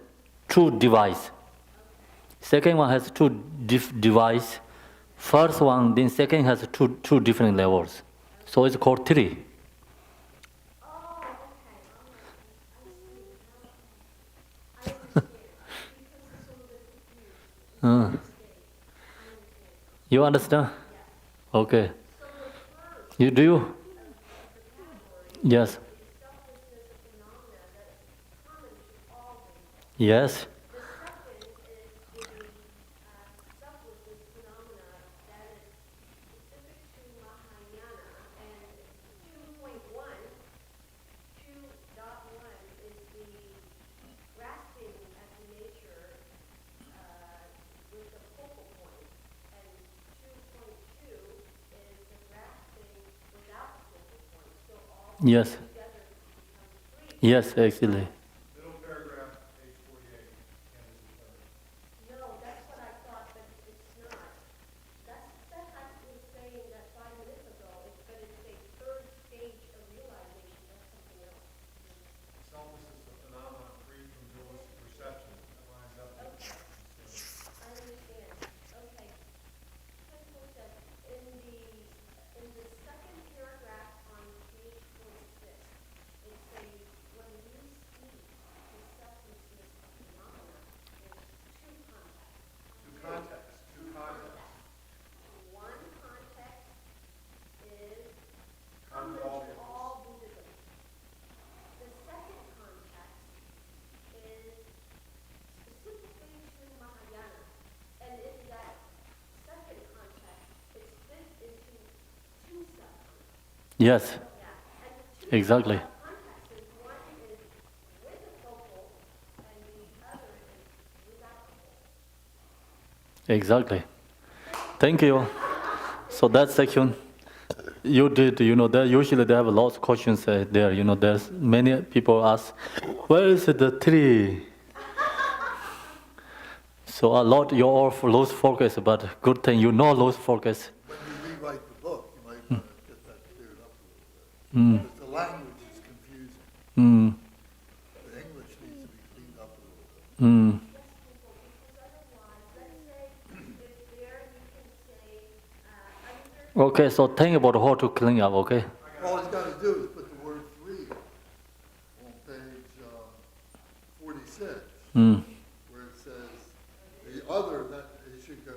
[SPEAKER 1] two device. Second one has two device. First one, then second has two different levels. So it's called three. You understand? Okay. You do? Yes. Yes.
[SPEAKER 3] the second is the selflessness phenomena that is specific to Mahayana, and 2.1, 2.1 is the grasping at the nature with the focal point, and 2.2 is the grasping without the focal point. So all
[SPEAKER 1] Yes.
[SPEAKER 3] together becomes three.
[SPEAKER 1] Yes, actually.
[SPEAKER 2] Middle paragraph, page 48, and is the third.
[SPEAKER 3] No, that's what I thought, but it's not. That I was saying that 5 minutes ago, but it's a third stage of realization, that's something else.
[SPEAKER 2] Selflessness of phenomena free from dualistic perception. That lines up with
[SPEAKER 3] Okay,
[SPEAKER 2] so
[SPEAKER 3] I understand. Okay. Khenpo said, in the second paragraph on page 46, it says, when you speak the selflessness of phenomena, there's two contexts.
[SPEAKER 2] two contexts.
[SPEAKER 3] One context is
[SPEAKER 2] Common
[SPEAKER 3] common
[SPEAKER 2] to all
[SPEAKER 3] to
[SPEAKER 2] vehicles.
[SPEAKER 3] all Buddhism. The second context is specifically to Mahayana. And in that second context, it's split into two sub-contexts.
[SPEAKER 1] Yes,
[SPEAKER 3] Yeah. And the two
[SPEAKER 1] exactly.
[SPEAKER 3] sub-contexts is one is with a focal and the other is without a focal.
[SPEAKER 1] Exactly. Thank you. So that section, you did, there usually they have lots of questions there. There's many people ask, where is the tree? So a lot you all lose focus, but good thing you know lose focus.
[SPEAKER 2] When you rewrite the book, you might want to get that cleared up a little bit. Because the language is confusing.
[SPEAKER 1] Mm,
[SPEAKER 2] The English needs to be cleaned up a little bit.
[SPEAKER 1] mm. Okay, so think about how to clean up, okay?
[SPEAKER 2] All he's got to do is put the word free on page 46,
[SPEAKER 1] Mm.
[SPEAKER 2] where it says, the other, that it should go,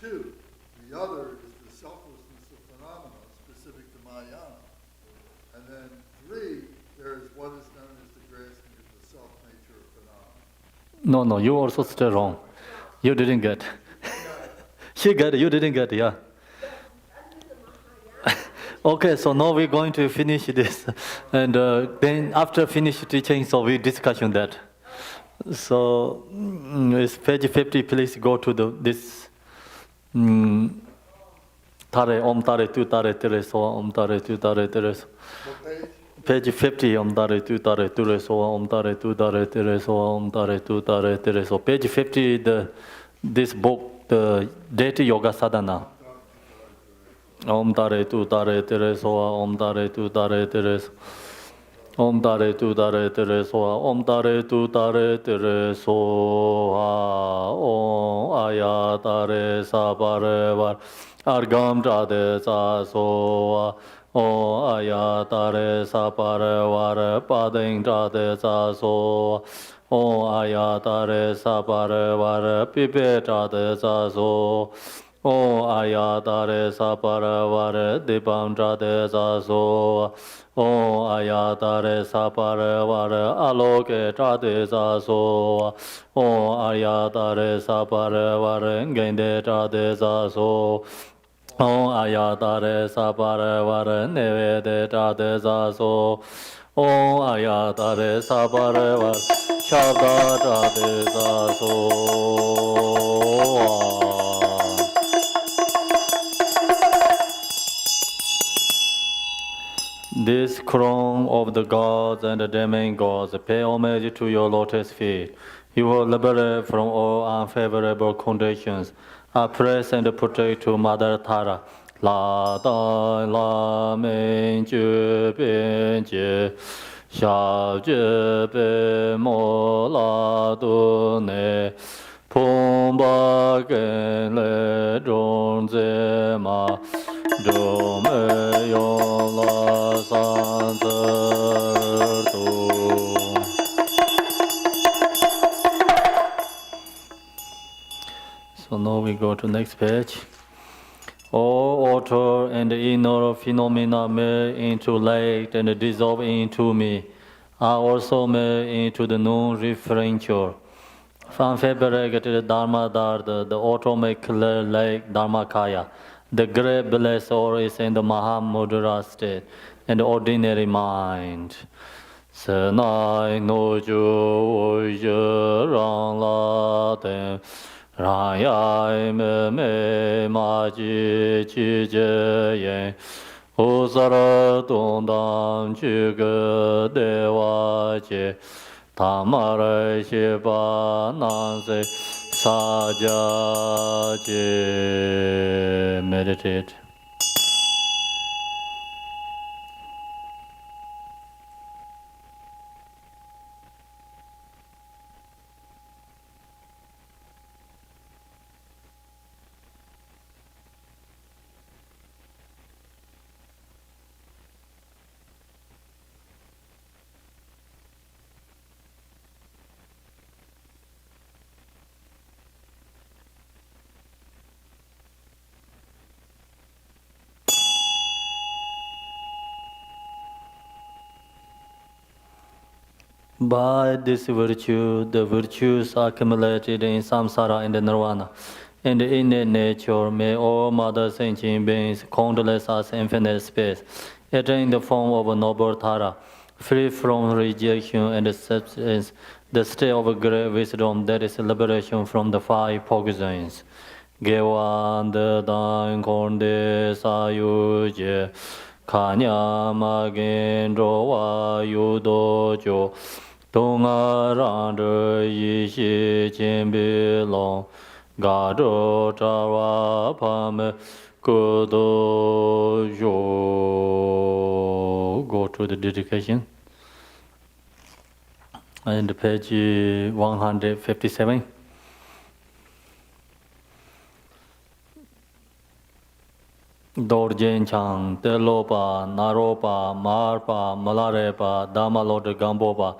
[SPEAKER 2] two. The other is the selflessness of phenomena specific to Mahayana. And then three, there is what is known as the grasping of the self-nature of phenomena.
[SPEAKER 1] No, you also still wrong. You didn't get. She got it, you didn't get it, yeah. Okay, so now we're going to finish this. And then after finish teaching, so we discuss on that. So it's page 50, please go to this Tare, Om Tare, Tu Tare, Tere, So, Om Tare, Tu Tare, Tere, So.
[SPEAKER 2] What page?
[SPEAKER 1] Page 50, Om Tare, Tu Tare, Tere, So, Om Tare, Tu Tare, Tere, So, Om Tare, Tu Tare, Tere, So. Page 50, this book, the Deity Yoga Sadhana. Om Tare, Tu Tare, Tere, So, Om Tare, Tu Tare, Tere, So. Om Tare, Tu Tare, Tere, So, Om Tare, Tu Tare, Tere, So, Om Aya Tare, Sa Pare Var, Argam Trade, Sa So, Om Aya Tare, Sa Pare Var, Pading Trade, Sa So, Om Aya Tare, Sa Pare Var, Pipe Trade, Sa So, Om Aya Tare, Sa Pare Var, Dipam Trade, Sa So, Om Aya Tare, Sa Pare Var, Aloke Trade, Sa So, Om Aya Tare, Sa Pare Var, Gende Trade, Sa So, Om Aya Tare, Sa Pare Var, Nevede Trade, Sa So, Om Aya Tare, Sa Pare Var, Shabda Trade, Sa So. This crown of the gods and the demigods, pay homage to your lotus feet. You will liberate from all unfavorable conditions. I praise and protect to Mother Tara. La da la men ju ben je, xia je be mo la du ne, pong ba gen le zhong ze ma. So now we go to next page. All outer and inner phenomena melt into light and dissolve into me are also melt into the non-referential. From fabricated Dharma Dharma, the automatic clear like Dharmakaya. The great blessed or is in the Mahamudra state and the ordinary mind. Senai no ju rang la ten rang yai me ma ji chi je yen hu sara dong dang ju ge de wa je tamare shi ba nan se Saja meditate. By this virtue, the virtues accumulated in samsara and nirvana, and in nature, may all mother sentient beings, countless as infinite space, attain the form of a noble Tara, free from rejection and substance, the state of great wisdom that is liberation from the five poisons. Gewan de dan konde sayuje, kanya magen rowa yudojo. Dong rang zhe yi xi jin bi long, ga zhou zha wa pa me gu du yu. Go to the dedication. And page 157. Dorjen Chang, Telopa, Naropa, Marpa, Malarepa, Damalote Gambopa,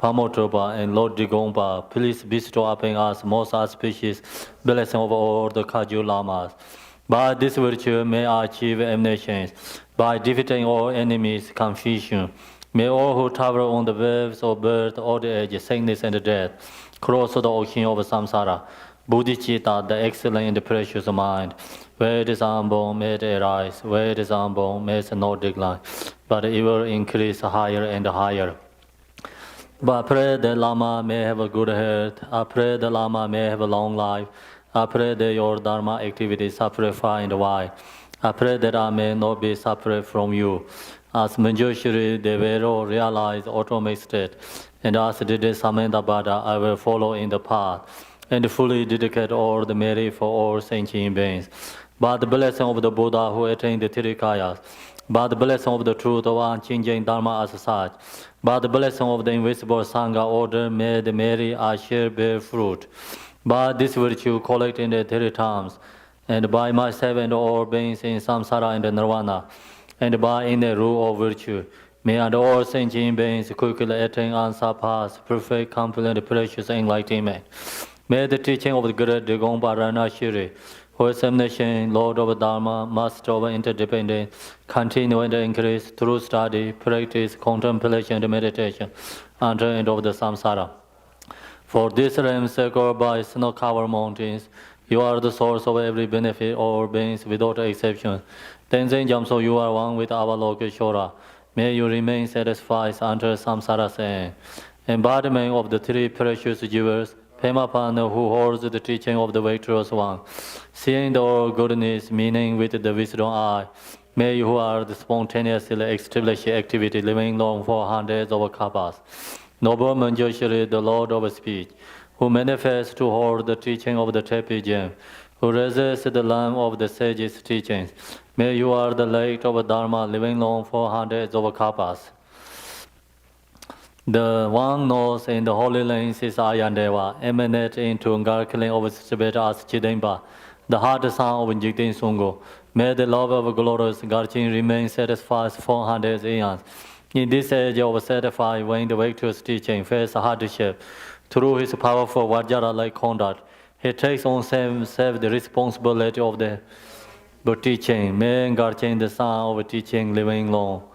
[SPEAKER 1] Pamotropa, and Lord Digompa, please bestow upon us most auspicious blessing of all the Kagyu Lamas. By this virtue may I achieve omniscience. By defeating all enemies, confusion. May all who travel on the waves of birth, old age, sickness, and death cross the ocean of samsara. Bodhicitta, the excellent and precious mind, where it is unborn, may it arise, where it is unborn, may it not decline, but it will increase higher and higher. But I pray that Lama may have a good health. I pray that Lama may have a long life. I pray that your Dharma activities suffer far and wide. I pray that I may not be separate from you. As Manjushri Devero realized automic state, and as did Samandabhada, I will follow in the path, and fully dedicate all the merit for all sentient beings. By the blessing of the Buddha who attained the Tirikayas, by the blessing of the truth of unchanging Dharma as such, by the blessing of the invisible Sangha order, may the merit I share bear fruit. By this virtue collect in the 3 times, and by myself and all beings in samsara and nirvana, and by inner rule of virtue, may and all sentient beings quickly attain unsurpassed, perfect, complete, precious enlightenment. May the teaching of the great Digompa Ranashiri, who is omniscient, Lord of Dharma, Master of interdependence, continue and increase through study, practice, contemplation, and meditation, until the end of the samsara. For this realm circled by snow-covered mountains, you are the source of every benefit, all beings without exception. Tenzin Jamso, you are one with Avalokiteshvara. May you remain satisfied until samsara's end. Embodiment of the 3 precious jewels, Pemapan, who holds the teaching of the victorious one, seeing the all goodness, meaning with the wisdom eye, may you who are the spontaneously established activity living long for hundreds of kalpas. Noble Manjushri, the Lord of Speech, who manifests to hold the teaching of the Tepi gem, who resists the lamp of the sage's teachings, may you are the light of Dharma living long for hundreds of kalpas. The one knows in the holy lands is Ayandeva, emanate into Garkling of Tibet as Chidemba, the hard son of Jigdin Sungo. May the love of glorious Garchin remain satisfied for hundreds eons. In this age of satisfied, when the victorious teaching faces hardship, through his powerful Vajra-like conduct, he takes on himself the responsibility of the teaching. May Garchin, the son of teaching, living long.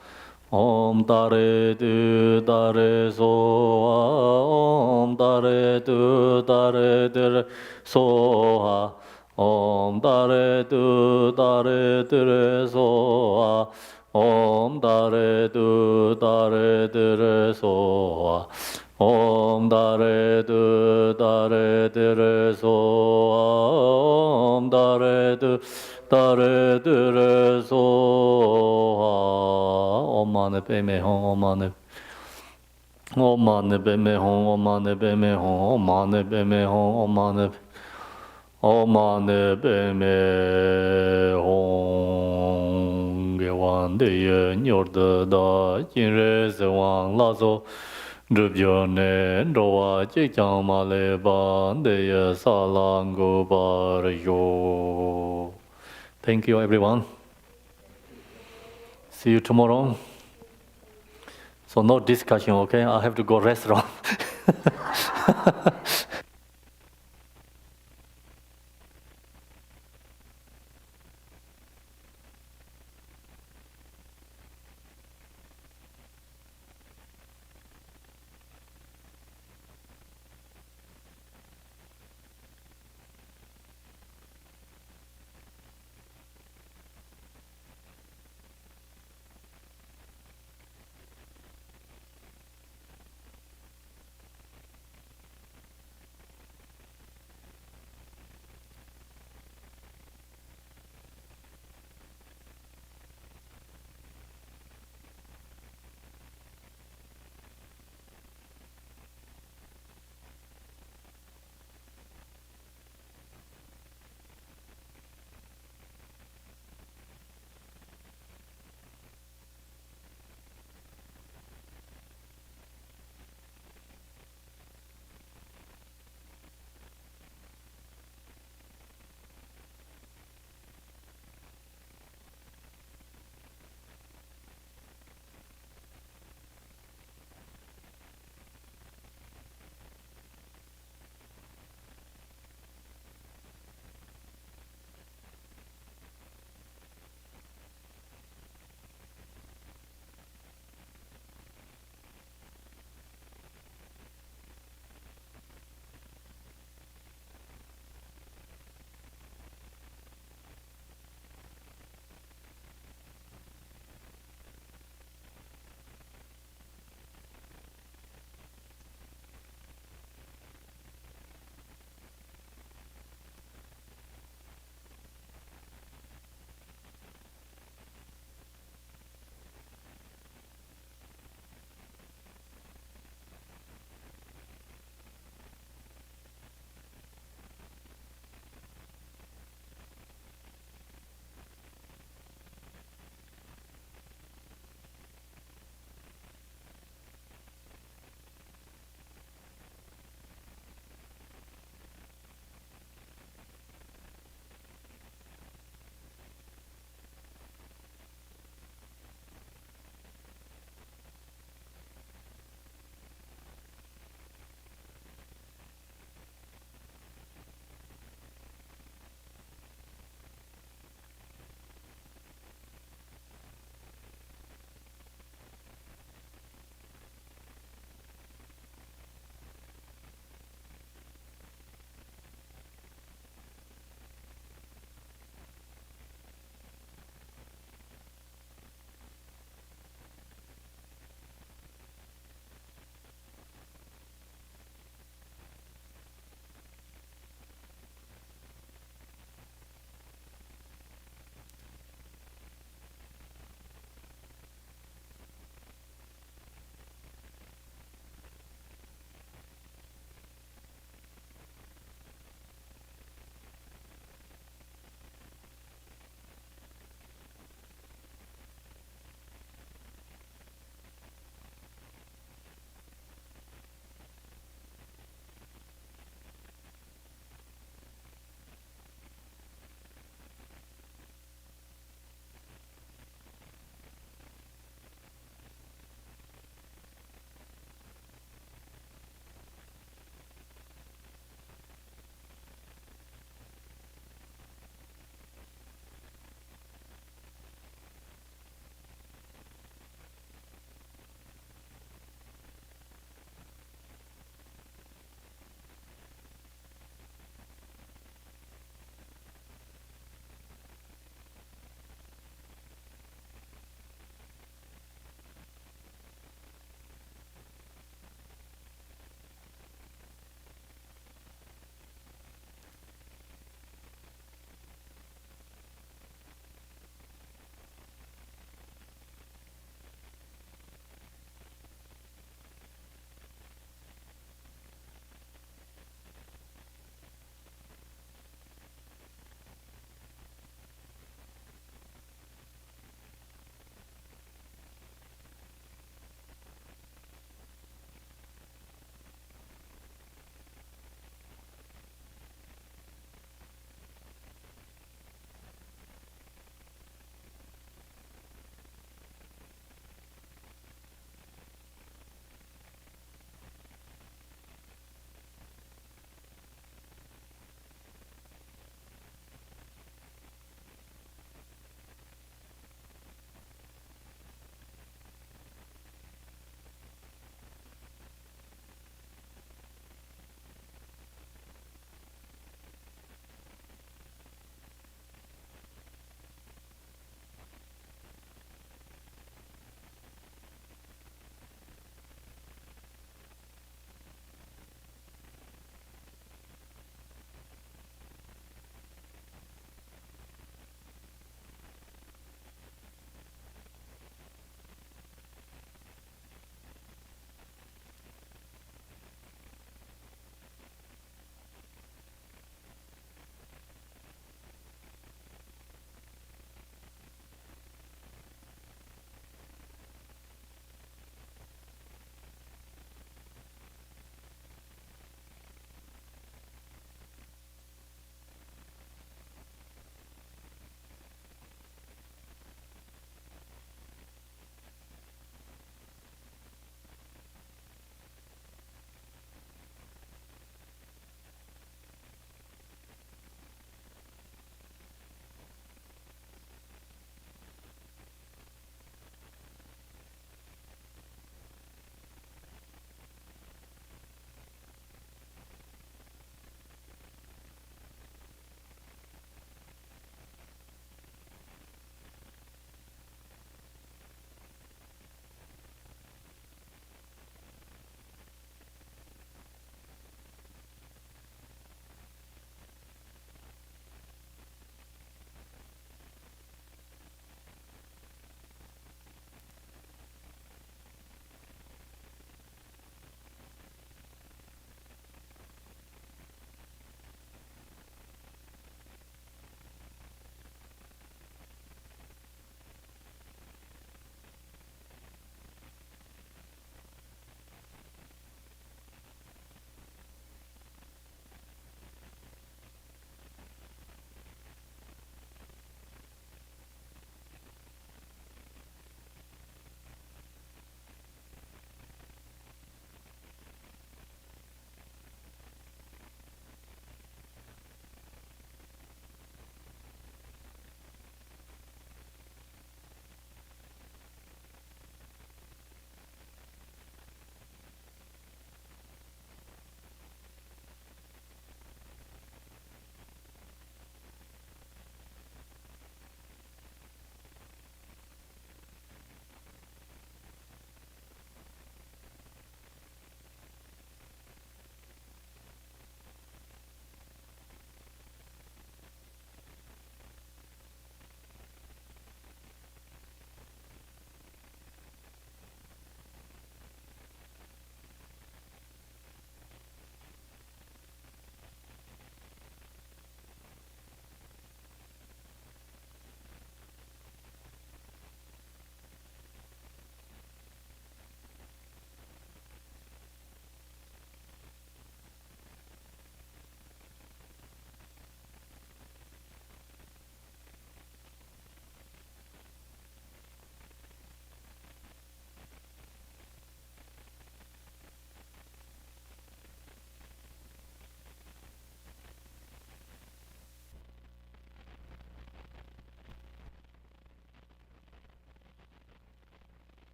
[SPEAKER 1] Om Tare Tu Tare Soha, Om Tare Tu Tare Tere Soha, Om Tare Tu Tare Tere Soha, Om Tare Tu Tare Tere Soha, Om Tare Tu Tare Tere Soha, Om Tare Tu Tare Tere Soha. Om Mane Padme Hum, Om Mane. Om Mane Padme Hum, Om Mane Padme Hum, Om Mane Padme Hum, Om Mane. Om Mane Padme Hum. Ge Wan De Ye Nyor De Da Jin Re Se Wang La So. Drup Yo Ne Ro Wa Jik Chang Ma Le Ba De Ye Sa Lang Go Ba Re Yo. Thank you, everyone. See you tomorrow. So no discussion, okay? I have to go restaurant.